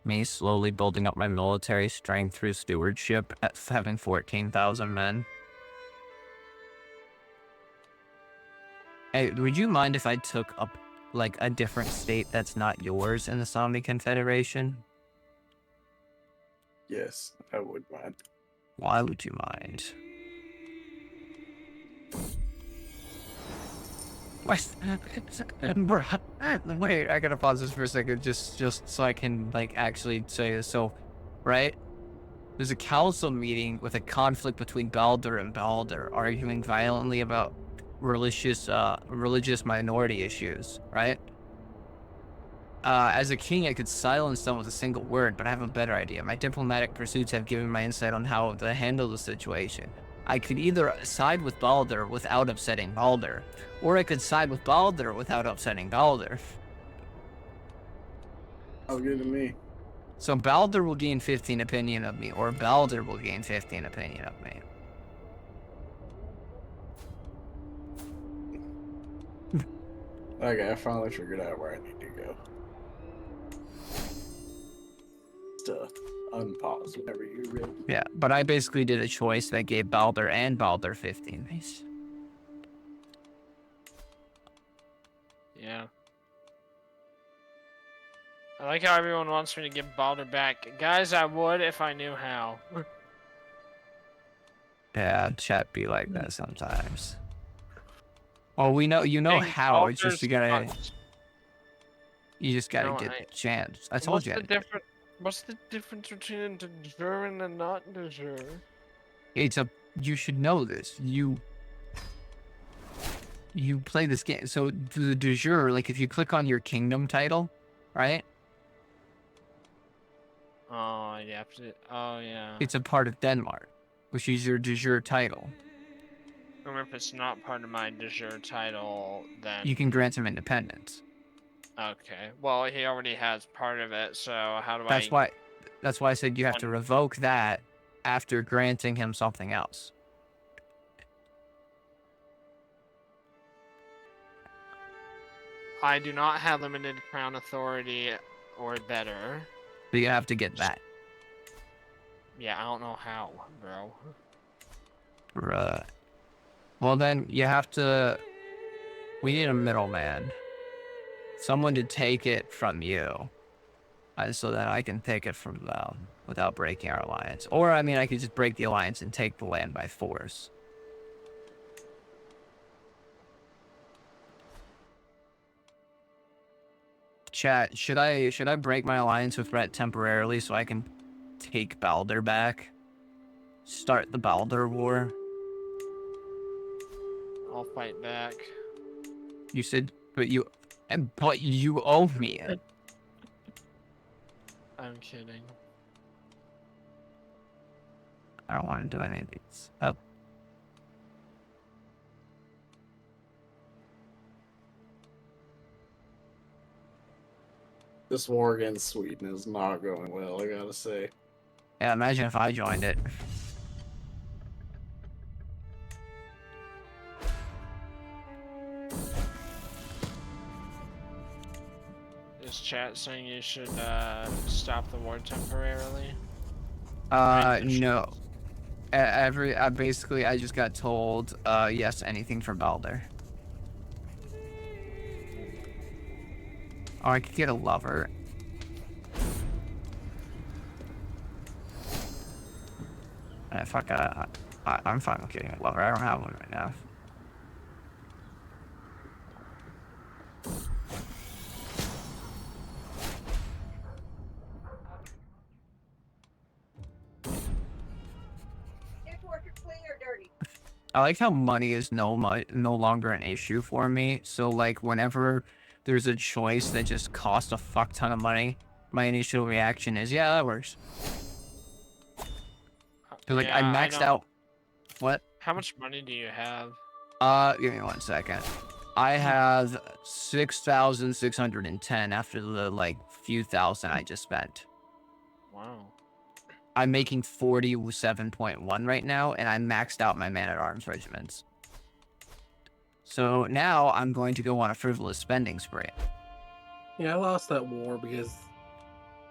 me slowly building up my military strength through stewardship at having 14,000 men. Hey, would you mind if I took up, like, a different state that's not yours in the Zombie Confederation? Yes, I would mind. Why would you mind? Wait, I gotta pause this for a second, just so I can, like, actually say this. So, right? There's a council meeting with a conflict between Baldur and Baldur, arguing violently about religious minority issues, right? As a king, I could silence them with a single word, but I have a better idea. My diplomatic pursuits have given my insight on how to handle the situation. I could either side with Baldur without upsetting Baldur, or I could side with Baldur without upsetting Baldur. Oh, good to me. So Baldur will gain 15 opinion of me, or Baldur will gain 15 opinion of me. Okay, I finally figured out where I need to go. Stuff. Unpause whenever you're ready. Yeah, but I basically did a choice that gave Baldur and Baldur 15 base. Yeah. I like how everyone wants me to give Baldur back. Guys, I would if I knew how. Yeah, chat be like that sometimes. Well, we know, you know how, it's just you gotta No, get the chance. I told you. What's the difference between de jure and a not de jure? You should know this. You play this game. So the de jure, like if you click on your kingdom title, right? Oh, you have to. Oh, yeah. It's a part of Denmark, which is your de jure title. Remember, if it's not part of my de jure title, then You can grant him independence. okay. Well, he already has part of it, so how do That's why I said you have to revoke that after granting him something else. I do not have limited crown authority or better. But you have to get that. Yeah, I don't know how, bro. Right. Well, then you have to. We need a middleman. Someone to take it from you. So that I can take it from them without breaking our alliance. Or, I mean, I could just break the alliance and take the land by force. Chat, should I break my alliance with Rhett temporarily so I can take Balder back? Start the Balder War? I'll fight back. You said, but you owe me it. I'm kidding. I don't want to do any of these. Oh. This war against Sweden is not going well, I gotta say. Yeah, imagine if I joined it. Is chat saying you should stop the war temporarily? No. Basically, I just got told, yes, anything for Balder. Oh, I could get a lover. Fuck, I'm fine with getting a lover. I don't have one right now. I like how money is no longer an issue for me. So, like, whenever there's a choice that just costs a fuck ton of money, my initial reaction is, yeah, that works. So, like, Yeah, I maxed out... What? How much money do you have? Give me 1 second. I have 6,610 after the, like, few thousand I just spent. Wow. I'm making 47.1 right now, and I maxed out my man-at-arms regiments. So now I'm going to go on a frivolous spending spree. Yeah, I lost that war because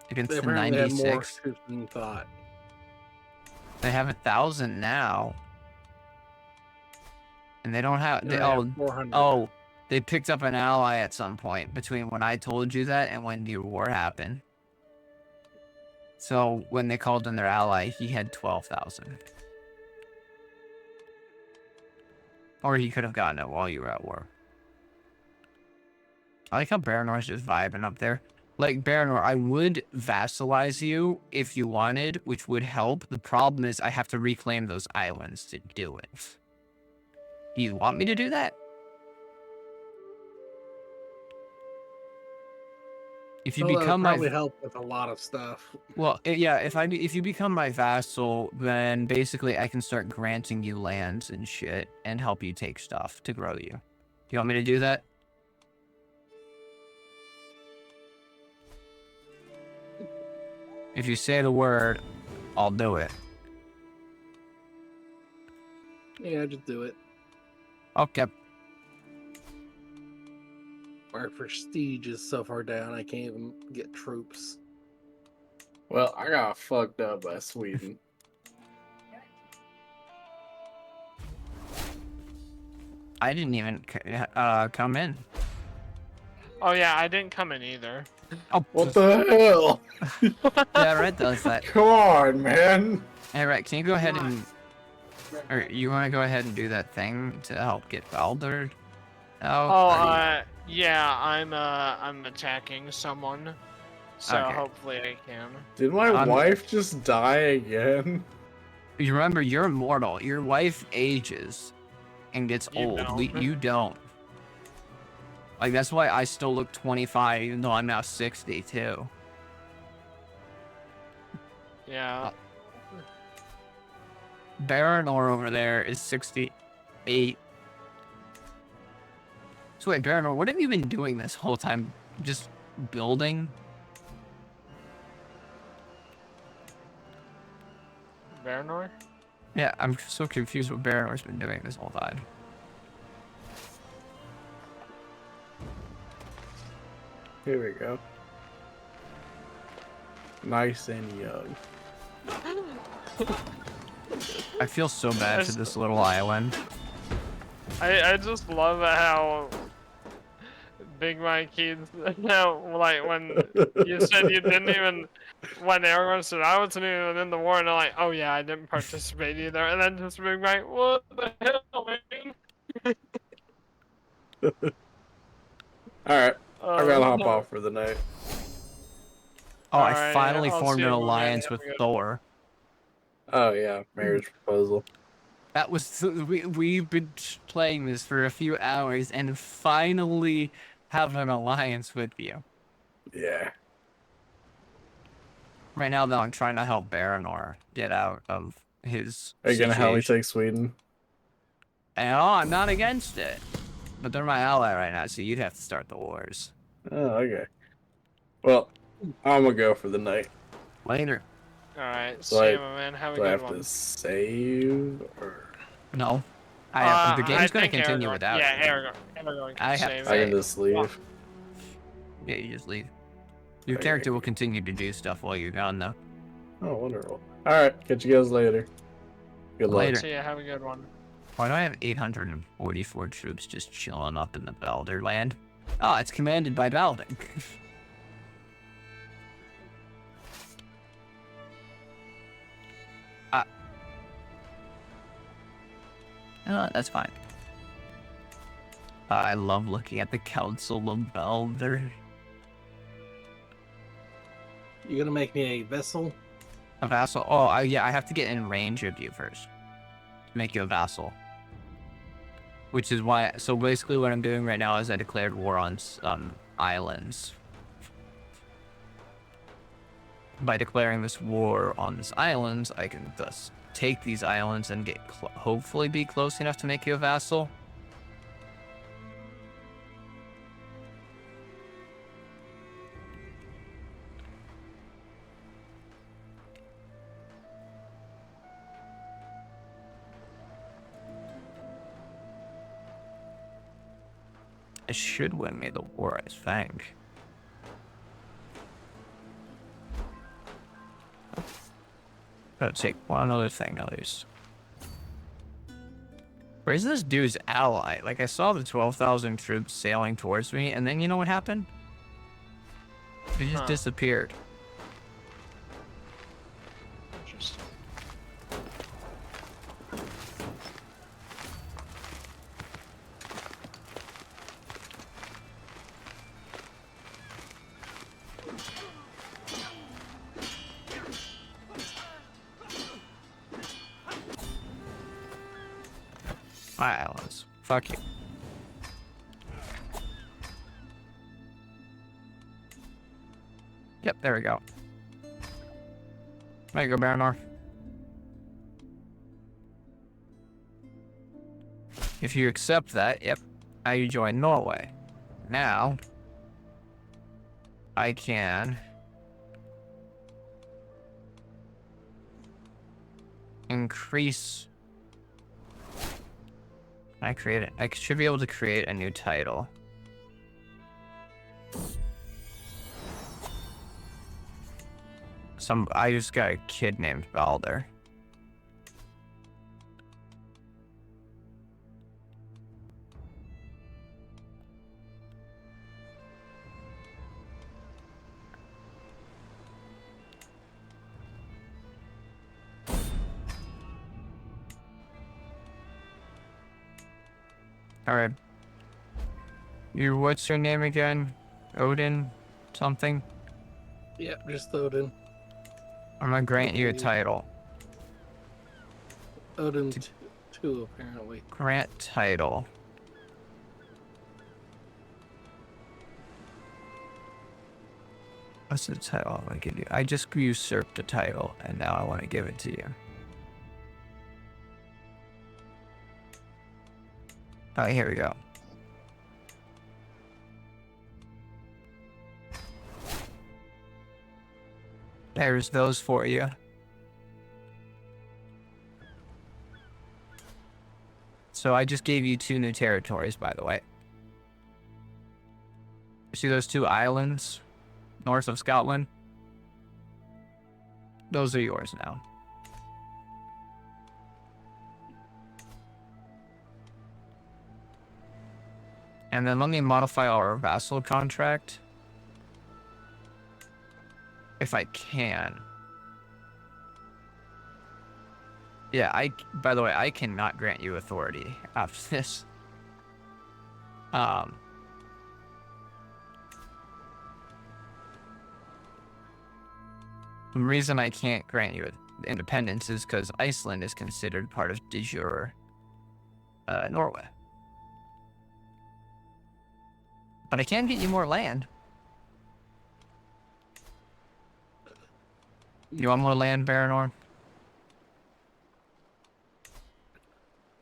Against they the apparently had more 96. troops than you thought. They have 1,000 now. And they don't have... They have 400. Oh, they picked up an ally at some point between when I told you that and when the war happened. So when they called in their ally, he had 12,000. Or he could have gotten it while you were at war. I like how Baranor's just vibing up there. Like, Baranor, I would vassalize you if you wanted, which would help. The problem is I have to reclaim those islands to do it. Do you want me to do that? If you become my... probably help with a lot of stuff. Well, yeah, if you become my vassal, then basically I can start granting you lands and shit and help you take stuff to grow you. Do you want me to do that? If you say the word, I'll do it. Yeah, just do it. Okay. Our prestige is so far down, I can't even get troops. Well, I got fucked up by Sweden. I didn't even come in. Oh yeah, I didn't come in either. Oh, What the hell? yeah, Red does that. Come on, man. Hey, Red, can you go ahead and... Or you want to go ahead and do that thing to help get Balder out? Yeah, I'm attacking someone, so Okay. hopefully I can. Did my wife just die again? You remember, you're immortal. Your wife ages and gets You old. don't. You don't. Like, that's why I still look 25, even though I'm now 62. Yeah. Baranor over there is 68. So wait, Baranor, what have you been doing this whole time? Just building? Baranor? Yeah, I'm so confused what Baranor's been doing this whole time. Here we go. Nice and young. I feel so bad for this little island. I just love how Big Mike he's now like when you said you didn't even when everyone said I wasn't even in the war and I'm like, oh yeah, I didn't participate either, and then just Big Mike, what the hell, man? Alright, I gotta hop no. off for the night. Oh, I Alright, finally I'll formed see an you, man. alliance Have with a good- Thor. Oh yeah, marriage proposal. That was we've been playing this for a few hours and finally have an alliance with you. Yeah. Right now, though, I'm trying to help Baranor get out of his Are you gonna help me situation. take Sweden? And, oh, I'm not against it. But they're my ally right now, so you'd have to start the wars. Oh, okay. Well, I'm gonna go for the night. Later. Alright, So see you, my man. Have a Do I good have one. to save or No. The I game's going to think continue Aragorn- without Yeah, you. Aragorn I can have save to I it. can just leave? Yeah, you just leave. Your Okay. character will continue to do stuff while you're gone, though. Oh, wonderful. Alright, catch you guys later. Good luck. Later. See ya, have a good one. Why do I have 844 troops just chilling up in the Balder land? Oh, it's commanded by Balding. That's fine. I love looking at the Council of Balder. You gonna make me a vessel? A vassal? Oh, yeah, I have to get in range of you first. To make you a vassal. Which is why, so basically what I'm doing right now is I declared war on islands. By declaring this war on these islands, I can thus take these islands and get hopefully be close enough to make you a vassal. I should win me the war, I think. Gotta take one other thing at least. Where's this dude's ally? Like, I saw the 12,000 troops sailing towards me, and then you know what happened? They just disappeared. Interesting. My allies. Fuck you. Yep, there we go. There you go, Baranor. If you accept that, yep, now you join Norway. Now, I can increase. I should be able to create a new title. I just got a kid named Balder. Alright. What's your name again? Odin? Something? Yep, just Odin. I'm gonna grant you a Okay. title. Odin 2, apparently. Grant title. What's the title I want to give you? I just usurped the title, and now I want to give it to you. Oh, here we go. There's those for you. So I just gave you 2 new territories, by the way. See those 2 islands north of Scotland? Those are yours now. And then let me modify our vassal contract. If I can. Yeah, by the way, I cannot grant you authority after this. The reason I can't grant you independence is because Iceland is considered part of de jure Norway. But I can get you more land. You want more land, Baranor?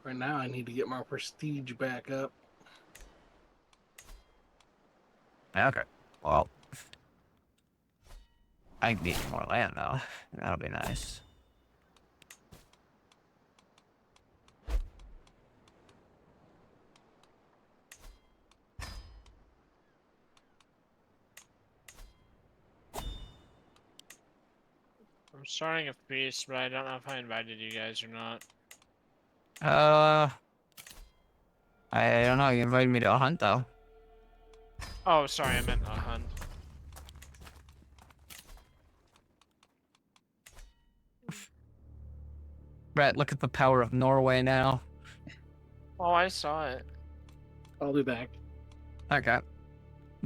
Right now, I need to get my prestige back up. Okay. Well, I can get you more land, though. That'll be nice. I'm starting a feast, but I don't know if I invited you guys or not. I don't know. You invited me to a hunt, though. Oh, sorry, I meant a hunt. Brett, look at the power of Norway now. Oh, I saw it. I'll be back. Okay.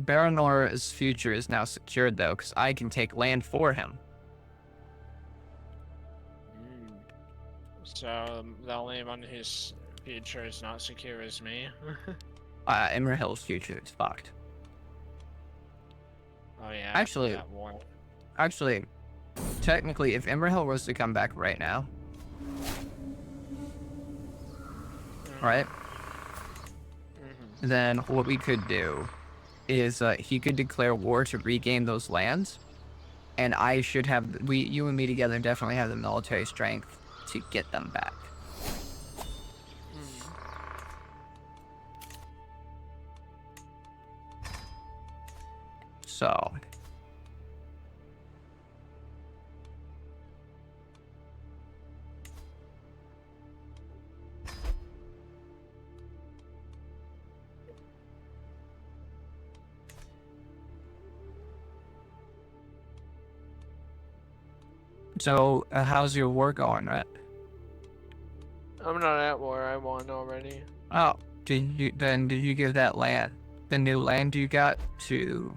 Baranor's future is now secured, though, because I can take land for him. So, the only one whose future is not secure is me. Imrahil's future is fucked. Oh, yeah. Actually, that war. technically, if Imrahil was to come back right now, right? Then what we could do is he could declare war to regain those lands, and I should have you and me together definitely have the military strength to get them back. So how's your war going, right? I'm not at war, I won already. Oh, did you give that land, the new land you got to?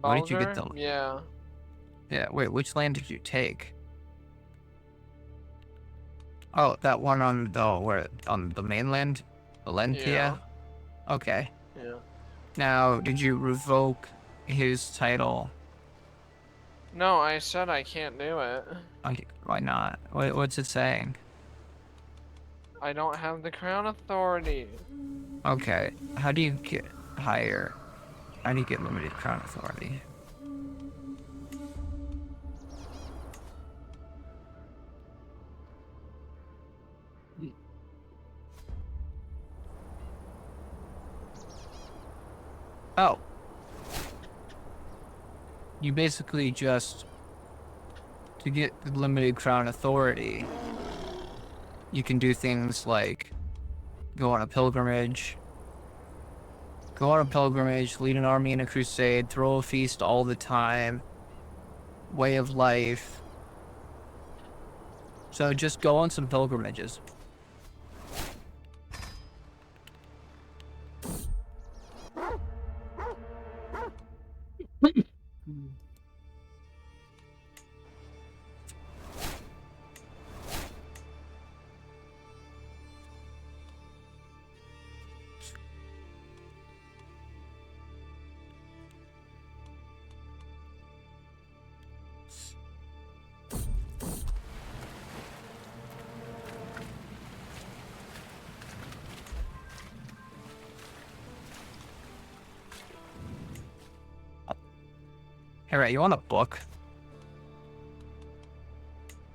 Where did you get Balzer? the? Yeah. Yeah, wait, which land did you take? Oh, that one on the mainland, Valentia. Yeah. Okay. Yeah. Now, did you revoke his title? No, I said I can't do it. Okay, why not? What's it saying? I don't have the crown authority. Okay, how do you get higher? How do you get limited crown authority? Oh. You basically just, to get the limited crown authority, you can do things like go on a pilgrimage, lead an army in a crusade, throw a feast all the time, way of life. So just go on some pilgrimages. Hey, Ray, you want a book?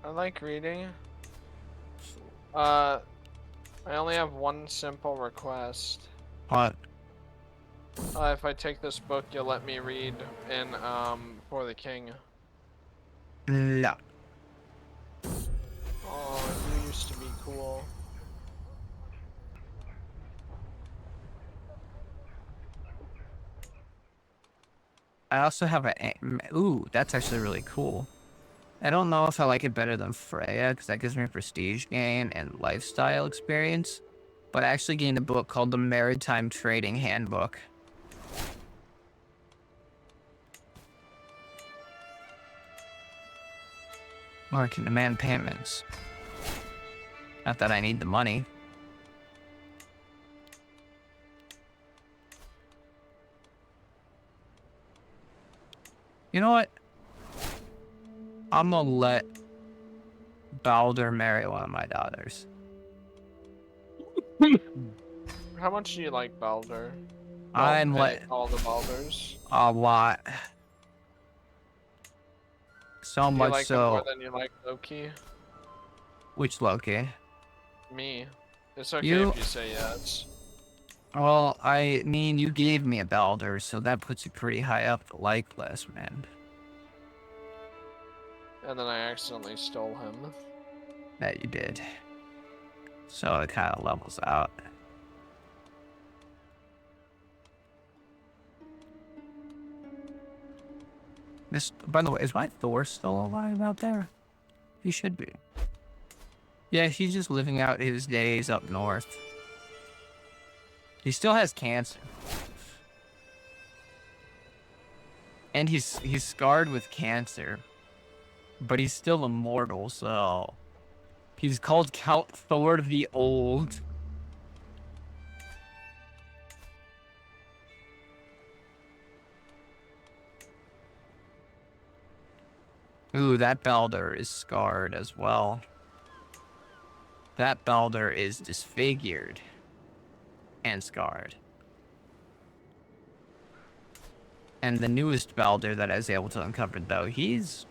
I like reading. I only have one simple request. What? If I take this book, you'll let me read in, for the king. No. Oh, you used to be cool. I also have ooh, that's actually really cool. I don't know if I like it better than Freya, because that gives me prestige gain and lifestyle experience. But I actually gained a book called the Maritime Trading Handbook. Or I can demand payments. Not that I need the money. You know what? I'm gonna let Balder marry one of my daughters. How much do you like Balder? I'm Well, let all the Balders. a lot. So Do you much like him more so. than you like Loki? Which Loki? Me. It's okay You. if you say yes. Well, I mean, you gave me a Balder, so that puts you pretty high up the like list, man. And then I accidentally stole him. That you did. So it kind of levels out. This, by the way, is my Thor still alive out there? He should be. Yeah, he's just living out his days up north. He still has cancer. And he's scarred with cancer. But he's still immortal, so... He's called Count Thor the Old. Ooh, that Balder is scarred as well. That Balder is disfigured. And scarred. And the newest Balder that I was able to uncover, though, he's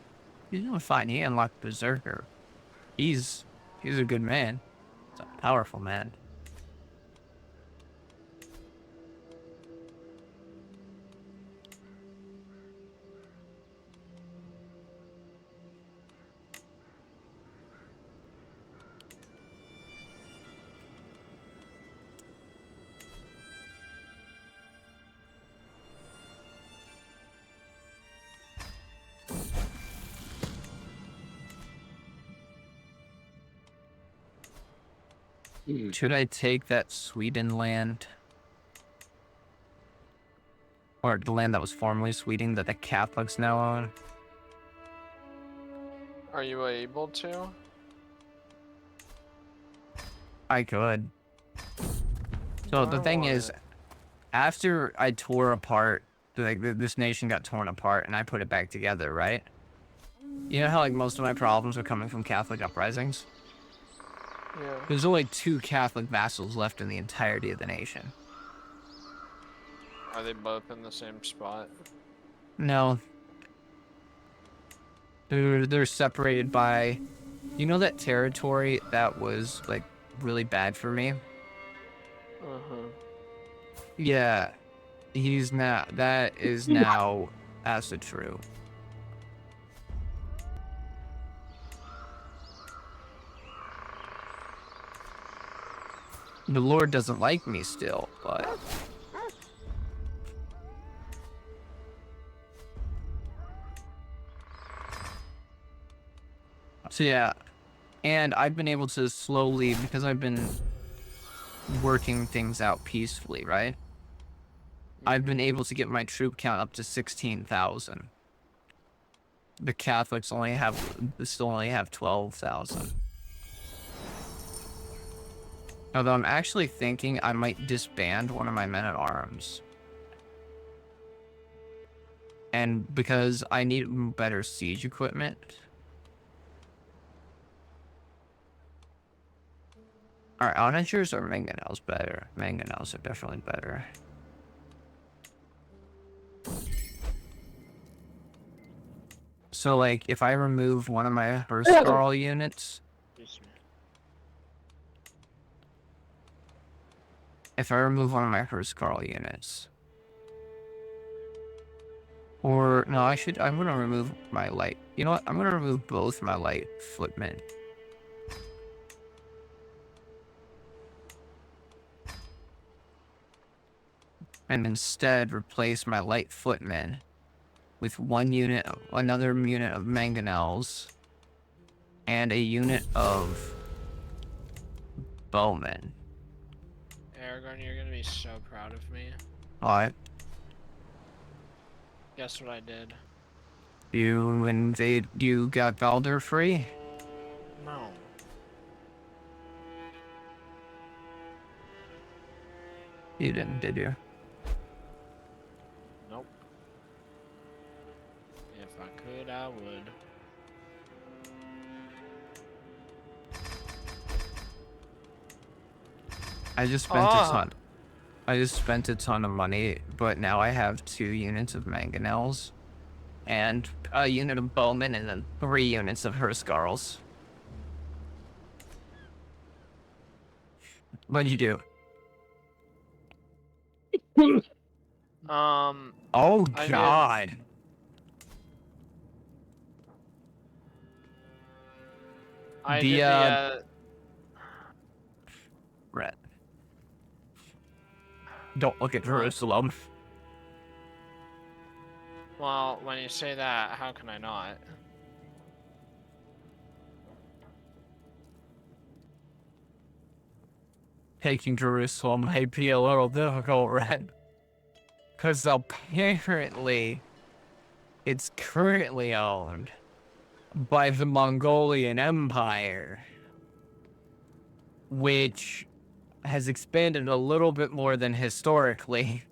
doing fine. He unlocked Berserker. He's a good man. He's a powerful man. Should I take that Sweden land? Or the land that was formerly Sweden that the Catholics now own? Are you able to? I could. So the thing is, after I tore apart, like this nation got torn apart and I put it back together, right? You know how like most of my problems are coming from Catholic uprisings? Yeah. There's only 2 Catholic vassals left in the entirety of the nation. Are they both in the same spot? No. They're separated by... You know that territory that was, like, really bad for me? Uh-huh. Yeah. He's now... That is now Acid True. The Lord doesn't like me still, but... So yeah, and I've been able to slowly, because I've been working things out peacefully, right? I've been able to get my troop count up to 16,000. The Catholics still only have 12,000. Although I'm actually thinking I might disband one of my men-at-arms. And because I need better siege equipment. Are onagers or mangonels better? Mangonels are definitely better. So, like, if I remove one of my Hurstcarl units... If I remove one of my Hurstcarl units... Or, no, I'm gonna remove my light You know what? I'm gonna remove both my light footmen. And instead replace my light footmen with another unit of mangonels, and a unit of bowmen. Aragorn, you're gonna be so proud of me. Alright. Guess what I did? You got Baldur free? No. You didn't, did you? Nope. If I could, I would. I just spent a ton. I just spent a ton of money, but now I have 2 units of mangonels, and a unit of bowmen, and then 3 units of Hurskars. What'd you do? I Oh did- God! I The, did the, Red. Don't look at Jerusalem. well, when you say that, how can I not? Taking Jerusalem might be a little difficult, Red. Because apparently, it's currently owned by the Mongolian Empire, which has expanded a little bit more than historically,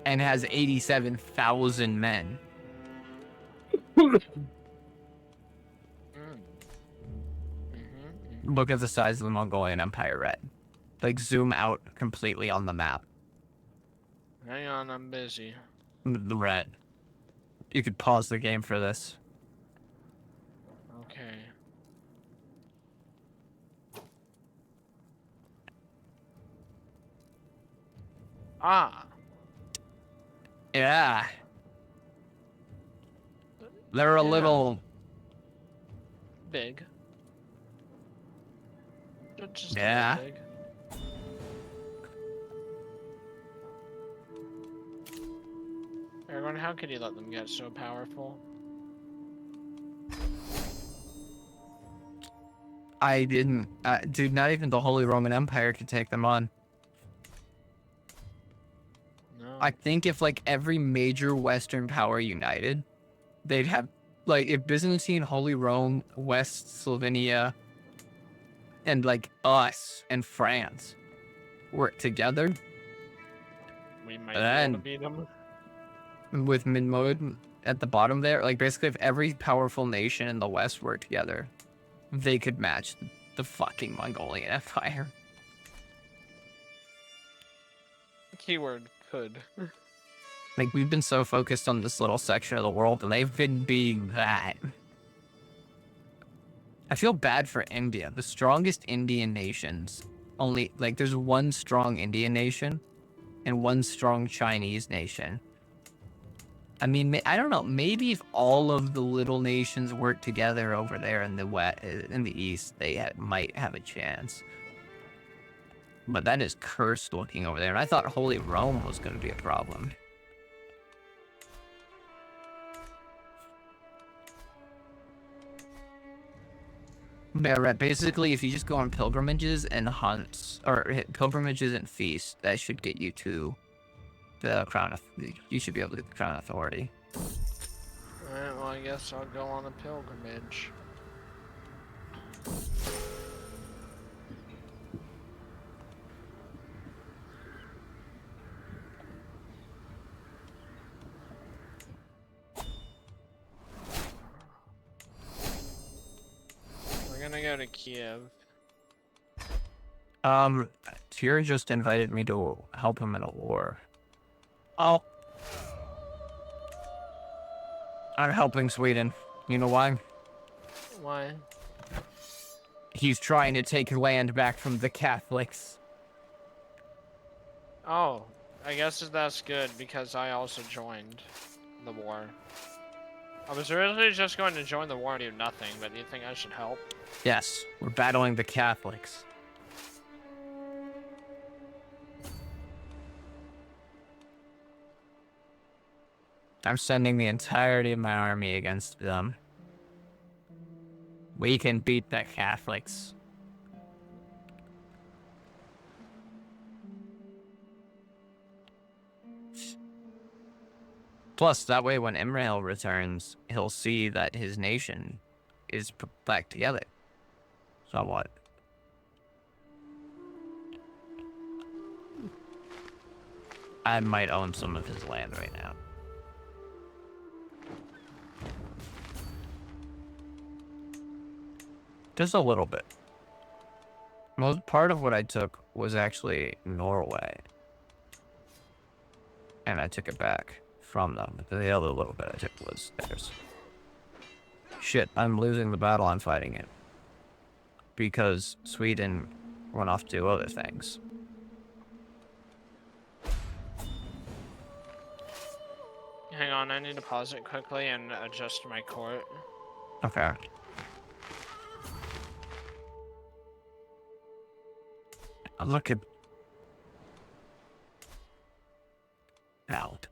and has 87,000 men. Look at the size of the Mongolian Empire, Red. Like, zoom out completely on the map. Hang on, I'm busy. Red. You could pause the game for this. Okay. Ah, Yeah. They're a Yeah. little... big. Just Yeah. a little big. Aragorn, how could you let them get so powerful? I didn't... dude, not even the Holy Roman Empire could take them on. No. I think if, like, every major Western power united, they'd have... Like, if Byzantine, Holy Rome, West Slovenia, and, like, us and France work together We might be able to then- beat them. with Minmod at the bottom there, like, basically if every powerful nation in the West worked together, they could match the fucking Mongolian Empire. Keyword could. Like, we've been so focused on this little section of the world, and they've been being that. I feel bad for India. The strongest Indian nations, only, like, there's one strong Indian nation and one strong Chinese nation. I mean, I don't know, maybe if all of the little nations work together over there in the west, in the east, they might have a chance. But that is cursed looking over there, and I thought Holy Rome was going to be a problem. Yeah, right. Basically, if you just go on pilgrimages and hunts, or hit pilgrimages and feasts, that should get you to the crown. You should be able to get the crown authority. Alright, well, I guess I'll go on a pilgrimage. We're gonna go to Kiev. Tyr just invited me to help him in a war. Oh. I'm helping Sweden. You know why? Why? He's trying to take land back from the Catholics. Oh, I guess that's good because I also joined the war. I was originally just going to join the war and do nothing, but do you think I should help? Yes, we're battling the Catholics. I'm sending the entirety of my army against them. We can beat the Catholics. Plus, that way when Imrail returns, he'll see that his nation is put back together. Somewhat. I might own some of his land right now. Just a little bit. Most part of what I took was actually Norway. And I took it back from them. The other little bit I took was theirs. Shit, I'm losing the battle I'm fighting in. Because Sweden went off to do other things. Hang on, I need to pause it quickly and adjust my court. Okay. Look at... out.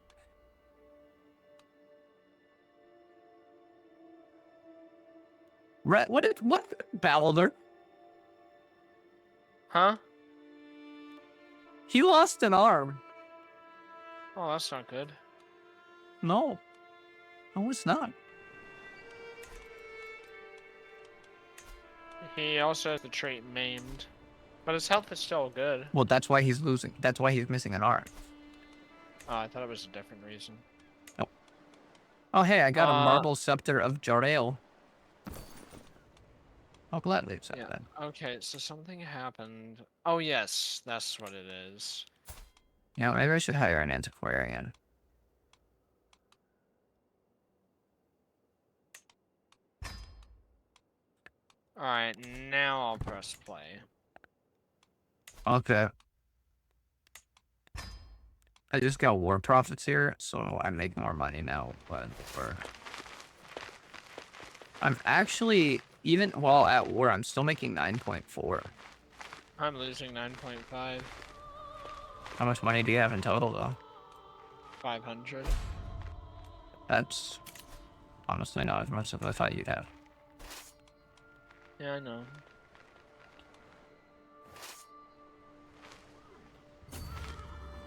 What Balder? Huh? He lost an arm. Oh, that's not good. No. No, it's not. He also has the trait maimed. But his health is still good. Well, that's why he's losing. That's why he's missing an arm. Oh, I thought it was a different reason. Nope. Oh, hey, I got a marble scepter of Jarrail. I'll gladly accept that. Okay, so something happened. Oh, yes, that's what it is. Yeah, maybe I should hire an antiquarian. Alright, now I'll press play. Okay. I just got war profits here, so I make more money now. But I'm actually, even while at war, I'm still making 9.4. I'm losing 9.5. How much money do you have in total, though? 500. That's honestly not as much as I thought you'd have. Yeah, I know.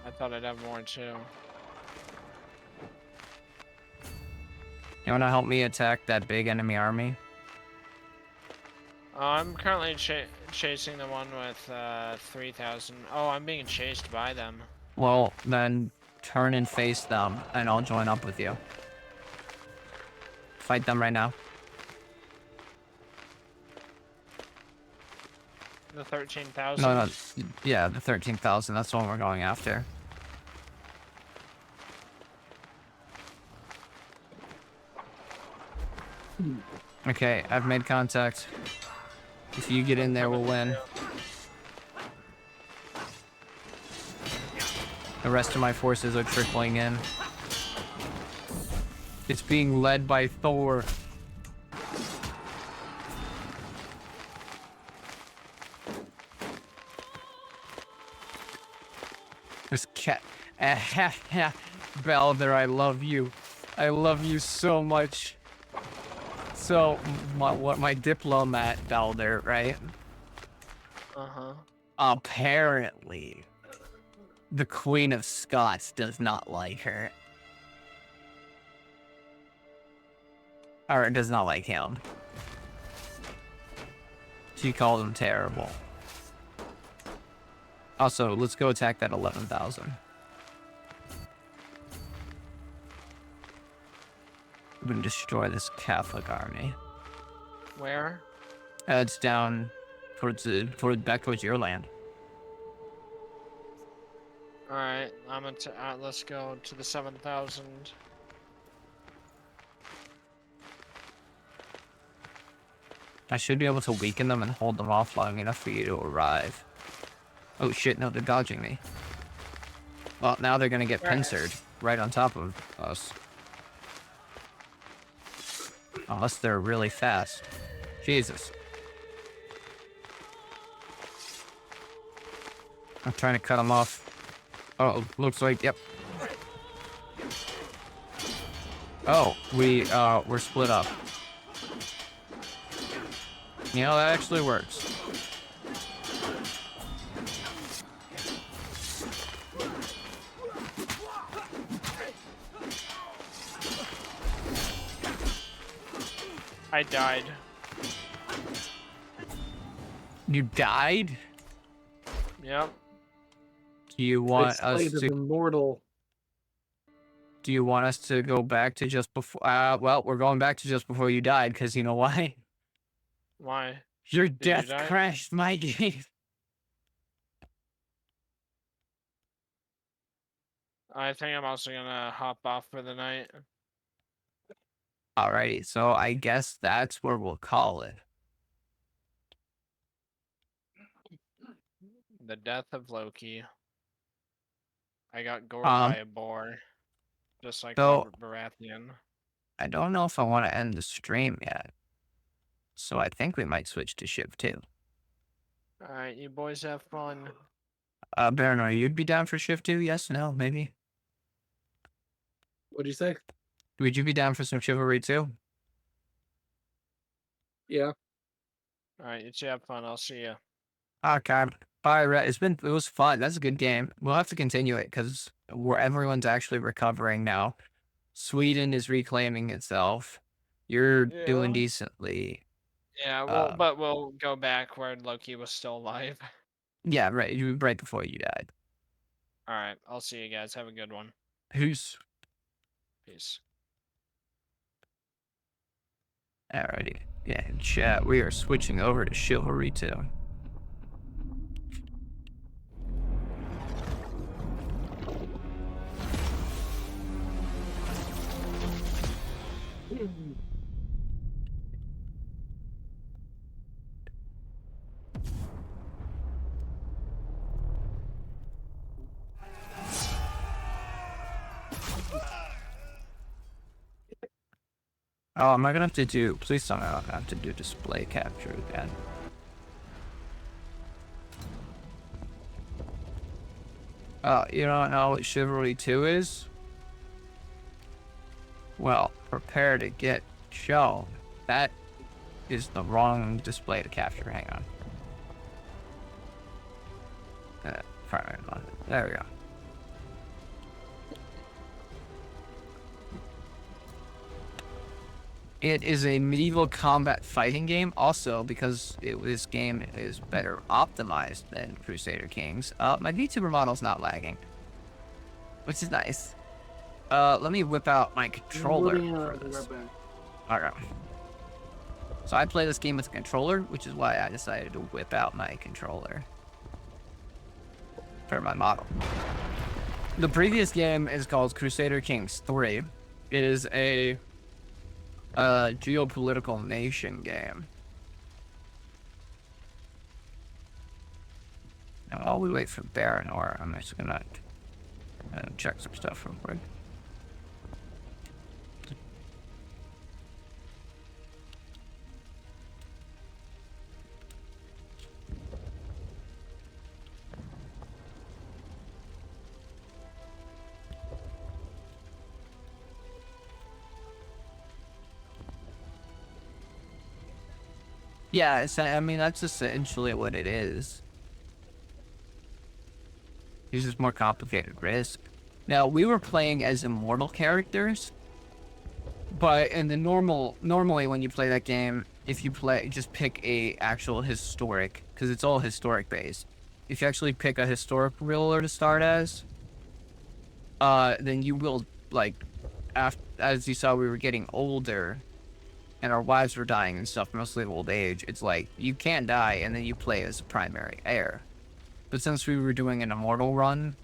I thought I'd have more too. You want to help me attack that big enemy army? I'm currently chasing the one with 3,000. Oh, I'm being chased by them. Well, then turn and face them, and I'll join up with you. Fight them right now. The 13,000? No, yeah, the 13,000. That's the one we're going after. Okay, I've made contact. If you get in there, we'll win. The rest of my forces are trickling in. It's being led by Thor. This cat. Balder, I love you. I love you so much. So, my diplomat, Balder, right? Uh-huh. Apparently, the Queen of Scots does not like her. Or does not like him. She called him terrible. Also, let's go attack that 11,000. We're gonna destroy this Catholic army. Where? It's down towards back towards your land. Alright, I'm gonna let's go to the 7,000. I should be able to weaken them and hold them off long enough for you to arrive. Oh shit, no, they're dodging me. Well, now they're gonna get pincered right on top of us. Unless they're really fast. Jesus. I'm trying to cut them off. Oh, looks like, yep. Oh, we're split up. You know, that actually works. I died. You died? Yep. Do you I want us slayed to... an immortal. Do you want us to go back to just before... well, we're going back to just before you died, because you know why? Why? Your you death die? crashed my game. I think I'm also gonna hop off for the night. Alrighty, so I guess that's where we'll call it. The death of Loki. I got gored by a boar. Just like so- Robert Baratheon. I don't know if I want to end the stream yet. So I think we might switch to Shiv 2. Alright, you boys have fun. Baron, you'd be down for Shiv 2? Yes, no, maybe? What'd you say? Would you be down for some Chivalry too? Yeah. Alright, you two have fun. I'll see you. Okay. Bye, Rhett. It was fun. That's a good game. We'll have to continue it because everyone's actually recovering now. Sweden is reclaiming itself. You're doing Yeah. decently. Yeah, well, but we'll go back where Loki was still alive. Yeah, right. Right before you died. Alright, I'll see you guys. Have a good one. Who's... Peace. Alrighty. Yeah, in chat, we are switching over to Chivalry 2. Oh, am I gonna have to do... Please tell me I don't have to do display capture again. Oh, you don't know what Chivalry 2 is? Well, prepare to get shown. That is the wrong display to capture. Hang on. There we go. It is a medieval combat fighting game. Also, because this game is better optimized than Crusader Kings, my VTuber model's not lagging, which is nice. Let me whip out my controller for this. Okay. So I play this game with a controller, which is why I decided to whip out my controller for my model. The previous game is called Crusader Kings 3. It is a geopolitical nation game. Now, while we wait for Baranor, I'm just gonna check some stuff real quick. Yeah, I mean, that's essentially what it is. It's just more complicated risk. Now, we were playing as immortal characters, but in the normally when you play that game, if you just pick a actual historic, because it's all historic based. If you actually pick a historic ruler to start as, then you will, like, as you saw, we were getting older, and our wives were dying and stuff, mostly of old age. It's like, you can't die, and then you play as a primary heir. But since we were doing an immortal run,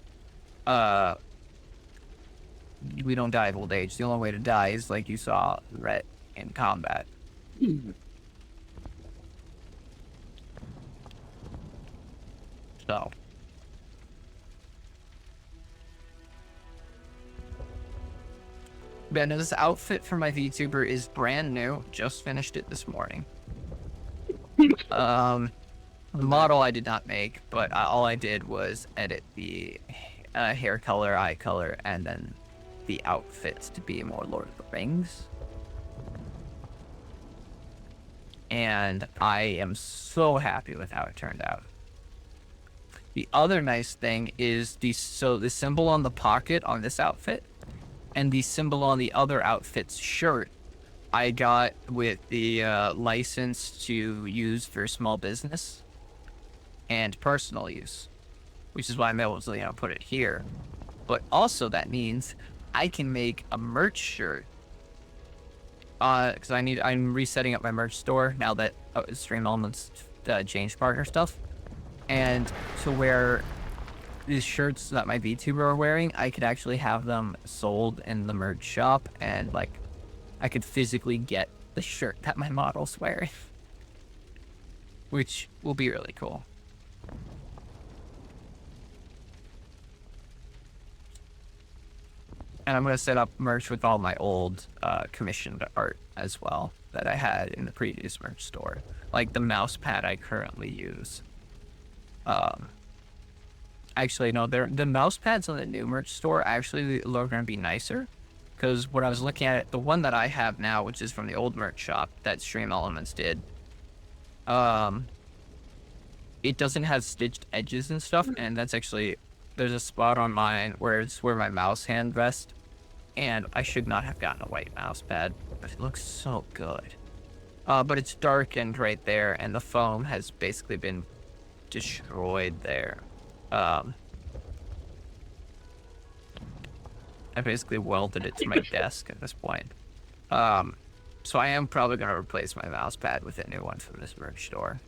we don't die of old age. The only way to die is, like you saw, Rhett in combat. So. Yeah, no, this outfit for my VTuber is brand new. Just finished it this morning. The model I did not make, but all I did was edit the hair color, eye color, and then the outfits to be more Lord of the Rings. And I am so happy with how it turned out. The other nice thing is the symbol on the pocket on this outfit and the symbol on the other outfit's shirt I got with the license to use for small business and personal use, which is why I'm able to, put it here. But also that means I can make a merch shirt. Because I'm resetting up my merch store now that Stream Elements changed partner stuff. And to wear these shirts that my VTuber are wearing, I could actually have them sold in the merch shop, and like I could physically get the shirt that my model's wearing, which will be really cool. And I'm going to set up merch with all my old commissioned art as well that I had in the previous merch store. Like the mouse pad I currently use. Actually, no, the mouse pads on the new merch store actually are going to be nicer. Because when I was looking at it, the one that I have now, which is from the old merch shop that Stream Elements did, it doesn't have stitched edges and stuff. And that's actually, there's a spot on mine where it's where my mouse hand rests. And I should not have gotten a white mouse pad, but it looks so good. But it's darkened right there, and the foam has basically been destroyed there. I basically welded it to my desk at this point. So I am probably going to replace my mouse pad with a new one from this merch store.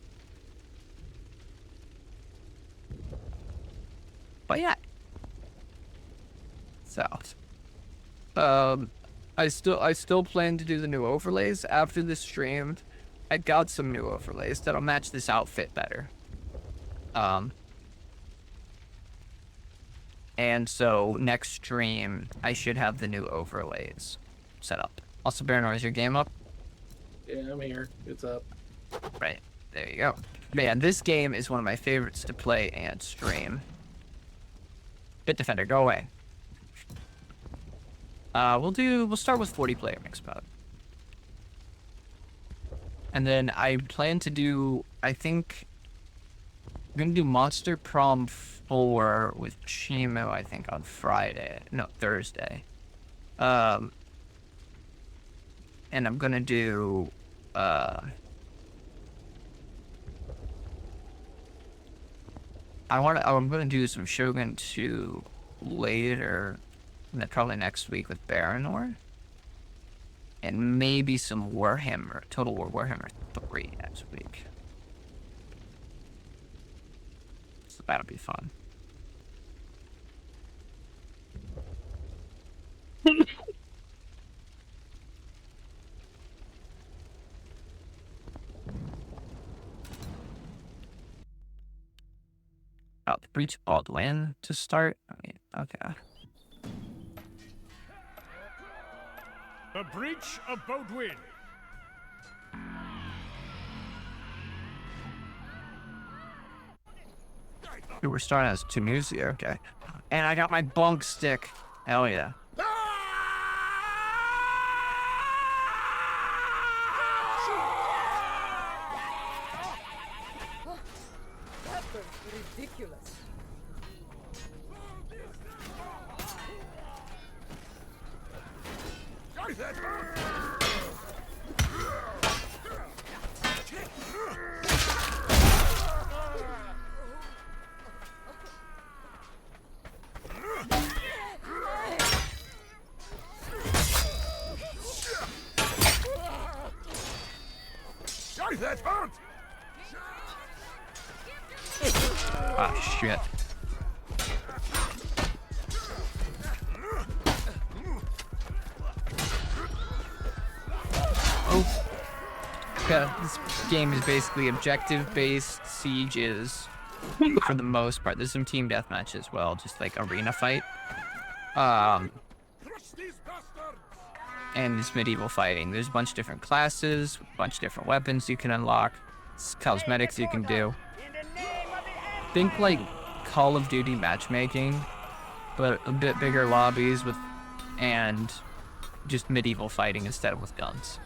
But yeah. So, I still plan to do the new overlays after this stream. I got some new overlays that'll match this outfit better. And so next stream, I should have the new overlays set up. Also, Baranor, is your game up? Yeah, I'm here. It's up. Right. There you go. Man, this game is one of my favorites to play and stream. Bitdefender, go away. We'll start with 40 player mixed mode. And then I plan to do, I think, I'm gonna do Monster Prom 4 with Chimo, I think, on Thursday. And I'm gonna do, I'm gonna do some Shogun 2 later, probably next week with Baranor. And maybe some Total War Warhammer 3 next week. So that'll be fun. Oh, the Breach of Baldwin to start? I mean, okay. The Breach of Bodwin. Dude, we're starting as Tunisia, okay. And I got my bunk stick. Hell yeah. That was ridiculous. Ah, shit. Oh. Yeah, this game is basically objective-based sieges for the most part. There's some team deathmatch as well, just like arena fight. and this medieval fighting. There's a bunch of different classes, a bunch of different weapons you can unlock, cosmetics you can do. Think like Call of Duty matchmaking, but a bit bigger lobbies with, and just medieval fighting instead of with guns.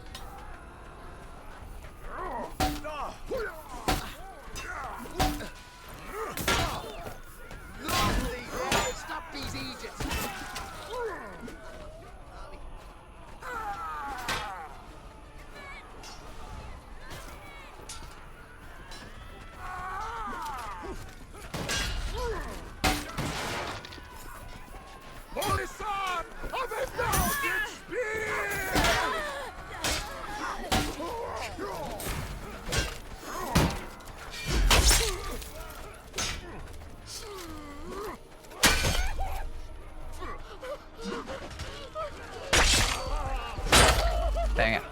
Dang it.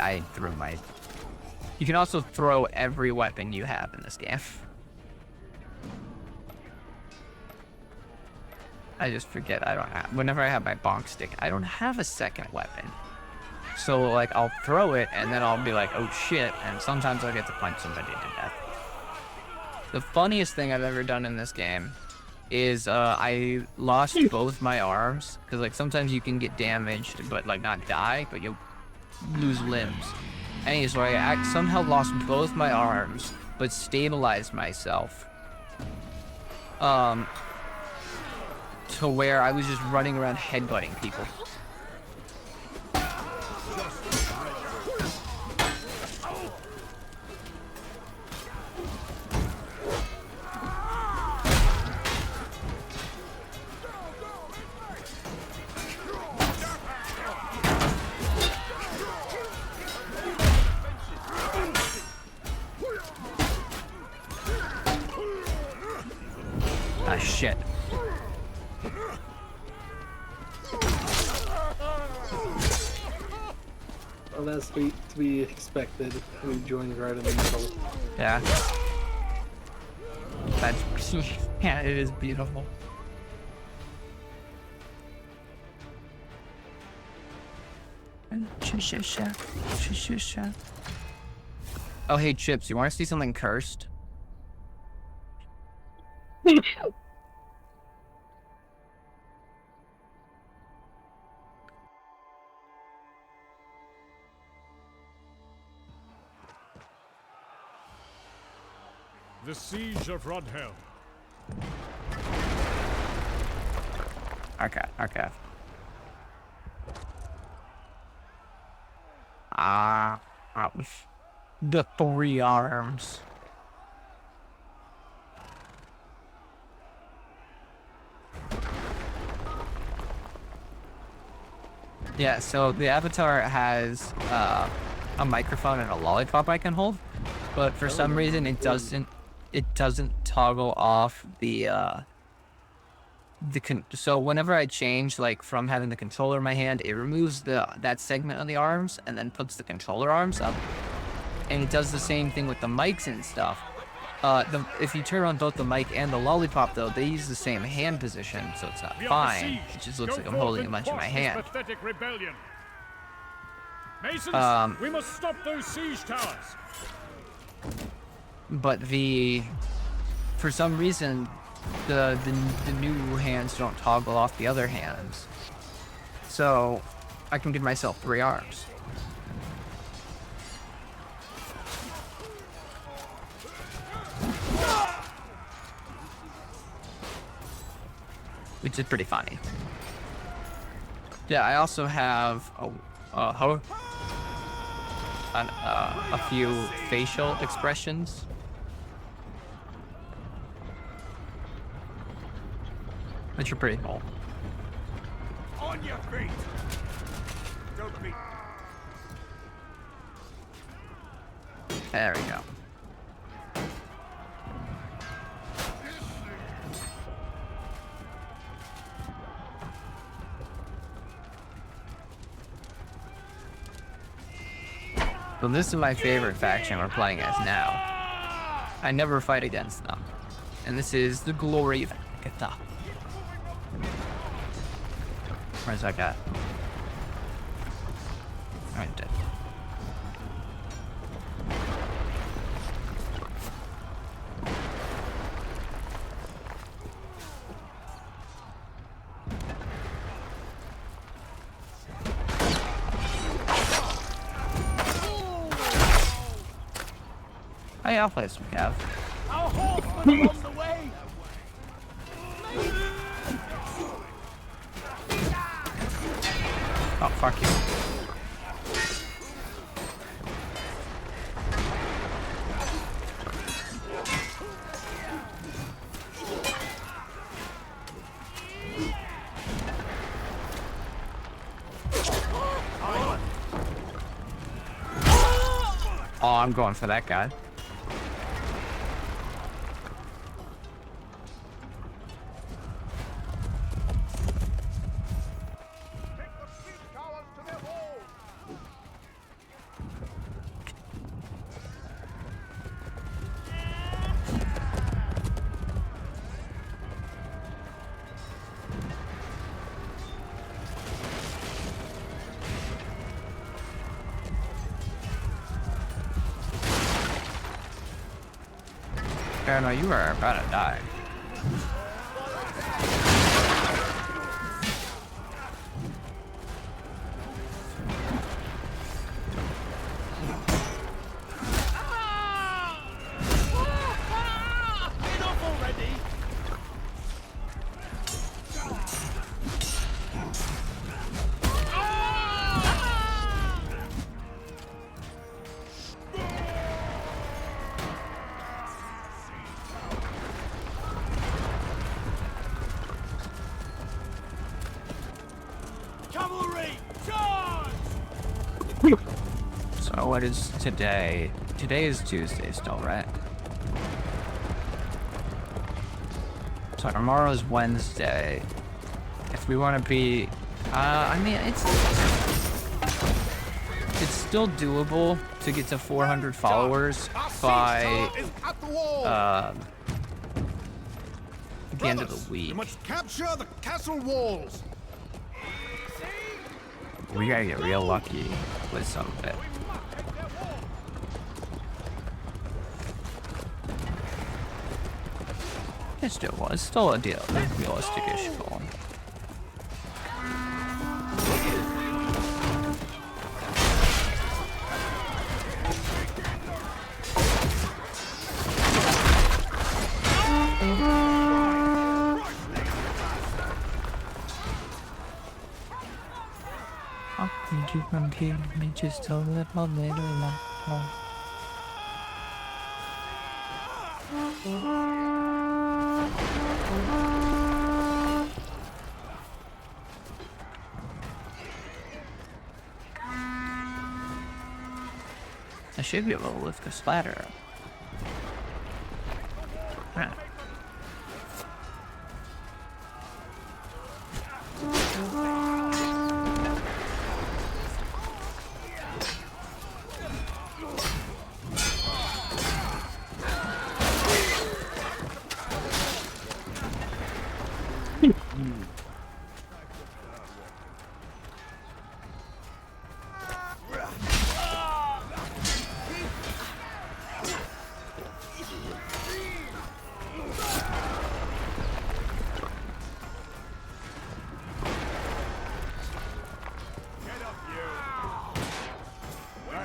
I threw my... You can also throw every weapon you have in this game. I just forget I don't have... Whenever I have my bonk stick, I don't have a second weapon. So, like, I'll throw it, and then I'll be like, oh shit, and sometimes I'll get to punch somebody to death. The funniest thing I've ever done in this game is I lost both my arms, because, like, sometimes you can get damaged, but, like, not die, but you'll lose limbs. Anyway, so I somehow lost both my arms, but stabilized myself. To where I was just running around headbutting people. Ah, shit. Well, that's to be expected. We joined right in the middle. Yeah. That's... yeah, it is beautiful. Oh, hey, Chips, you want to see something cursed? The Siege of Rodhelm. Okay, okay. Ah, the 3 arms. Yeah, so the avatar has a microphone and a lollipop I can hold, but for some reason it doesn't toggle off the so whenever I change, like, from having the controller in my hand, it removes that segment of the arms and then puts the controller arms up, and it does the same thing with the mics and stuff. If you turn on both the mic and the lollipop, though, they use the same hand position, so it's not fine. It just looks like I'm holding a bunch in my hand. Pathetic rebellion. Masons, we must stop those siege towers. But for some reason, the new hands don't toggle off the other hands, so I can give myself 3 arms. Which is pretty funny. Yeah, I also have a few facial expressions. Which are pretty cool. On your feet. Don't be. There we go. So this is my favorite faction we're playing as now. I never fight against them. And this is the Glory of Agatha. Where's that guy? I'm dead. Hey, I'll play some Cav. Our horsemen are on the way. Oh, fuck you. Oh, I'm going for that guy. No, you are about to die. Enough already. Cavalry, charge! So what is today? Today is Tuesday still, right? So tomorrow is Wednesday. If we want to be, I mean, it's still doable to get to 400 followers by the end of the week. We must capture the castle walls. We gotta get real lucky with some of it. It's still a deal, a realistic-ish goal. How could you compare me just a little more? I should be able to lift this ladder up. Huh.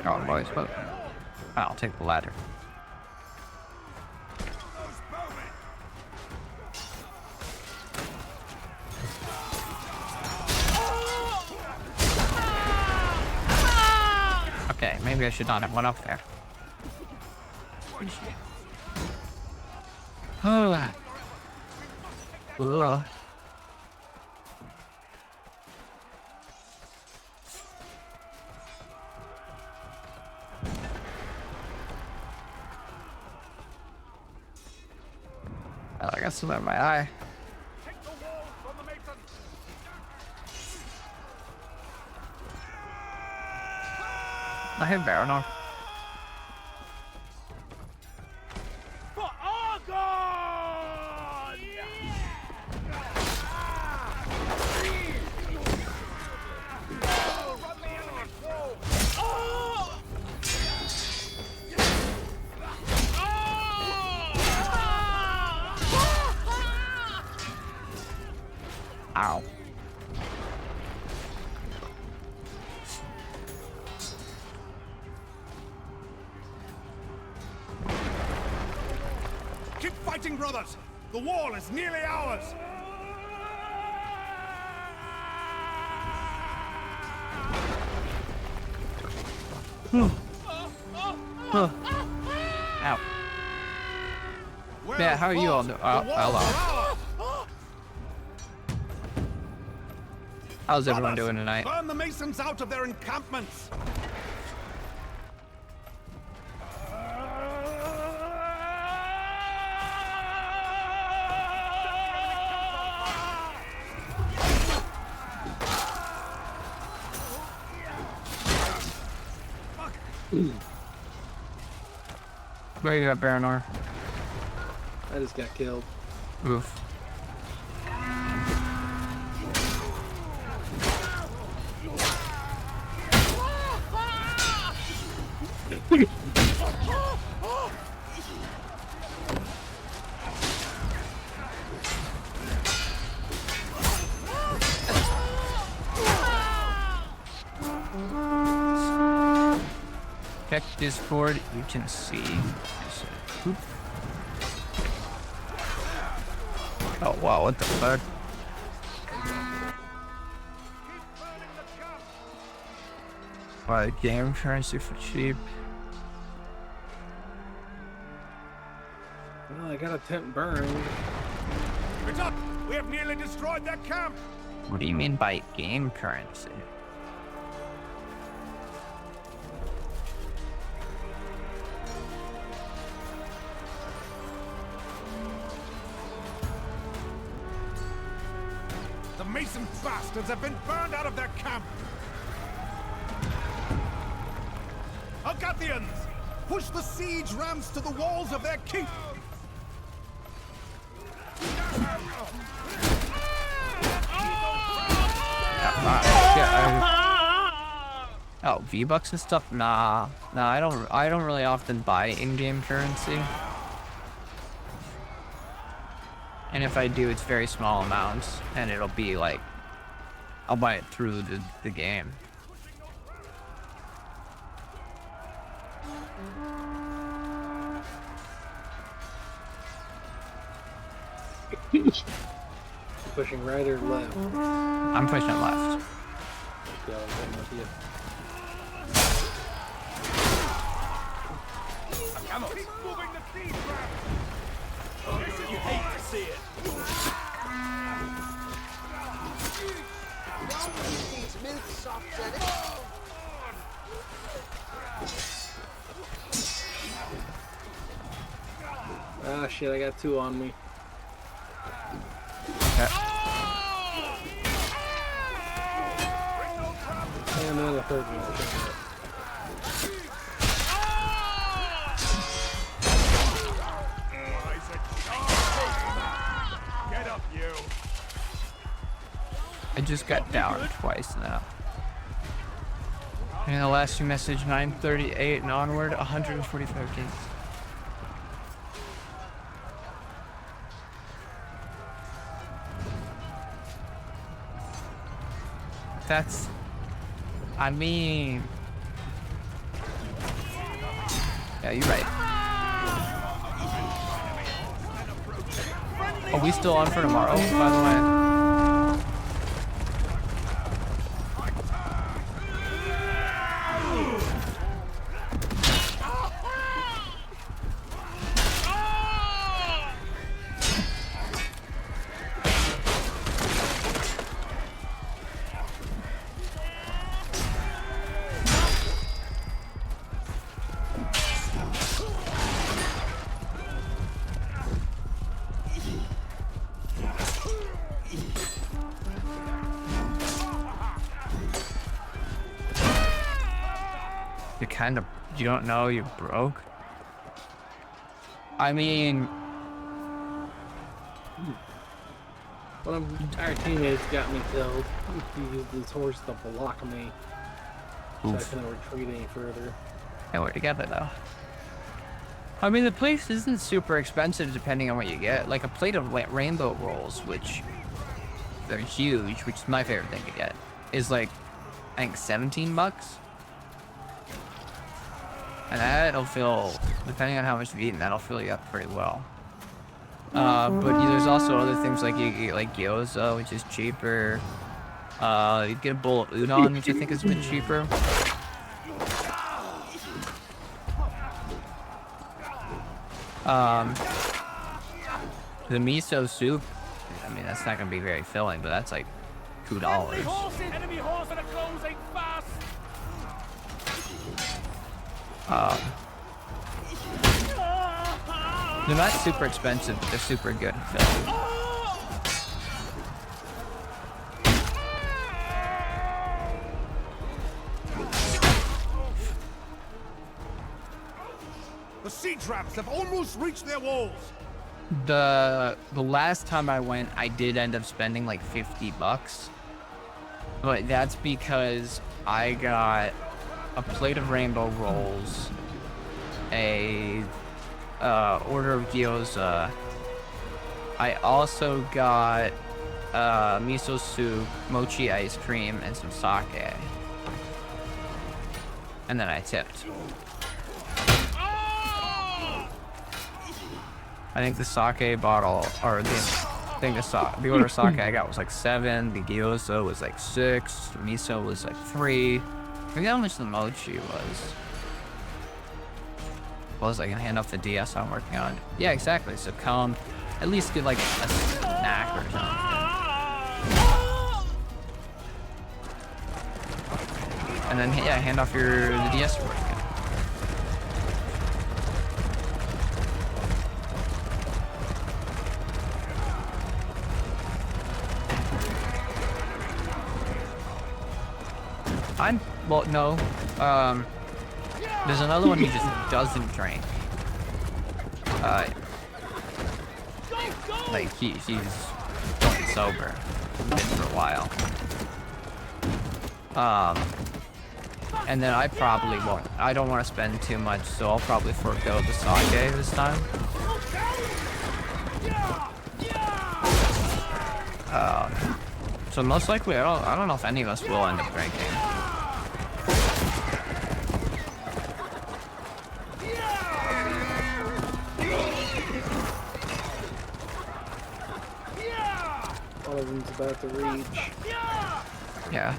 Oh, boys, but I'll take the ladder. Okay, maybe I should not have went up there. Oh. Ugh. Oh, I got some in my eye. I hit Baronor. For Argon! Run the enemy's wall! Ow. Keep fighting, brothers! The wall is nearly ours! Ow. Yeah, how are you all doing? Hello. How's everyone doing tonight? Burn the masons out of their encampments! Where you at, Baranor? I just got killed. Oof. Check Discord, you can see. Oop. Oh wow, what the fuck? Buy game currency for cheap. Well, I got a tent burned. Keep it up! We have nearly destroyed their camp! What do you mean by game currency? The Mason bastards have been burned out of their camp! Algathians! Push the siege rams to the walls of their keep! Oh, V-Bucks and stuff? Nah, I don't really often buy in-game currency. And if I do, it's very small amounts, and it'll be like, I'll buy it through the game. Pushing right or left? I'm pushing left. Okay, I'll go with you. Keep moving the siege rams! You hate to see it! Ah shit, I got two on me. And then a third one. Get up, you! I just got down twice now. And the last two message 938 and onward 145 games. That's, I mean, yeah, you're right. Are we still on for tomorrow, by the way? You don't know you're broke? I mean... Well, our teammates got me killed. He used his horse to block me. So I couldn't retreat any further. And we're together though. I mean, the place isn't super expensive depending on what you get. Like a plate of rainbow rolls, which they're huge, which is my favorite thing to get, is like, I think $17. And that'll fill, depending on how much you've eaten, that'll fill you up pretty well. But there's also other things like you get like gyoza, which is cheaper. You get a bowl of udon, which I think is a bit cheaper. The miso soup, I mean, that's not gonna be very filling, but that's like $2. Enemy horse and a closing fast. They're not super expensive, but they're super good at filling. The sea traps have almost reached their walls. The last time I went, I did end up spending like $50, but that's because I got a plate of rainbow rolls, a order of gyoza. I also got miso soup, mochi ice cream, and some sake. And then I tipped. I think the sake bottle, or the order of sake I got was like 7, the gyoza was like 6, the miso was like 3. I forget how much the mochi was. I can hand off the DS I'm working on. Yeah, exactly. So come, at least get like a snack or something. And then yeah, hand off the DS you're working on. Well, no. There's another one he just doesn't drink. Like he's sober. Been for a while. And then I probably won't. I don't want to spend too much, so I'll probably forego the sake this time. So most likely, I don't know if any of us will end up drinking. One of them's about to reach. Yeah.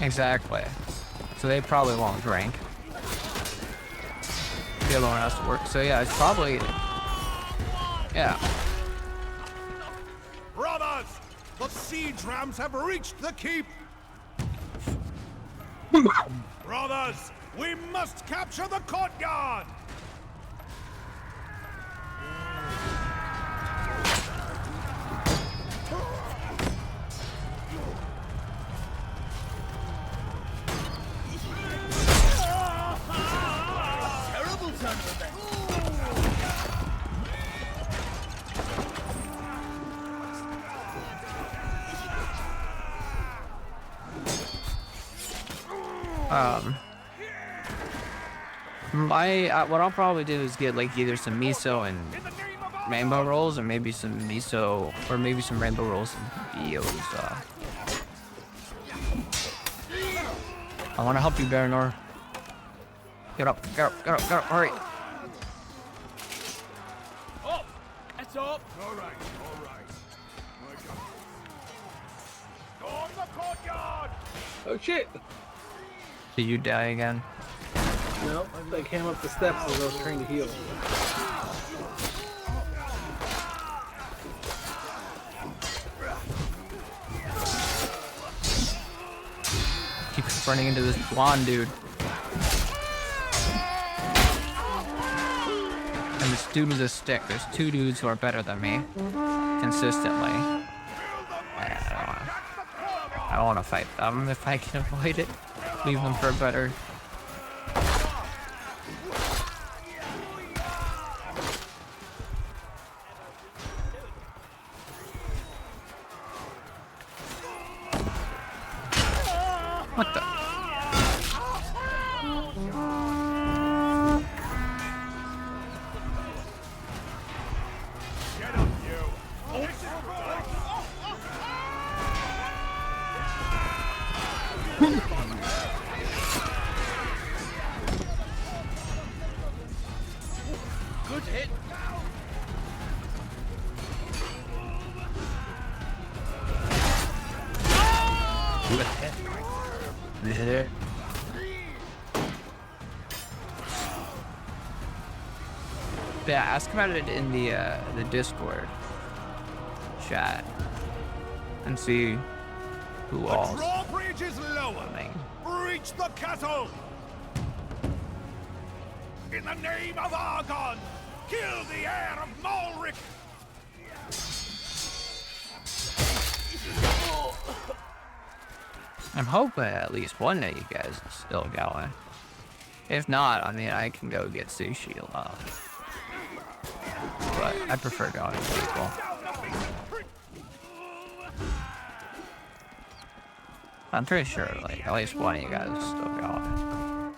Exactly. So they probably won't drink. The other one has to work. So yeah, it's probably... Yeah. Brothers, the siege rams have reached the keep. Brothers, we must capture the courtyard. Terrible turn of events. What I'll probably do is get like either some miso and rainbow rolls, or maybe some miso, or maybe some rainbow rolls and gyoza. I want to help you, Baranor. Get up, hurry. Up! It's up! Alright. Storm the courtyard! Oh shit! Did you die again? No, I came up the steps as I was trying to heal. Keeps running into this blonde dude. And this dude with a stick. There's 2 dudes who are better than me. Consistently. I don't want to fight them if I can avoid it. Leave them for a better... What the? Good hit. Yeah, ask about it in the Discord chat and see who The all's drawbridge is lower. running. Breach the castle. In the name of Argon, kill the heir of Malric. I'm hoping at least one of you guys is still going. If not, I mean, I can go get sushi alone. But I prefer going with people. I'm pretty sure, like, at least one of you guys is still going.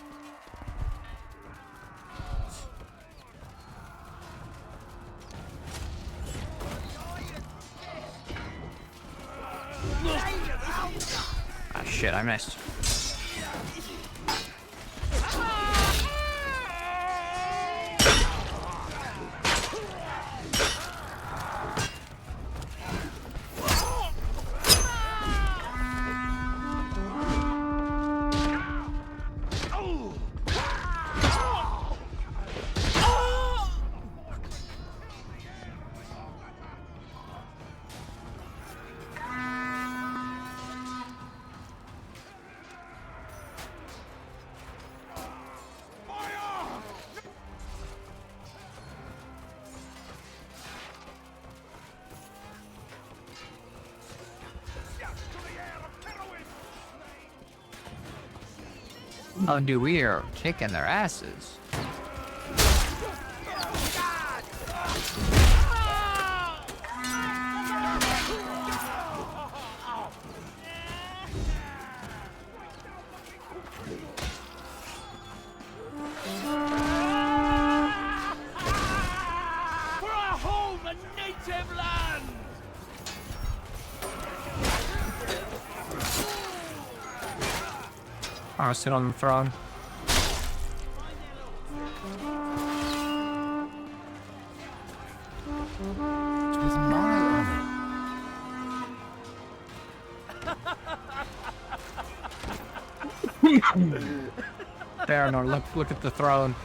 Ah, shit, I missed. Oh, dude, we are kicking their asses. For our home and native land. I want to sit on the throne. It was my honor. Baranor, look at the throne.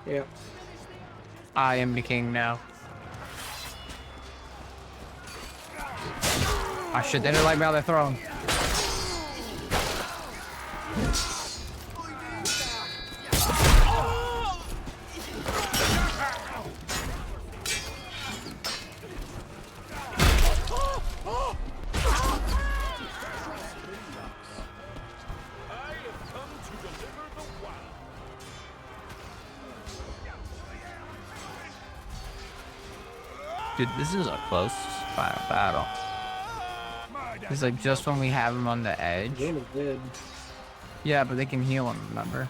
Yep. I am the king now. I should they didn't like me on the throne. Dude, this is a close final battle. It's like just when we have him on the edge. Game is dead. Yeah, but they can heal him, remember?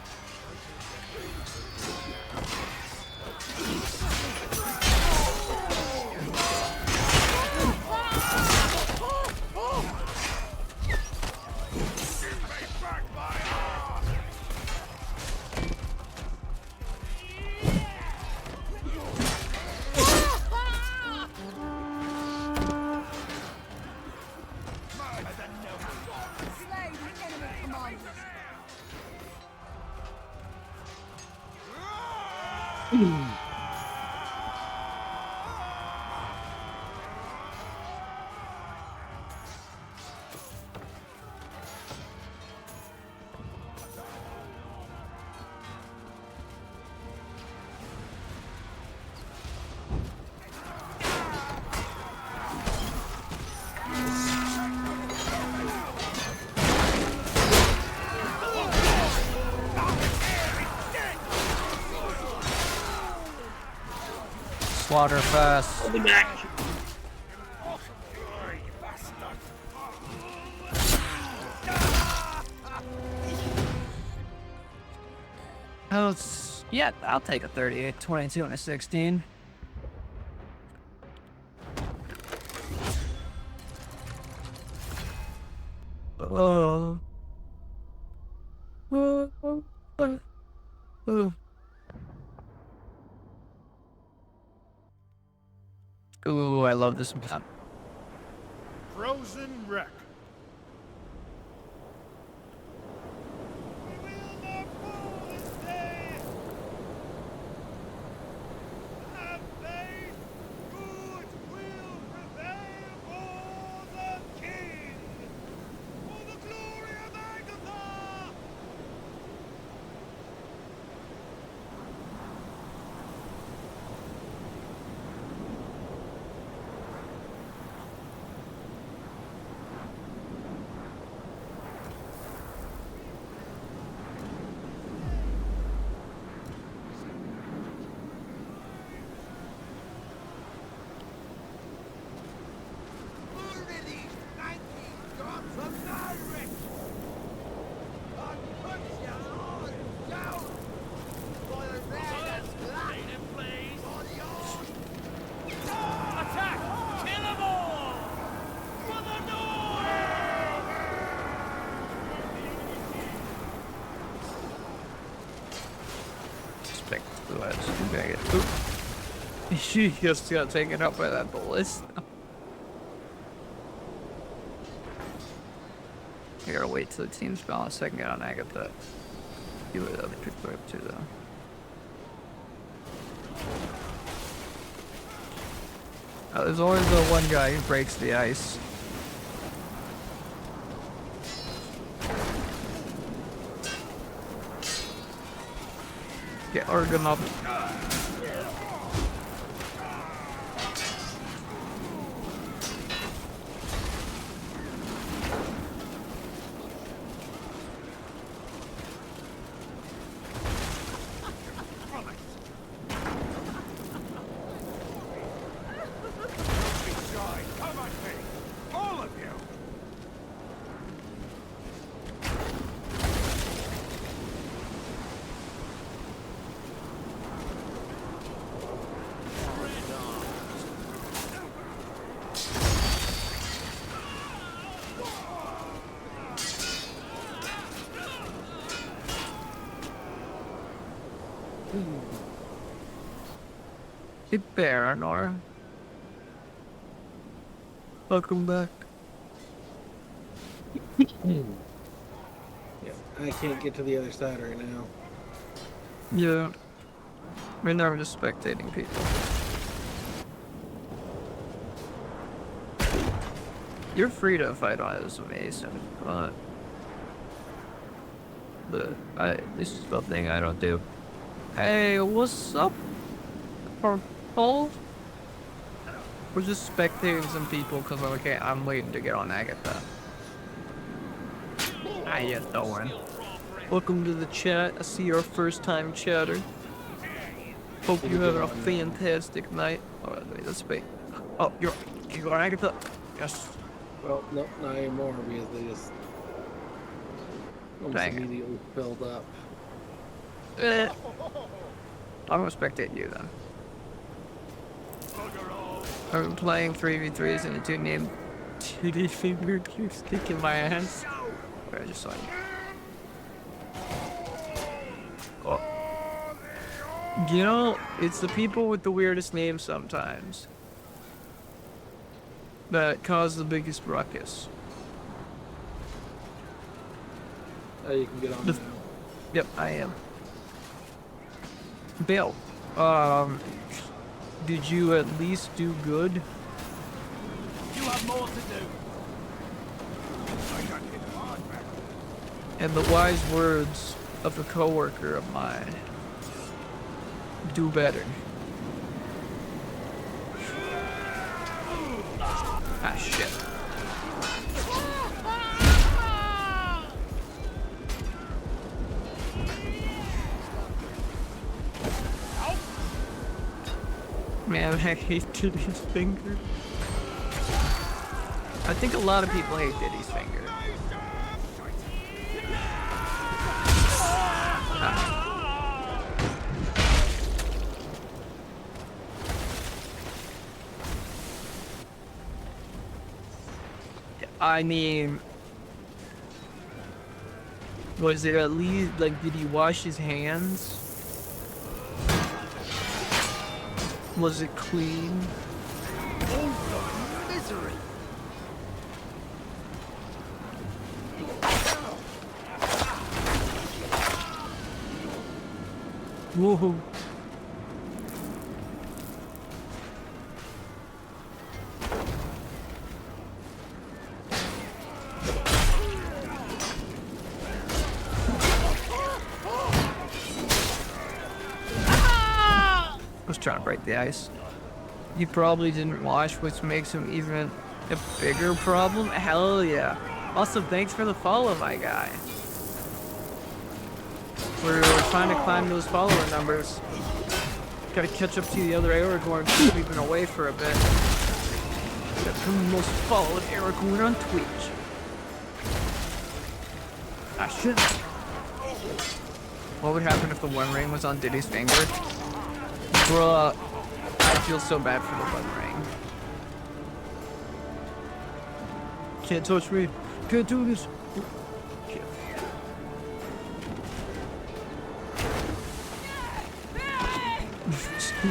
Slay the enemy commanders. Slaughter first. I'll be back. Oh, yeah, I'll take a 38, 22, and a 16. Oh. Ooh, I love this map. Frozen wreck. We will not fall this day. Have faith. Good will prevail for the king. For the glory of Agatha. She just got taken up by that ballista. I gotta wait till the team's balanced so I can get on Agatha. See what the other people are up to though. There's always the one guy who breaks the ice. Get Argon up. Come at me. All of you. Hey bear, Nora. Welcome back. Yeah, I can't get to the other side right now. Yeah. Right now I'm just spectating people. You're free to fight on it is amazing, but this is the thing I don't do. Hey, what's up? Purple? We're just spectating some people because I'm waiting to get on Agatha. How you doing? Welcome to the chat. I see you're a first-time chatter. Hope you have a fantastic night. Alright, wait, let's wait. Oh, you're on Agatha? Yes. Well, nope, not anymore because they just almost Dang it. immediately filled up. I'm gonna spectate you then. I'm playing 3v3s and a dude named 2D Finger keeps kicking my ass. Wait, I just saw you. Oh. You know, it's the people with the weirdest names sometimes that cause the biggest ruckus. Oh, you can get on now. Yep, I am. Bill, did you at least do good? You have more to do. I got hit hard back. And the wise words of a coworker of mine, do better. Ah, shit. Man, I hate Diddy's finger. I think a lot of people hate Diddy's finger. I mean, was it at least, like, did he wash his hands? Was it clean? Oh, misery. Woohoo. I was trying to break the ice. You probably didn't watch, which makes him even a bigger problem. Hell yeah. Also, thanks for the follow, my guy. We're trying to climb those follower numbers. Gotta catch up to the other Aragorns we've been away for a bit. Got the most followed Aragorn on Twitch. Ah, shit. What would happen if the One Ring was on Diddy's finger? Bruh, I feel so bad for the One Ring. Can't touch me. Can't do this.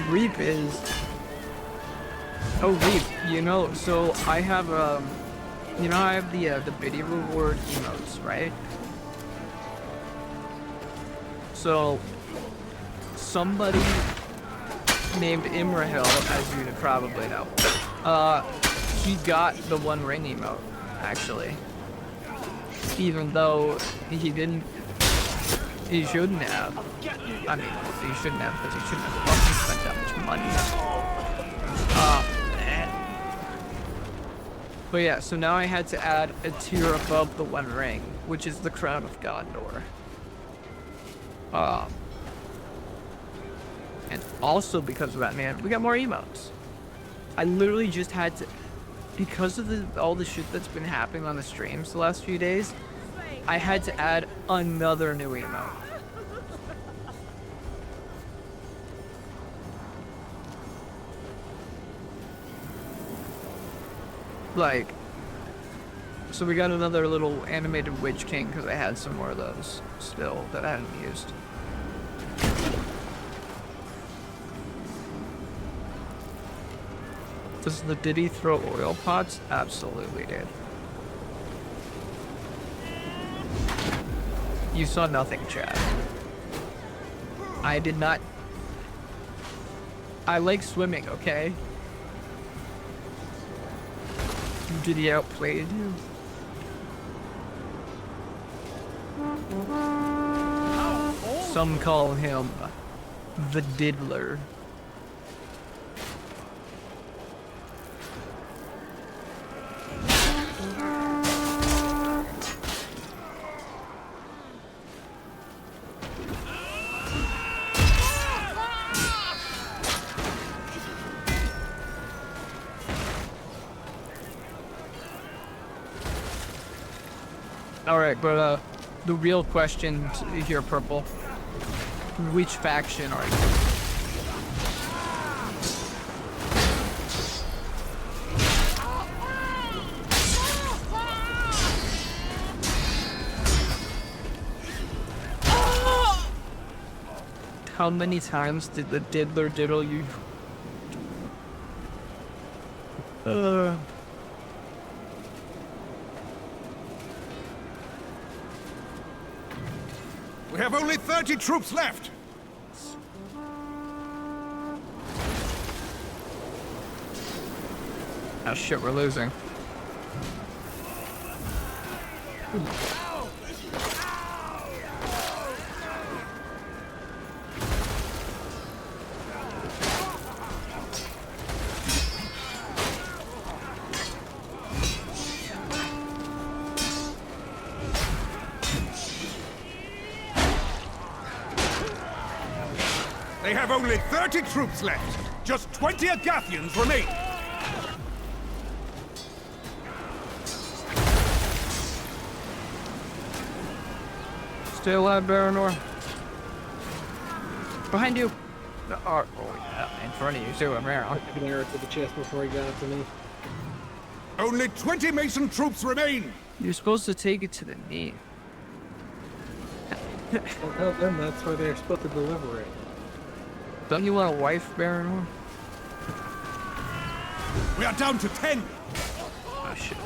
Reap is... Oh, Reap, you know, so I have, you know, I have the biddy reward emotes, right? So, somebody named Imrahil, as you probably know, he got the One Ring emote, actually. Even though he didn't, he shouldn't have. I mean, he shouldn't have, because he shouldn't have fucking spent that much money. But yeah, so now I had to add a tier above the One Ring, which is the Crown of Gondor. And also because of that, man, we got more emotes. I literally just had to, because of all the shit that's been happening on the streams the last few days, I had to add another new emote. Like, so we got another little animated Witch King because I had some more of those still that I hadn't used. Does the Diddy throw oil pots? Absolutely, dude. You saw nothing, Chad. I did not. I like swimming, okay? Diddy outplayed you. Some call him the Diddler. Alright, but the real question here, Purple. Which faction are you? How many times did the Diddler diddle you? We have only 30 troops left. Oh shit, we're losing. They have only 30 troops left. Just 20 Agathians remain. Stay alive, Baranor. Behind you. Oh yeah, in front of you too. I'm around. I took an arrow to the chest before he got it to me. Only 20 Mason troops remain. You're supposed to take it to the knee. Well, tell them that's where they're supposed to deliver it. Don't you want a wife, Baranor? We are down to 10. Oh shit.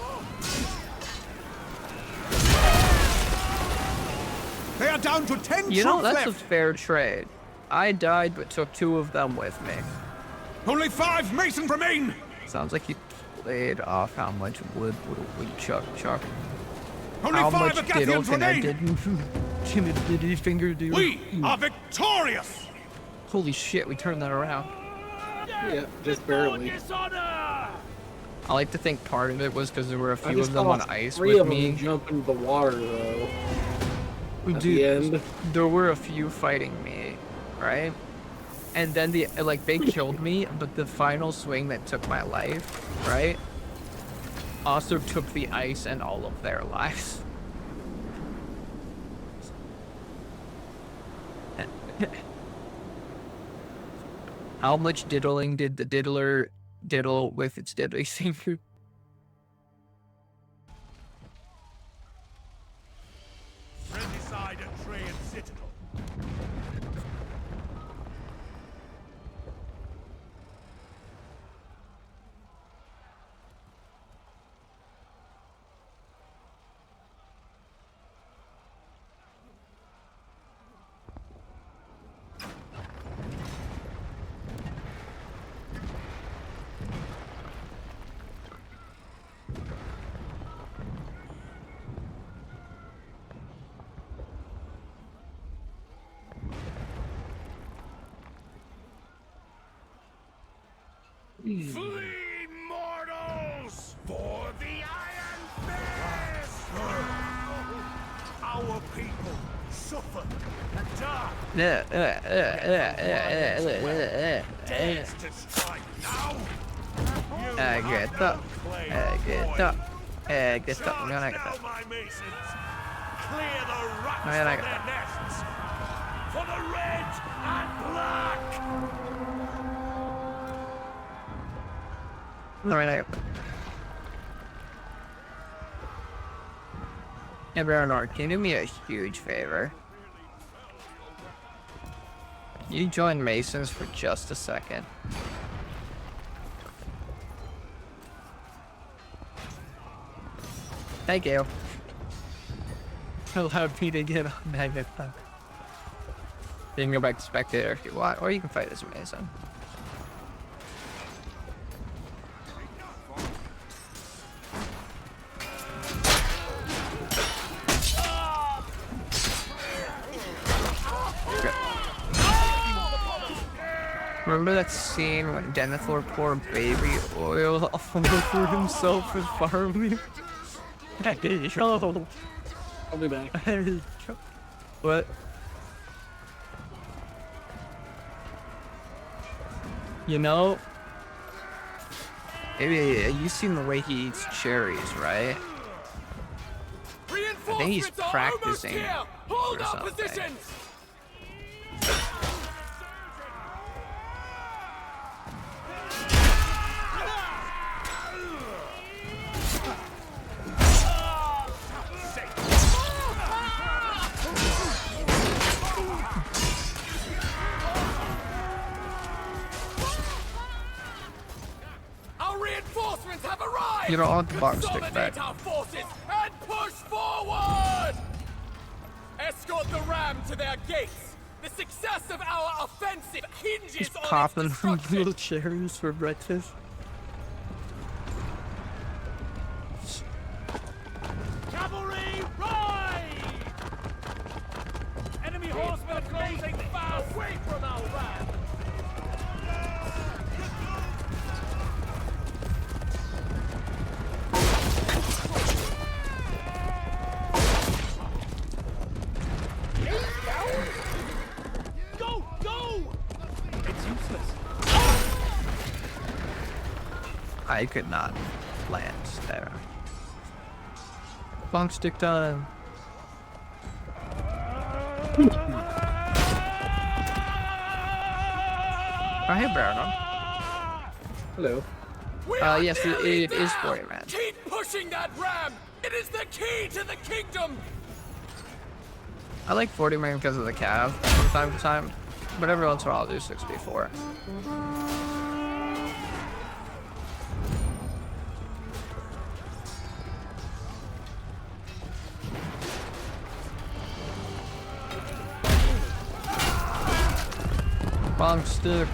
They are down to 10 You know, troops that's a left. fair trade. I died, but took 2 of them with me. Only 5 masons remain. Sounds like you played off how much wood would a woodchuck chuck. Only How 5 much diddle Agathians can I remain. diddy finger do? We are victorious. Holy shit, we turned that around. Yeah, just barely. I like to think part of it was because there were a I few just of them on saw ice 3 with of them me. jump into the water though. At Dude, the end. there were a few fighting me, right? And then they killed me, but the final swing that took my life, right? Also took the ice and all of their lives. How much diddling did the diddler diddle with its diddly finger? Friendly side at Trajan Citadel. Flee, mortals, for the Iron Fist! Our people suffer and die. Dares to strike now? Get up. Get up. Get up. I'm gonna get Now, up. my masons, clear the rats Man, I from got their nests for the red and black. Alright, Hey, Bernard, can you do me a huge favor? Can you join Masons for just a second? Thank you. Allowed me to get on Magnified. You can go back to Spectator if you want, or you can fight as a Mason. Remember that scene when Denethor poured baby oil off for himself with farming? I'll be back. What? You know, maybe you've seen the way he eats cherries, right? I think he's practicing or something. Our reinforcements have arrived. You don't want the box stick back. Consolidate our forces and push forward. Escort the ram to their gates. The success of our offensive hinges He's on popping its little destruction. cherries for breakfast. Cavalry, ride! Enemy horsemen are closing fast away from our ram. Go, go! It's useless. I could not land there. Bonk stick time. Oh, hey, Baron. Hello. Yes, it is for you, man. Keep pushing that ram. It is the key to the kingdom. I like 40 man because of the cav from time to time, but every once in a while I'll do 64. Wrong stick.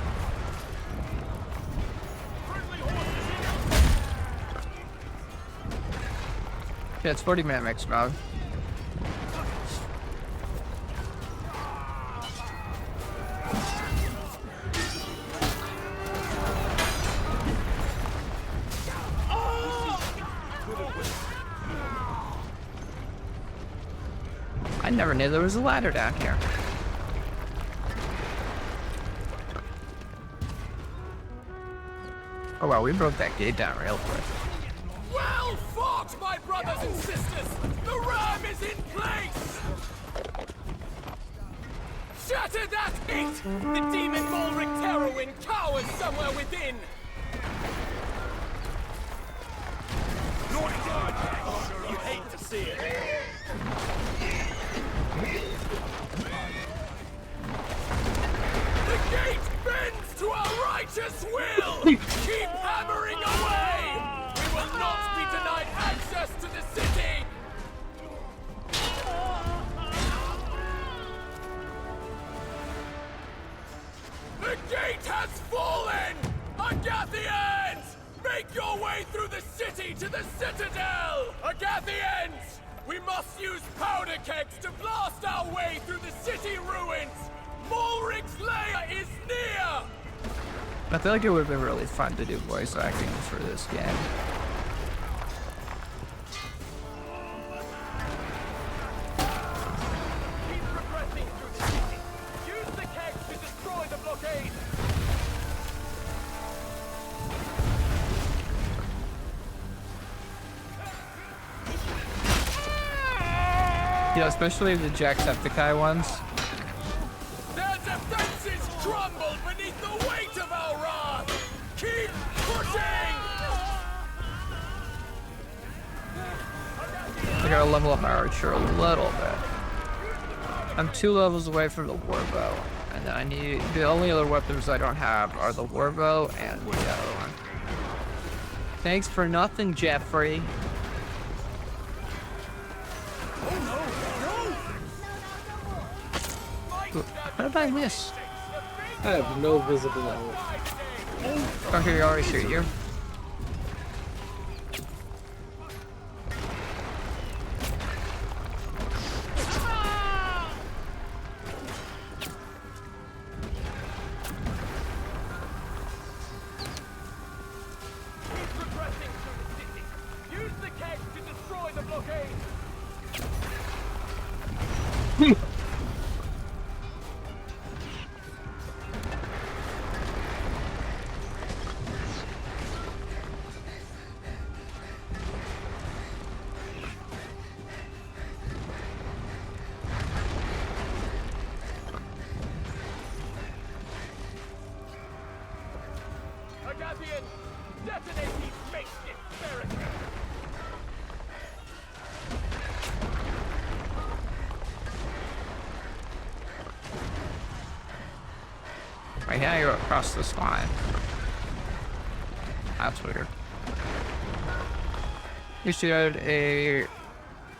Yeah, it's 40-minute mix mode. I never knew there was a ladder down here. Oh wow, we broke that gate down real quick. Well fought, my brothers and sisters! The ram is in place! Shatter that gate! The demon Mulric Terrorwind cowers somewhere within! You hate to see it. The gate bends to our righteous will! Keep hammering away! We will not be denied access to the city! The gate has fallen! Agathians! Make your way through the city to the citadel! Agathians! We must use powder kegs to blast our way through the city ruins! Mulric's lair is near! I feel like it would have been really fun to do voice acting for this game. Keep progressing through the city. Use the kegs to destroy the blockade! Yeah, especially the Jacksepticeye ones. Their defenses crumble beneath the weight of our wrath! Keep pushing! I gotta level up my archer a little bit. I'm 2 levels away from the warbow, and I need the only other weapons I don't have are the warbow and the other one. Thanks for nothing, Jeffrey. What did I miss? I have no visibility. Okay, you already shoot you. Keep progressing through the city. Use the kegs to destroy the blockade! Agathian, detonate these makeshift barricades! Right now you're across this line. That's weird. You should add a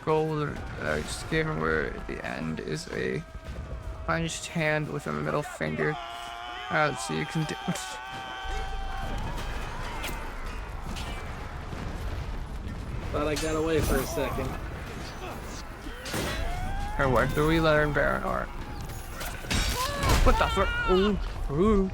gold skin where the end is a clenched hand with a middle finger. So you can do. Thought I got away for a second. Or what do we learn Baron art? What the fuck? Ooh. Ooh.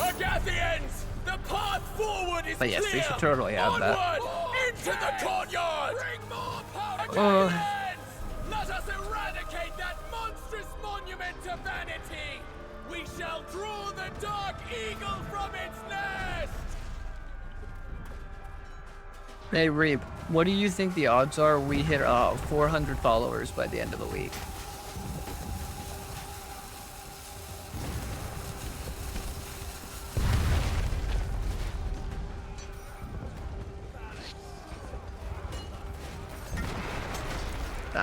Agathians! The path forward is But yes, clear! they should totally have that. Onward! Into the courtyard! Bring more powder Oh. cannons! Let us eradicate that monstrous monument to vanity! We shall draw the dark eagle from its nest! Hey Reap, what do you think the odds are we hit 400 followers by the end of the week?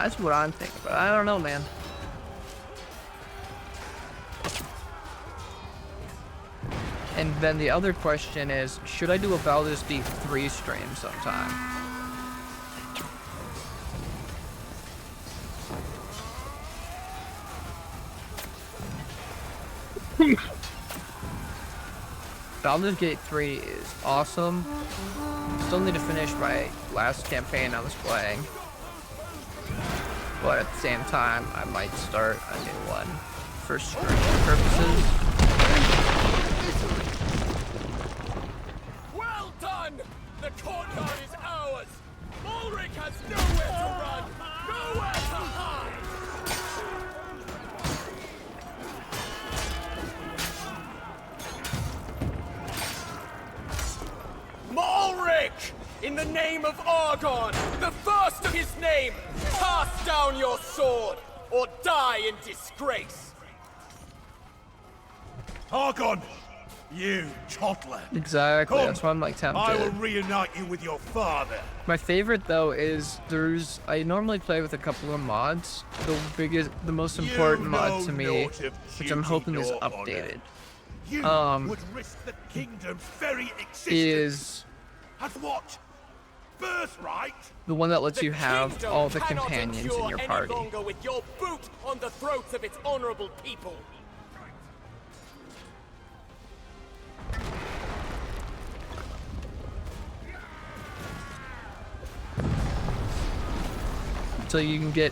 That's what I'm thinking, but I don't know, man. And then the other question is, should I do a Baldur's Gate 3 stream sometime? Baldur's Gate 3 is awesome. Still need to finish my last campaign I was playing. But at the same time, I might start a new one for streaming purposes. Well done! The courtyard is ours! Ulrich has nowhere to run! Nowhere to hide! Ulrich! In the name of Argon, the first of his name, cast down your sword, or die in disgrace! Argon! You toddler! Exactly, Come, that's why I'm like tempted. I will reunite you with your father. My favorite though is I normally play with a couple of mods. The most important mod to me, which I'm hoping is updated, You would risk the kingdom's very existence. is At what? Birthright? the one that lets The you have kingdom all the cannot companions in endure your any party. longer with your boot on the throats of its honorable people. So you can get,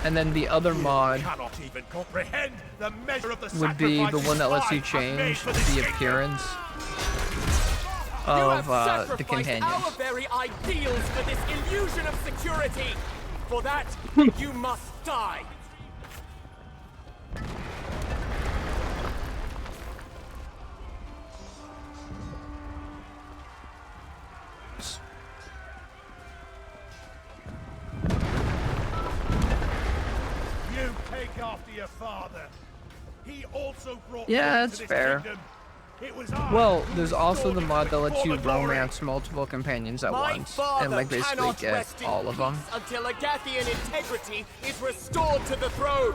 and then the other mod Cannot even comprehend the measure of the would be the sacrifices one that lets you I have made change for this the kingdom. appearance You of have the sacrificed companions. our very ideals for this illusion of security. For that, you must die. You take after your father. He also brought Yeah, hope that's to this fair. kingdom. It was I Well, who there's also the restored it mod to that its lets you former glory. romance multiple companions at My once, father and like basically cannot get rest in all of them. peace until Agathian integrity is restored to the throne.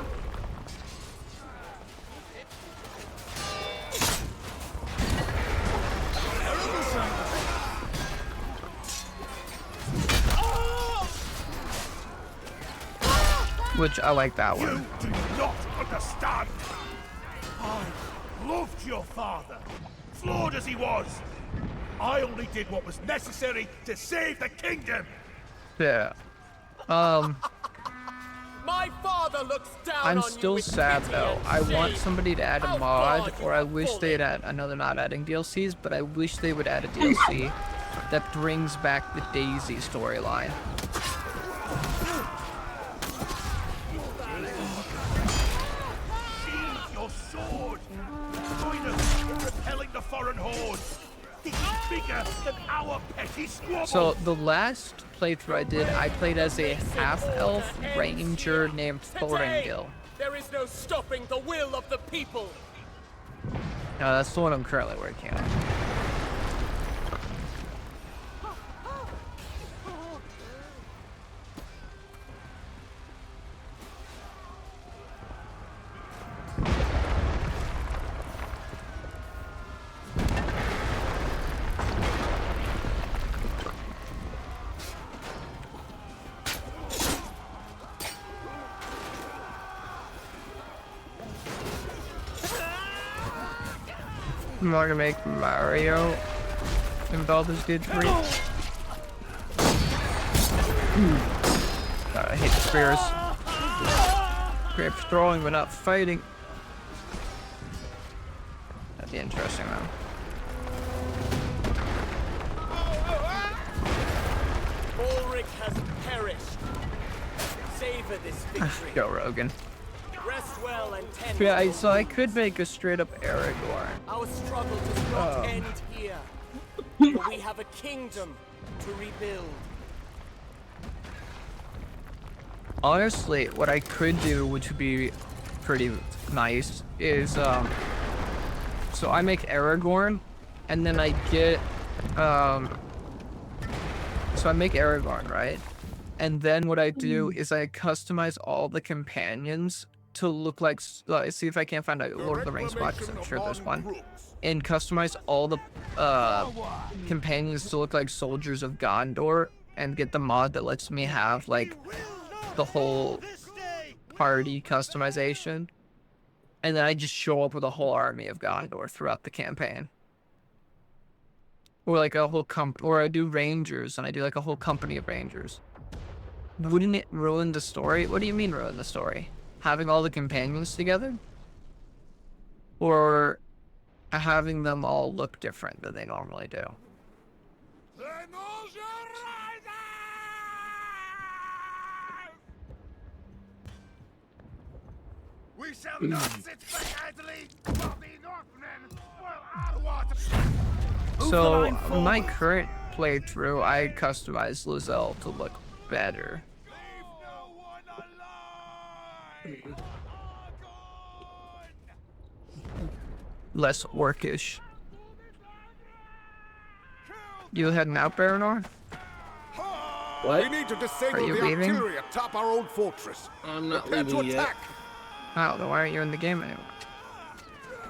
Which I like that You one. do not understand. I loved your father, flawed as he was. I only did what was necessary to save the kingdom. Yeah. My father looks down I'm on you still with sad pity though. and I want shame. somebody to add How a mod, far you or I have wish they'd fallen. add. I know they're not adding DLCs, but I wish they would add a DLC that brings back the Daisy storyline. Sheathe your sword. Join us in repelling the foreign hordes. This is bigger than our petty squabble. So the last playthrough I did, I played as a half-elf ranger named Today, Thorengil. there is no stopping the will of the people. That's the one I'm currently working on. I'm not gonna make Mario in Baldur's Gate 3. I hate the spears. Great for throwing, but not fighting. That'd be interesting though. Ulrich has perished. Savor this victory. Go Rogan. Rest well and tend. Yeah, your so I wounds. could make a straight up Aragorn. Our struggle does not Oh. end here. For we have a kingdom to rebuild. Honestly, what I could do, which would be pretty nice, is so I make Aragorn, and then I get so I make Aragorn, right? And then what I do is I customize all the companions to look like, see if I can't find a Lord of the Rings mod, because I'm sure there's one. And customize all the companions to look like soldiers of Gondor, and get the mod that lets me have like the whole party customization. And then I just show up with a whole army of Gondor throughout the campaign. Or like a whole or I do rangers, and I do like a whole company of rangers. Wouldn't it ruin the story? What do you mean ruin the story? Having all the companions together? Or having them all look different than they normally do? We shall not sit back idly while the Northmen boil our water. So, my current playthrough, I customized Lizelle to look better. Less orcish. You heading out, Baranor? What? We need to disable you the leaving? artillery atop our old fortress. I'm not Prepare to leaving yet. attack. Oh, then why aren't you in the game anymore?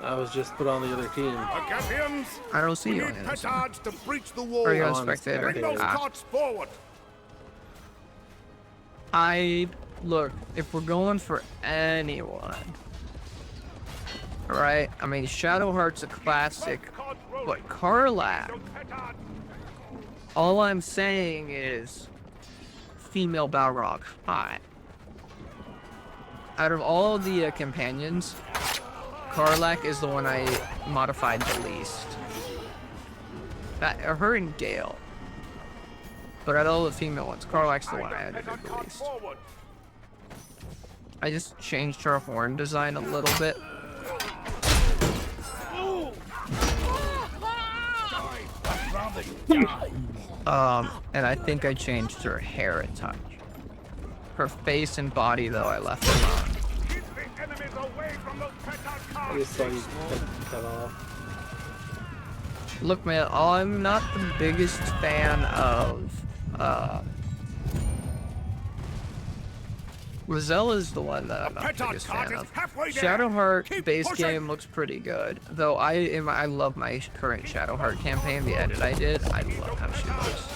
I was just put on the other team. Agathians, I don't see we you need on the other side. petards to breach the wall. Or you're a Oh, I'm spectator? Bring those Ah. carts forward. Look, if we're going for anyone, right? I mean, Shadowheart's a classic, but Karlach, all I'm saying is female Balrog. Hi. Out of all the companions, Karlach is the one I modified the least. Her and Gale. But out of all the female ones, Karlach's the one I edited the least. I just changed her horn design a little bit. And I think I changed her hair a touch. Her face and body, though, I left alone. I just saw you cut off. Look, man, I'm not the biggest fan of, Rosella's the one that I'm not the biggest fan of. Shadowheart base game looks pretty good, though I love my current Shadowheart campaign, the edit I did. I love how she looks.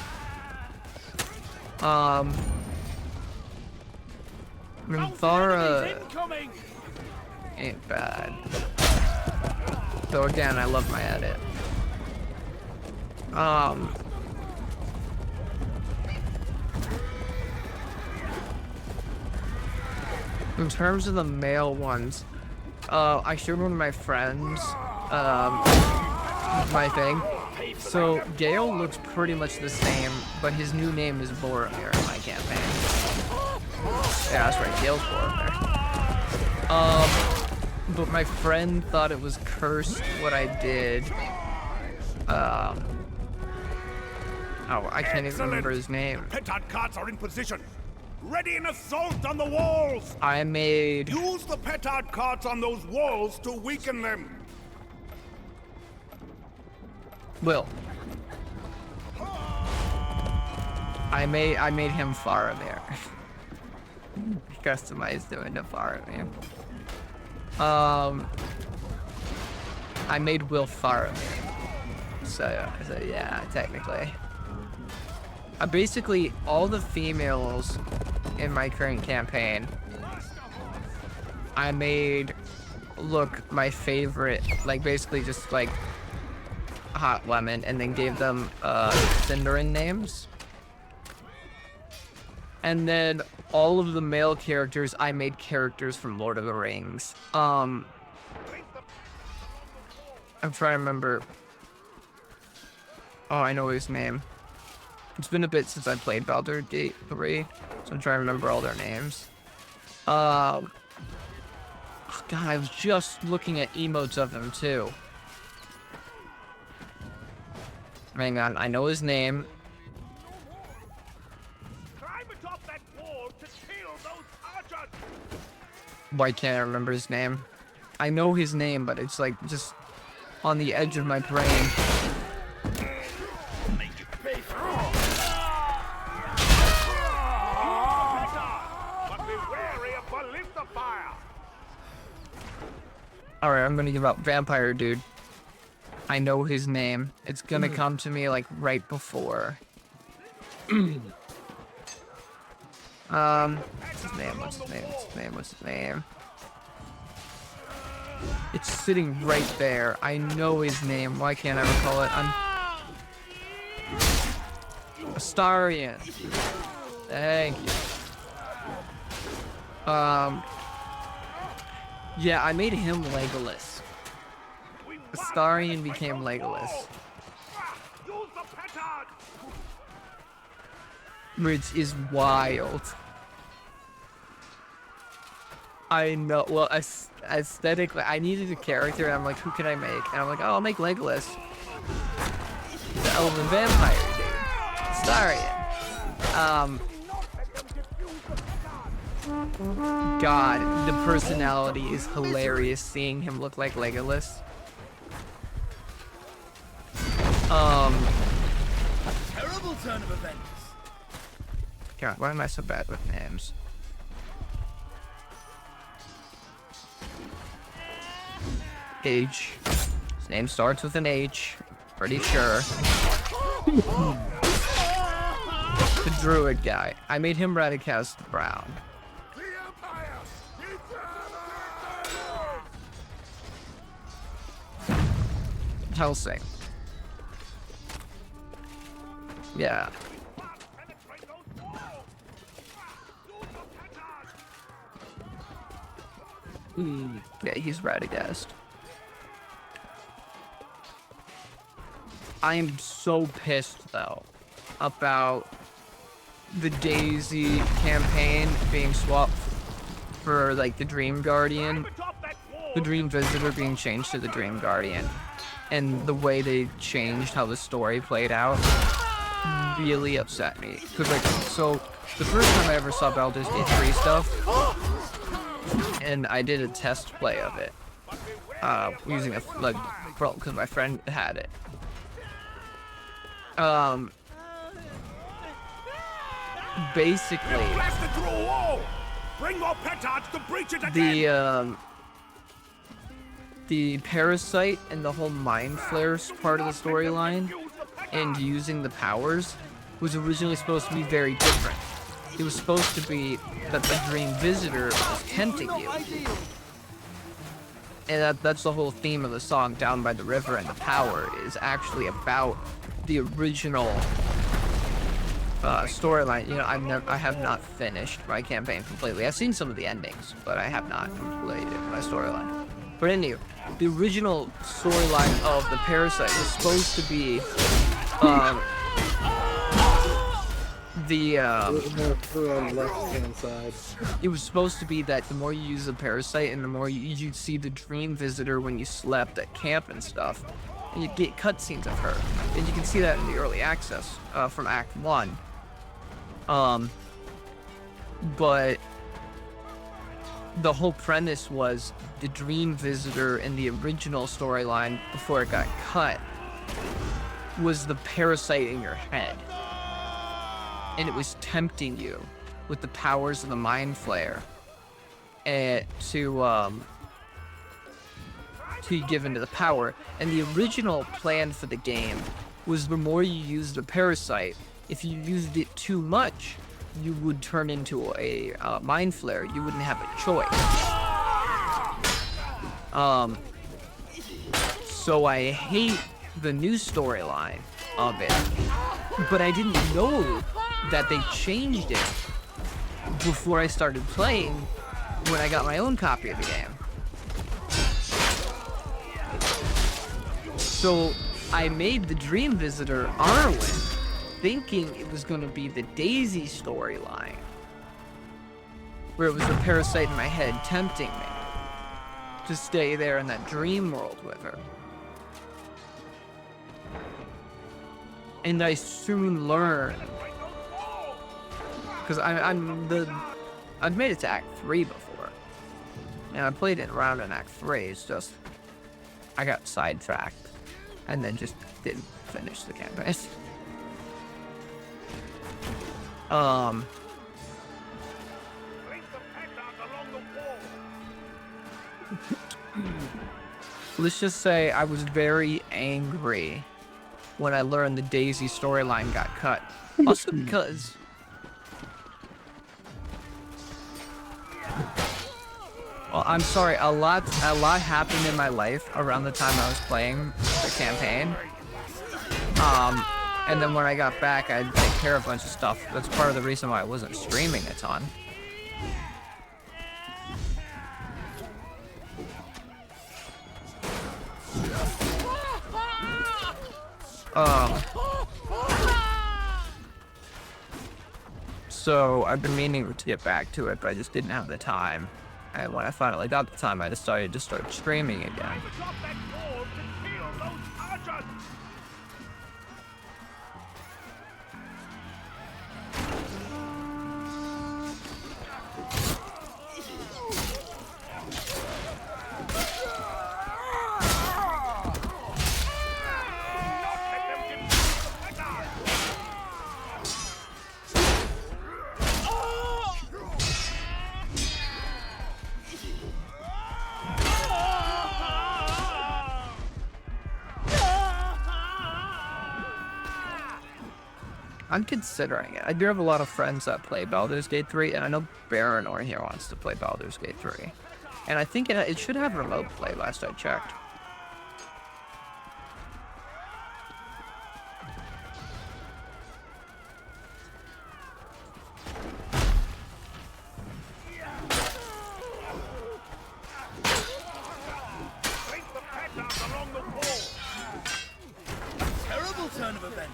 Minthara ain't bad. Though again, I love my edit. In terms of the male ones, I showed one of my friends, my thing. So Gale looks pretty much the same, but his new name is Boromir in my campaign. Yeah, that's right, Gale's Boromir. But my friend thought it was cursed what I did. Oh, I can't even remember his name. Petard carts are in position. Ready an assault on the walls. I made... Use the petard carts on those walls to weaken them. Will. I made him Faramir. Customized him into Faramir. I made Will Faramir. So yeah, technically. Basically, all the females in my current campaign, I made look my favorite, like basically just like Hot Lemon, and then gave them Cinderin names. And then all of the male characters, I made characters from Lord of the Rings. I'm trying to remember. Oh, I know his name. It's been a bit since I played Baldur's Gate 3, so I'm trying to remember all their names. Oh God, I was just looking at emotes of them too. Hang on, I know his name. Climb atop that wall to kill those archers. Why can't I remember his name? I know his name, but it's like just on the edge of my brain. Alright, I'm gonna give up Vampire Dude. I know his name. It's gonna come to me like right before. What's his name? What's his name? What's his name? What's his name? It's sitting right there. I know his name. Why can't I recall it? Astarion. Thank you. Yeah, I made him Legolas. Astarion became Legolas. Which is wild. I know, well, aesthetically, I needed a character, and I'm like, who can I make? And I'm like, oh, I'll make Legolas. The elven vampire, dude. Astarion. God, the personality is hilarious, seeing him look like Legolas. Terrible turn of events. God, why am I so bad with names? H. His name starts with an H. Pretty sure. The druid guy. I made him Radicast Brown. Helsing. Yeah. Yeah, he's Radagast. I am so pissed though about the Daisy campaign being swapped for like the Dream Guardian, the Dream Visitor being changed to the Dream Guardian, and the way they changed how the story played out really upset me. Cause like, so the first time I ever saw Baldur's Gate 3 stuff, and I did a test play of it, using a because my friend had it. Basically, the parasite and the whole mind flares part of the storyline and using the powers was originally supposed to be very different. It was supposed to be that the Dream Visitor was tempting you. And that's the whole theme of the song, Down by the River, and the power is actually about the original storyline. You know, I have not finished my campaign completely. I've seen some of the endings, but I have not completed my storyline. But anyway, the original storyline of the parasite was supposed to be on the left-hand side. It was supposed to be that the more you use the parasite and the more you'd see the Dream Visitor when you slept at camp and stuff, and you'd get cutscenes of her. And you can see that in the early access from Act 1. But the whole premise was the Dream Visitor in the original storyline before it got cut was the parasite in your head. And it was tempting you with the powers of the Mind Flayer to give into the power. And the original plan for the game was the more you used the parasite, if you used it too much, you would turn into a Mind Flayer. You wouldn't have a choice. So I hate the new storyline of it, but I didn't know that they changed it before I started playing when I got my own copy of the game. So I made the Dream Visitor Arwen, thinking it was going to be the Daisy storyline, where it was the parasite in my head tempting me to stay there in that dream world with her. And I soon learned, because I've made it to Act 3 before, and I played it around in Act 3. It's just I got sidetracked and then just didn't finish the campaign. Let's just say I was very angry when I learned the Daisy storyline got cut. Also because... Well, I'm sorry, a lot happened in my life around the time I was playing the campaign. And then when I got back, I had to take care of a bunch of stuff. That's part of the reason why I wasn't streaming a ton. So I've been meaning to get back to it, but I just didn't have the time. And when I finally got the time, I decided to start streaming again. I'm considering it. I do have a lot of friends that play Baldur's Gate 3, and I know Baronor here wants to play Baldur's Gate 3. And I think it should have remote play last I checked. Terrible turn of events.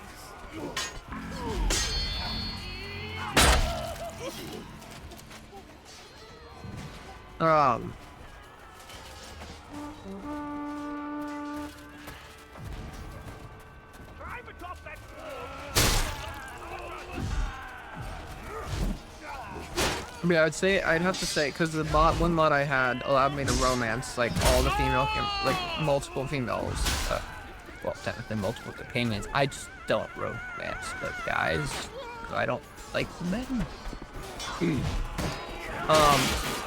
Yeah, I'd have to say, because the one mod I had allowed me to romance, like, all the multiple females. Well, technically multiple companions. I just don't romance the guys. I don't like men.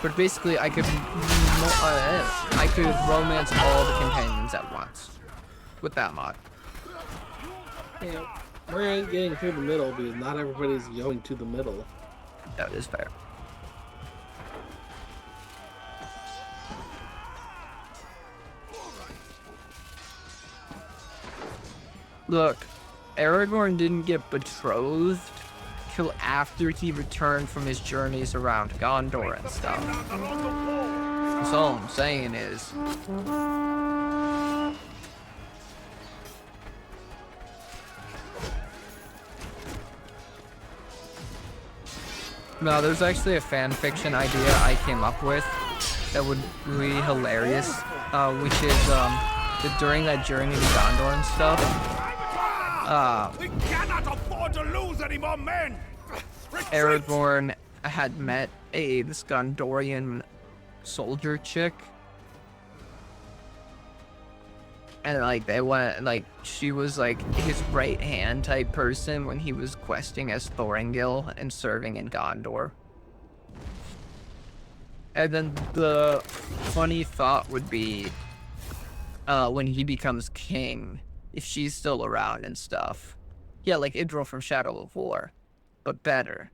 But basically, I could romance all the companions at once with that mod. Yeah, we're getting through the middle because not everybody's going to the middle. That is fair. Look, Aragorn didn't get betrothed till after he returned from his journeys around Gondor and stuff. That's all I'm saying is... No, there's actually a fan fiction idea I came up with that would be hilarious, which is that during that journey to Gondor and stuff, we cannot afford to lose any more men. Aragorn had met this Gondorian soldier chick, and like they went, like she was like his right hand type person when he was questing as Thorongil and serving in Gondor. And then the funny thought would be, when he becomes king, if she's still around and stuff. Yeah, like Idril from Shadow of War, but better.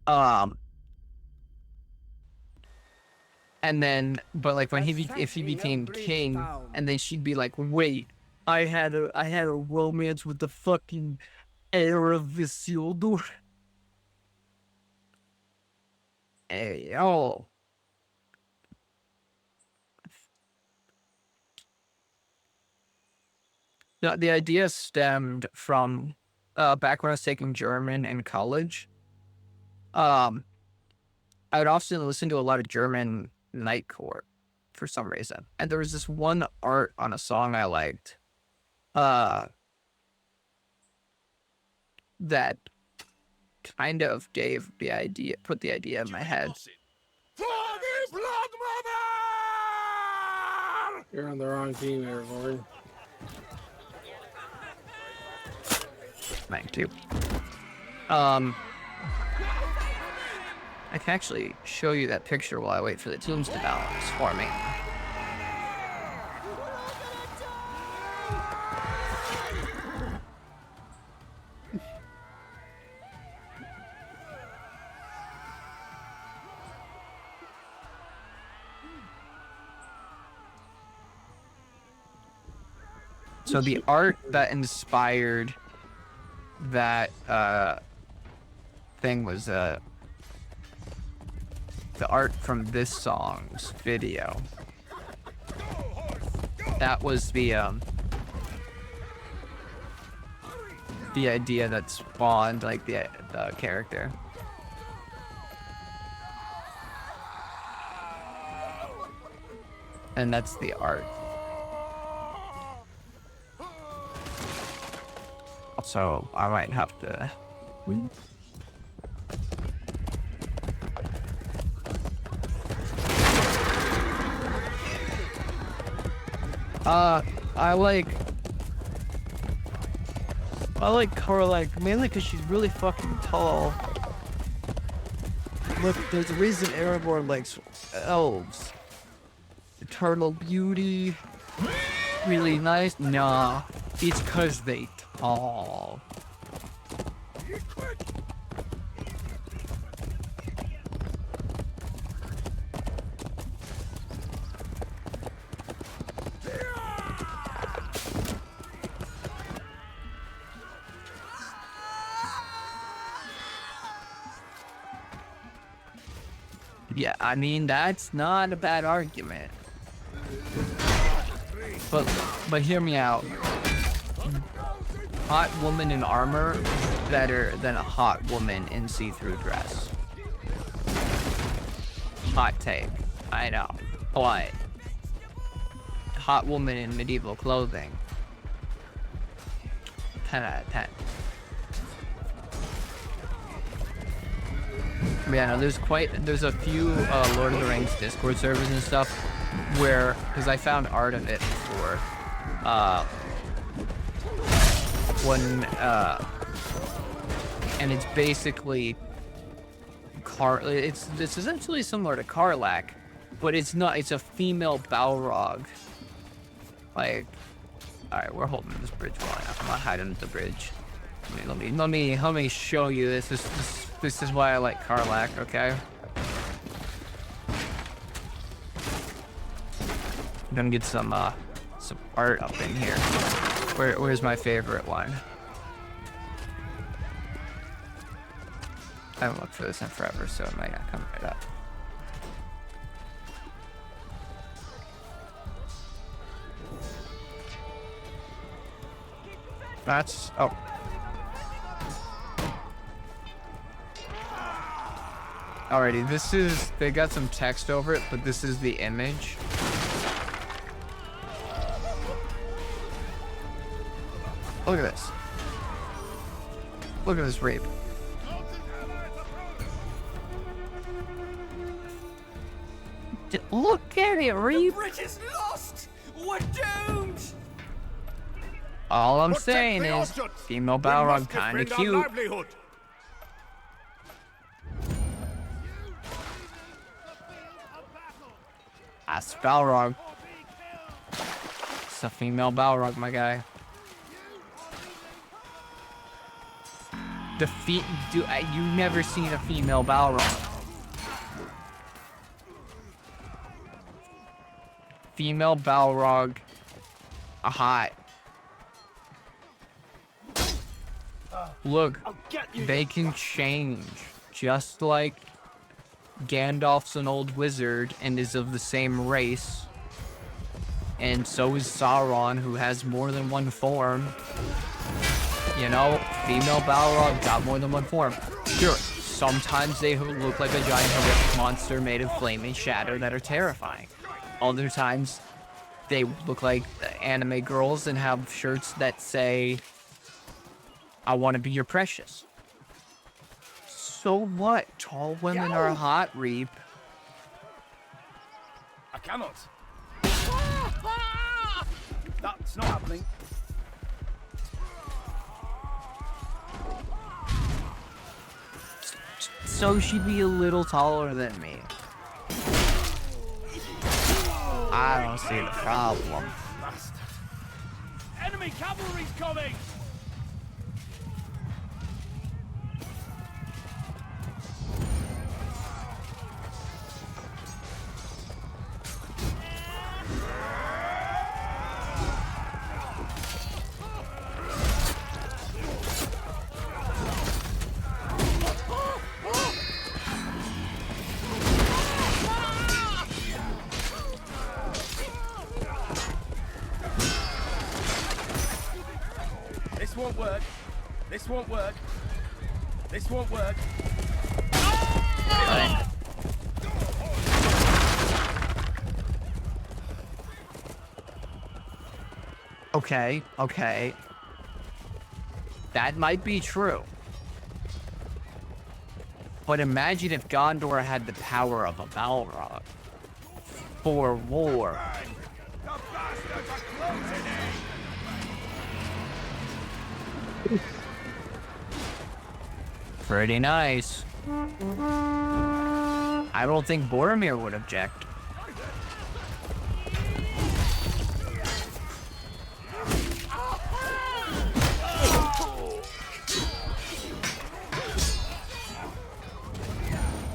And then, but like when if he became king, and then she'd be like, wait, I had a romance with the fucking heir of Isildur. Hey, yo. No, the idea stemmed from back when I was taking German in college. I would often listen to a lot of German nightcore for some reason. And there was this one art on a song I liked that kind of gave the idea, put the idea in my head. You're on the wrong team, Aragorn. Thank you. I can actually show you that picture while I wait for the teams to balance for me. So the art that inspired that thing was the art from this song's video. That was the idea that spawned like the character. And that's the art. So I might have to win. I like Karlach mainly because she's really fucking tall. Look, there's a reason Aragorn likes elves. Eternal beauty. Really nice. Nah, it's cause they tall. Yeah, I mean, that's not a bad argument. But hear me out. Hot woman in armor better than a hot woman in see-through dress. Hot take. I know. But hot woman in medieval clothing. 10 out of 10. Yeah, no, there's a few Lord of the Rings Discord servers and stuff where, because I found art of it before, and it's basically it's essentially similar to Karlach, but it's not. It's a female Balrog. Like, all right, we're holding this bridge wall. I'm not hiding the bridge. Let me show you this. This is why I like Karlach, okay? I'm gonna get some art up in here. Where's my favorite one? I haven't looked for this in forever, so it might not come right up. That's Alrighty, they got some text over it, but this is the image. Look at this. Look at this rape. Look at it, Reap. The bridge is lost. We're doomed. All I'm saying is, female Balrog kinda cute. That's Balrog. It's a female Balrog, my guy. You never seen a female Balrog. Female Balrog, a hot. Look, they can change, just like Gandalf's an old wizard and is of the same race, and so is Sauron, who has more than one form. You know, female Balrog got more than one form. Sure, sometimes they look like a giant horrific monster made of flaming shadow that are terrifying. Other times, they look like anime girls and have shirts that say, "I want to be your precious." So what? Tall women are hot, Reap. I cannot. That's not happening. so she'd be a little taller than me. I don't see the problem. Enemy cavalry's coming! This won't work. This won't work. This won't work. Okay, okay. That might be true. But imagine if Gondor had the power of a Balrog. For war. The bastards are closing in! Pretty nice. I don't think Boromir would object.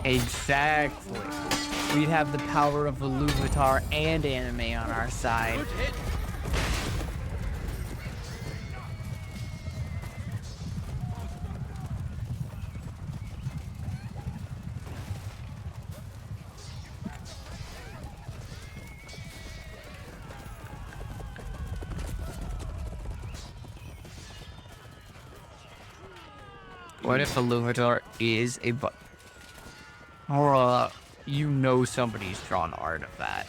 Exactly. We'd have the power of the Iluvatar and anime on our side. What if Iluvatar is a or you know somebody's drawn art of that.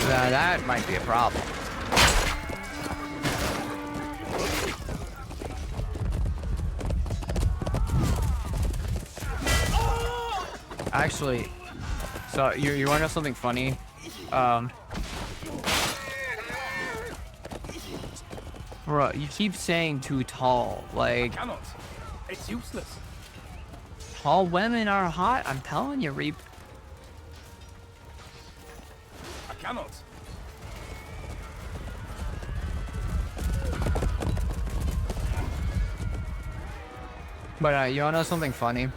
Now that might be a problem. Actually, so you want to know something funny? Bro, you keep saying too tall, like... I cannot. It's useless. Tall women are hot, I'm telling you, Reap. I cannot. But you wanna know something funny?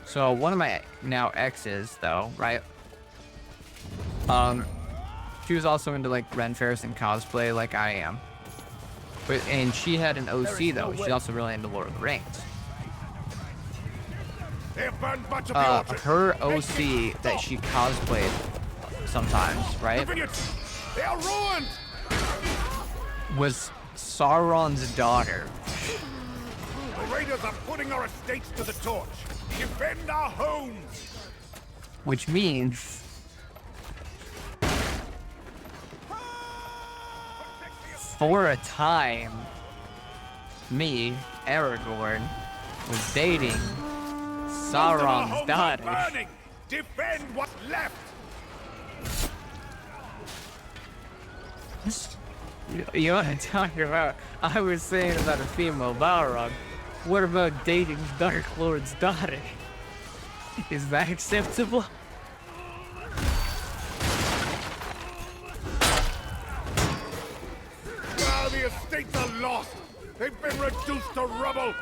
So one of my now exes, though, right? She was also into like Ren Ferris and cosplay, like I am. And she had an OC though. She's also really into Lord of the Rings. Her OC that she cosplayed sometimes, right? They are ruined. Was Sauron's daughter. The raiders are putting our estates to the torch. Defend our homes. Which means for a time, me, Aragorn, was dating Sauron's daughter. Burning. Defend what's left. You want to talk about? I was saying about a female Balrog. What about dating Dark Lord's daughter? Is that acceptable? The estates are lost. They've been reduced to rubble.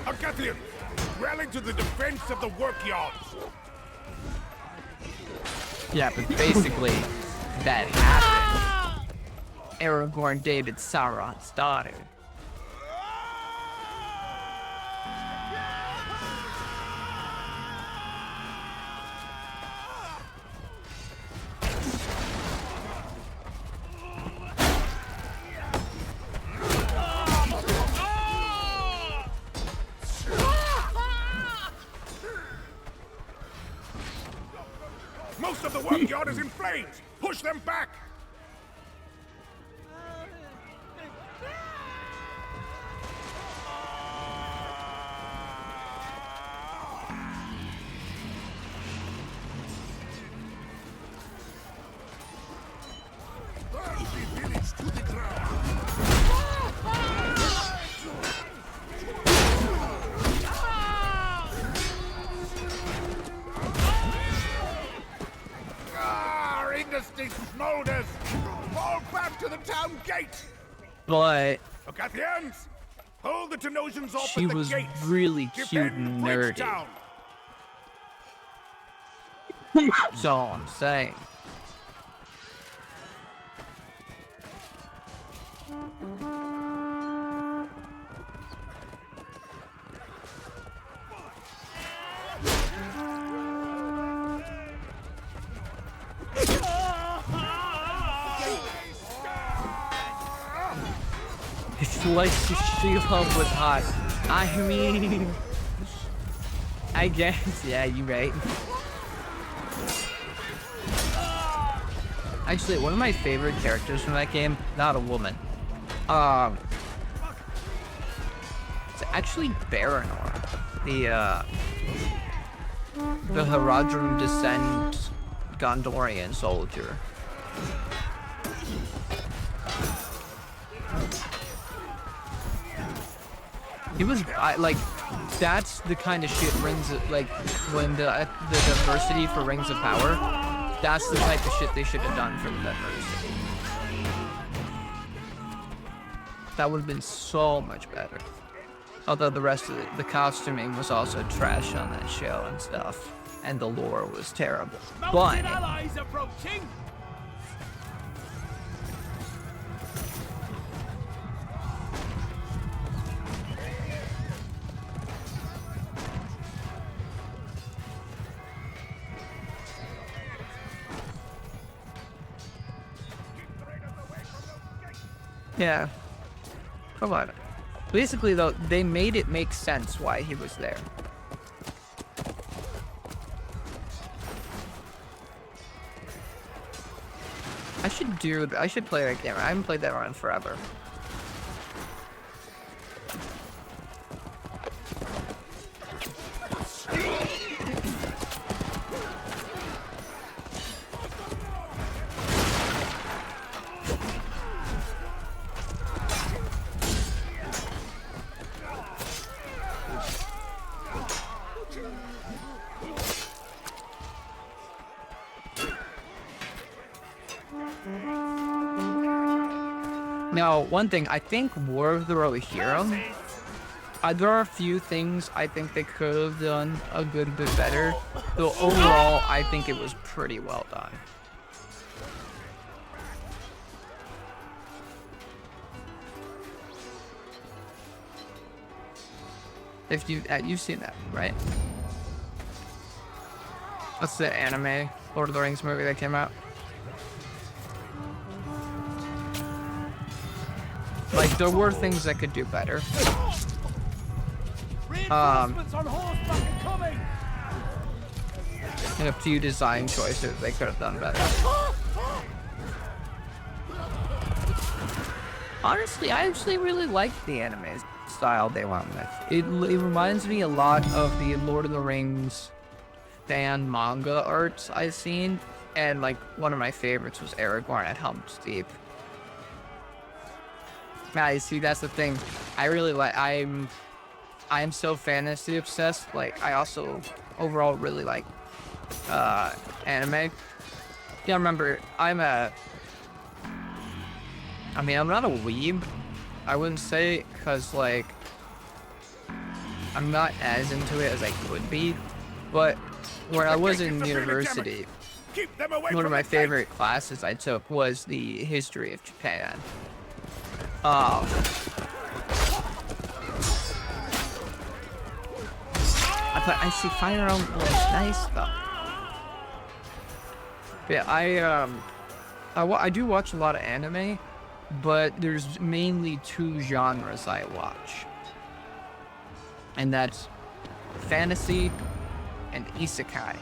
Agathian, rally to the defense of the workyards. Yeah, but basically, that happened. Aragorn dated Sauron's daughter. Most of the workyard is in flames. Push them back. dynasty smolders! Fall back to the town gate! But Agathians, hold the Tenosians off she at the was gates. really cute Defend and nerdy. Bridgetown. That's all I'm saying. It's like Sheila was hot. I mean, I guess, yeah, you're right. Actually, one of my favorite characters from that game, not a woman. It's actually Baranor, the Haradrim descent Gondorian soldier. He was like, that's the kind of shit rings like when the diversity for Rings of Power. That's the type of shit they should have done for the diversity. That would have been so much better. Although the rest of the costuming was also trash on that show and stuff, and the lore was terrible. But allies approaching. yeah, come on. Basically, though, they made it make sense why he was there. I should play that game. I haven't played that one in forever. Now, one thing, I think War of the Rohirrim, there are a few things I think they could have done a good bit better, though overall, I think it was pretty well done. If you've seen that, right? What's the anime Lord of the Rings movie that came out? Like, there were things that could do better. And a few design choices they could have done better. Honestly, I actually really liked the anime style they went with. It reminds me a lot of the Lord of the Rings fan manga arts I've seen. And, like, one of my favorites was Aragorn at Helm's Deep. You see, that's the thing. I really like. I'm so fantasy obsessed. Like, I also overall really like anime. Yeah, remember, I'm not a weeb, I wouldn't say, because like I'm not as into it as I could be. But when I was in university, one of my favorite classes I took was the history of Japan. I see Fire Emblem is nice though. Yeah, I do watch a lot of anime, but there's mainly two genres I watch, and that's fantasy and isekai.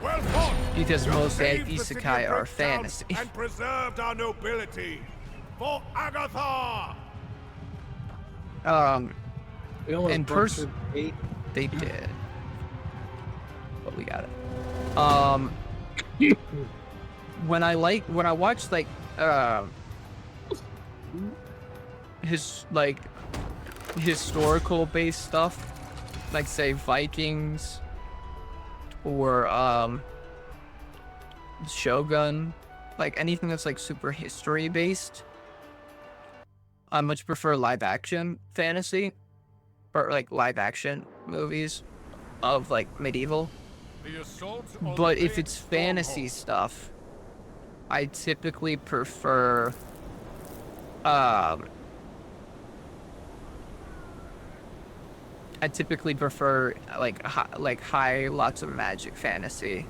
Well fought. Because You most saved the city isekai of are Bridgetown fantasy. And preserved our nobility. For Agatha! We almost in broke person, through the gate. they did, but we got it. When I watch like historical based stuff, like say Vikings or Shogun, like anything that's like super history based. I much prefer live action fantasy, or like live action movies of like medieval. But if it's fantasy stuff, I typically prefer like high lots of magic fantasy.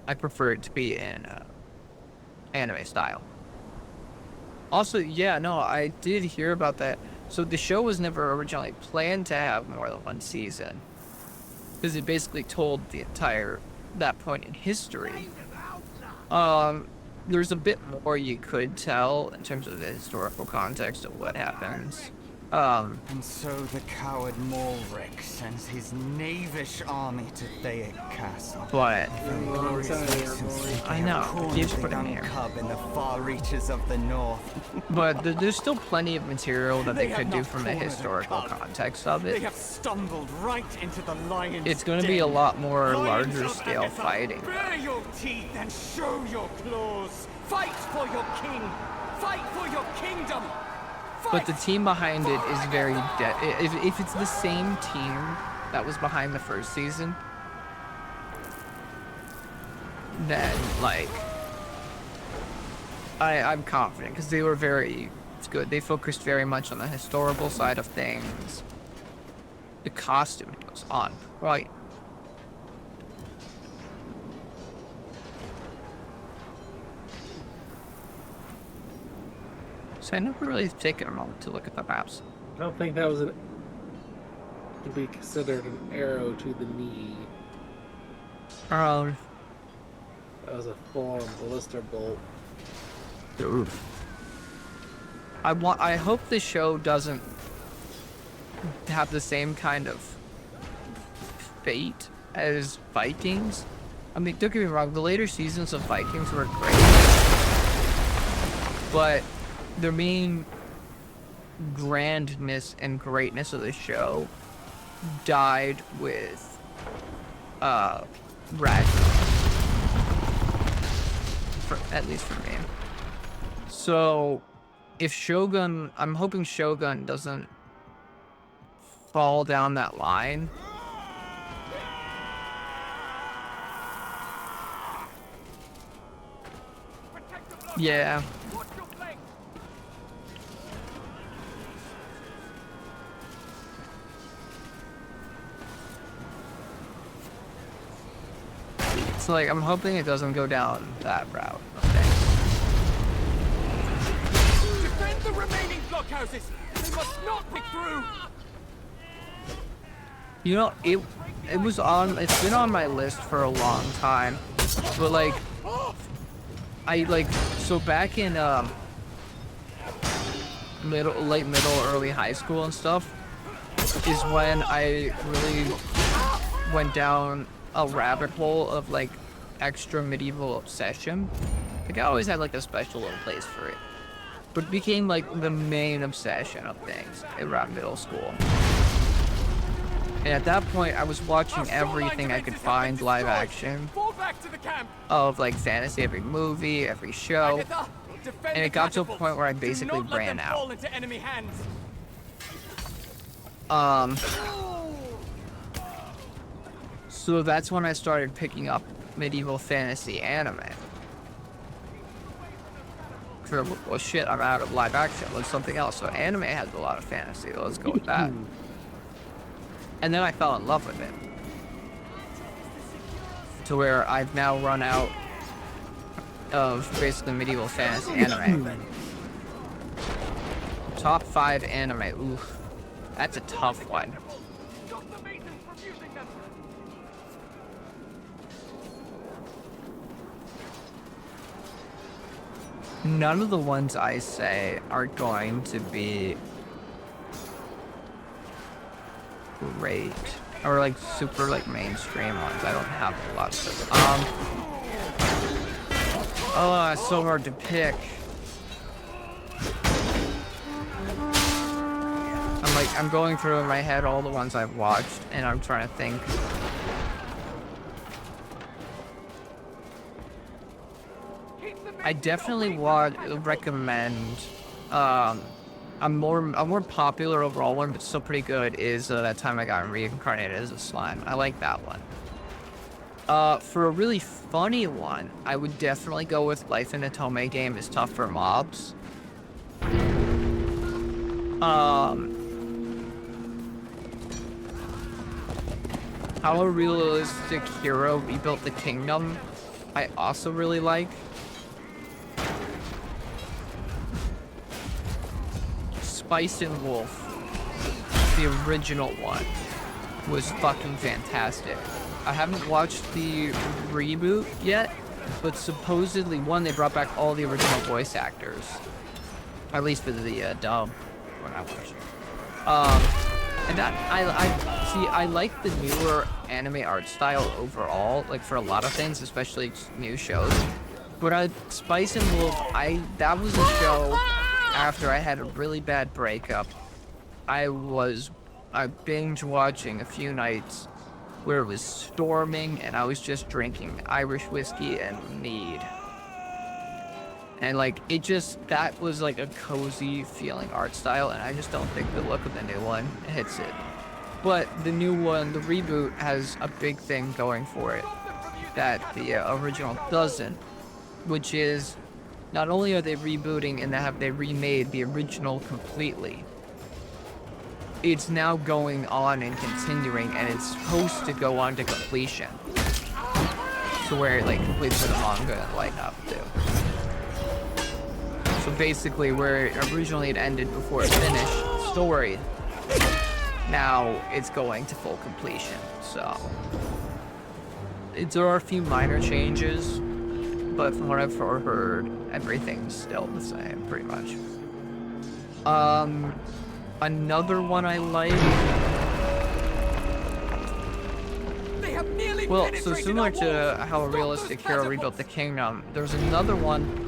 I prefer it to be in anime style. Also, yeah, no, I did hear about that. So the show was never originally planned to have more than one season, because it basically told the entire that point in history. There's a bit more you could tell in terms of the historical context of what happens. And so the coward Morrick sends his knavish army to Thaic Castle. But I know, keeps the putting young here. cub in the far reaches of the north. But there's still plenty of material that they could do from the historical context of They it. have stumbled right into the lion's It's going to be a lot more larger scale fighting. Bare your teeth and show your claws. Fight for your king. Fight for your kingdom. But the team behind it is very if it's the same team that was behind the first season, then like I'm confident, because they were it's good. They focused very much on the historical side of things. The costume was on right. So I never really taken a moment to look at the maps. I don't think that was to be considered an arrow to the knee. Oh. That was a full-on ballista bolt. Oof. I hope the show doesn't have the same kind of fate as Vikings. I mean, don't get me wrong, the later seasons of Vikings were great, but the main grandness and greatness of the show died with Ragnarok, at least for me. So if Shogun, I'm hoping Shogun doesn't fall down that line. Yeah. So like, I'm hoping it doesn't go down that route. Defend the remaining blockhouses! They must not break through! You know, it's been on my list for a long time, but like, so back in late middle, early high school and stuff is when I really went down a rabbit hole of like extra medieval obsession. Like I always had like a special little place for it, but it became like the main obsession of things around middle school. And at that point I was watching everything I could find live action of like fantasy, every movie, every show, and it got to a point where I basically ran out. So that's when I started picking up medieval fantasy anime. Well, shit, I'm out of live action. Let's something else. So anime has a lot of fantasy. Let's go with that. And then I fell in love with it. To where I've now run out of basically medieval fantasy anime. Top 5 anime. Oof. That's a tough one. None of the ones I say are going to be great or like super like mainstream ones. I don't have a lot of them. Oh, it's so hard to pick. I'm going through in my head all the ones I've watched, and I'm trying to think. I definitely would recommend a more popular overall one, but still pretty good, is That Time I Got Reincarnated as a Slime. I like that one. For a really funny one, I would definitely go with Life in a Tomei Game is Tough for Mobs. How a Realistic Hero Rebuilt the Kingdom, I also really like. Spice and Wolf, the original one, was fucking fantastic. I haven't watched the reboot yet, but supposedly, one, they brought back all the original voice actors. At least for the dub, when I watched it. And that, I like the newer anime art style overall, like for a lot of things, especially new shows. But Spice and Wolf, that was a show after I had a really bad breakup. I binge watching a few nights where it was storming and I was just drinking Irish whiskey and mead. And like, that was like a cozy feeling art style, and I just don't think the look of the new one hits it. But the new one, the reboot, has a big thing going for it that the original doesn't, which is, not only are they rebooting and have they remade the original completely, it's now going on and continuing, and it's supposed to go on to completion. So where it like completes the manga and light up too. So basically where originally it ended before it finished the story, now it's going to full completion. So there are a few minor changes, but from what I've heard, everything's still the same, pretty much. Another one I like. Well, so similar to how a Realistic Hero Rebuilt the Kingdom, there's another one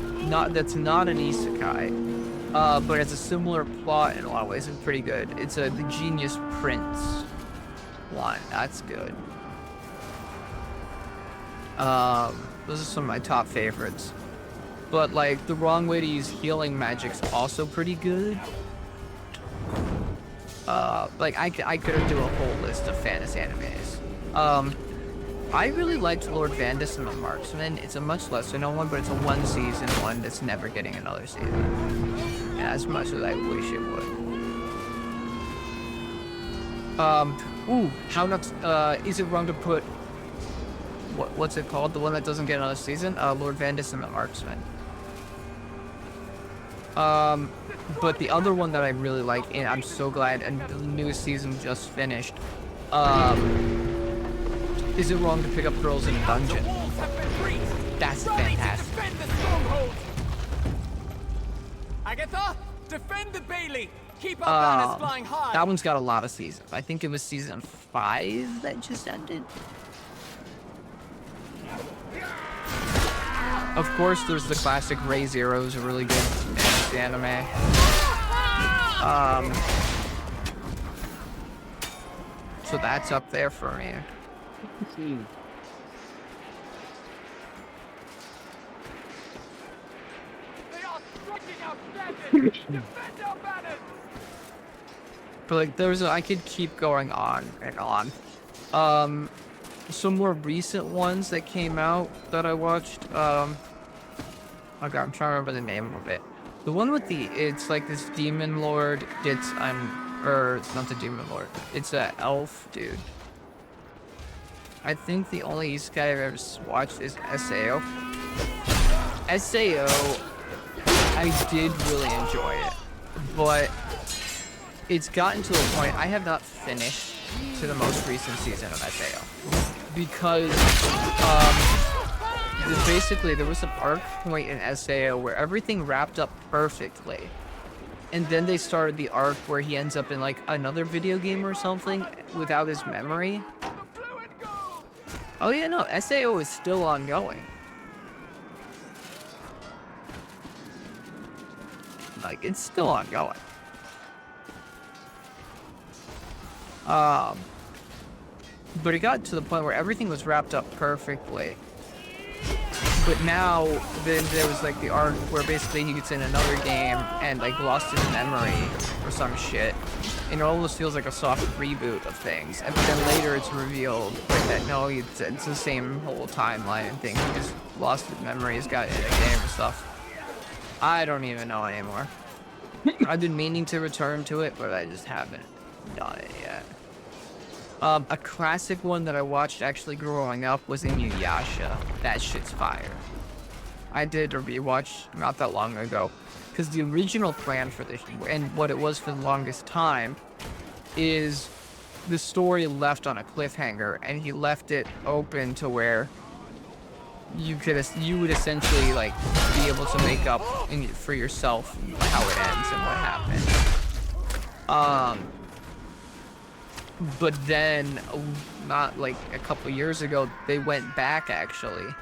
that's not an isekai, but it's a similar plot in a lot of ways. It's pretty good. It's the Genius Prince one. That's good. Those are some of my top favorites. But like, The Wrong Way to Use Healing Magic's also pretty good. Like I could do a whole list of fantasy animes. I really liked Lord Vandus and the Marksman. It's a much lesser known one, but it's a one-season one that's never getting another season. As much as I wish it would. How not? Is it wrong to put? What's it called? The one that doesn't get another season? Lord Vandus and the Marksman. But the other one that I really like, and I'm so glad, and the newest season just finished, Is It Wrong to Pick Up Girls in a Dungeon? That's fantastic. Agatha, defend the Bailey. Keep our banners flying high. That one's got a lot of seasons. I think it was season 5 that just ended. Of course, there's the classic Ray Zero's a really good fantasy anime. So that's up there for me. They are striking out standing. Defend our banners. But like, I could keep going on and on. Some more recent ones that came out that I watched. Oh god, I'm trying to remember the name of it. The one with it's like this demon lord. It's not the demon lord. It's a elf dude. I think the only isekai I've ever watched is SAO. SAO, I did really enjoy it, but it's gotten to a point I have not finished to the most recent season of SAO because basically there was an arc point in SAO where everything wrapped up perfectly, and then they started the arc where he ends up in like another video game or something without his memory. Oh yeah, no, SAO is still ongoing. Like, it's still ongoing. But it got to the point where everything was wrapped up perfectly. But now, then there was like the arc where basically he gets in another game and like lost his memory or some shit. And it almost feels like a soft reboot of things. And then later it's revealed that no, it's the same whole timeline and thing. He just lost his memory, he's got it in a game and stuff. I don't even know anymore. I've been meaning to return to it, but I just haven't done it yet. A classic one that I watched actually growing up was Inuyasha. That shit's fire. I did a rewatch not that long ago. Because the original plan for this, and what it was for the longest time, is the story left on a cliffhanger, and he left it open to where you would essentially like be able to make up for yourself how it ends and what happened. But then, not like a couple years ago, they went back actually,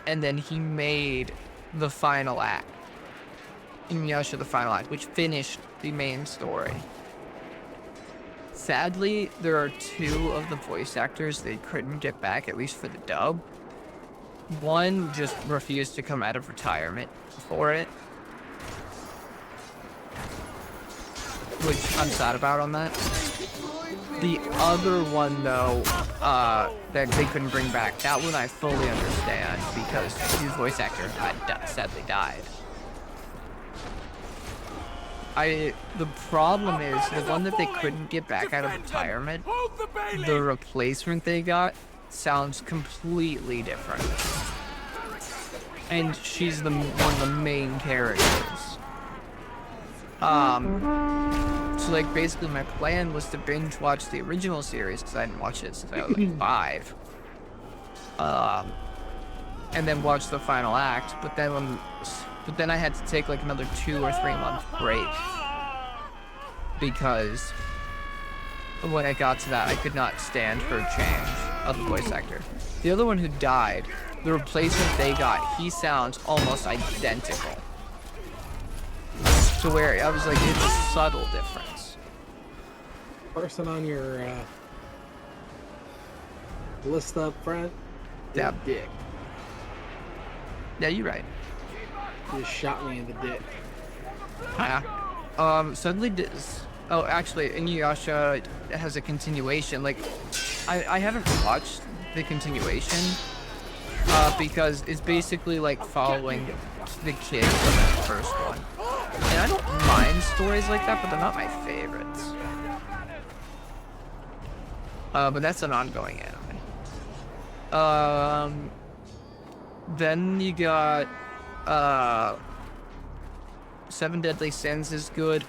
and then he made the final act. Inuyasha, the final act, which finished the main story. Sadly, there are 2 of the voice actors they couldn't get back, at least for the dub. One just refused to come out of retirement for it, which I'm sad about on that. The other one, though, that they couldn't bring back, that one I fully understand because his voice actor had sadly died. The problem is, the one that they couldn't get back out of retirement, the replacement they got sounds completely different. And she's one of the main characters. So like basically my plan was to binge watch the original series because I hadn't watched it since I was like 5. And then watch the final act, but then I had to take like another 2 or 3 month break because when I got to that I could not stand for a change of the voice actor. The other one who died, the replacement they got, he sounds almost identical. To where I was like, it's a subtle difference. Person on your list up front, Yeah. dick. Yeah, you're right. Just shot me in the dick. Suddenly oh, actually, Inuyasha has a continuation. Like, I haven't watched the continuation, because it's basically like following the kids from the first one. And I don't mind stories like that, but they're not my favorites. But that's an ongoing anime. Then you got, 7 Deadly Sins is good.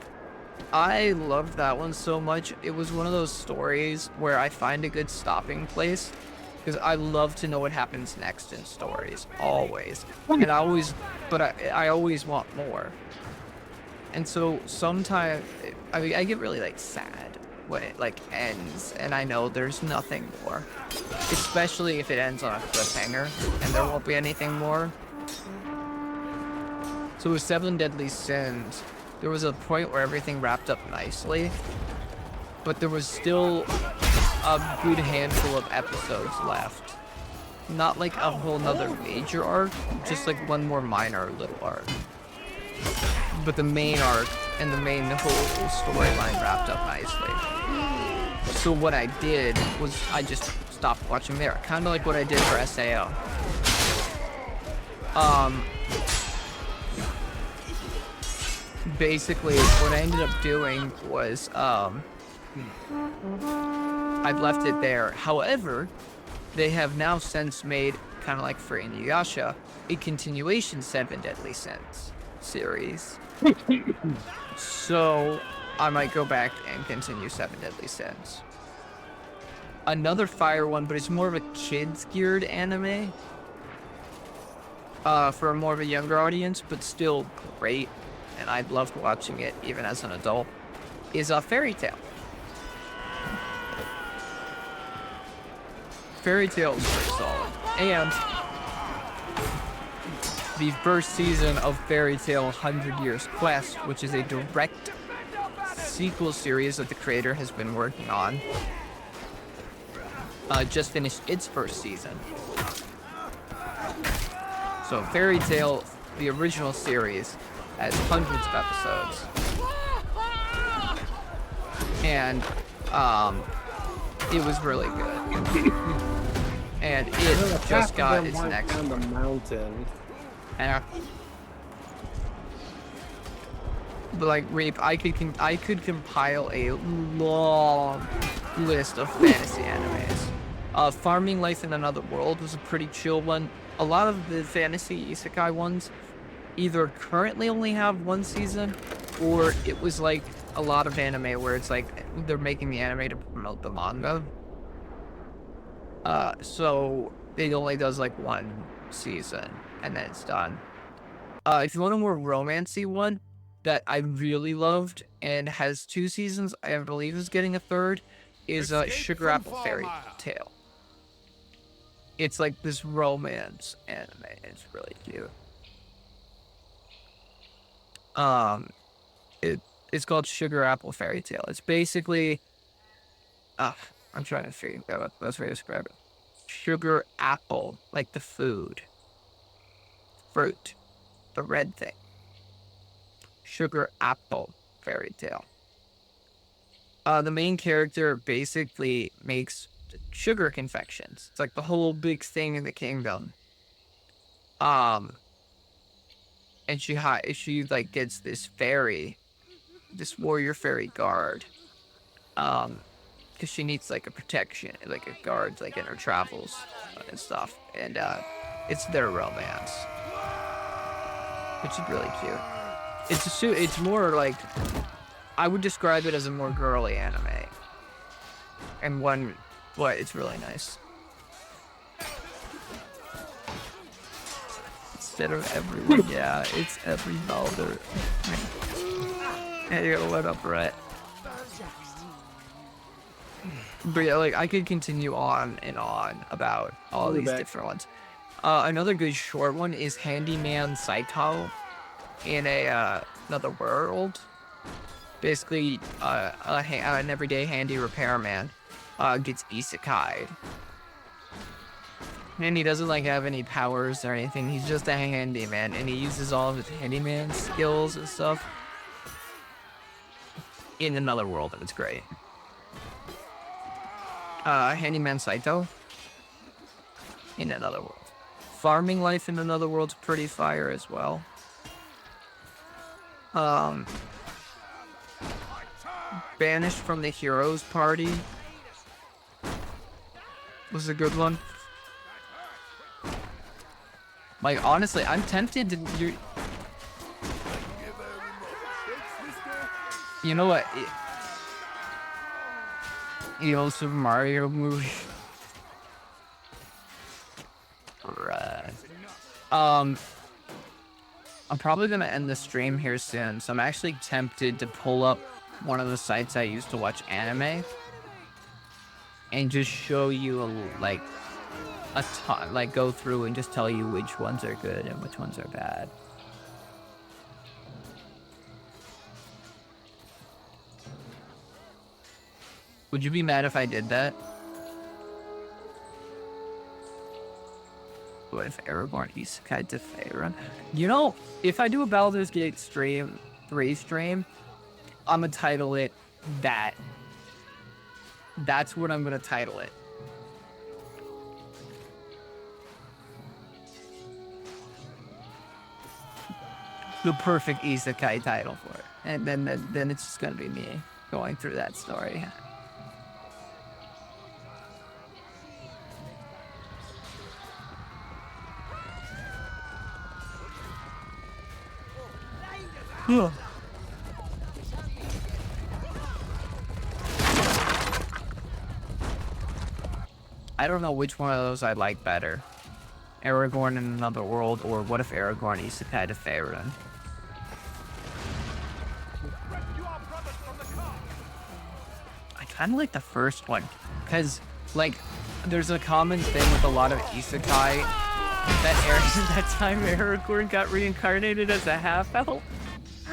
I loved that one so much. It was one of those stories where I find a good stopping place because I love to know what happens next in stories, always. And I always want more. And so sometimes I get really like sad when it like ends and I know there's nothing more, especially if it ends on a cliffhanger and there won't be anything more. So with 7 Deadly Sins, there was a point where everything wrapped up nicely, but there was still a good handful of episodes left. Not like a whole nother major arc, just like one more minor little arc. But the main arc and the main whole storyline wrapped up nicely. So what I did was I just stopped watching there, kind of like what I did for SAO. Basically, what I ended up doing was, I've left it there. However, they have now since made, kind of like for Inuyasha, a continuation 7 Deadly Sins series. So, I might go back and continue 7 Deadly Sins. Another fire one, but it's more of a kids-geared anime. For more of a younger audience, but still great. And I loved watching it even as an adult, is a Fairy Tail. Fairy Tail is pretty solid. And the first season of Fairy Tail 100 Years Quest, which is a direct sequel series that the creator has been working on, just finished its first season. So Fairy Tail, the original series, has hundreds of episodes. And it was really good. And it just got its next on the one. mountain. But like Reap, I could compile a long list of fantasy animes. Farming Life in Another World was a pretty chill one. A lot of the fantasy isekai ones either currently only have one season, or it was like a lot of anime where it's like they're making the anime to promote the manga. So it only does like one season and then it's done. If you want a more romancy one that I really loved and has 2 seasons, I believe is getting a 3rd, is Sugar Apple Fairy Tale. It's like this romance anime. It's really cute. It's called Sugar Apple Fairy Tale. It's basically, I'm trying to figure out the best way to describe it. Sugar apple, like the food, fruit, the red thing. Sugar Apple Fairy Tale. The main character basically makes sugar confections. It's like the whole big thing in the kingdom. And she like gets this fairy, this warrior fairy guard, because she needs like a protection, like a guard, like in her travels and stuff. And it's their romance, which is really cute. It's more like, I would describe it as a more girly anime. And it's really nice. Instead of everyone, yeah, it's every Balder. Hey, you gotta let up, Brett. But yeah, like, I could continue on and on about all these different ones. Another good short one is Handyman Saito in another world. Basically, an everyday handy repairman gets isekai'd. And he doesn't like have any powers or anything. He's just a handyman, and he uses all of his handyman skills and stuff in another world, and it's great. Handyman Saito in another world. Farming Life in Another World's pretty fire as well. Banished from the Heroes Party was a good one. Like, honestly, I'm tempted to... You know what? The old Super Mario movie. Right. I'm probably gonna end the stream here soon, so I'm actually tempted to pull up one of the sites I used to watch anime and just show you a ton, like go through and just tell you which ones are good and which ones are bad. Would you be mad if I did that? What if Aragorn isekai to Faerun? You know, if I do a Baldur's Gate 3 stream, I'm gonna title it that. That's what I'm gonna title it. The perfect isekai title for it. And then it's just gonna be me going through that story. I don't know which one of those I like better. Aragorn in Another World, or what if Aragorn isekai to Faerun? I kind of like the first one, because, like, there's a common thing with a lot of isekai that time Aragorn got reincarnated as a half-elf.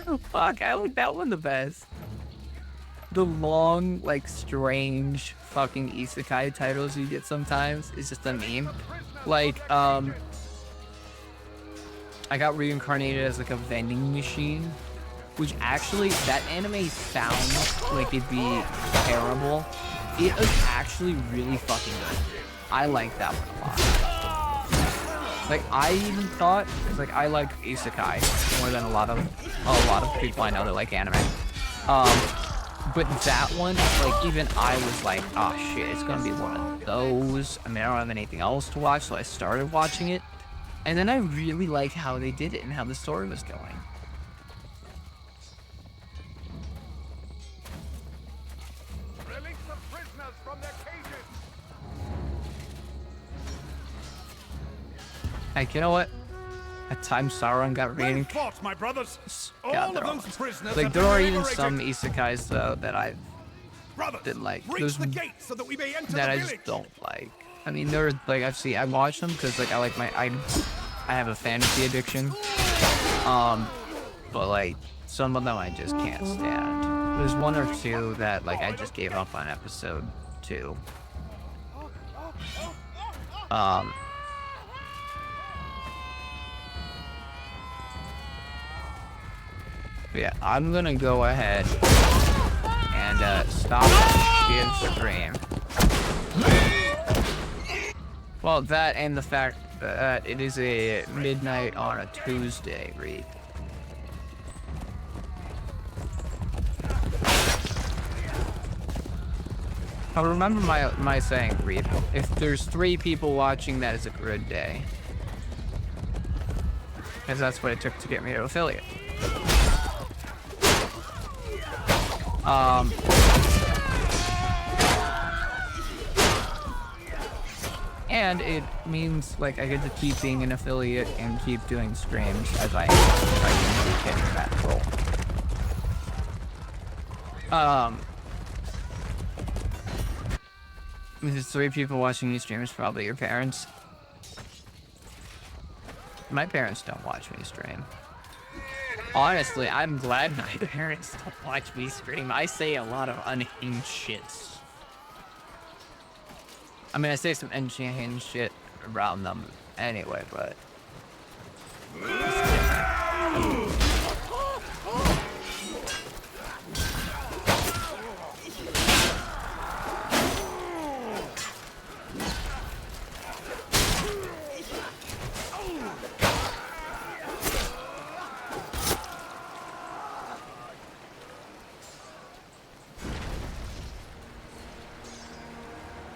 Oh, fuck, I like that one the best. The long, like, strange fucking isekai titles you get sometimes is just a meme. Like, I got reincarnated as like a vending machine, which actually, that anime sounds like it'd be terrible. It is actually really fucking good. I like that one a lot. Like, I even thought, cause like I like isekai more than a lot of people I know that like anime. But that one, like, even I was like, oh shit, it's gonna be one of those. I mean, I don't have anything else to watch, so I started watching it. And then I really liked how they did it and how the story was going. Release the prisoners from their cages. Hey, you know what? At times Sauron got Well reading. fought, my brothers. Yeah, All there of are. those prisoners Like, have there been are even liberated. some isekais, though, that I Brothers, didn't like. breach There's the gate so that we may enter that the I village. just don't like. I mean, there are, like, I watch them because, like, I like I have a fantasy addiction. But, like, some of them I just can't stand. There's one or two that, like, I just gave up on episode 2. Yeah, I'm gonna go ahead and stop Shiv's stream. Well, that and the fact that it is a midnight on a Tuesday, Reed. I'll remember my saying, Reed. If there's 3 people watching, that is a good day. Because that's what it took to get me to affiliate. And it means, like, I get to keep being an affiliate and keep doing streams as I keep getting that goal. There's 3 people watching these streams, probably your parents. My parents don't watch me stream. Honestly, I'm glad my parents don't watch me stream. I say a lot of unhinged shits. I mean, I say some unhinged shit around them anyway, but...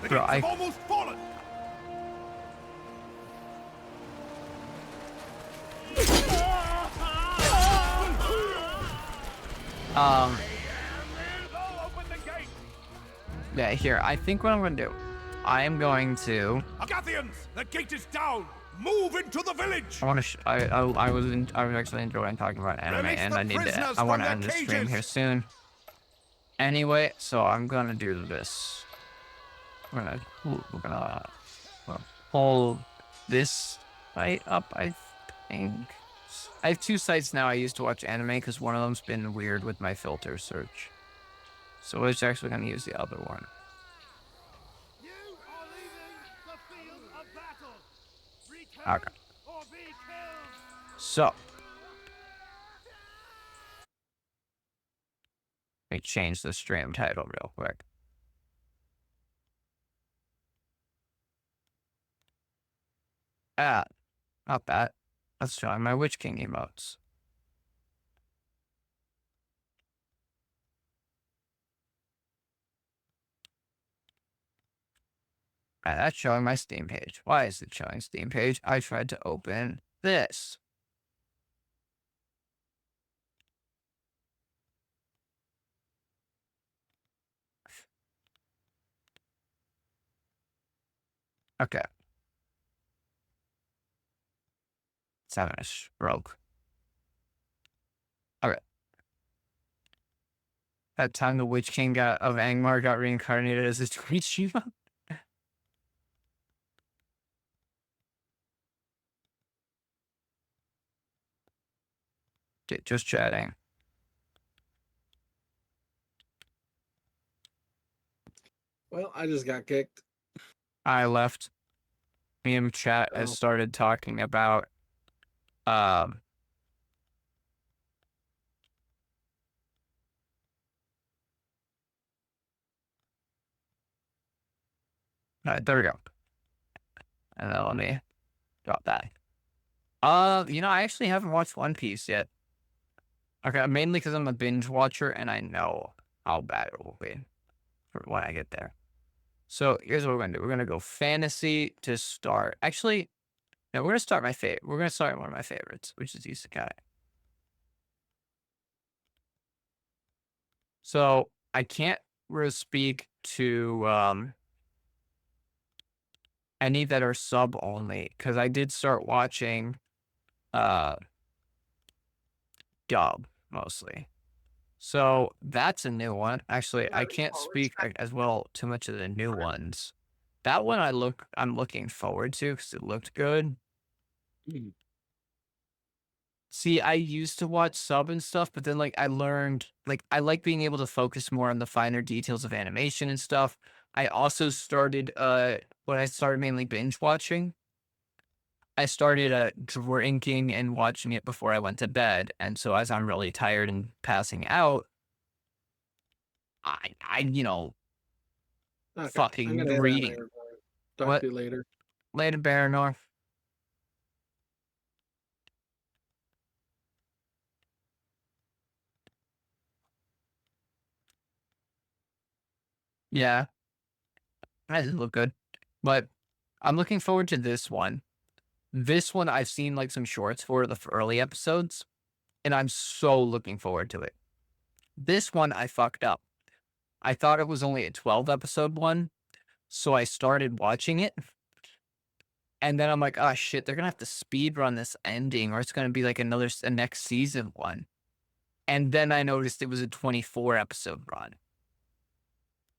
The Bro, gates have almost fallen. Yeah, here, I think what I'm gonna do, I am going to... Agathians, the gate is down. Move into the village. I want to. I was actually enjoying talking about anime, Release and the I need to. prisoners I want to from end their the stream cages. here soon. Anyway, so I'm gonna do this. We're gonna pull this site up. I think I have 2 sites now I use to watch anime because one of them's been weird with my filter search. So we're just actually gonna use the other one. Okay. So, let me change the stream title real quick. Ah, not that. That's showing my Witch King emotes. Ah, that's showing my Steam page. Why is it showing Steam page? I tried to open this. Okay. It's having a stroke. Okay. That time the Witch King of Angmar got reincarnated as a Twitch Shiva. Just chatting. Well, I just got kicked. I left. Me and chat has started talking about Um, all right, there we go. And then let me drop that. You know, I actually haven't watched One Piece yet. Okay, mainly because I'm a binge watcher and I know how bad it will be for when I get there. So here's what we're gonna do. We're gonna go fantasy to start. Actually, no, we're gonna start my favorite. We're gonna start one of my favorites, which is Isekai. So I can't really speak to any that are sub only because I did start watching dub mostly. So that's a new one. Actually, I can't speak as well too much of the new ones. That one I'm looking forward to because it looked good. See, I used to watch sub and stuff, but then like I learned like I like being able to focus more on the finer details of animation and stuff. I also started when I started mainly binge watching, I started drinking and watching it before I went to bed. And so as I'm really tired and passing out, I you know, Okay, I'm fucking gonna add that reading. later. Talk What? to you later. Later, Baranor. Yeah, that doesn't look good. But I'm looking forward to this one. This one I've seen like some shorts for the early episodes, and I'm so looking forward to it. This one I fucked up. I thought it was only a 12 episode one, so I started watching it, and then I'm like, oh shit, they're gonna have to speed run this ending, or it's gonna be like a next season one. And then I noticed it was a 24 episode run,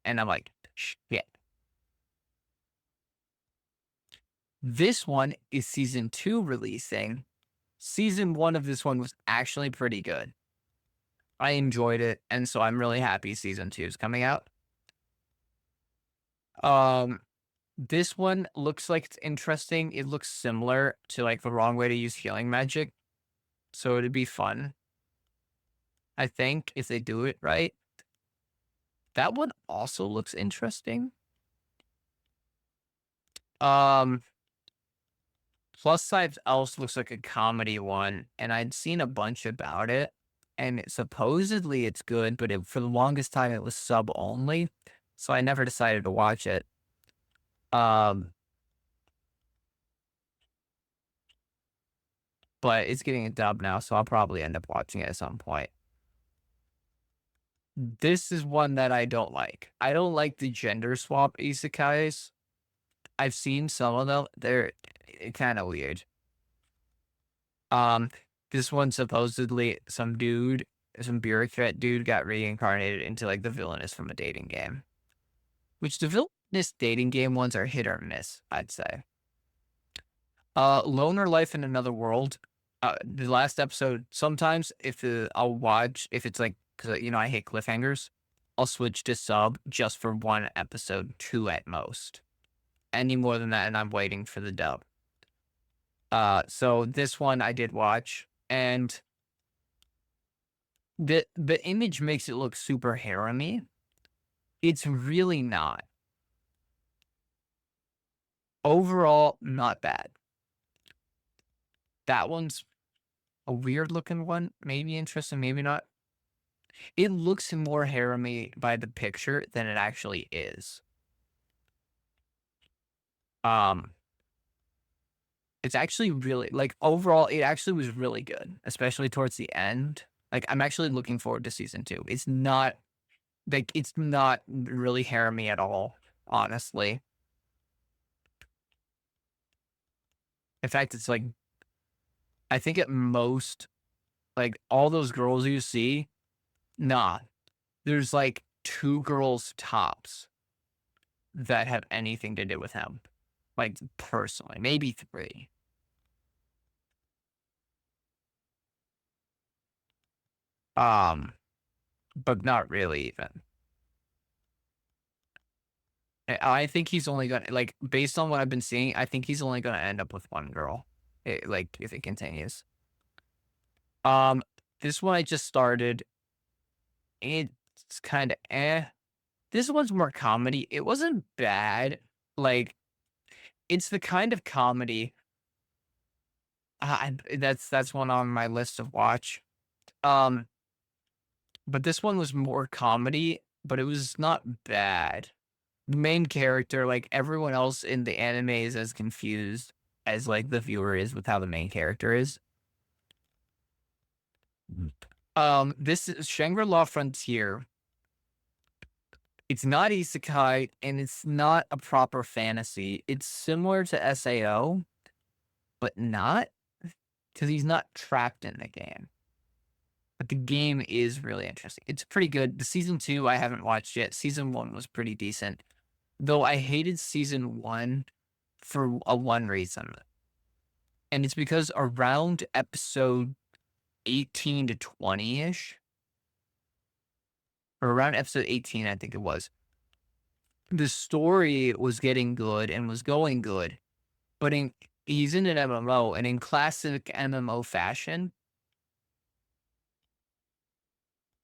and I'm like, shit. This one is season 2 releasing. Season 1 of this one was actually pretty good. I enjoyed it, and so I'm really happy season 2 is coming out. This one looks like it's interesting. It looks similar to like the wrong way to use healing magic. So it'd be fun. I think if they do it right. That one also looks interesting. Plus Size Else looks like a comedy one, and I'd seen a bunch about it, and supposedly it's good, but for the longest time it was sub only, so I never decided to watch it. But it's getting a dub now, so I'll probably end up watching it at some point. This is one that I don't like. I don't like the gender swap isekais. I've seen some of them. They're kind of weird. This one supposedly some bureaucrat dude got reincarnated into like the villainous from a dating game. Which the villainous dating game ones are hit or miss, I'd say. Loner Life in Another World. The last episode, sometimes I'll watch, if it's like, because, you know, I hate cliffhangers, I'll switch to sub just for one episode, 2 at most. Any more than that, and I'm waiting for the dub. So this one I did watch, and the image makes it look super harem-y. It's really not. Overall, not bad. That one's a weird looking one, maybe interesting, maybe not. It looks more harem-y by the picture than it actually is. It's actually really, like, overall, it actually was really good, especially towards the end. Like, I'm actually looking forward to season 2. It's not, like, it's not really harem-y at all, honestly. In fact, it's like, I think at most, like, all those girls you see, nah, there's like 2 girls tops that have anything to do with him. Like, personally, maybe 3. But not really even. I think he's only gonna, like, based on what I've been seeing, I think he's only gonna end up with 1 girl. Like, if it continues. This one I just started. It's kind of eh. This one's more comedy. It wasn't bad. Like, it's the kind of comedy. That's one on my list of watch. Um, but this one was more comedy, but it was not bad. The main character, like everyone else in the anime, is as confused as like the viewer is with how the main character is. This is Shangri-La Frontier. It's not isekai, and it's not a proper fantasy. It's similar to SAO, but not, because he's not trapped in the game. But the game is really interesting. It's pretty good. The season 2 I haven't watched yet. Season 1 was pretty decent. Though I hated season 1 for one reason. And it's because around episode 18 to 20-ish, or around episode 18, I think it was, the story was getting good and was going good. But he's in an MMO, and in classic MMO fashion,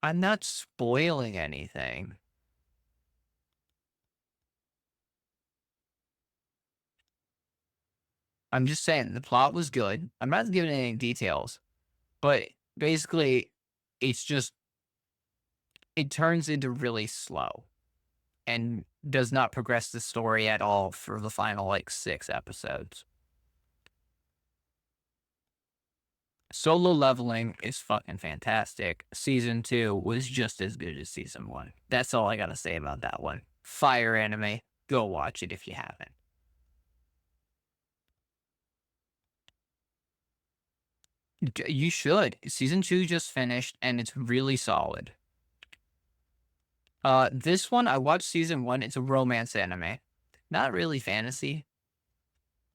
I'm not spoiling anything. I'm just saying the plot was good. I'm not giving any details, but basically, it's just, it turns into really slow and does not progress the story at all for the final like 6 episodes. Solo Leveling is fucking fantastic. Season 2 was just as good as season 1. That's all I gotta say about that one. Fire anime. Go watch it if you haven't. You should. Season 2 just finished, and it's really solid. This one, I watched season 1. It's a romance anime. Not really fantasy.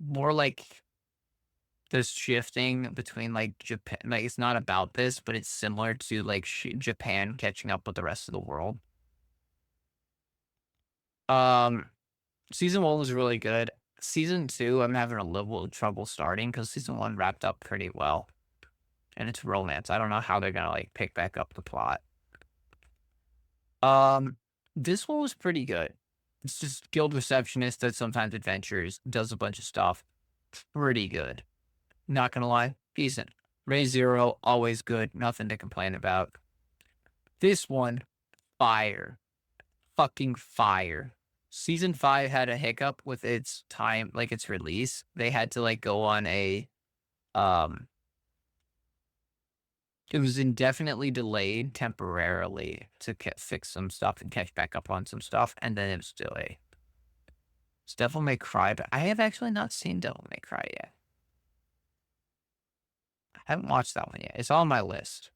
More like this shifting between, like, Japan. Like, it's not about this, but it's similar to, like, Japan catching up with the rest of the world. Season 1 was really good. Season 2, I'm having a little trouble starting because season 1 wrapped up pretty well. And it's romance. I don't know how they're gonna, like, pick back up the plot. This one was pretty good. It's just guild receptionist that sometimes adventures, does a bunch of stuff. Pretty good. Not gonna lie, decent. Ray Zero, always good. Nothing to complain about. This one, fire. Fucking fire. Season 5 had a hiccup with its time, like its release. They had to like go on a, it was indefinitely delayed temporarily to fix some stuff and catch back up on some stuff, and then it was delayed. It's Devil May Cry, but I have actually not seen Devil May Cry yet. I haven't watched that one yet. It's on my list.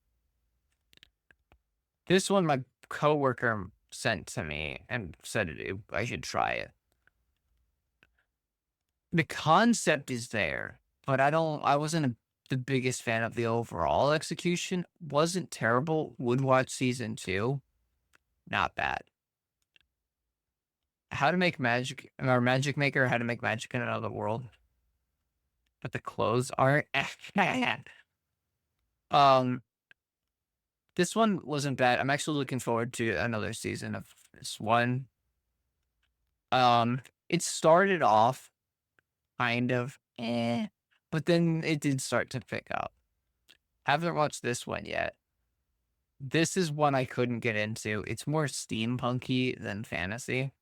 This one my coworker sent to me and said I should try it. The concept is there, but I wasn't the biggest fan of the overall execution. Wasn't terrible. Would watch season 2. Not bad. How to Make Magic, or Magic Maker, How to Make Magic in Another World. But the clothes aren't. This one wasn't bad. I'm actually looking forward to another season of this one. It started off kind of but then it did start to pick up. Haven't watched this one yet. This is one I couldn't get into. It's more steampunky than fantasy.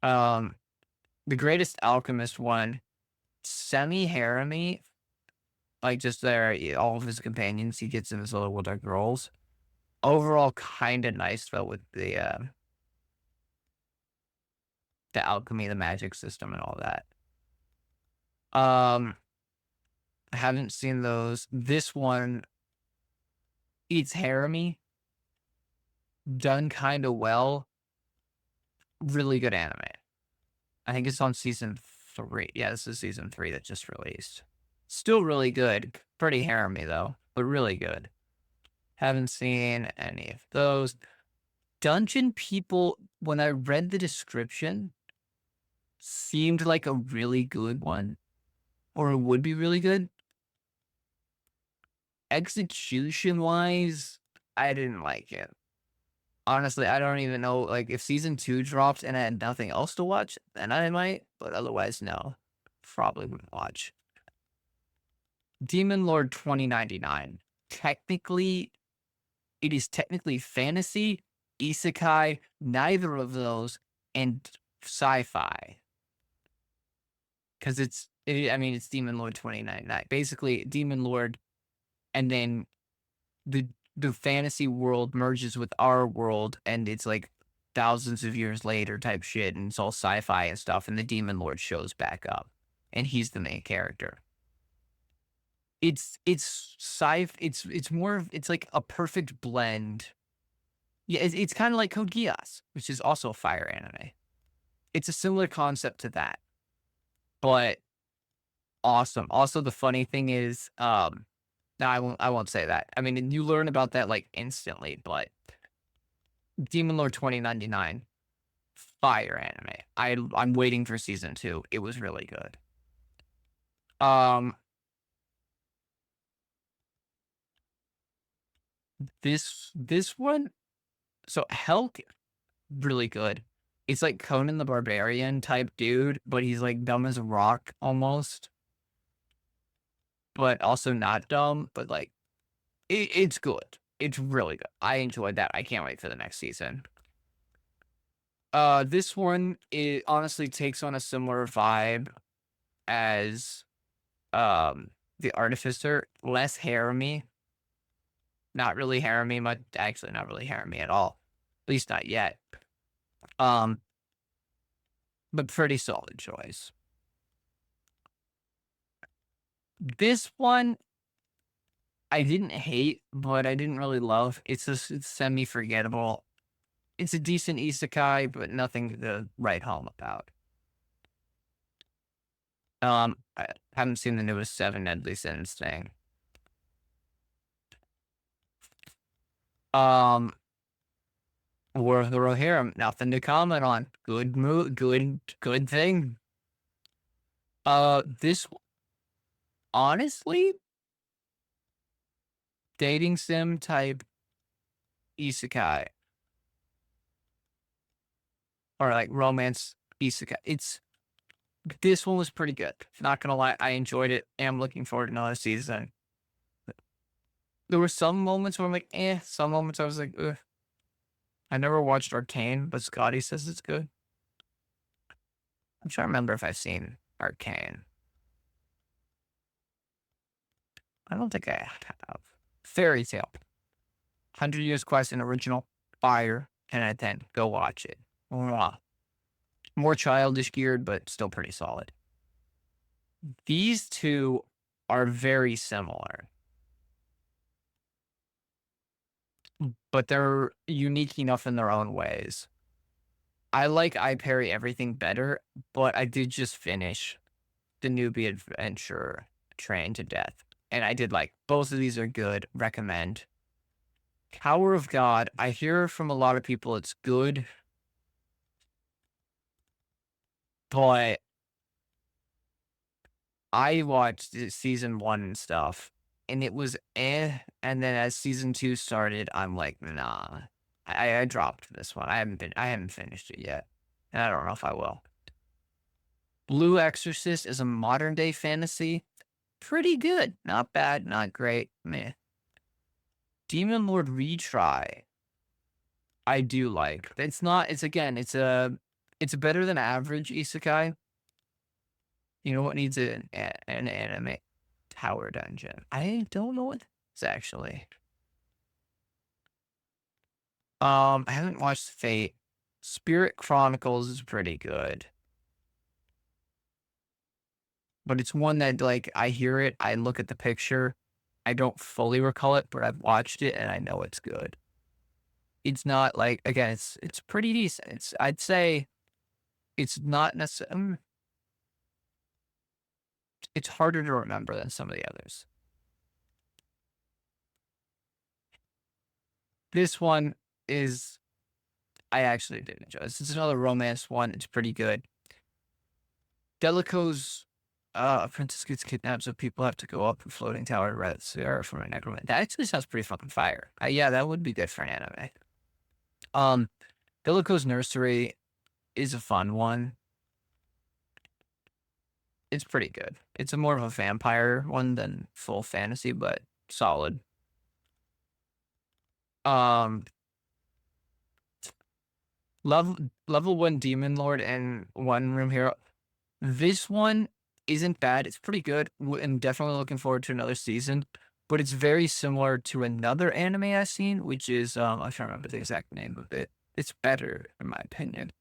The Greatest Alchemist one, semi-harem-y. Like, just there, all of his companions, he gets in his little with girls. Overall, kind of nice, though, with the alchemy, the magic system, and all that. I haven't seen those. This one, it's harem-y. Done kind of well. Really good anime. I think it's on season 3. Yeah, this is season 3 that just released. Still really good. Pretty harem-y, though, but really good. Haven't seen any of those. Dungeon People, when I read the description, seemed like a really good one. Or it would be really good. execution-wise, I didn't like it. Honestly, I don't even know, like, if season 2 dropped and I had nothing else to watch, then I might, but otherwise, no. Probably wouldn't watch. Demon Lord 2099. Technically, it is technically fantasy, isekai, neither of those, and sci-fi. Because it's Demon Lord 2099. Basically, Demon Lord, and then the fantasy world merges with our world, and it's like thousands of years later type shit, and it's all sci-fi and stuff, and the Demon Lord shows back up, and he's the main character. It's like a perfect blend. Yeah, it's kind of like Code Geass, which is also a fire anime. It's a similar concept to that, but awesome. Also, the funny thing is, no, I won't say that. I mean, you learn about that like instantly, but Demon Lord 2099, fire anime. I'm waiting for season 2. It was really good. This one, so Helk, really good. It's like Conan the Barbarian type dude, but he's like dumb as a rock almost, but also not dumb. But like, it's good. It's really good. I enjoyed that. I can't wait for the next season. This one, it honestly takes on a similar vibe as The Artificer. Less harem-y. Not really harem-y much. Actually, not really harem-y at all. At least not yet. But pretty solid choice. This one, I didn't hate, but I didn't really love. It's semi-forgettable. It's a decent isekai, but nothing to write home about. I haven't seen the newest 7 Deadly Sins thing. War of the Rohirrim, nothing to comment on. Good thing. This, honestly, dating sim type isekai. Or like romance isekai. This one was pretty good. Not gonna lie, I enjoyed it. I'm looking forward to another season. There were some moments where I'm like, eh. Some moments I was like, ugh. I never watched Arcane, but Scotty says it's good. I'm trying to remember if I've seen Arcane. I don't think I have. Fairy Tail. 100 Years Quest and original. Fire. 10 out of 10. Go watch it. More childish geared, but still pretty solid. These two are very similar, but they're unique enough in their own ways. I like I Parry Everything better, but I did just finish the Newbie Adventure Train to Death, and I did like both of these are good. Recommend. Tower of God, I hear from a lot of people it's good, but I watched season 1 and stuff, and it was eh. And then as season 2 started, I'm like, nah. I dropped this one. I haven't finished it yet, and I don't know if I will. Blue Exorcist is a modern day fantasy. Pretty good. Not bad, not great. Meh. Demon Lord Retry. I do like. It's a better than average isekai. You know what needs an anime? Tower Dungeon. I don't know what it's actually. I haven't watched Fate. Spirit Chronicles is pretty good. But it's one that, like, I hear it, I look at the picture, I don't fully recall it, but I've watched it and I know it's good. It's not like, again, it's pretty decent. I'd say it's not necessarily. It's harder to remember than some of the others. This one is, I actually did enjoy. This is another romance one. It's pretty good. Delico's A princess gets kidnapped, so people have to go up a floating tower to rescue her from a necromancer. That actually sounds pretty fucking fire. Yeah, that would be good for an anime. Billico's Nursery is a fun one. It's pretty good. It's a more of a vampire one than full fantasy, but solid. Level 1 Demon Lord and One Room Hero. This one isn't bad. It's pretty good. I'm definitely looking forward to another season. But it's very similar to another anime I've seen, which is I'm trying to remember the exact name of it. It's better, in my opinion.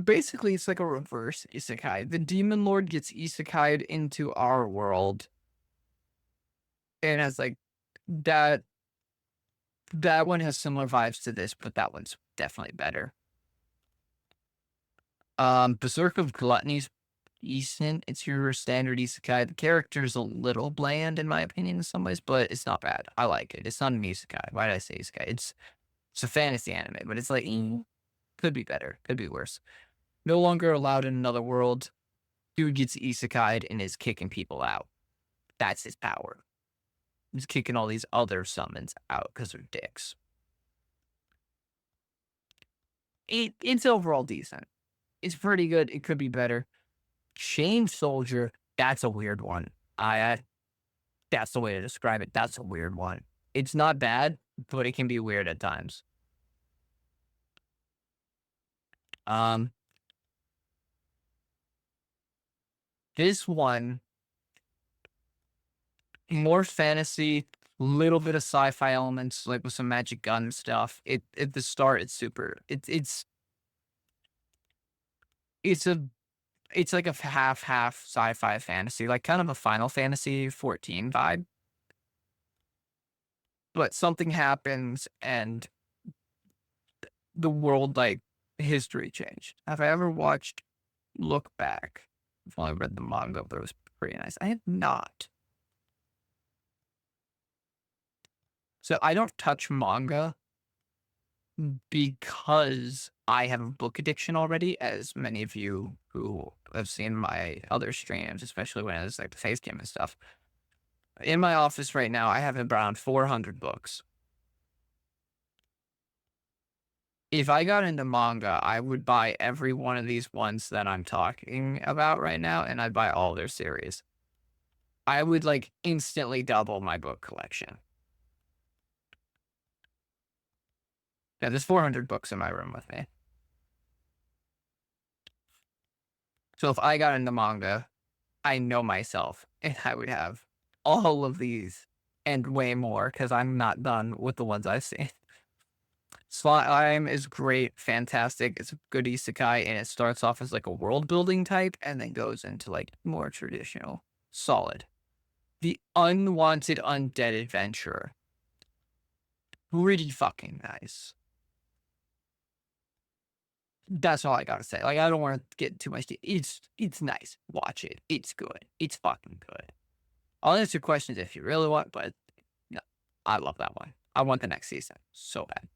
Basically it's like a reverse isekai. The Demon Lord gets isekai'd into our world. And has like that one has similar vibes to this, but that one's definitely better. Berserk of Gluttony's decent. It's your standard isekai. The character's a little bland in my opinion in some ways, but it's not bad. I like it. It's not an isekai. Why did I say isekai? It's a fantasy anime, but it's like could be better, could be worse. No longer allowed in another world. Dude gets isekai'd and is kicking people out. That's his power. He's kicking all these other summons out because they're dicks. It's overall decent. It's pretty good. It could be better. Chain Soldier, that's a weird one. That's the way to describe it. That's a weird one. It's not bad, but it can be weird at times. This one, more fantasy, little bit of sci-fi elements, like with some magic gun stuff. At the start, it's super. It's like a half sci-fi fantasy, like kind of a Final Fantasy 14 vibe. But something happens and the world, like, history changed. Have I ever watched Look Back? I've only read the manga, but it was pretty nice. I have not. So I don't touch manga because I have a book addiction already, as many of you who have seen my other streams, especially when it's like the face cam and stuff. In my office right now, I have around 400 books. If I got into manga, I would buy every one of these ones that I'm talking about right now, and I'd buy all their series. I would, like, instantly double my book collection. Yeah, there's 400 books in my room with me. So if I got into manga, I know myself, and I would have all of these and way more, because I'm not done with the ones I've seen. Slime is great, fantastic. It's a good isekai, and it starts off as like a world building type, and then goes into like more traditional, solid. The Unwanted Undead Adventurer. Pretty fucking nice. That's all I gotta say. Like, I don't want to get too much. It's nice. Watch it. It's good. It's fucking good. I'll answer questions if you really want, but no, I love that one. I want the next season so bad.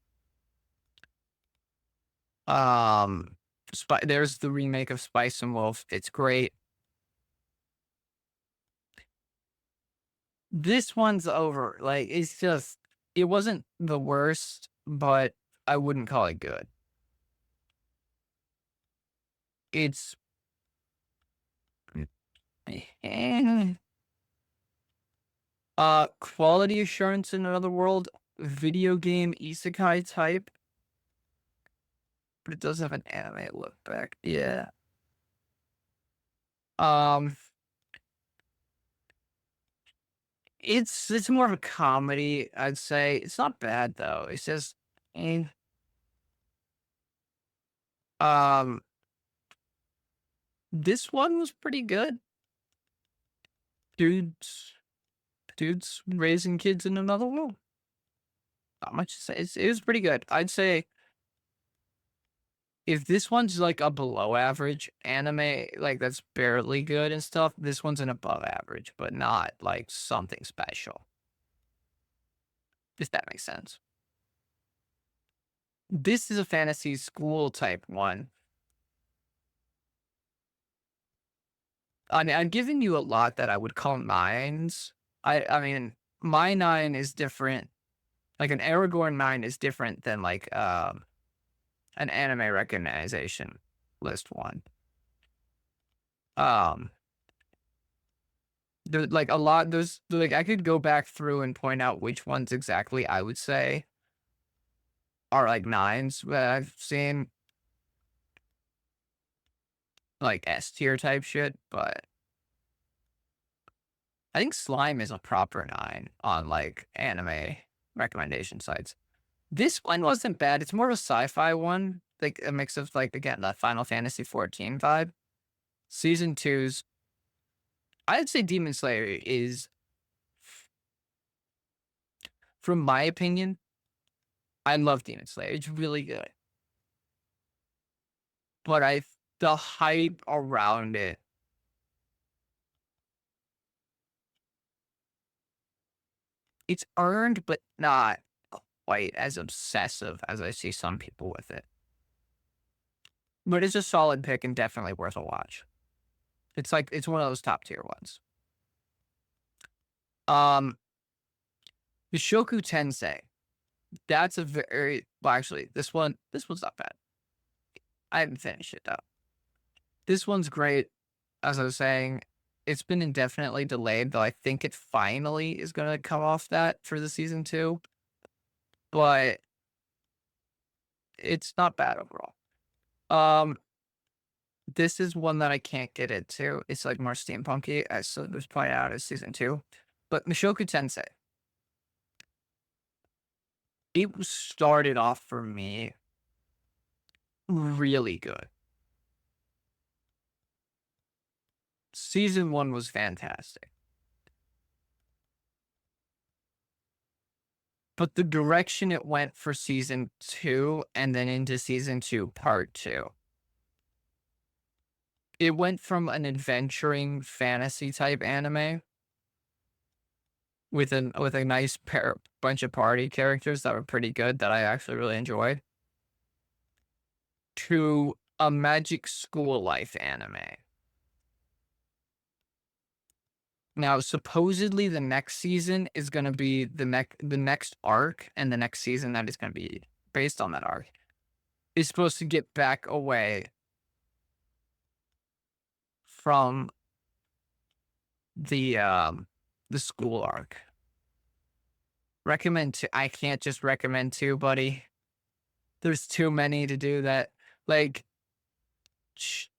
There's the remake of Spice and Wolf. It's great. This one's over. Like, it's just, it wasn't the worst, but I wouldn't call it good. It's quality assurance in another world, video game isekai type. But it does have an anime look back. Yeah. It's more of a comedy, I'd say. It's not bad though. It's just this one was pretty good. Dudes raising kids in another world. Not much to say. It was pretty good. I'd say if this one's like a below average anime, like that's barely good and stuff, this one's an above average, but not like something special. If that makes sense. This is a fantasy school type one. I'm giving you a lot that I would call 9s. I mean, my 9 is different. Like an Aragorn 9 is different than like an anime recognition list one. There's like a lot. There's like I could go back through and point out which ones exactly I would say are like 9s that I've seen, like S tier type shit. But I think Slime is a proper 9 on like anime recommendation sites. This one wasn't bad. It's more of a sci-fi one, like a mix of like again that Final Fantasy 14 vibe. Season 2's, I'd say Demon Slayer is, from my opinion, I love Demon Slayer. It's really good. But the hype around it, it's earned, but not quite as obsessive as I see some people with it. But it's a solid pick and definitely worth a watch. It's like, it's one of those top tier ones. Bishoku Tensei. That's a very, well, actually, this one's not bad. I haven't finished it though. This one's great. As I was saying, it's been indefinitely delayed, though I think it finally is going to come off that for the season 2. But it's not bad overall. This is one that I can't get into. It's like more steampunky, as it was pointed out as season 2. But Mushoku Tensei. It started off for me really good. Season 1 was fantastic. But the direction it went for season 2 and then into season 2 part 2. It went from an adventuring fantasy type anime with a nice bunch of party characters that were pretty good that I actually really enjoyed, to a magic school life anime. Now, supposedly the next season is going to be the next arc, and the next season that is going to be based on that arc is supposed to get back away from the school arc. I can't just recommend 2, buddy. There's too many to do that. Like,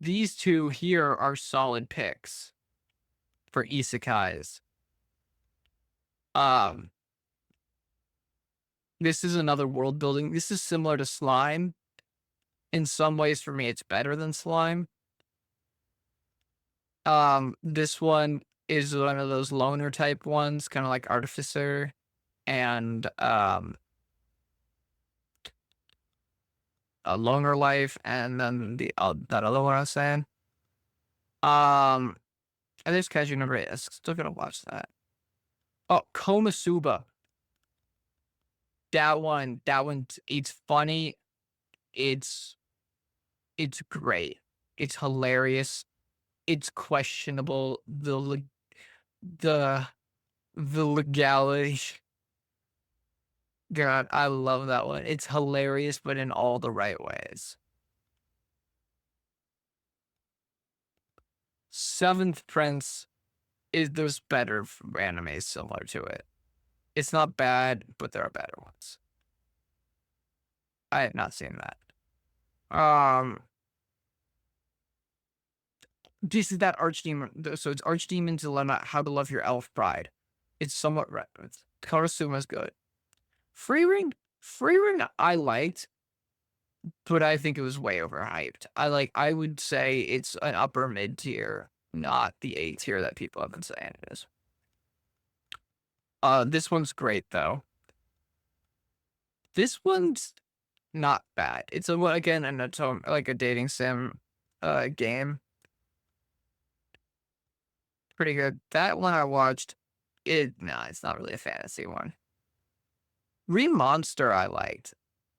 these 2 here are solid picks for isekais. This is another world building. This is similar to Slime. In some ways, for me, it's better than Slime. This one is one of those loner type ones, kind of like Artificer and a Loner Life, and then the that other one I was saying. And there's Kaiju number 8. I'm still gonna watch that. Oh, Konosuba. That one, it's funny. It's great. It's hilarious. It's questionable. The legality. God, I love that one. It's hilarious, but in all the right ways. Seventh Prince there's better anime similar to it. It's not bad, but there are better ones. I have not seen that. This is that Archdemon. So it's Archdemon Dilemma, How to Love Your Elf Bride. It's somewhat referenced. Karasuma's good. Free Ring I liked, but I think it was way overhyped. I would say it's an upper mid tier, not the A tier that people have been saying it is. This one's great though. This one's not bad. It's again like a dating sim game. Pretty good. That one I watched, it's not really a fantasy one. Remonster I liked.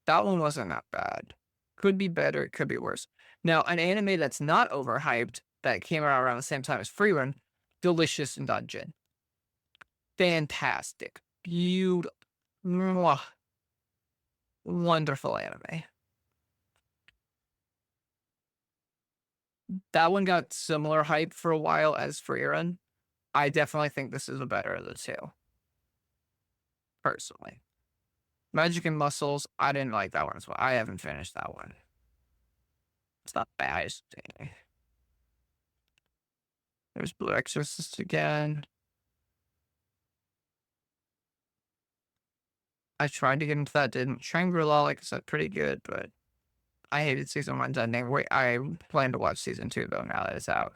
That one wasn't that bad. Could be better, it could be worse. Now, an anime that's not overhyped that came out around the same time as Freerun, Delicious in Dungeon. Fantastic. Beautiful. Mwah. Wonderful anime. That one got similar hype for a while as Freerun. I definitely think this is the better of the two. Personally. Magic and Muscles, I didn't like that one as well. I haven't finished that one. It's not bad. There's Blue Exorcist again. I tried to get into that, didn't. Shangri-La, like I said, pretty good, but I hated season 1's ending. Wait, I plan to watch season 2 though now that it's out.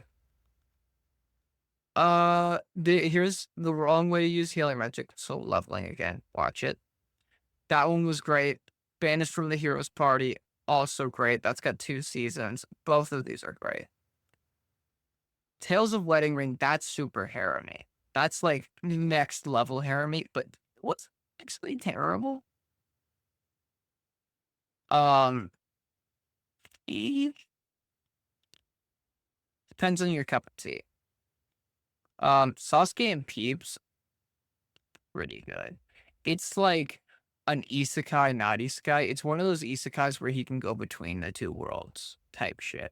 Here's the wrong way to use healing magic. So leveling again. Watch it. That one was great. Banished from the Heroes Party, also great. That's got 2 seasons. Both of these are great. Tales of Wedding Ring, that's super harem-y. That's like next level harem-y, but what's actually terrible? Depends on your cup of tea. Sasuke and Peeps, pretty good. It's like an isekai, not isekai. It's one of those isekais where he can go between the 2 worlds type shit.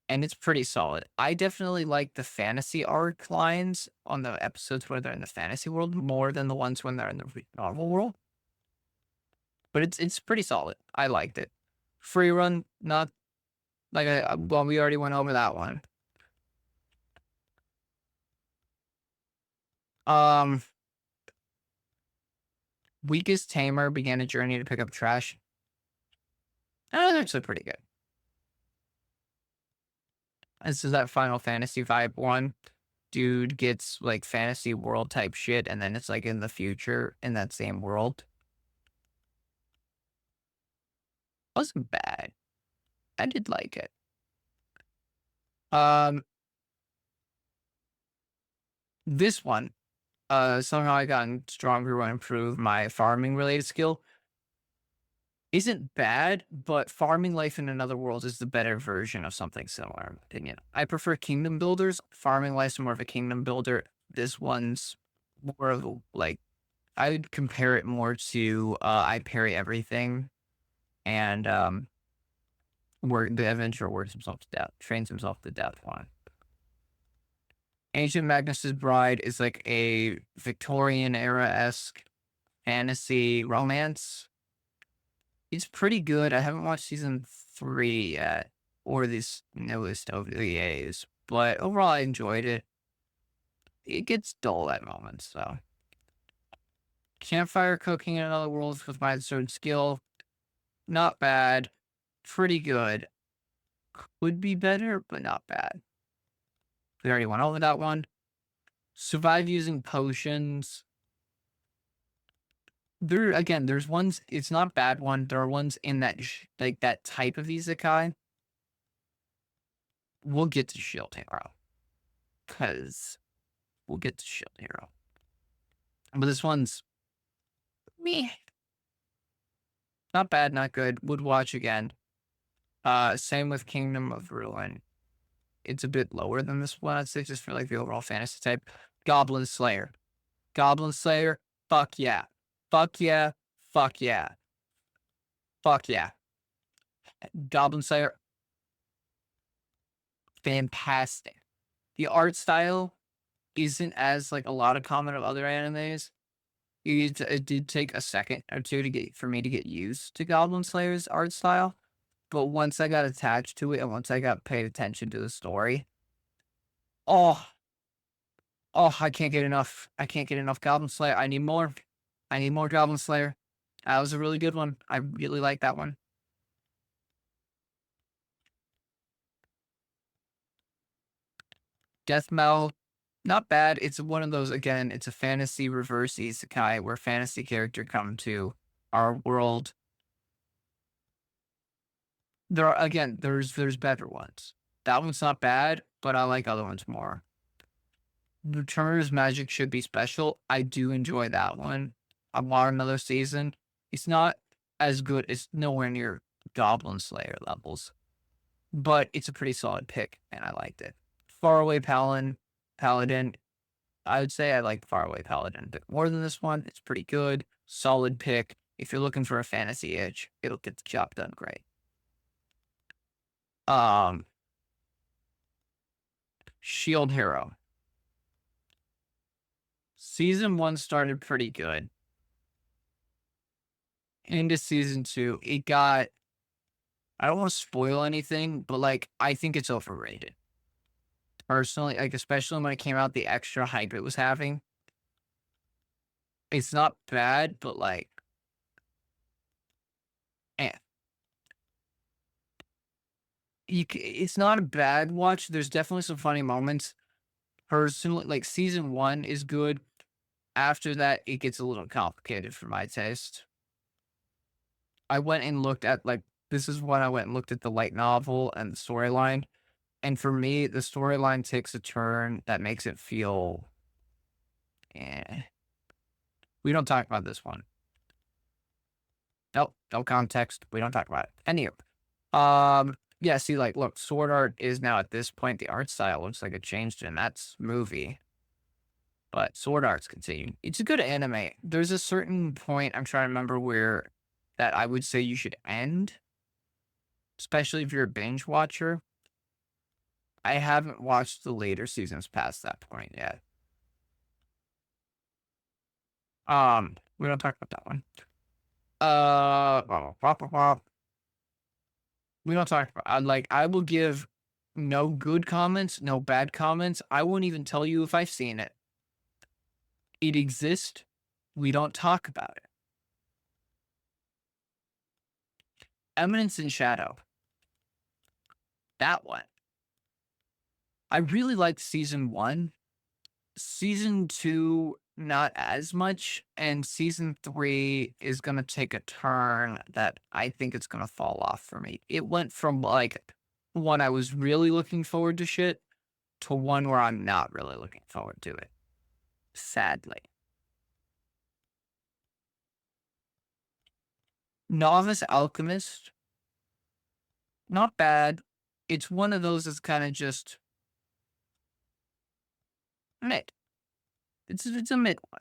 And it's pretty solid. I definitely like the fantasy arc lines on the episodes where they're in the fantasy world more than the ones when they're in the normal world. But it's pretty solid. I liked it. Freerun, not like well, we already went over that one. Weakest Tamer began a journey to pick up trash. That was actually pretty good. This is that Final Fantasy vibe one. Dude gets like fantasy world type shit, and then it's like in the future in that same world. Wasn't bad. I did like it. This one, somehow I gotten stronger when I improved my farming related skill. Isn't bad, but farming life in another world is the better version of something similar, in my opinion. I prefer kingdom builders. Farming life's more of a kingdom builder. This one's more of like, I would compare it more to I parry everything, and the Avenger works himself to death, trains himself to death one. Ancient Magnus's Bride is like a Victorian era-esque fantasy romance. It's pretty good. I haven't watched season 3 yet, or this newest OVAs, but overall I enjoyed it. It gets dull at moments, though. Campfire Cooking in Other Worlds with my certain skill, not bad. Pretty good. Could be better, but not bad. We already went over that one. Survive using potions. There's ones, it's not a bad one. There are ones in that, like, that type of isekai. We'll get to Shield Hero. Because we'll get to Shield Hero. But this one's meh. Not bad, not good. Would watch again. Same with Kingdom of Ruin. It's a bit lower than this one, I'd say, just for like the overall fantasy type. Goblin Slayer. Goblin Slayer, fuck yeah. Fuck yeah. Fuck yeah. Fuck yeah. Goblin Slayer, fantastic. The art style isn't as like a lot of common of other animes. It did take a second or two for me to get used to Goblin Slayer's art style. But once I got attached to it and once I got paid attention to the story, oh, I can't get enough. I can't get enough Goblin Slayer. I need more. I need more Goblin Slayer. That was a really good one. I really like that one. Deathmell, not bad. It's one of those, again, it's a fantasy reverse isekai where fantasy character come to our world. There's better ones. That one's not bad, but I like other ones more. Returner's Magic should be special. I do enjoy that one. I want another season. It's not as good. It's nowhere near Goblin Slayer levels. but it's a pretty solid pick, and I liked it. Faraway Paladin. I would say I like Faraway Paladin a bit more than this one. It's pretty good, solid pick. If you're looking for a fantasy edge, it'll get the job done great. Shield Hero. Season 1 started pretty good. Into Season 2, it got... I don't want to spoil anything, but, like, I think it's overrated. Personally, like, especially when it came out, the extra hype it was having. It's not bad, but, like... It's not a bad watch. There's definitely some funny moments. Personally, like, Season 1 is good. After that, it gets a little complicated for my taste. I went and looked at, like, this is when I went and looked at the light novel and the storyline. And for me, the storyline takes a turn that makes it feel... We don't talk about this one. Nope, no context. We don't talk about it. Anyway. Yeah, see, like, look, Sword Art is now at this point, the art style looks like it changed, and that's movie. But Sword Art's continuing. It's a good anime. There's a certain point, I'm trying to remember where, that I would say you should end. Especially if you're a binge watcher. I haven't watched the later seasons past that point yet. We don't talk about that one. We don't talk about... like, I will give no good comments, no bad comments. I won't even tell you if I've seen it. It exists. We don't talk about it. Eminence in Shadow. That one. I really liked Season 1. Season 2, not as much. And Season 3 is going to take a turn that I think it's going to fall off for me. It went from, like, one I was really looking forward to shit to one where I'm not really looking forward to it. Sadly. Novice Alchemist. Not bad. It's one of those that's kind of just... mid. It's a mid one.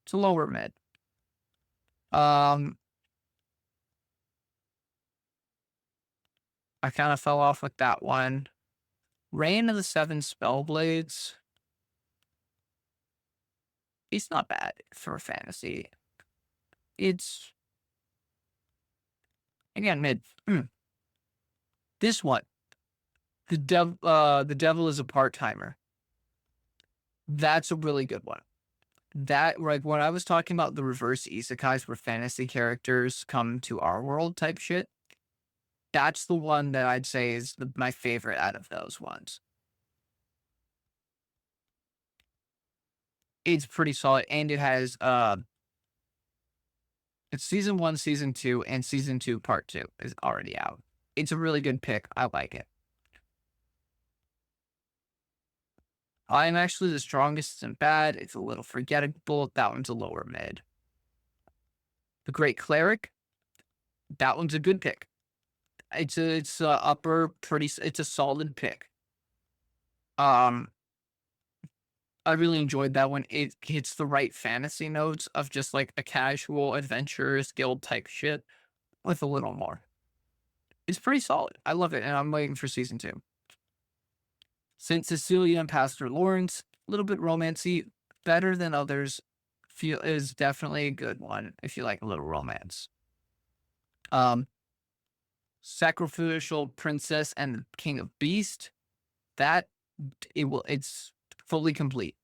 It's a lower mid. I kind of fell off with that one. Reign of the Seven Spellblades. It's not bad for a fantasy. It's... again, mid. This one. The Devil is a Part-Timer. That's a really good one. That, like, when I was talking about the reverse isekais where fantasy characters come to our world type shit, that's the one that I'd say is my favorite out of those ones. It's pretty solid, and it has, it's Season 1, Season 2, and Season 2 Part 2 is already out. It's a really good pick. I like it. I'm actually the Strongest and Bad. It's a little forgettable. That one's a lower mid. The Great Cleric. That one's a good pick. It's a upper pretty... it's a solid pick. I really enjoyed that one. It hits the right fantasy notes of just like a casual adventurers guild type shit with a little more. It's pretty solid. I love it, and I'm waiting for Season 2. St. Cecilia and Pastor Lawrence, a little bit romancy, better than others. Is definitely a good one if you like a little romance. Sacrificial Princess and the King of Beast. It's fully complete.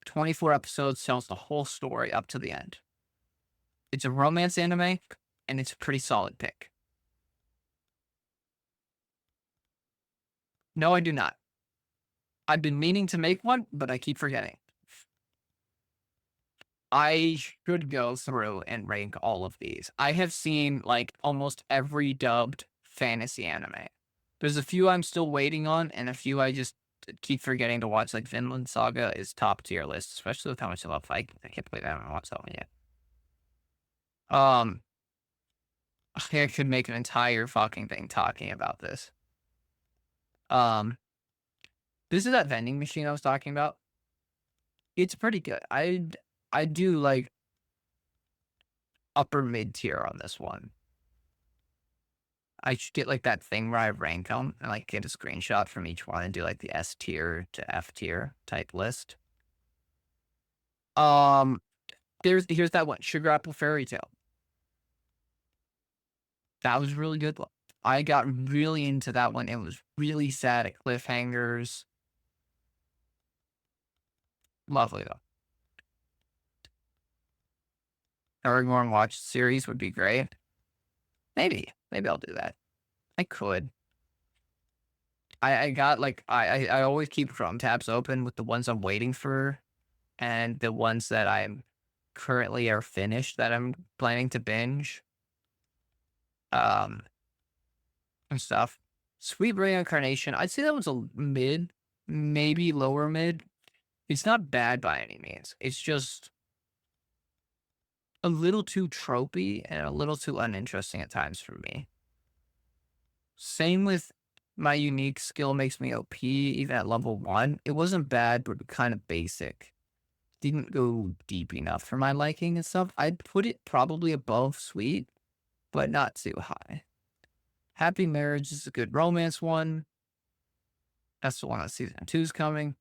24 episodes tells the whole story up to the end. It's a romance anime, and it's a pretty solid pick. No, I do not. I've been meaning to make one, but I keep forgetting. I should go through and rank all of these. I have seen, like, almost every dubbed fantasy anime. There's a few I'm still waiting on, and a few I just keep forgetting to watch. Like, Vinland Saga is top tier list, especially with how much I love Vikings. I can't believe I haven't watched that one yet. I could make an entire fucking thing talking about this. This is that vending machine I was talking about. It's pretty good. I do like upper mid tier on this one. I should get like that thing where I rank them and like get a screenshot from each one and do like the S tier to F tier type list. Here's that one, Sugar Apple Fairy Tale. That was a really good one. I got really into that one. It was really sad at cliffhangers. Lovely though. Aragorn watch series would be great. Maybe I'll do that. I could. I got like I always keep Chrome tabs open with the ones I'm waiting for, and the ones that I'm currently are finished that I'm planning to binge. And stuff. Sweet Reincarnation. I'd say that was a mid, maybe lower mid. It's not bad by any means. It's just a little too tropey and a little too uninteresting at times for me. Same with my unique skill makes me OP even at level 1. It wasn't bad, but kind of basic. Didn't go deep enough for my liking and stuff. I'd put it probably above Sweet, but not too high. Happy Marriage is a good romance one. That's the one that season 2's coming.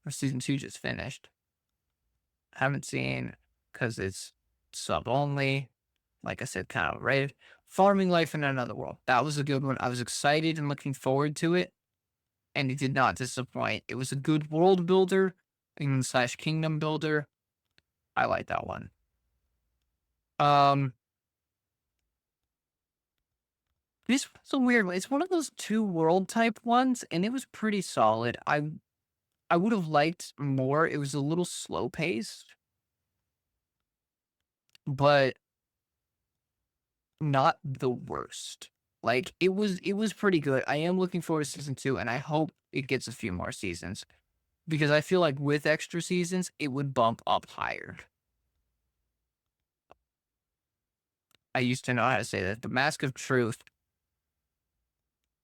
Or season 2 just finished. Haven't seen because it's sub only. Like I said, kind of rated. Farming Life in Another World. That was a good one. I was excited and looking forward to it. And it did not disappoint. It was a good world builder and / kingdom builder. I like that one. This was a weird one. It's one of those 2 world type ones, and it was pretty solid. I would have liked more. It was a little slow paced, but not the worst. Like it was pretty good. I am looking forward to season 2, and I hope it gets a few more seasons because I feel like with extra seasons, it would bump up higher. I used to know how to say that. The Mask of Truth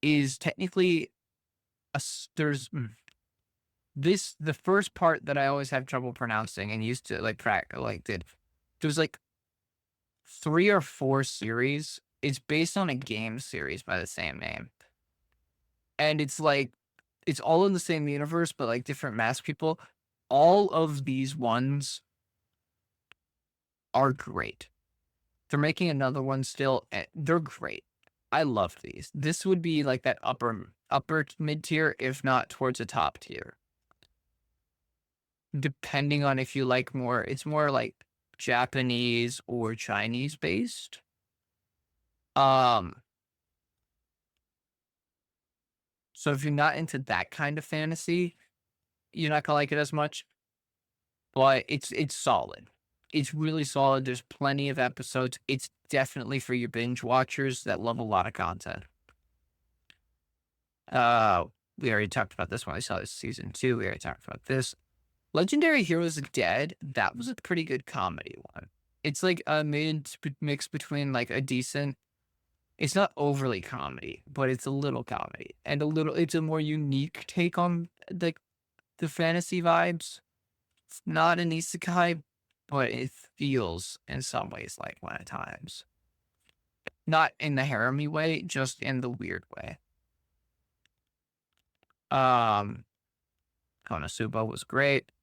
is technically the first part that I always have trouble pronouncing and used to like there's like 3 or 4 series. It's based on a game series by the same name. And it's like it's all in the same universe, but like different mask people. All of these ones are great. They're making another one still, and they're great. I love these. This would be like that upper mid tier, if not towards the top tier. Depending on if you like more, it's more like Japanese or Chinese based. So if you're not into that kind of fantasy, you're not gonna like it as much. But it's solid. It's really solid. There's plenty of episodes. It's definitely for your binge watchers that love a lot of content. We already talked about this one. I saw this season 2. We already talked about this. Legendary Heroes Dead. That was a pretty good comedy one. It's like a mix between like a decent. It's not overly comedy, but it's a little comedy and it's a more unique take on the fantasy vibes. It's not an isekai, but it feels in some ways like one at times. Not in the harem-y way, just in the weird way. Konosuba was great.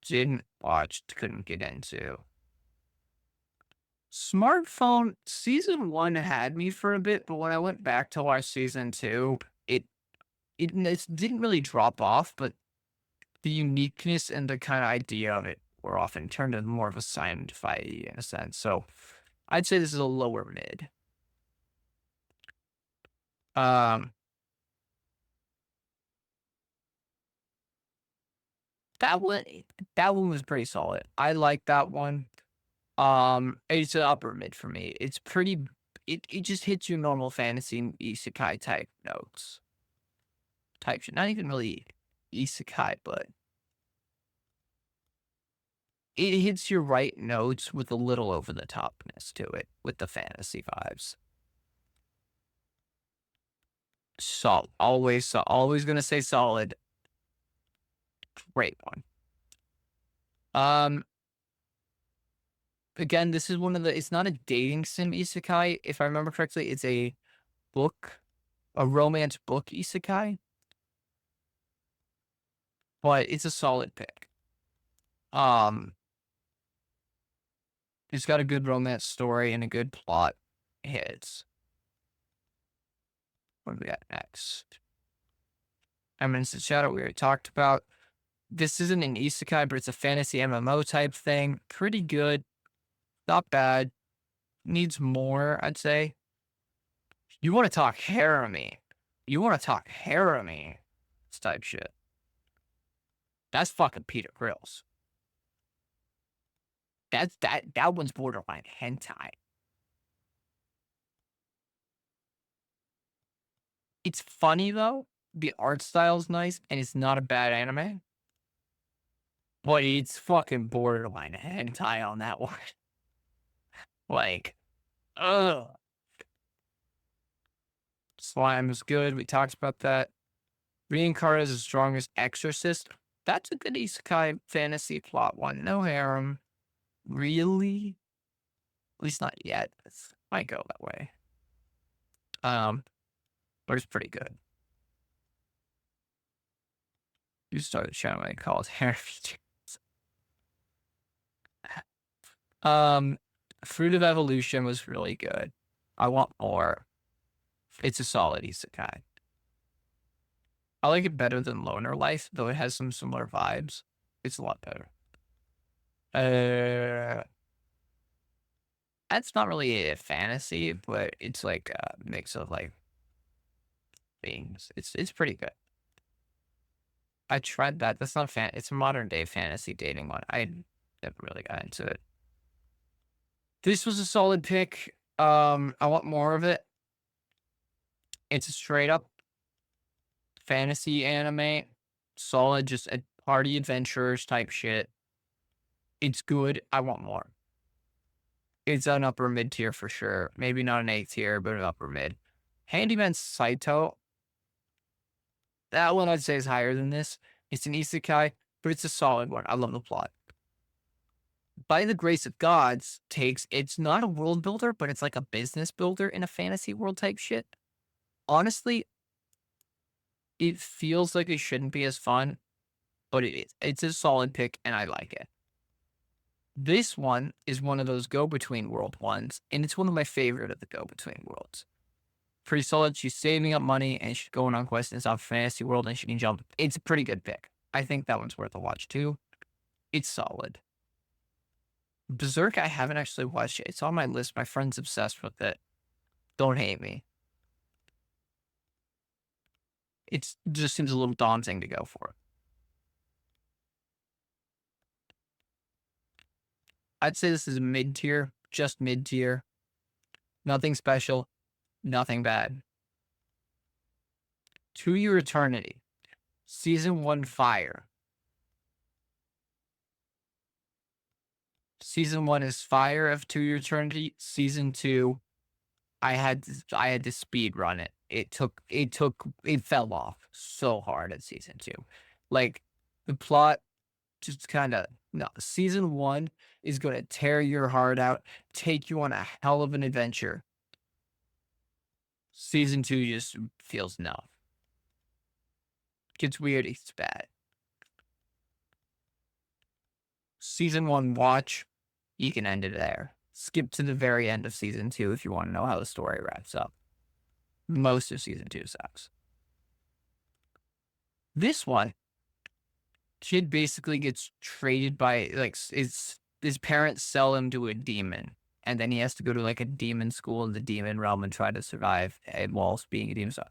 Didn't watch, couldn't get into. Smartphone season 1 had me for a bit, but when I went back to watch season 2, it didn't really drop off, but the uniqueness and the kind of idea of it were often turned into more of a sci-fi in a sense. So I'd say this is a lower mid. That one was pretty solid. I like that one. It's an upper mid for me. It's pretty. It just hits your normal fantasy isekai type notes. Type shit. Not even really isekai, but it hits your right notes with a little over the topness to it with the fantasy vibes. Always gonna say solid. Great one. Again, this is one of the. It's not a dating sim isekai, if I remember correctly. It's a romance book isekai, but it's a solid pick. It's got a good romance story and a good plot. Hits. What do we got next? Eminence of Shadow, we already talked about. This isn't an isekai, but it's a fantasy MMO type thing. Pretty good. Not bad. Needs more, I'd say. You want to talk harem-y. This type shit. That's fucking Peter Grills. That one's borderline hentai. It's funny though. The art style's nice, and it's not a bad anime. But it's fucking borderline hentai on that one. Like, ugh. Slime is good. We talked about that. Reincarnate is the strongest exorcist. That's a good isekai fantasy plot one. No harem. Really? At least not yet. It might go that way. But it's pretty good. You started shouting what I call it harem features. Fruit of Evolution was really good. I want more. It's a solid isekai. I like it better than Loner Life, though it has some similar vibes. It's a lot better. That's not really a fantasy, but it's like a mix of like things. It's pretty good. I tried that. That's not it's a modern day fantasy dating one. I never really got into it. This was a solid pick. I want more of it. It's a straight up fantasy anime. Solid, just a party adventurers type shit. It's good. I want more. It's an upper mid tier for sure. Maybe not an A tier, but an upper mid. Handyman Saito. That one I'd say is higher than this. It's an isekai, but it's a solid one. I love the plot. By the Grace of Gods it's not a world builder, but it's like a business builder in a fantasy world type shit. Honestly, it feels like it shouldn't be as fun, but it is. It's a solid pick, and I like it. This one is one of those go-between world ones, and it's one of my favorite of the go-between worlds. Pretty solid. She's saving up money, and she's going on quests inside a fantasy world, and she can jump. It's a pretty good pick. I think that one's worth a watch, too. It's solid. Berserk, I haven't actually watched it. It's on my list. My friend's obsessed with it. Don't hate me. It just seems a little daunting to go for it. I'd say this is mid-tier, just mid-tier. Nothing special, nothing bad. To Your Eternity, Season 1 Fire. Season 1 is fire of To Your Eternity. Season 2, I had to speed run it. It fell off so hard at Season 2. Like, the plot just kind of, no. Season 1 is going to tear your heart out, take you on a hell of an adventure. Season 2 just feels enough. Gets weird, it's bad. Season 1 watch, you can end it there. Skip to the very end of Season 2 if you want to know how the story wraps up. Most of Season 2 sucks. This one, kid basically gets traded by, like, his parents sell him to a demon. And then he has to go to, like, a demon school in the demon realm and try to survive whilst being a demon. So,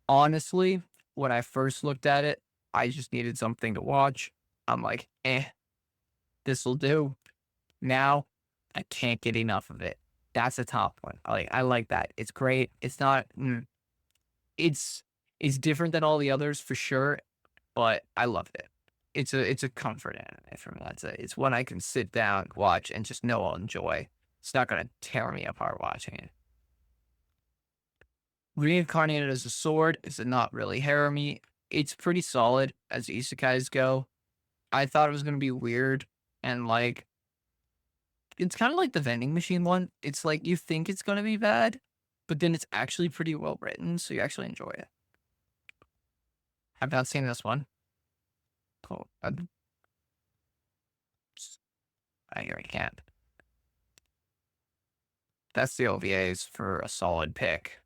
honestly, when I first looked at it, I just needed something to watch. I'm like, this'll do. Now, I can't get enough of it. That's a top one. I like that. It's great. It's not... It's different than all the others for sure, but I loved it. It's a comfort anime for me. It's one I can sit down, watch, and just know I'll enjoy. It's not gonna tear me apart watching it. Reincarnated as a sword is not really harem-y. It's pretty solid as isekais go. I thought it was gonna be weird and like it's kind of like the vending machine one. It's like you think it's gonna be bad, but then it's actually pretty well written, so you actually enjoy it. Have not seen this one. Cool. I hear I can't. That's the OVAs for a solid pick.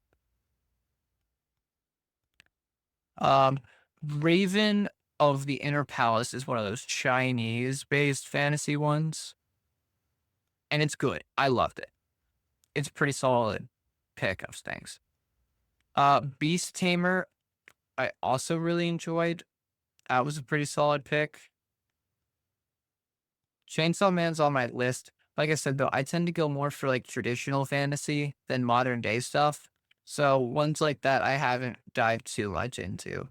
Raven of the Inner Palace is one of those Chinese-based fantasy ones. And it's good. I loved it. It's a pretty solid pick of things. Beast Tamer, I also really enjoyed. That was a pretty solid pick. Chainsaw Man's on my list. Like I said, though, I tend to go more for like traditional fantasy than modern day stuff. So ones like that I haven't dived too much into.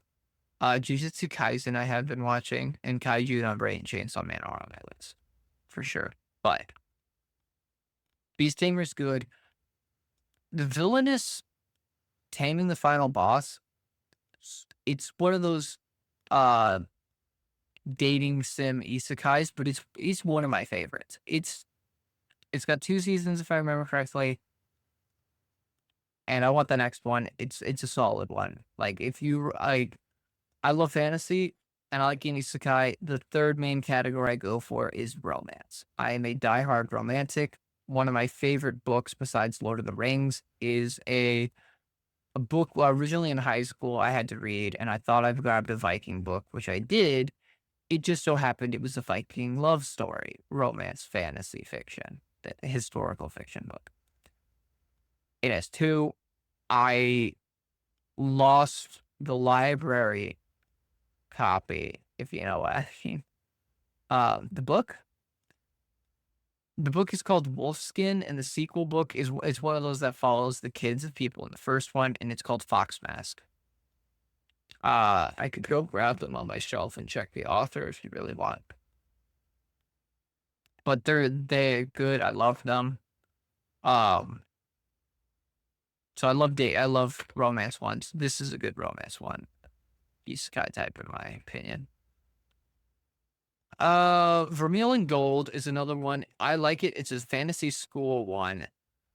Jujutsu Kaisen I have been watching, and Kaiju Number 8 and Chainsaw Man are on my list. For sure. But Beast Tamer's good. The villainous taming the final boss, it's one of those dating sim isekais, but it's one of my favorites. It's got 2 seasons if I remember correctly. And I want the next one. It's a solid one. Like if you like I love fantasy and I like isekai, the third main category I go for is romance. I am a diehard romantic. One of my favorite books besides Lord of the Rings is a book originally in high school I had to read, and I thought I grabbed a Viking book, which I did. It just so happened it was a Viking love story, romance, fantasy fiction, historical fiction book. It has 2. I lost the library copy, if you know what I mean. The book is called Wolfskin, and the sequel book is one of those that follows the kids of people in the first one, and it's called Fox Mask. I could go grab them on my shelf and check the author if you really want. But they're good. I love them. So I love romance ones. This is a good romance one. Isekai type in my opinion. Vermilion Gold is another one. I like it. It's a fantasy school one.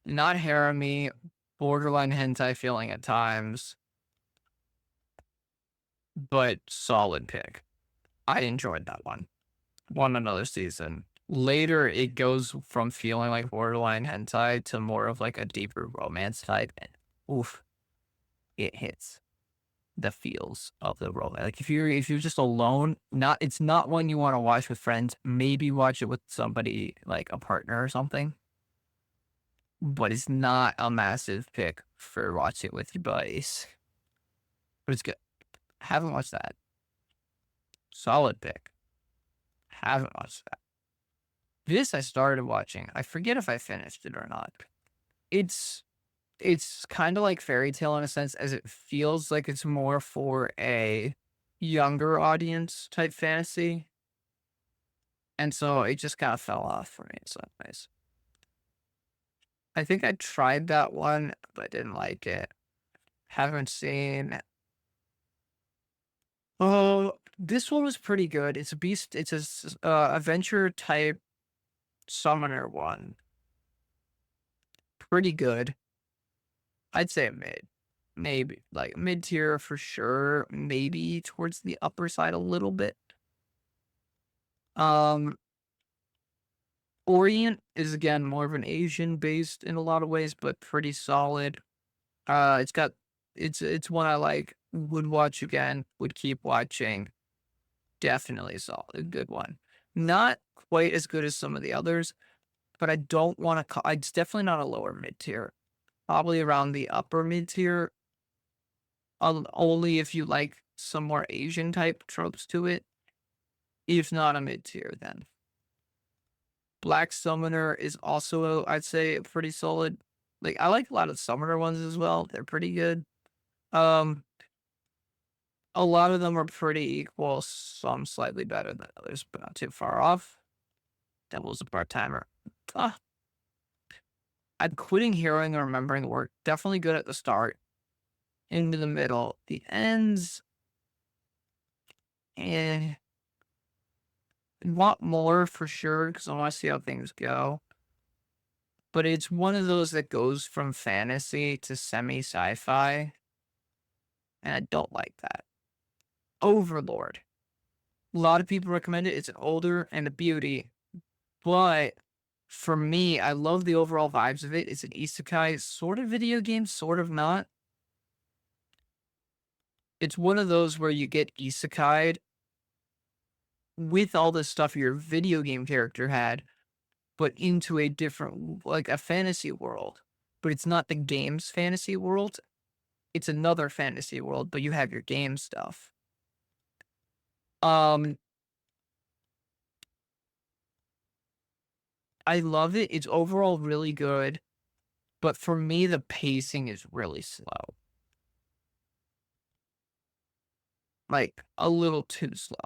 Not harem-y, borderline hentai feeling at times. But solid pick. I enjoyed that one. Want another season. Later, it goes from feeling like borderline hentai to more of like a deeper romance type. And oof, it hits the feels of the romance. Like if you're just alone, it's not one you want to watch with friends. Maybe watch it with somebody like a partner or something. But it's not a massive pick for watching it with your buddies. But it's good. Haven't watched that. Solid pick. Haven't watched that. This I started watching. I forget if I finished it or not. It's kind of like Fairy Tail in a sense, as it feels like it's more for a younger audience type fantasy. And so it just kind of fell off for me in some ways. I think I tried that one, but didn't like it. Haven't seen. Oh, this one was pretty good. It's a adventure type summoner one. Pretty good. I'd say a mid. Maybe like mid tier for sure. Maybe towards the upper side a little bit. Orient is again more of an Asian based in a lot of ways, but pretty solid. It's one I like, would watch again, would keep watching. Definitely a solid, good one. Not quite as good as some of the others, but I don't want to. It's definitely not a lower mid tier. Probably around the upper mid tier. Only if you like some more Asian type tropes to it. If not a mid tier, then. Black Summoner is also, I'd say, pretty solid. Like I like a lot of Summoner ones as well. They're pretty good. A lot of them are pretty equal. Some slightly better than others, but not too far off. Devil's a part-timer. I'm quitting hearing and remembering the work. Definitely good at the start. into the middle. The ends, I want more for sure because I want to see how things go. But it's one of those that goes from fantasy to semi-sci-fi, and I don't like that. Overlord. A lot of people recommend it. It's older and a beauty, but for me, I love the overall vibes of it. It's an isekai sort of video game, sort of not. It's one of those where you get isekai'd with all the stuff your video game character had, but into a different, like a fantasy world. But it's not the game's fantasy world. It's another fantasy world, but you have your game stuff. I love it. It's overall really good. But for me, the pacing is really slow. Like, a little too slow.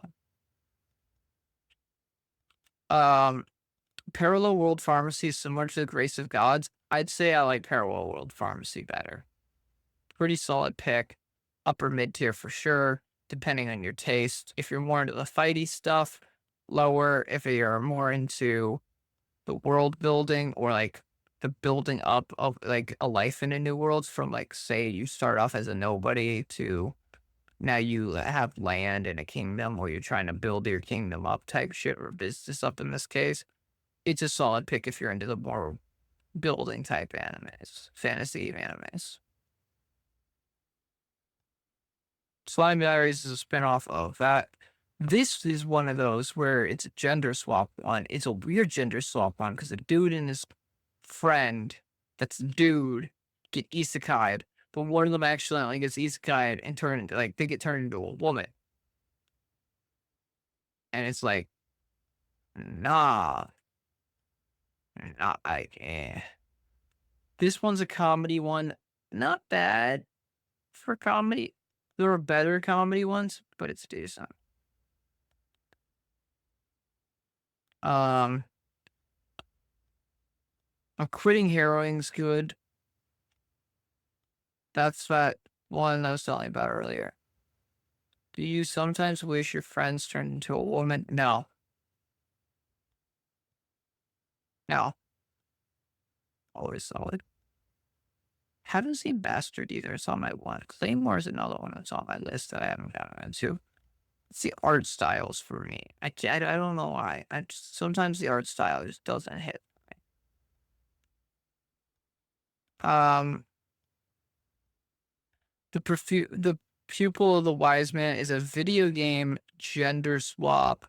Parallel World Pharmacy is similar to the Grace of Gods. I'd say I like Parallel World Pharmacy better. Pretty solid pick. Upper mid-tier for sure, depending on your taste. If you're more into the fighty stuff, lower. If you're more into the world building or like the building up of like a life in a new world from like, say you start off as a nobody to now you have land in a kingdom or you're trying to build your kingdom up type shit or business up in this case, it's a solid pick if you're into the more building type animes, fantasy animes. Slime Diaries is a spinoff of that. This is one of those where it's a gender swap one. It's a weird gender swap one because a dude and his friend, that's a dude, get isekai'd, but one of them accidentally gets isekai'd and turned into, like, they get turned into a woman. And it's like, nah. Not like, eh. This one's a comedy one. Not bad for comedy. There are better comedy ones, but it's decent. I'm Quitting Heroing's good. That's that one I was telling you about earlier. Do you sometimes wish your friends turned into a woman? No. No. Always solid. Haven't seen Bastard either. It's on my one. Claymore is another one that's on my list that I haven't gotten into. It's the art styles for me. I don't know why. Sometimes the art style just doesn't hit me. The Pupil of the Wise Man is a video game gender swap,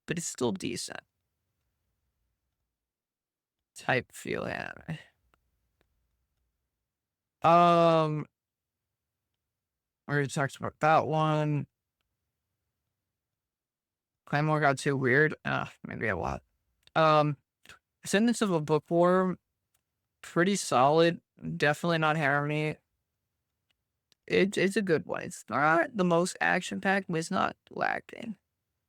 but it's still decent. Type feel anime. We already talked about that one. Claymore got too weird. Maybe a lot. Ascendance of a Bookworm, pretty solid. Definitely not harem-y. It's a good one. It's not the most action-packed, but it's not lacking.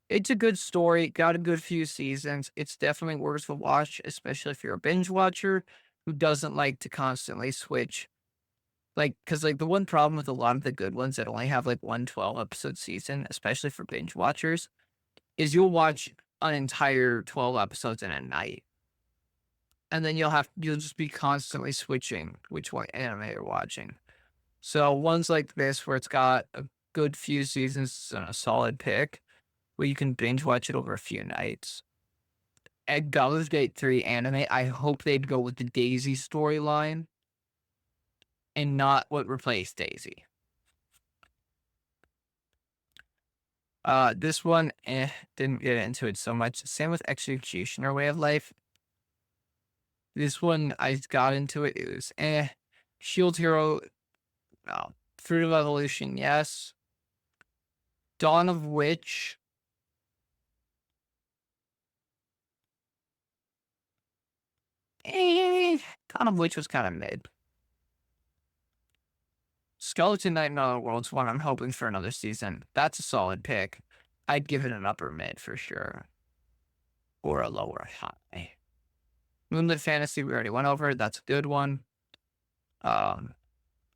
It's a good story. Got a good few seasons. It's definitely worth a watch, especially if you're a binge watcher who doesn't like to constantly switch. Like, because like the one problem with a lot of the good ones that only have like 1 12-episode season, especially for binge watchers, is you'll watch an entire 12 episodes in a night. And then you'll just be constantly switching which one anime you're watching. So ones like this where it's got a good few seasons and a solid pick, where you can binge watch it over a few nights. At CK3 anime, I hope they'd go with the Daisy storyline and not what replaced Daisy. This one, didn't get into it so much. Same with Executioner Way of Life. This one, I got into it. It was Shield Hero, Fruit of Evolution, yes. Dawn of Witch. Dawn of Witch was kind of mid. Skeleton Knight in Other Worlds one, I'm hoping for another season. That's a solid pick. I'd give it an upper mid for sure. Or a lower high. Moonlit Fantasy, we already went over. That's a good one.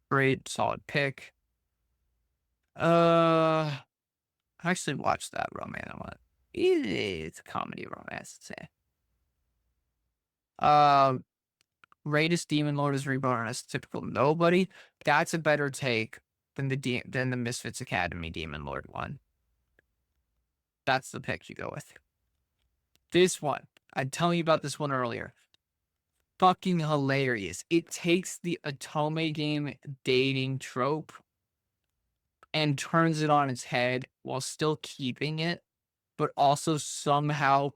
Great, solid pick. I actually watched that romance one. It's a comedy romance, I'd say. Raidus Demon Lord is reborn as typical nobody. That's a better take than the Misfits Academy Demon Lord one. That's the pick you go with. This one, I'd tell you about this one earlier. Fucking hilarious. It takes the Otome game dating trope and turns it on its head while still keeping it, but also somehow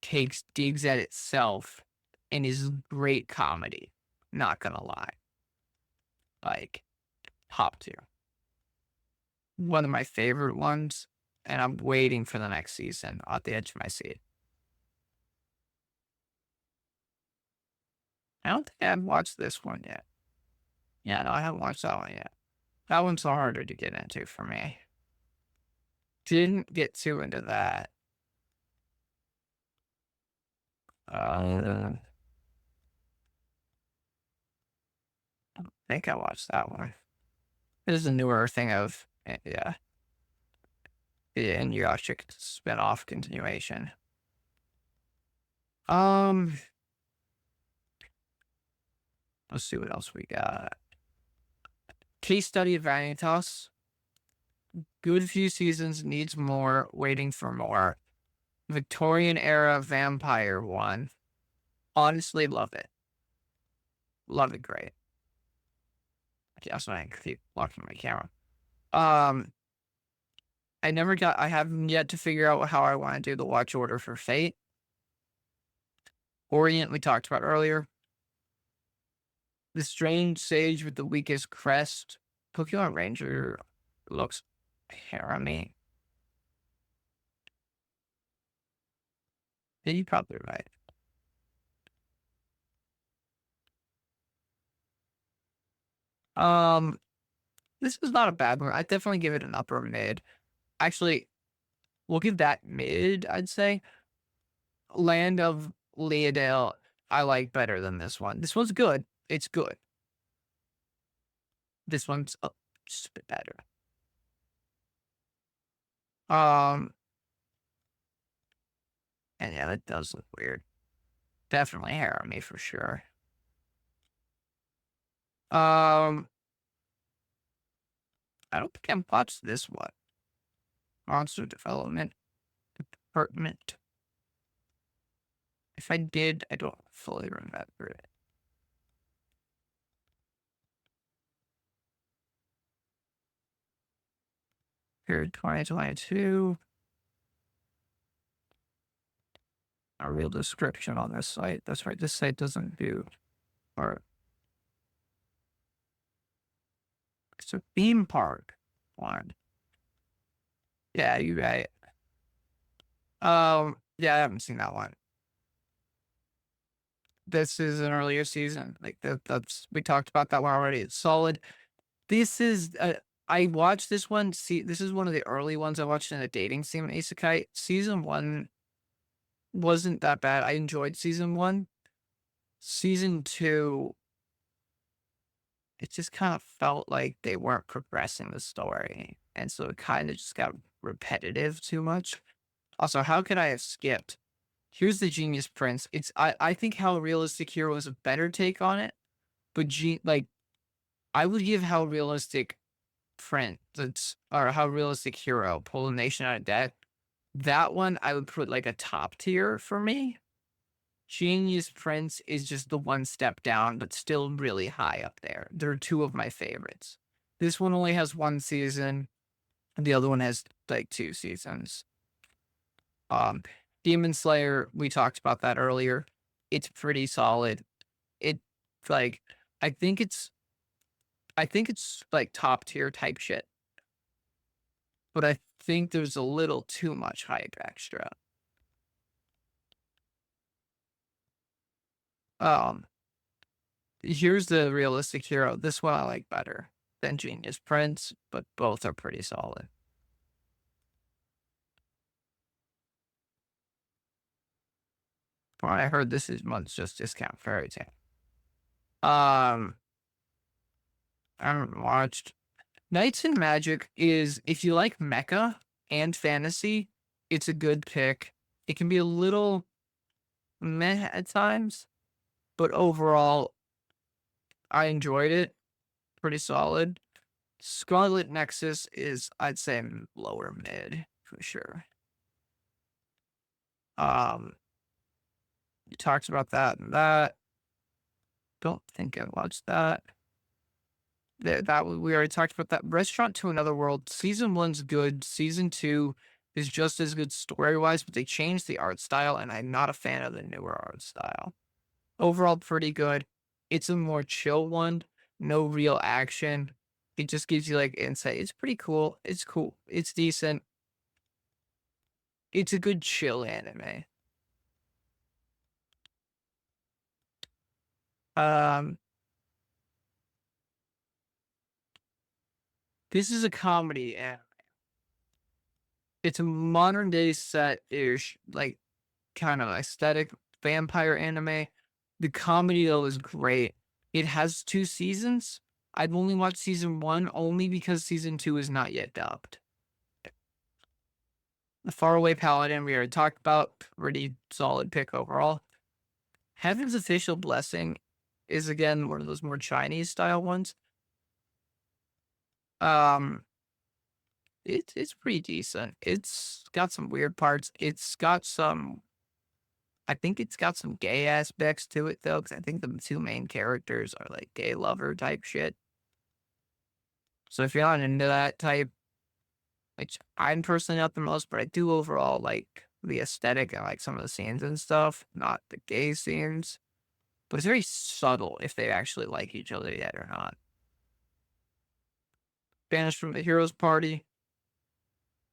takes digs at itself and is great comedy. Not gonna lie. Like, top tier. One of my favorite ones, and I'm waiting for the next season at the edge of my seat. I don't think I've watched this one yet. Yeah, no, I haven't watched that one yet. That one's harder to get into for me. Didn't get too into that. I think I watched that one. This is a newer thing of, yeah. Yeah, and Yashik spin-off continuation. Let's see what else we got. Case Study of Vanitas. Good few seasons, needs more, waiting for more. Victorian era vampire one. Honestly, love it. Love it, great. That's why I keep blocking my camera. I haven't yet to figure out how I want to do the watch order for Fate. Orient, we talked about earlier. The Strange Sage with the weakest crest. Pokemon Ranger looks harem-y. Yeah, you're probably right. This is not a bad one. I'd definitely give it an upper mid. Actually, we'll give that mid, I'd say. Land of Leodale, I like better than this one. This one's good. It's good. This one's just a bit better. And yeah, that does look weird. Definitely hair on me for sure. I don't think I've watched this one. Monster Development Department. If I did, I don't fully remember it. Here, 2022. A real description on this site. That's right, this site doesn't do. Or it's a theme park one. Yeah, you're right. Yeah, I haven't seen that one. This is an earlier season. Like that's we talked about that one already. It's solid. This is I watched this one. See, this is one of the early ones I watched in a dating sim isekai. Season 1 wasn't that bad. I enjoyed season 1. Season 2, it just kind of felt like they weren't progressing the story, and so it kind of just got repetitive too much. Also, how could I have skipped? Here's the Genius Prince. I think How Realistic Hero is a better take on it, but I would give How Realistic Prince or How Realistic Hero Pull a Nation Out of Debt. That one I would put like a top tier for me. Genius Prince is just the one step down, but still really high up there. They're two of my favorites. This one only has 1 season, and the other one has like 2 seasons. Demon Slayer, we talked about that earlier. It's pretty solid. It like I think it's like top tier type shit. But I think there's a little too much hype extra. Here's the Realistic Hero. This one I like better than Genius Prince, but both are pretty solid. From what I heard, this is month's just discount fairy tale. I haven't watched. Knights and Magic is, if you like mecha and fantasy, it's a good pick. It can be a little meh at times, but overall, I enjoyed it. Pretty solid. Scarlet Nexus is, I'd say, lower mid for sure. He talks about that and that. Don't think I watched that. That we already talked about that. Restaurant to Another World. Season 1's good. Season 2 is just as good story-wise, but they changed the art style, and I'm not a fan of the newer art style. Overall, pretty good. It's a more chill one. No real action. It just gives you, like, insight. It's pretty cool. It's cool. It's decent. It's a good chill anime. This is a comedy anime. It's a modern day set-ish, like, kind of aesthetic vampire anime. The comedy, though, is great. It has 2 seasons. I've only watched season 1 only because season 2 is not yet dubbed. The Faraway Paladin we already talked about. Pretty solid pick overall. Heaven's Official Blessing is, again, one of those more Chinese-style ones. It's pretty decent. It's got some weird parts. It's got some... I think it's got some gay aspects to it, though, because I think the 2 main characters are, like, gay lover type shit. So if you're not into that type, which I'm personally not the most, but I do overall like the aesthetic and like some of the scenes and stuff, not the gay scenes. But it's very subtle if they actually like each other yet or not. Banished from the Heroes Party.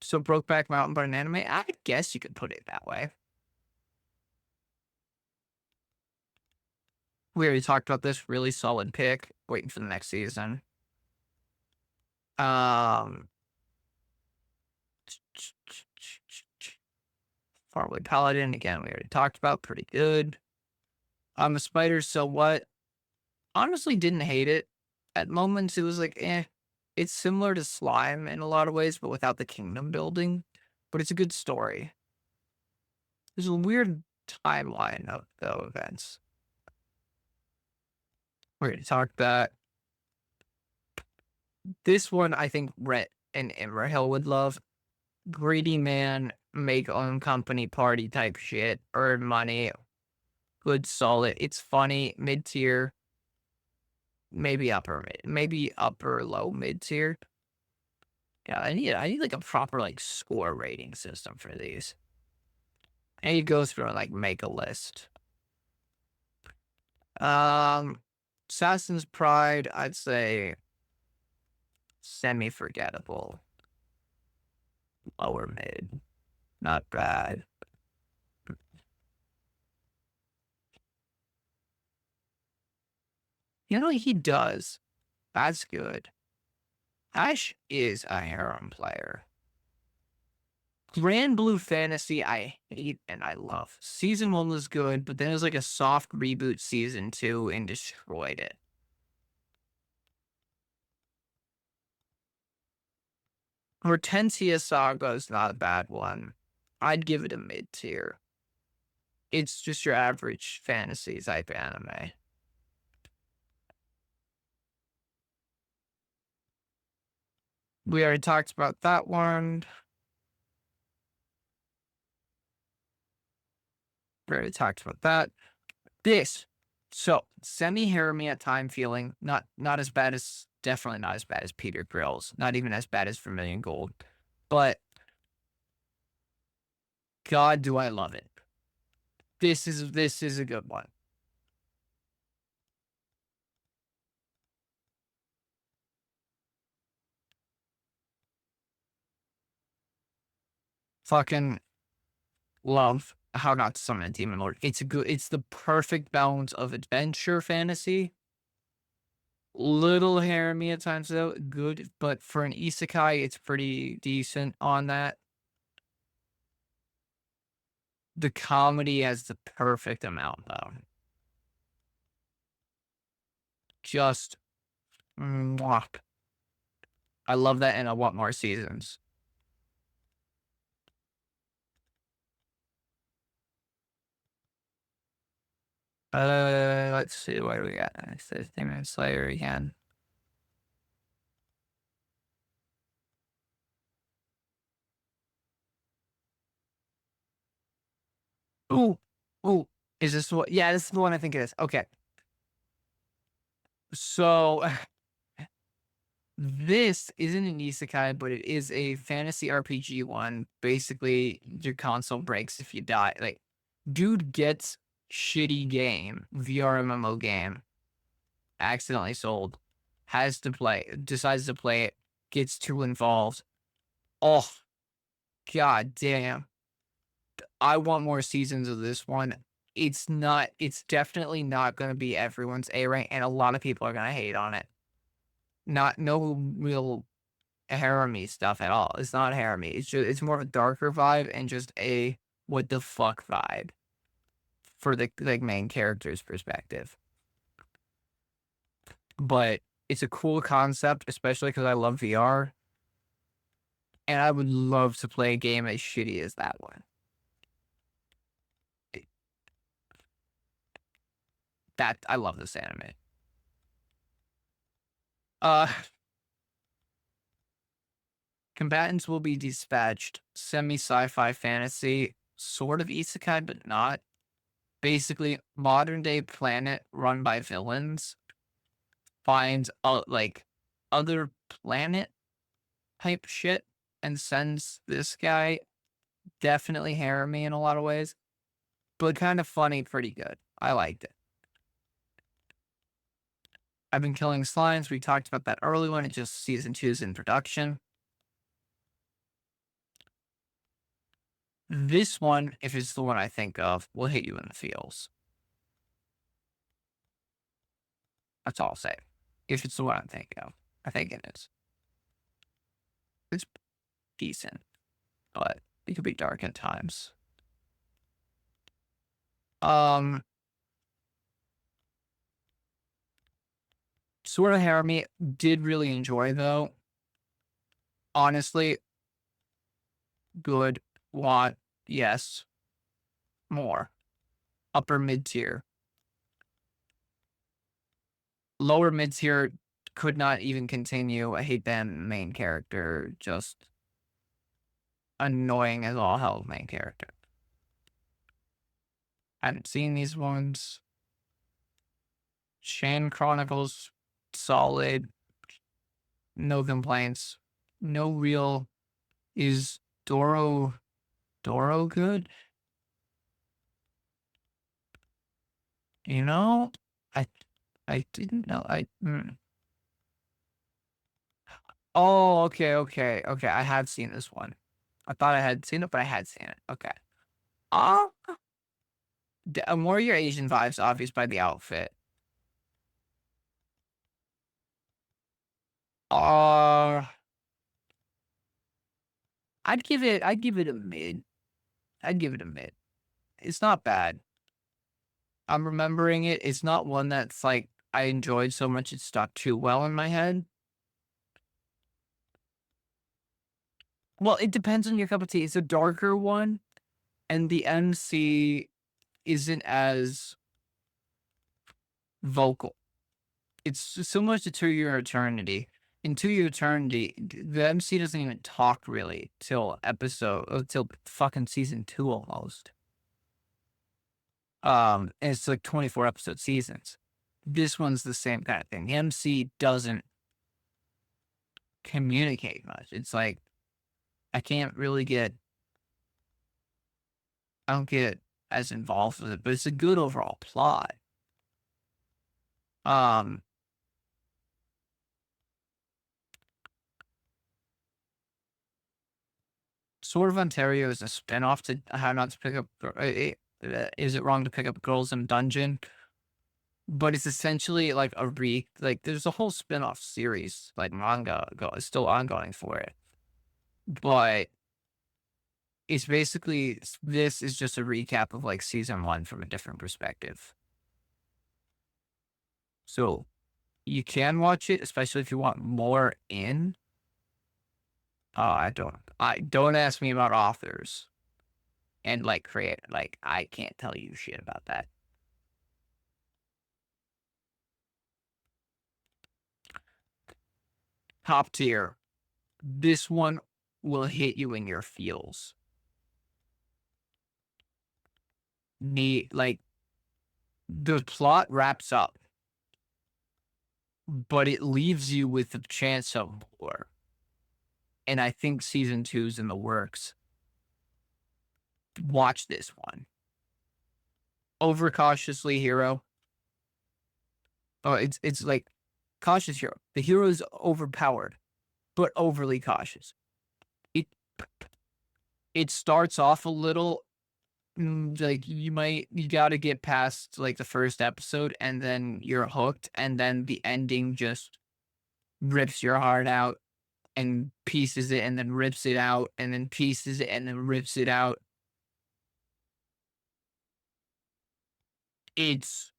So Brokeback Mountain, but an anime? I guess you could put it that way. We already talked about this. Really solid pick. Waiting for the next season. Faraway Paladin, again, we already talked about. Pretty good. A Spider, So What? Honestly, didn't hate it. At moments, it was like, eh. It's similar to Slime in a lot of ways, but without the kingdom building. But it's a good story. There's a weird timeline of the events. We're going to talk that. This one, I think Rhett and Imrahil would love. Greedy man, make own company party type shit. Earn money. Good, solid. It's funny. Mid-tier. Maybe upper low mid-tier. Yeah, I need like a proper like score rating system for these. I need to go through and like make a list. Assassin's Pride, I'd say semi-forgettable. Lower mid. Not bad. You know, he does. That's good. Ash is a harem player. Grand Blue Fantasy, I hate and I love. Season 1 was good, but then it was like a soft reboot season 2 and destroyed it. Hortensia Saga is not a bad one. I'd give it a mid-tier. It's just your average fantasy type anime. We already talked about that one. We already talked about that. This. So, semi-harem at time feeling. Not as bad as, definitely not as bad as Peter Grill's. Not even as bad as Vermilion Gold. But, God, do I love it. This is a good one. Fucking love How Not to Summon a Demon Lord. It's the perfect balance of adventure fantasy. Little harem-y at times though, good, but for an isekai, it's pretty decent on that. The comedy has the perfect amount though. Just Mwah. I love that, and I want more seasons. Let's see, what do we got? It says Demon Slayer again. Ooh, ooh, is this what? Yeah, this is the one I think it is. Okay. So, this isn't an isekai, but it is a fantasy RPG one. Basically, your console breaks if you die. Like, dude gets shitty game, VR MMO game, accidentally sold, has to play, decides to play it, gets too involved. Oh, god damn. I want more seasons of this one. It's definitely not going to be everyone's A rank, and a lot of people are going to hate on it. No real harem-y stuff at all. It's not harem-y. It's more of a darker vibe and just a what the fuck vibe for the like main character's perspective. But it's a cool concept, especially because I love VR. And I would love to play a game as shitty as that one. I love this anime. Combatants will be dispatched. Semi-sci-fi fantasy, sort of isekai, but not. Basically, modern-day planet run by villains finds like other planet type shit and sends this guy. Definitely harem-y in a lot of ways, but kind of funny, pretty good. I liked it. I've been killing slimes. We talked about that early one. It just season 2 is in production. This one, if it's the one I think of, will hit you in the feels. That's all I'll say. If it's the one I'm thinking of. I think it is. It's decent, but it could be dark at times. Sort of harem-y. Did really enjoy, though. Honestly, good. Want, yes. More. Upper mid-tier. Lower mid-tier could not even continue. I hate that main character. Just annoying as all hell main character. Hadn't seen these ones. Shan Chronicles, solid. No complaints. No real. Is Doro good? You know, I didn't know. Oh, okay. I had seen this one. I thought I had seen it, but I had seen it. Okay. More your Asian vibes, obvious by the outfit. I'd give it a mid. I'd give it a mid. It's not bad. I'm remembering it. It's not one that's like I enjoyed so much it stuck too well in my head. Well, it depends on your cup of tea. It's a darker one, and the MC isn't as vocal. It's similar to To Your Eternity. In To Your Eternity, the MC doesn't even talk really till fucking season 2 almost. And it's like 24 episode seasons. This one's the same kind of thing. The MC doesn't communicate much. It's like I don't get as involved with it, but it's a good overall plot. Sword of Ontario is a spinoff to How Not to Pick Up. Is it wrong to pick up girls in dungeon? But it's essentially like there's a whole spin-off series, like manga, is still ongoing for it. But it's basically, this is just a recap of like season 1 from a different perspective. So you can watch it, especially if you want more in. I don't ask me about authors and like I can't tell you shit about that. Top tier. This one will hit you in your feels. Like, the plot wraps up, but it leaves you with the chance of more. And I think season 2's in the works. Watch this one. Overcautiously hero. Oh, it's like cautious hero. The hero is overpowered, but overly cautious. It starts off a little like you gotta get past like the first episode and then you're hooked, and then the ending just rips your heart out and pieces it and then rips it out and then pieces it and then rips it out. It's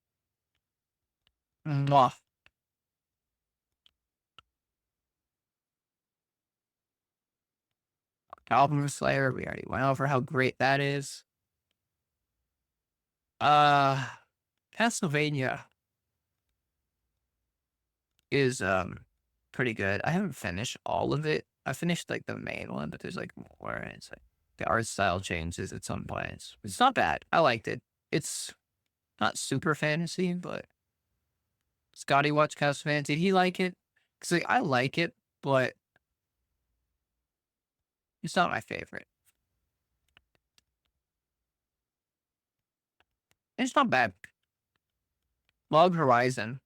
mwah. Album Slayer, we already went over how great that is. Castlevania is pretty good. I haven't finished all of it. I finished like the main one, but there's like more. And it's like the art style changes at some points. It's not bad. I liked it. It's not super fantasy, but Scotty watched Castlevania. Did he like it? Because like I like it, but it's not my favorite. It's not bad. Log Horizon.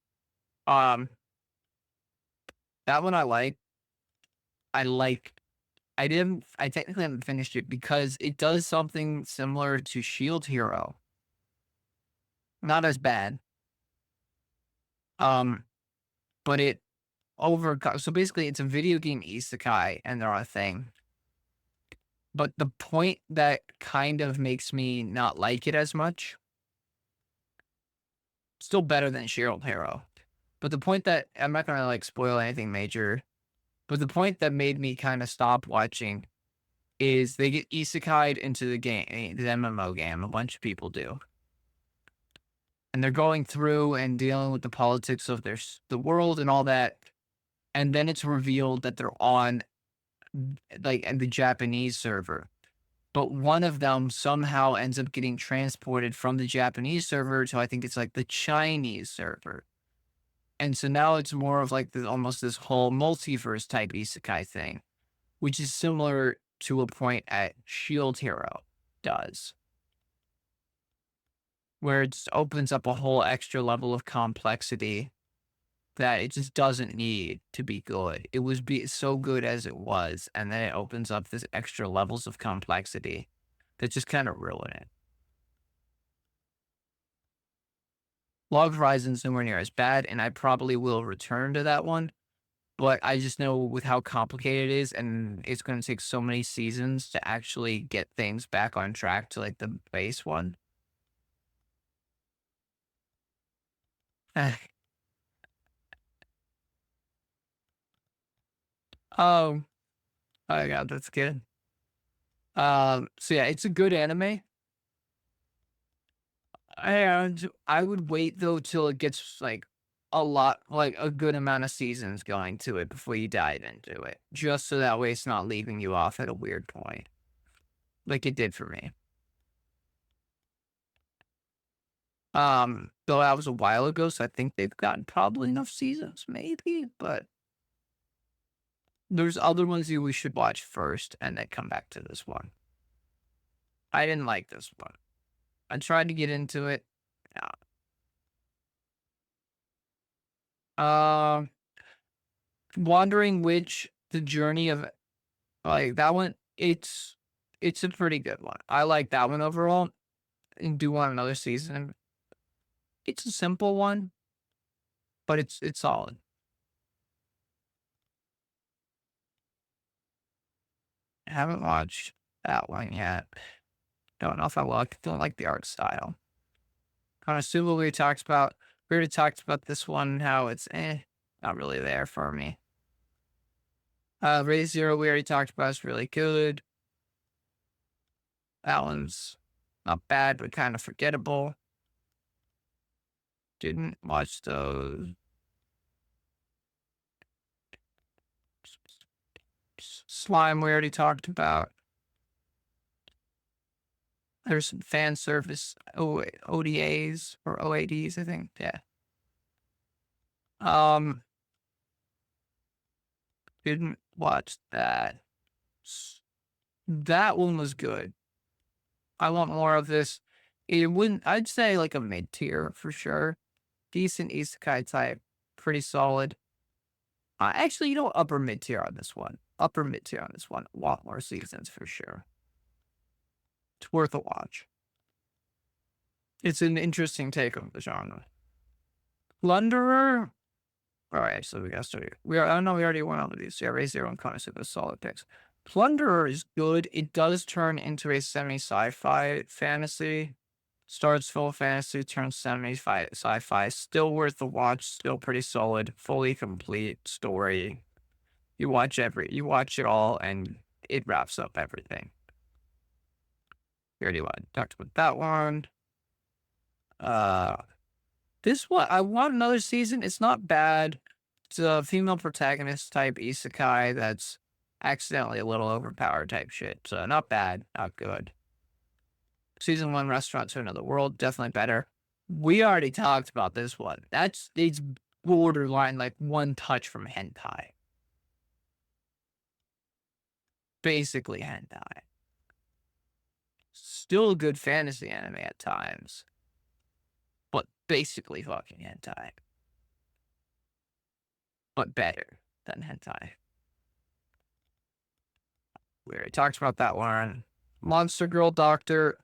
That one I like. I technically haven't finished it because it does something similar to Shield Hero. Not as bad. But so basically it's a video game isekai and they're a thing. But the point that kind of makes me not like it as much, still better than Shield Hero. But the point that, I'm not gonna like spoil anything major, but the point that made me kind of stop watching is they get isekai'd into the game, the MMO game. A bunch of people do. And they're going through and dealing with the politics of the world and all that. And then it's revealed that they're on like the Japanese server. But one of them somehow ends up getting transported from the Japanese server to, I think it's like the Chinese server. And so now it's more of like almost this whole multiverse type isekai thing, which is similar to a point at Shield Hero does, where it just opens up a whole extra level of complexity that it just doesn't need to be good. It was so good as it was, and then it opens up this extra levels of complexity that just kind of ruin it. Log Horizon's nowhere near as bad, and I probably will return to that one, but I just know with how complicated it is, and it's going to take so many seasons to actually get things back on track to like the base one. Oh my god, that's good. So yeah, it's a good anime. And I would wait though till it gets like a good amount of seasons going to it before you dive into it. Just so that way it's not leaving you off at a weird point. Like it did for me. Though that was a while ago, so I think they've gotten probably enough seasons, maybe, but there's other ones we should watch first and then come back to this one. I didn't like this one. I tried to get into it. Yeah. Wandering Witch, the journey of like that one, it's a pretty good one. I like that one overall. And do want another season. It's a simple one, but it's solid. I haven't watched that one yet. Don't know if I will. Don't like the art style. Kind of similar we already talked about this one, how it's not really there for me. Raise Zero, we already talked about, is really good. That one's not bad, but kind of forgettable. Didn't watch those. Slime, we already talked about. There's some fan service ODAs or OADs, I think. Yeah. Didn't watch that. That one was good. I want more of this. It wouldn't. I'd say like a mid tier for sure. Decent isekai type, pretty solid. Actually, you know, upper mid tier on this one. Upper mid tier on this one. A lot more seasons for sure. It's worth a watch. It's an interesting take on the genre. Plunderer. All right, so we got started. I know we already went on to these. Yeah, Raise Zero and Konosuba, solid picks. Plunderer is good. It does turn into a semi-sci-fi fantasy. Starts full fantasy, turns sci-fi. Still worth the watch. Still pretty solid. Fully complete story. You watch it all, and it wraps up everything. We already talked about that one. This one, I want another season. It's not bad. It's a female protagonist type isekai that's accidentally a little overpowered type shit. So not bad, not good. Season 1, Restaurant to Another World, definitely better. We already talked about this one. It's borderline like one touch from hentai. Basically hentai. Still a good fantasy anime at times. But basically fucking hentai. But better than hentai. We already talked about that one. Monster Girl Doctor.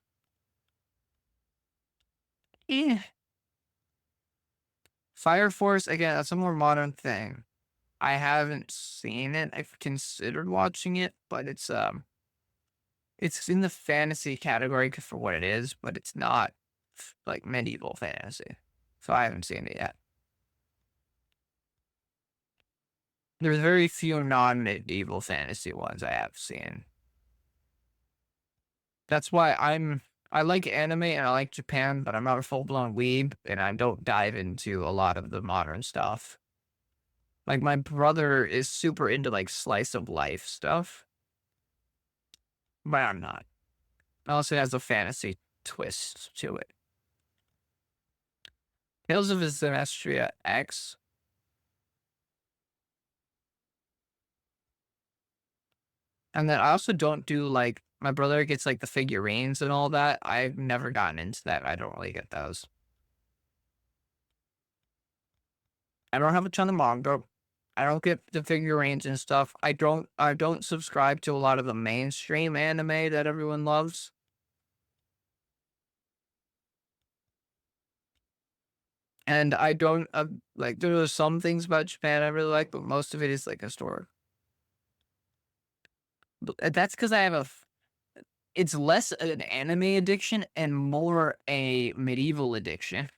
Fire Force, again, that's a more modern thing. I haven't seen it. I've considered watching it, but it's in the fantasy category for what it is, but it's not like medieval fantasy. So I haven't seen it yet. There's very few non-medieval fantasy ones I have seen. That's why I like anime and I like Japan, but I'm not a full-blown weeb, and I don't dive into a lot of the modern stuff. Like, my brother is super into, like, slice of life stuff. But I'm not. Unless it has a fantasy twist to it. Tales of Sinestria X. And then I also don't do, like, my brother gets, like, the figurines and all that. I've never gotten into that. I don't really get those. I don't have a ton of manga. I don't get the figurines and stuff. I don't subscribe to a lot of the mainstream anime that everyone loves. And I don't, like, there are some things about Japan I really like, but most of it is, like, historic. But that's because I have it's less an anime addiction and more a medieval addiction.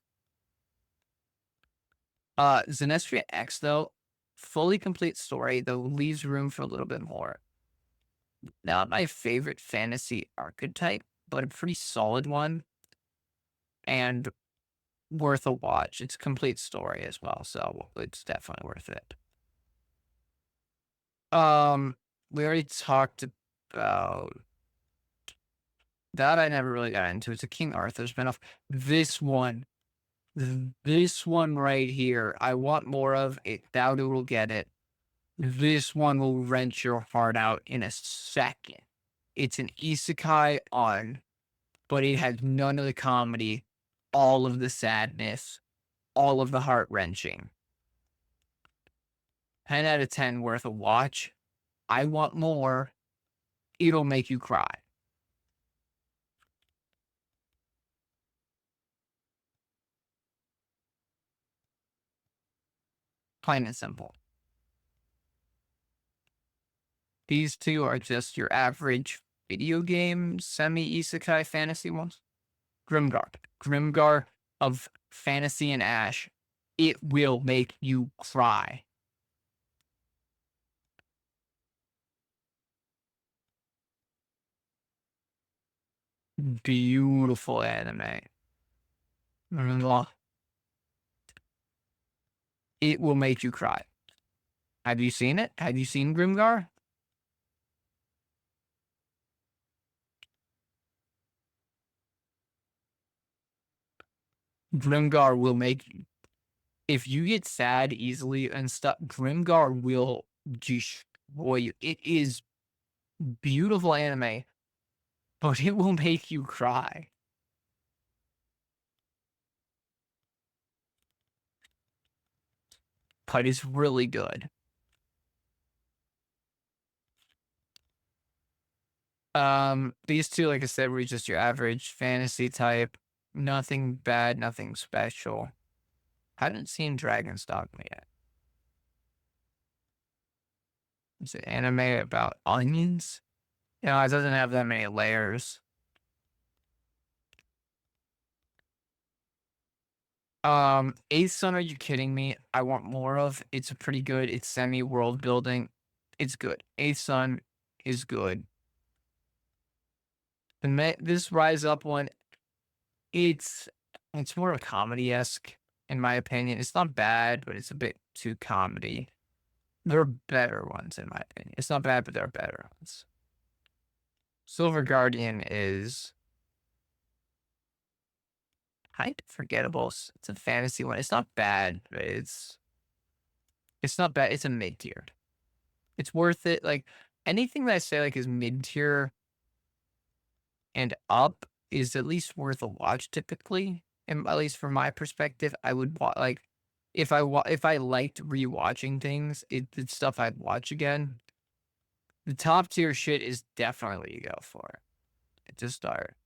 Sinestria X, though, fully complete story, though leaves room for a little bit more. Not my favorite fantasy archetype, but a pretty solid one. And worth a watch. It's a complete story as well, so it's definitely worth it. We already talked about that. I never really got into. It's a King Arthur spinoff. This one right here, I want more of it. Doubt it will get it. This one will wrench your heart out in a second. It's an isekai but it has none of the comedy, all of the sadness, all of the heart-wrenching. 10 out of 10 worth a watch. I want more. It'll make you cry. Plain and simple. These two are just your average video game semi-isekai fantasy ones. Grimgar of Fantasy and Ash. It will make you cry. Beautiful anime. Mwah. It will make you cry. Have you seen it? Have you seen Grimgar? Grimgar will make you. If you get sad easily and stuff, Grimgar will destroy you. It is beautiful anime, but it will make you cry. But it's really good. These two, like I said, were just your average fantasy type. Nothing bad, nothing special. Haven't seen Dragon's Dogma yet. It's an anime about onions. You know, it doesn't have that many layers. Eighth Son, are you kidding me? I want more of. It's pretty good. It's semi-world building. It's good. Eighth Son is good. This Rise Up one, it's more of a comedy-esque, in my opinion. It's not bad, but it's a bit too comedy. There are better ones, in my opinion. It's not bad, but there are better ones. Silver Guardian is kind of forgettable. It's a fantasy one. It's not bad, but it's not bad. It's a mid-tier. It's worth it. Like, anything that I say like is mid-tier and up is at least worth a watch typically. And at least from my perspective, I would like if I liked rewatching things, it's stuff I'd watch again. The top tier shit is definitely you go for it to start.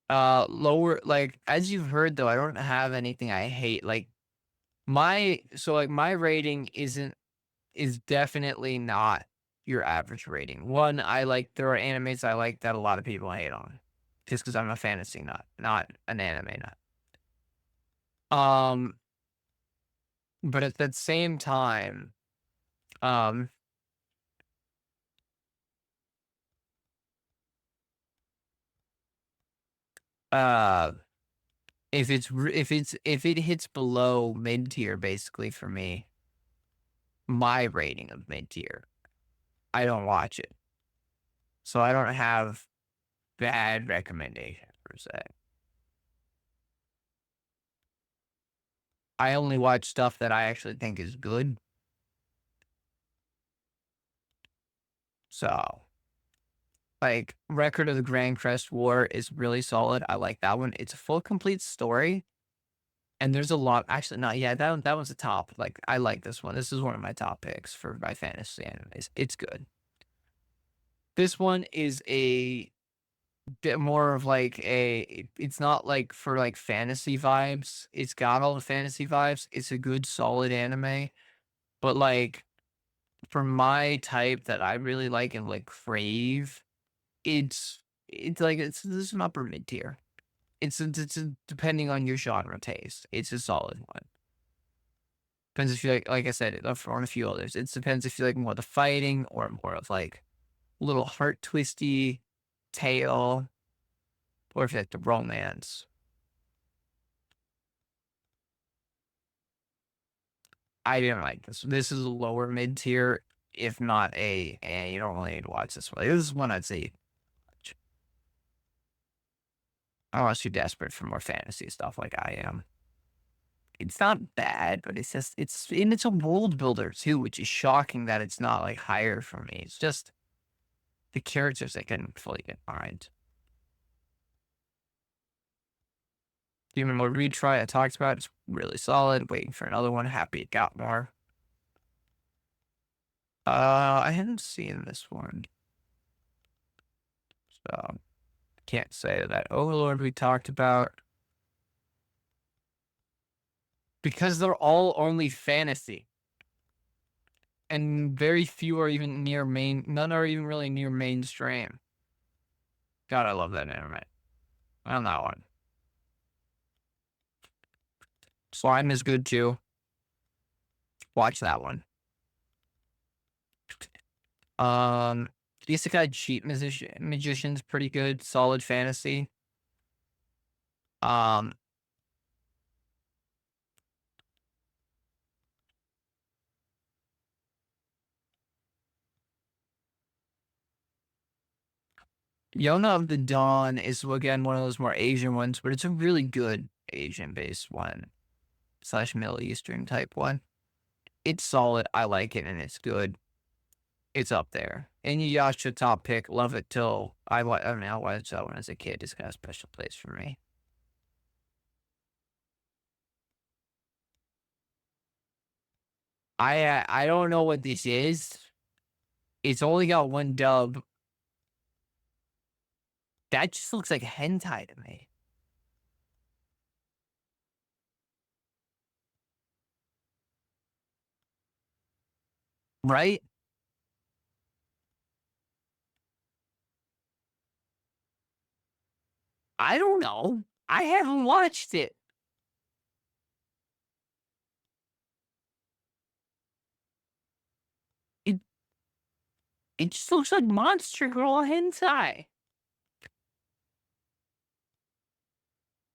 Lower, like, as you've heard though, I don't have anything I hate. Like my rating is definitely not your average rating. One, there are animes I like that a lot of people hate on. Just because I'm a fantasy nut, not an anime nut. But at that same time, if it hits below mid tier, basically for me, my rating of mid tier, I don't watch it. So I don't have bad recommendation per se. I only watch stuff that I actually think is good. So, like, Record of the Grand Crest War is really solid. I like that one. It's a full, complete story. And there's a lot. Actually, not yet. That one's the top. Like, I like this one. This is one of my top picks for my fantasy animes. It's good. This one is a bit more of like it's not like for like fantasy vibes. It's got all the fantasy vibes. It's a good, solid anime. But like, for my type that I really like and like crave, it's like this is an upper mid tier. It's depending on your genre taste. It's a solid one. Depends if you like I said, on a few others. It depends if you like more of the fighting or more of like little heart twisty tale, or if you like the romance. I didn't like this. This is a lower mid tier, if not a. And you don't really need to watch this one. This is one I'd say watch. Unless you're desperate for more fantasy stuff like I am. It's not bad, but it's just it's a world builder too, which is shocking that it's not like higher for me. It's just the characters I couldn't fully get behind. Human Mode Retry I talked about, it's really solid. Waiting for another one. Happy it got more. I hadn't seen this one, so can't say that. Overlord we talked about. Because they're all only fantasy. And very few are even near none are even really near mainstream. God, I love that anime. On that one. Slime is good too. Watch that one. Isekai cheat magician's pretty good. Solid fantasy. Yona of the Dawn is again one of those more Asian ones, but it's a really good Asian-based one / Middle Eastern type one. It's solid. I like it, and it's good. It's up there. Inuyasha top pick. Love it till I don't know. I watched that when I was a kid. It's got a special place for me. I don't know what this is. It's only got one dub. That just looks like hentai to me. Right? I don't know. I haven't watched it. It just looks like Monster Girl hentai.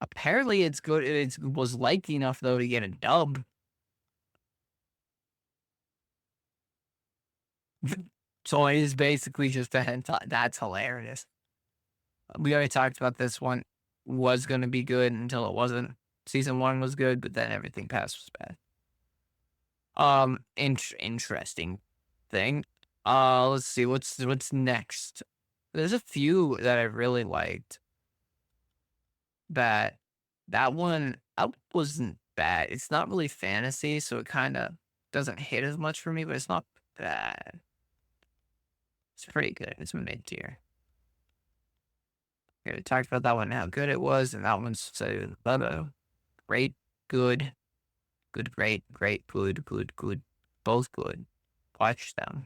Apparently it's good. It was liked enough, though, to get a dub. So it is basically just a hentai. That's hilarious. We already talked about this one. Was going to be good until it wasn't. Season 1 was good, but then everything past was bad. Interesting thing. Let's see. What's next? There's a few that I really liked. That one wasn't bad. It's not really fantasy, so it kind of doesn't hit as much for me, but it's not bad. It's pretty good. It's mid tier. Okay, we talked about that one, how good it was, and that one's so great, good, great, good, both good. Watch them.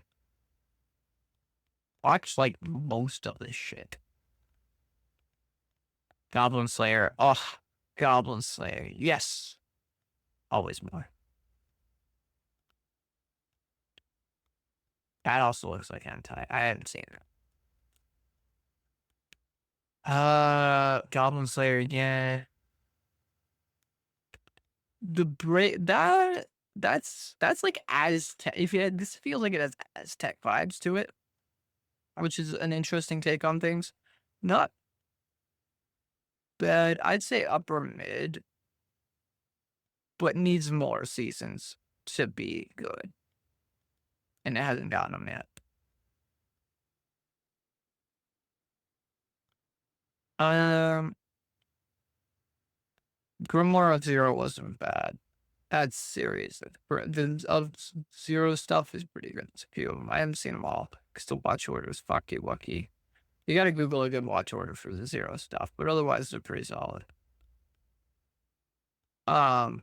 Watch like most of this shit. Goblin Slayer. Oh, Goblin Slayer. Yes. Always more. That also looks like hentai. I haven't seen it. Goblin Slayer, yeah. That's like Aztec. This feels like it has Aztec vibes to it, which is an interesting take on things. Not bad. I'd say upper mid, but needs more seasons to be good, and it hasn't gotten them yet. Grimoire of Zero wasn't bad. That's serious. The of Zero stuff is pretty good. There's a few of them. I haven't seen them all because the watch order is fucky wucky. You gotta Google a good watch order for the Zero stuff, but otherwise they're pretty solid. I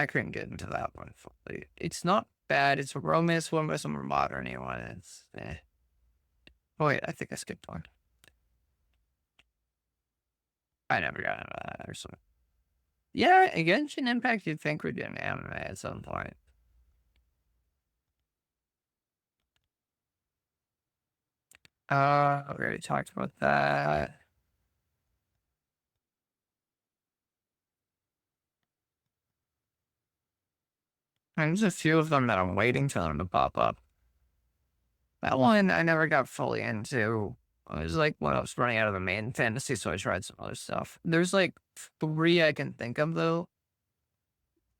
couldn't get into that one fully. It's not bad. It's a romance one, but some modern one. It's Oh wait, I think I skipped one. I never got into that or something. Yeah, Genshin Impact you'd think would do an anime at some point. We already talked about that. And there's a few of them that I'm waiting for them to pop up. That one I never got fully into. It was like when I was running out of the main fantasy, so I tried some other stuff. There's like 3 I can think of though.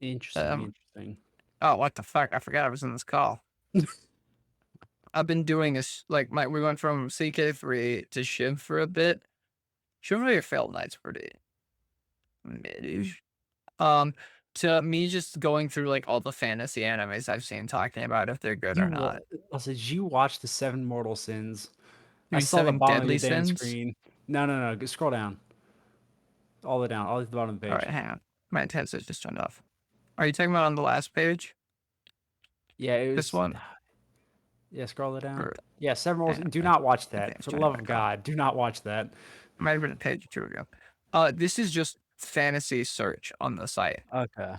Interesting. Oh, what the fuck? I forgot I was in this call. I've been doing this we went from CK3 to Shiv for a bit. Chivalry of Failed Knight's pretty mid-ish. To me just going through like all the fantasy animes I've seen talking about if they're good or not. Did you watch the 7 Mortal Sins? You I mean saw the 7 bottom Deadly of the damn Sins? screen. No. Go scroll down. All the way down. All at the bottom of the page. All right, hang on. My headset's just turned off. Are you talking about on the last page? Yeah, it was This one? Yeah, scroll it down. Or- Yeah, 7 Mortal Sins. Do I not watch think that. it's For the trying love to of call. God, do not watch that. Might have been a page or 2 ago. This is just fantasy search on the site. Okay.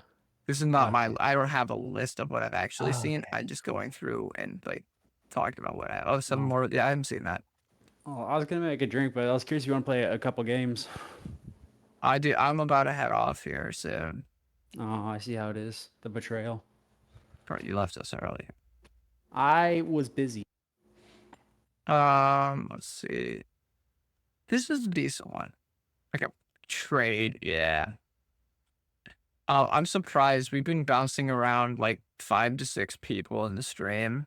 This is not I don't have a list of what I've actually seen. I'm just going through and like talking about what some more. Yeah, I haven't seen that. Oh, I was gonna make a drink, but I was curious if you want to play a couple games. I do. I'm about to head off here soon. Oh, I see how it is. The betrayal. You left us early. I was busy. Let's see. This is a decent one. Like a trade, yeah. I'm surprised. We've been bouncing around like 5 to 6 people in the stream.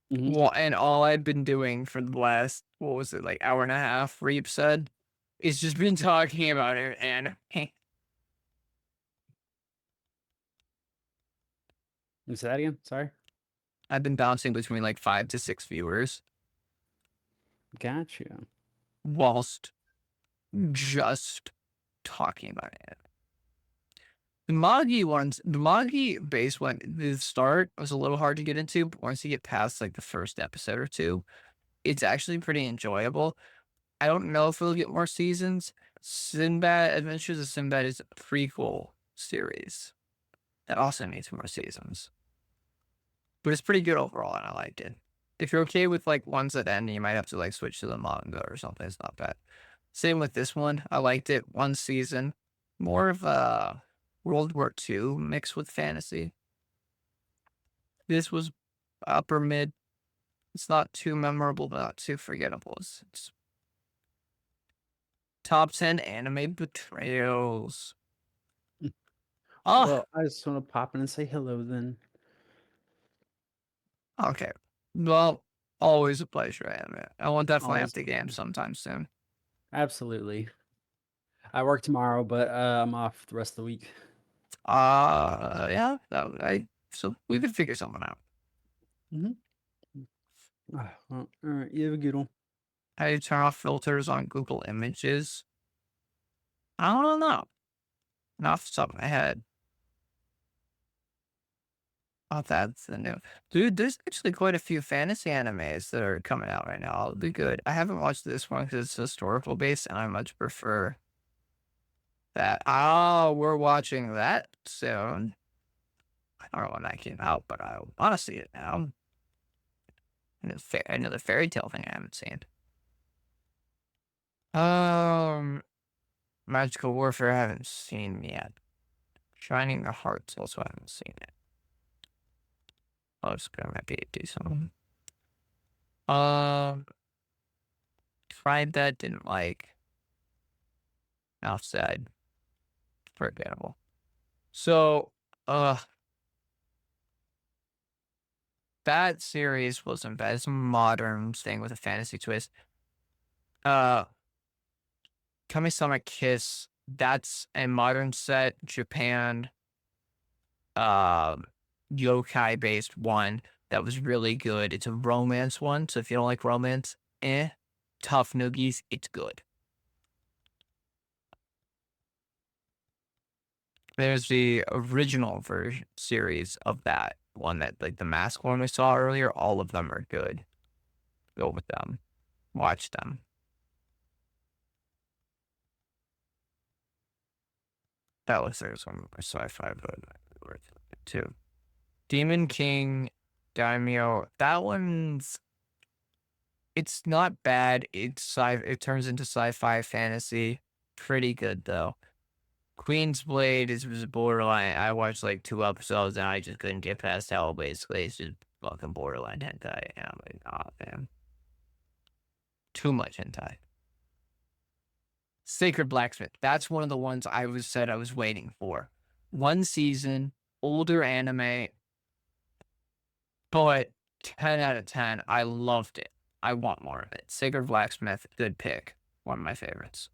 Well, and all I've been doing for the last, what was it, like hour and a half, Reap said, is just been talking about it, and You say that again? Sorry. I've been bouncing between like 5 to 6 viewers Gotcha. whilst just talking about it. The Magi ones, the Magi base one, the start was a little hard to get into, but once you get past like the first episode or two, it's actually pretty enjoyable. I don't know if we'll get more seasons. Sinbad Adventures of Sinbad is a prequel series that also needs more seasons. But it's pretty good overall, and I liked it. If you're okay with like ones that end, you might have to like switch to the manga or something. It's not bad. Same with this one. I liked it. One season. More of a World War II mixed with fantasy. This was upper mid. It's not too memorable, but not too forgettable. It's top 10 anime betrayals. Oh, Well, I just want to pop in and say hello then. okay. Well, always a pleasure, anime. I will definitely Always. have to game sometime soon. Absolutely. I work tomorrow, but I'm off the rest of the week. Yeah. So we could figure something out. Well, all right. You have a good one. How do you turn off filters on Google Images? I don't know. Not off the top of my head. Oh, that's the new. Dude, there's actually quite a few fantasy animes that are coming out right now. It'll be good. I haven't watched this one because it's historical based, and I much prefer that. Oh, we're watching that soon. I don't know when that came out, but I want to see it now. Another fairy tale thing I haven't seen. Magical Warfare I haven't seen yet. Shining the Hearts also haven't seen it. Oh, it's gonna be a decent one. Tried that, didn't like. Outside. Forgettable. So, that series wasn't bad. It's a modern thing with a fantasy twist. Kami-sama Kiss, that's a modern set, Japan, yokai based one that was really good. It's a romance one, so if you don't like romance, tough noogies, it's good. There's the original version series of that one that like the mask one we saw earlier. All of them are good. Go with them. Watch them. That looks like some sci-fi, but worth it too. Demon King, Daimyo. That one's. It's not bad. It turns into sci-fi fantasy. Pretty good though. Queen's Blade was borderline. I watched like 2 episodes and I just couldn't get past hell. Basically, it's just fucking borderline hentai. And I'm like, oh man, too much hentai. Sacred Blacksmith. That's one of the ones I was waiting for. 1 season, older anime, but 10 out of 10. I loved it. I want more of it. Sacred Blacksmith, good pick. One of my favorites.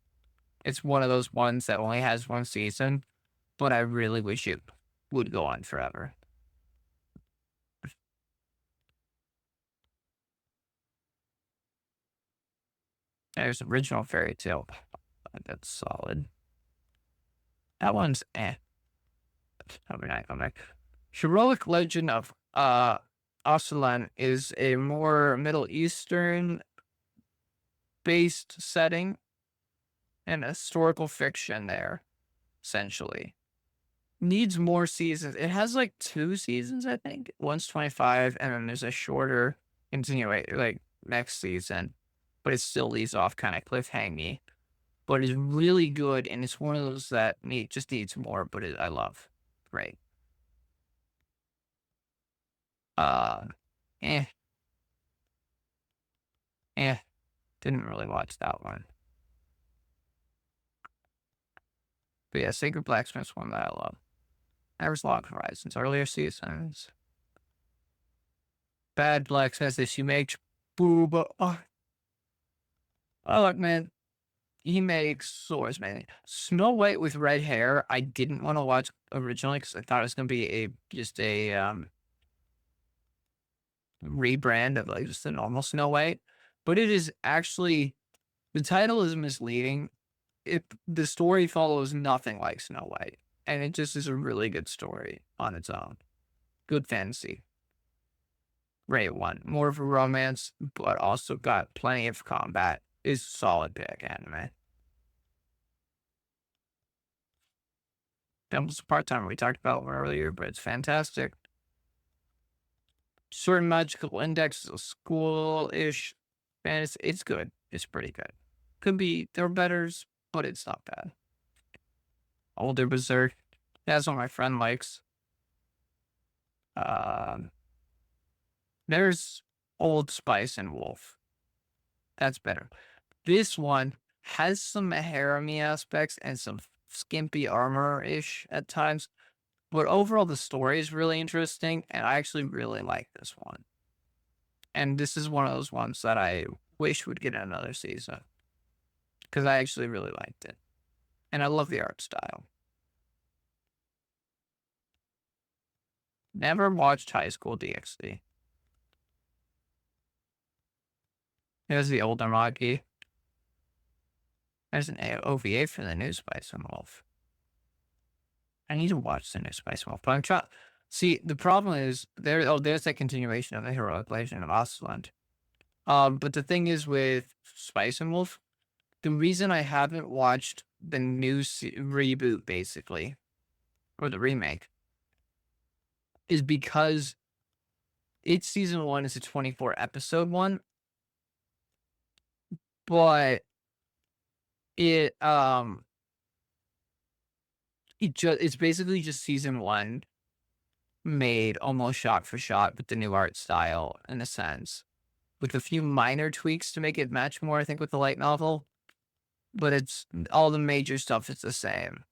It's one of those ones that only has 1 season, but I really wish it would go on forever. There's original fairy tale. That's solid. That one's I'm back. Heroic Legend of Aslan is a more Middle Eastern based setting and historical fiction there, essentially. needs more seasons. It has like 2 seasons, I think. One's 25, and then there's a shorter continuation, like next season, but it still leaves off kind of cliffhangy. But it's really good, and it's one of those that just needs more. But I love, great. Eh, didn't really watch that one. But yeah, Sacred Blacksmith's one that I love. There's Log Horizons, earlier seasons. Bad Blacksmith if you make booba. Oh, look, man. He makes swords, man. Snow White with red hair, I didn't want to watch originally because I thought it was going to be just a rebrand of like just the normal Snow White. But it is actually, the title is misleading. The story follows nothing like Snow White. And it just is a really good story on its own. Good fantasy. Great one. More of a romance, but also got plenty of combat. Is solid pick anime. Temple's Part-Timer we talked about earlier, but it's fantastic. Certain Magical Index is a school-ish fantasy. It's good. It's pretty good. Could be, there are betters, but it's not bad. Older Berserk. That's what my friend likes. There's Old Spice and Wolf. That's better. This one has some harem-y aspects and some skimpy armor-ish at times. But overall, the story is really interesting, and I actually really like this one. And this is one of those ones that I wish would get another season. Because I actually really liked it. And I love the art style. Never watched High School DxD. There's the older Magi. There's an OVA for the new Spice and Wolf. I need to watch the new Spice and Wolf, but I'm trying. See, the problem is there's that continuation of the heroic legend of Ostland. But the thing is with Spice and Wolf, the reason I haven't watched the new reboot, basically, or the remake, is because its season 1 is a 24 episode one, but it's basically just season 1 made almost shot for shot with the new art style in a sense, with a few minor tweaks to make it match more, I think, with the light novel. But it's all the major stuff is the same.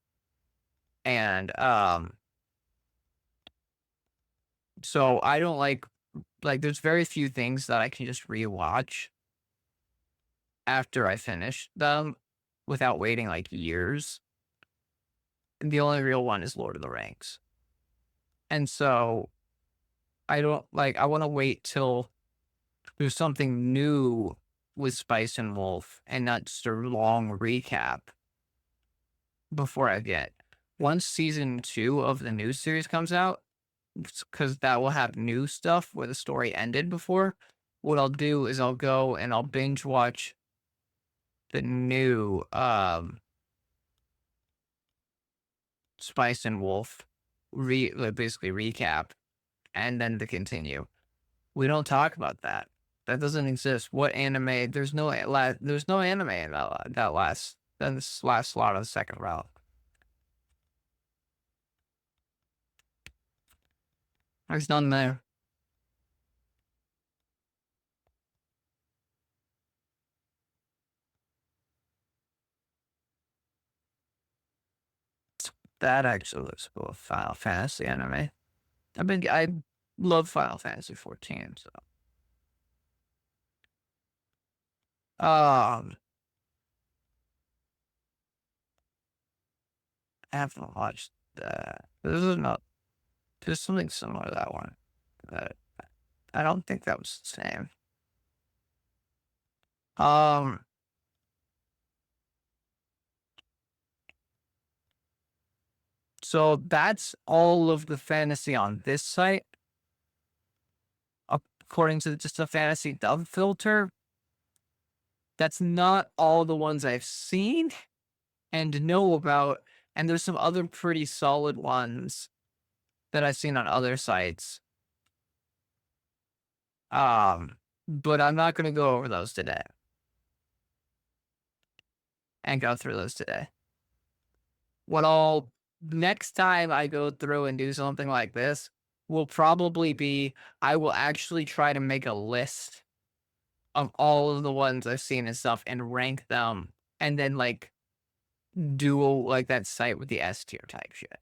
And so I don't like there's very few things that I can just rewatch after I finish them without waiting like years. And the only real one is Lord of the Rings. And so I want to wait till there's something new with Spice and Wolf and not just a long recap before I get. Once season 2 of the new series comes out, because that will have new stuff where the story ended before, what I'll do is I'll go and I'll binge watch the new Spice and Wolf basically recap and then to continue. We don't talk about that. That doesn't exist. What anime? There's no anime in this last slot of the second round. There's none there. That actually looks cool. A Final Fantasy anime. I love Final Fantasy 14, so. I haven't watched that. There's something similar to that one. But I don't think that was the same. So that's all of the fantasy on this site. According to just a fantasy dub filter. That's not all the ones I've seen and know about, And there's some other pretty solid ones that I've seen on other sites. But I'm not going to go over those today. And go through those today. Next time I go through and do something like this, will probably be, I will actually try to make a list of all of the ones I've seen and stuff and rank them. And then, like, do, like, that site with the S tier type shit.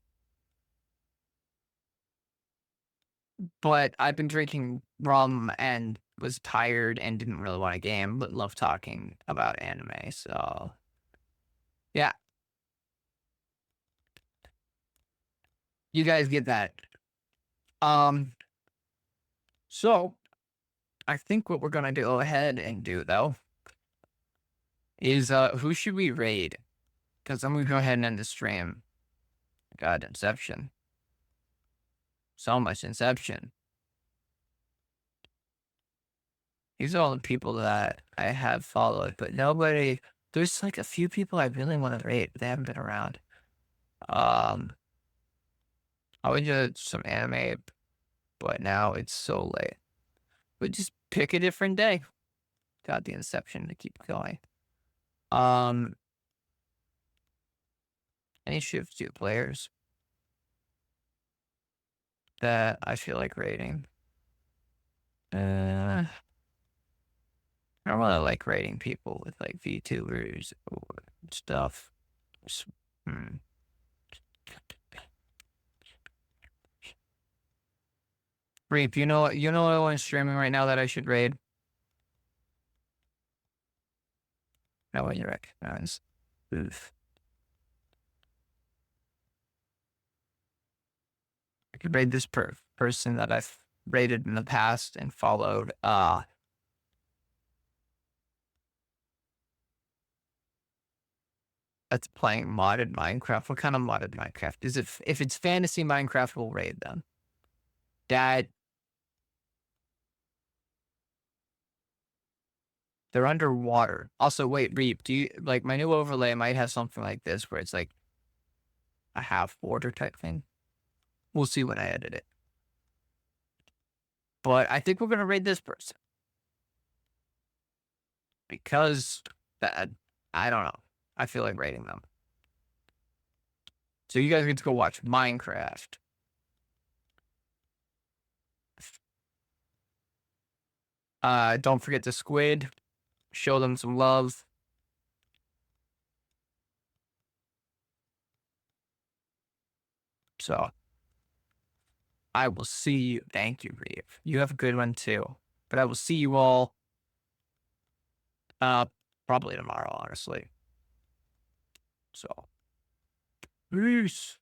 But I've been drinking rum and was tired and didn't really want a game, but love talking about anime, so yeah. You guys get that. So I think what we're gonna go ahead and do though is who should we raid? Because I'm gonna go ahead and end the stream. God, Inception. So much Inception. These are all the people that I have followed, but nobody. There's like a few people I really want to rate, but they haven't been around. I would do some anime, but now it's so late. But just pick a different day. Got the Inception to keep going. Any shift 2 players that I feel like rating. I don't really like rating people with like VTubers or stuff. Reap, you know what I'm streaming right now that I should raid? No one you recognize. Oof. I could raid this person that I've raided in the past and followed. That's playing modded Minecraft. What kind of modded Minecraft? Is it if it's fantasy Minecraft, we'll raid them. Dad. They're underwater. Also, wait, Reap, do you like my new overlay might have something like this where it's like a half border type thing? We'll see when I edit it. But I think we're gonna raid this person. Because that I don't know. I feel like raiding them. So you guys get to go watch Minecraft. Don't forget to squid. Show them some love. So I will see you. Thank you, Reeve. You have a good one too. But I will see you all probably tomorrow, honestly. So peace.